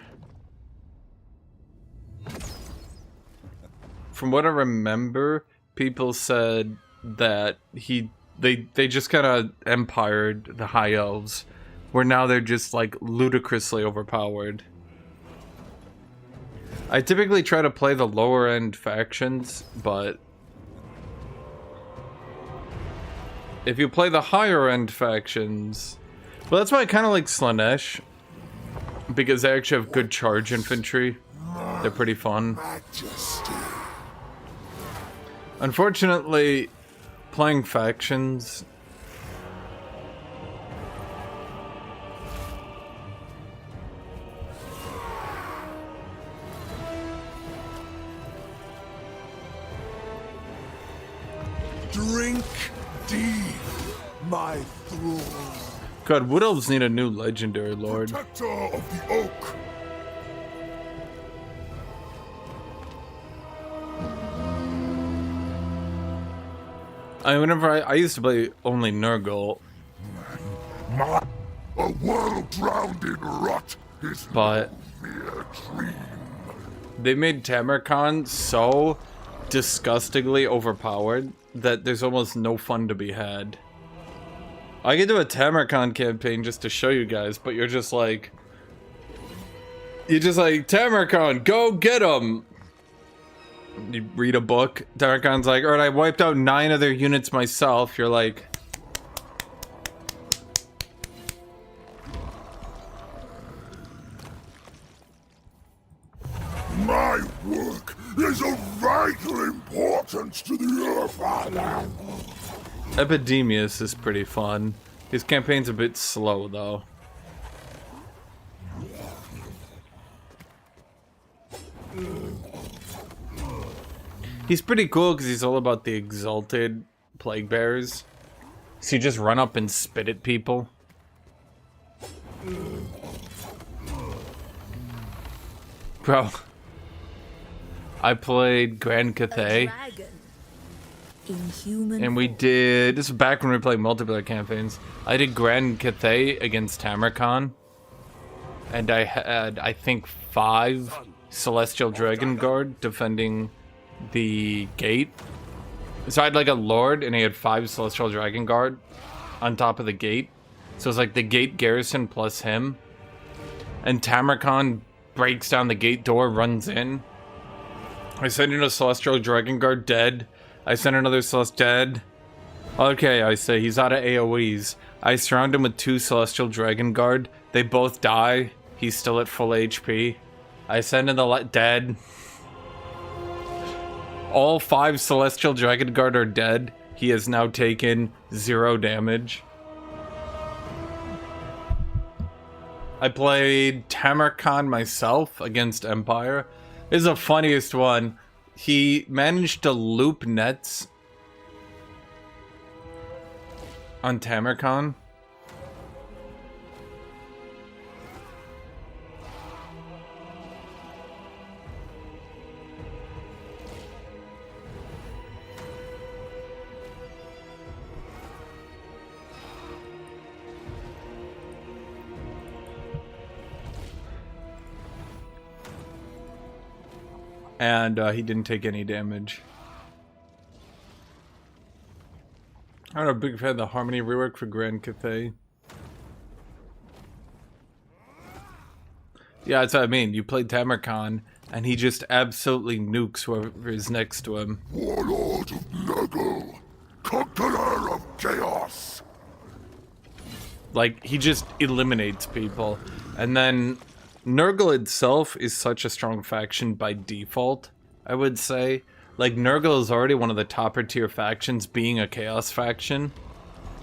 From what I remember, people said that they just kind of empired the High Elves, where now they're just like ludicrously overpowered. I typically try to play the lower end factions, but if you play the higher end factions, well, that's why I kind of like Slanesh, because they actually have good charge infantry. They're pretty fun. Unfortunately, playing factions... Drink deep, my thrall. God, Wood Elves need a new legendary lord. Protector of the oak. I used to play only Nurgle. A world drowned in rot is but no mere dream. They made Tamarkand so disgustingly overpowered that there's almost no fun to be had. I could do a Tamarkand campaign just to show you guys, but you're just like... Tamarkand, go get him! You read a book, Tamarkand's like, alright, I wiped out 9 of their units myself. You're like... My work is of vital importance to the Earth. Epidemius is pretty fun. His campaign's a bit slow, though. He's pretty cool because he's all about the exalted plague bearers. So you just run up and spit at people. Bro. I played Grand Cathay. And we did... This is back when we played multiplayer campaigns. I did Grand Cathay against Tamarkand. And I had, I think, 5 Celestial Dragon Guard defending the gate. So I had like a Lord and he had 5 Celestial Dragon Guard on top of the gate. So it's like the gate garrison plus him. And Tamarkand breaks down the gate door, runs in. I send in a Celestial Dragon Guard, dead. I send another Celestial, dead. Okay, I say, he's out of AoEs. I surround him with 2 Celestial Dragon Guard. They both die. He's still at full HP. I send in the dead. All 5 Celestial Dragon Guard are dead. he has now taken 0 damage. I played Tamarkan myself against Empire. This is the funniest one. He managed to loop nets on Tamarkan. And he didn't take any damage. I'm a big fan of the Harmony rework for Grand Cathay. Yeah, that's what I mean. You played Tamarkan, and he just absolutely nukes whoever is next to him. Warlord of Nurgle, conqueror of chaos. Like, he just eliminates people. And then Nurgle itself is such a strong faction by default, I would say. Like, Nurgle is already one of the topper tier factions, being a chaos faction.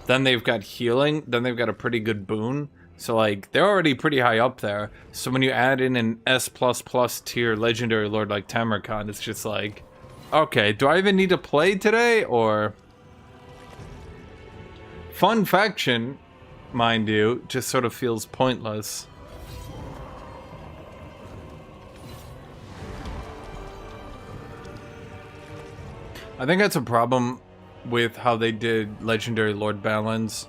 Then they've got healing, then they've got a pretty good boon. So, like, they're already pretty high up there. So when you add in an S++ tier legendary lord like Tamarkan, it's just like, okay, do I even need to play today, or... Fun faction, mind you, just sort of feels pointless. I think that's a problem with how they did Legendary Lord balance.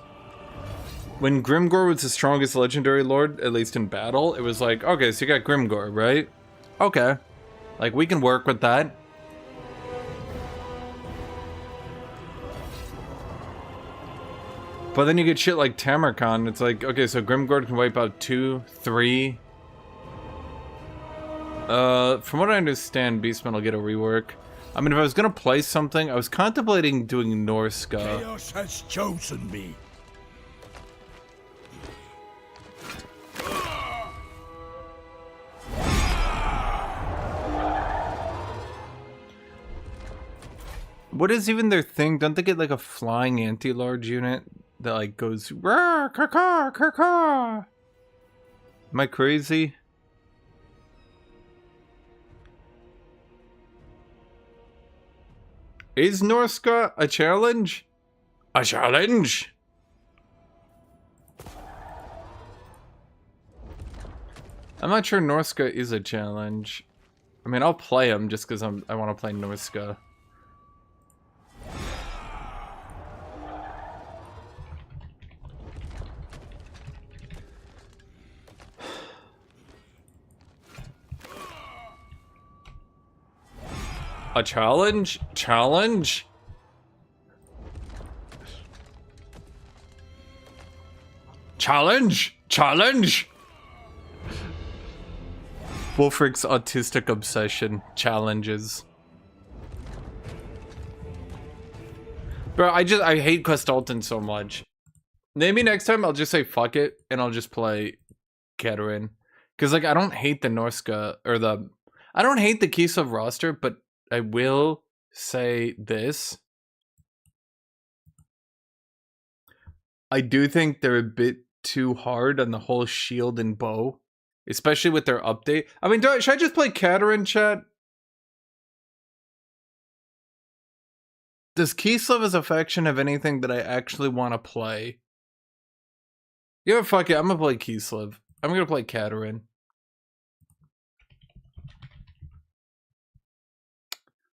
When Grimgor was the strongest Legendary Lord, at least in battle, it was like, okay, so you got Grimgor, right? Okay. Like, we can work with that. But then you get shit like Tamarkan, it's like, okay, so Grimgor can wipe out 2, 3. From what I understand, Beastman will get a rework. I mean, if I was gonna play something, I was contemplating doing Norska. Chaos has chosen me. What is even their thing? Don't they get like a flying anti-large unit that like goes "Rawr, caw, caw, caw"? Am I crazy? Is Norska a challenge? A challenge? I'm not sure Norska is a challenge. I mean, I'll play him just because I want to play Norska. A challenge? Challenge? Challenge? Challenge? Wolfric's autistic obsession. Challenges. Bro, I hate Questalton so much. Maybe next time I'll just say fuck it and I'll just play Keterin. Cause like I don't hate the Norska or I don't hate the Kislev roster, but I will say this. I do think they're a bit too hard on the whole shield and bow. Especially with their update. I mean, should I just play Keterin, chat? Does Kislev as a faction have anything that I actually want to play? Yeah, fuck it. I'm gonna play Kislev. I'm gonna play Keterin.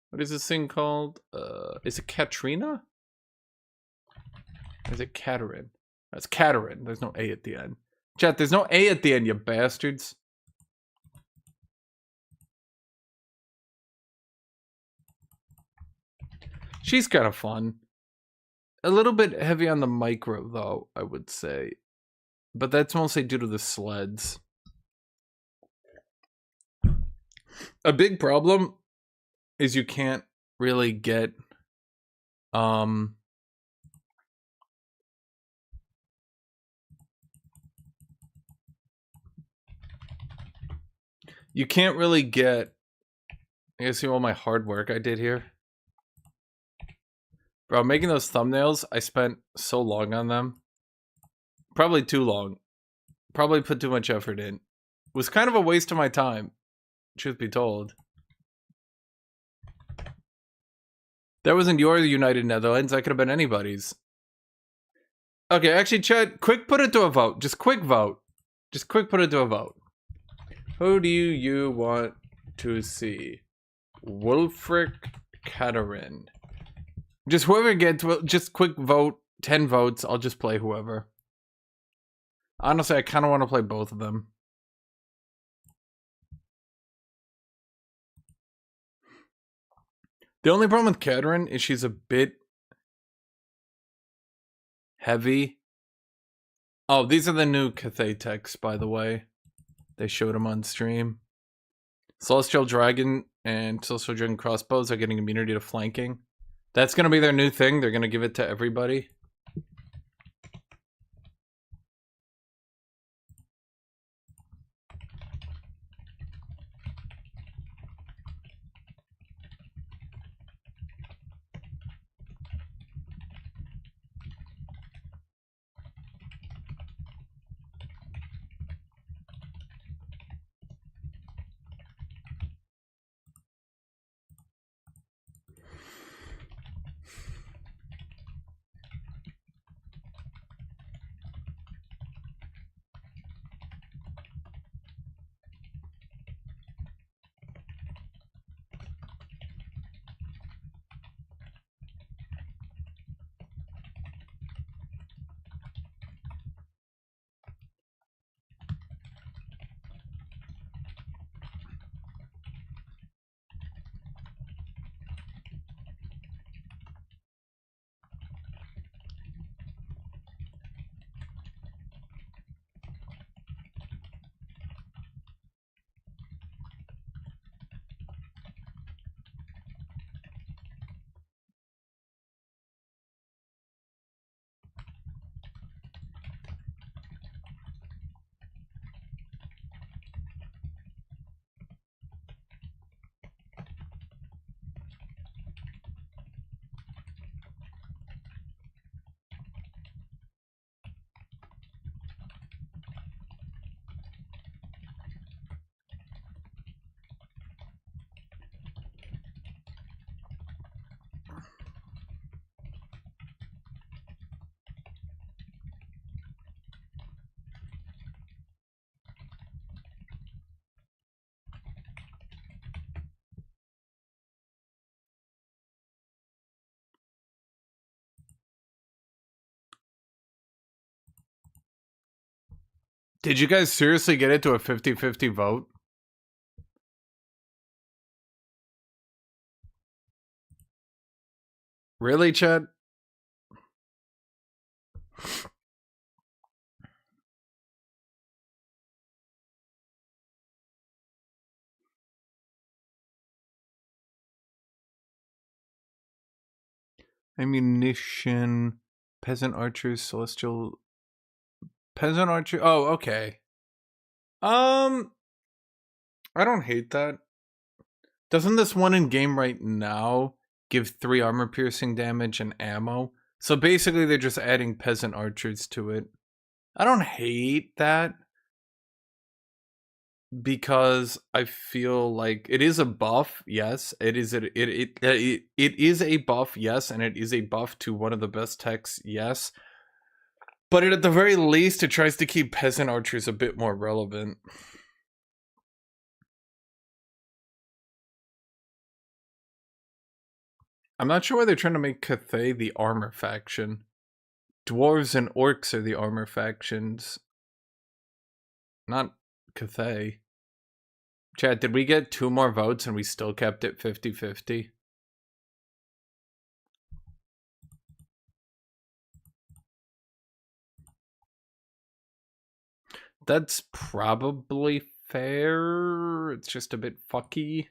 What is this thing called? Is it Katrina? Or is it Keterin? That's Keterin. There's no A at the end. Chat, there's no A at the end, you bastards. She's kind of fun. A little bit heavy on the micro, though, I would say. But that's mostly due to the sleds. A big problem is you can't really get you can't really get, you guys see all my hard work I did here? Bro, making those thumbnails, I spent so long on them. Probably too long. Probably put too much effort in. Was kind of a waste of my time, truth be told. That wasn't your United Netherlands. That could have been anybody's. Okay, actually, Chad, quick put it to a vote. Just quick vote. Just quick put it to a vote. Who do you want to see? Wolfric Katerin. Just whoever gets, just quick vote. 10 votes. I'll just play whoever. Honestly, I kind of want to play both of them. The only problem with Katerin is she's a bit heavy. Oh, these are the new Cathay techs, by the way. They showed them on stream. Celestial Dragon and Celestial Dragon crossbows are getting immunity to flanking. That's going to be their new thing. They're going to give it to everybody. Did you guys seriously get it to a 50-50 vote? Really, Chad? Ammunition, peasant archers, celestial, peasant archer. Oh, okay. I don't hate that. Doesn't this one in game right now give 3 armor piercing damage and ammo? So basically, they're just adding peasant archers to it. I don't hate that because I feel like it is a buff. Yes, it is. It is a buff. Yes, and it is a buff to one of the best techs. Yes, but at the very least, it tries to keep peasant archers a bit more relevant. I'm not sure why they're trying to make Cathay the armor faction. Dwarves and orcs are the armor factions, not Cathay. Chad, did we get 2 more votes and we still kept it 50-50? That's probably fair. It's just a bit fucky.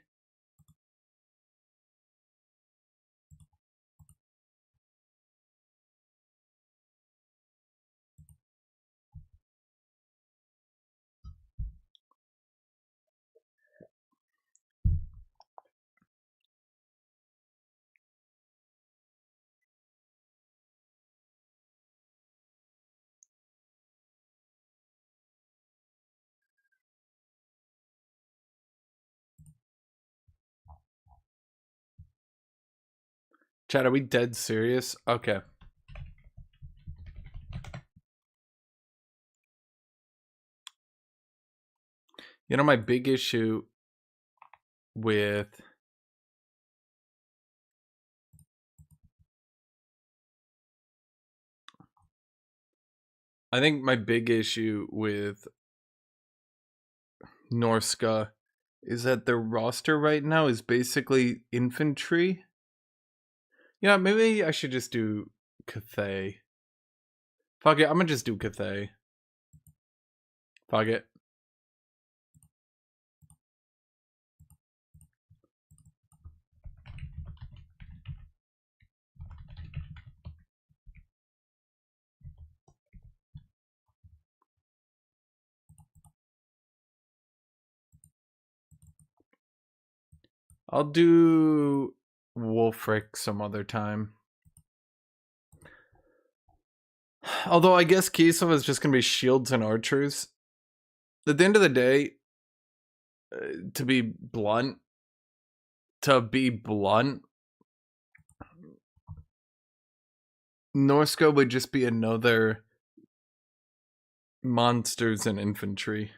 Chad, are we dead serious? Okay. You know, my big issue with I think my big issue with Norska is that their roster right now is basically infantry. Yeah, maybe I should just do Cathay. Fuck it, I'm gonna just do Cathay. Fuck it. I'll do Wolfric some other time. Although I guess Kislev is just going to be shields and archers. At the end of the day, to be blunt, Norska would just be another monsters and infantry.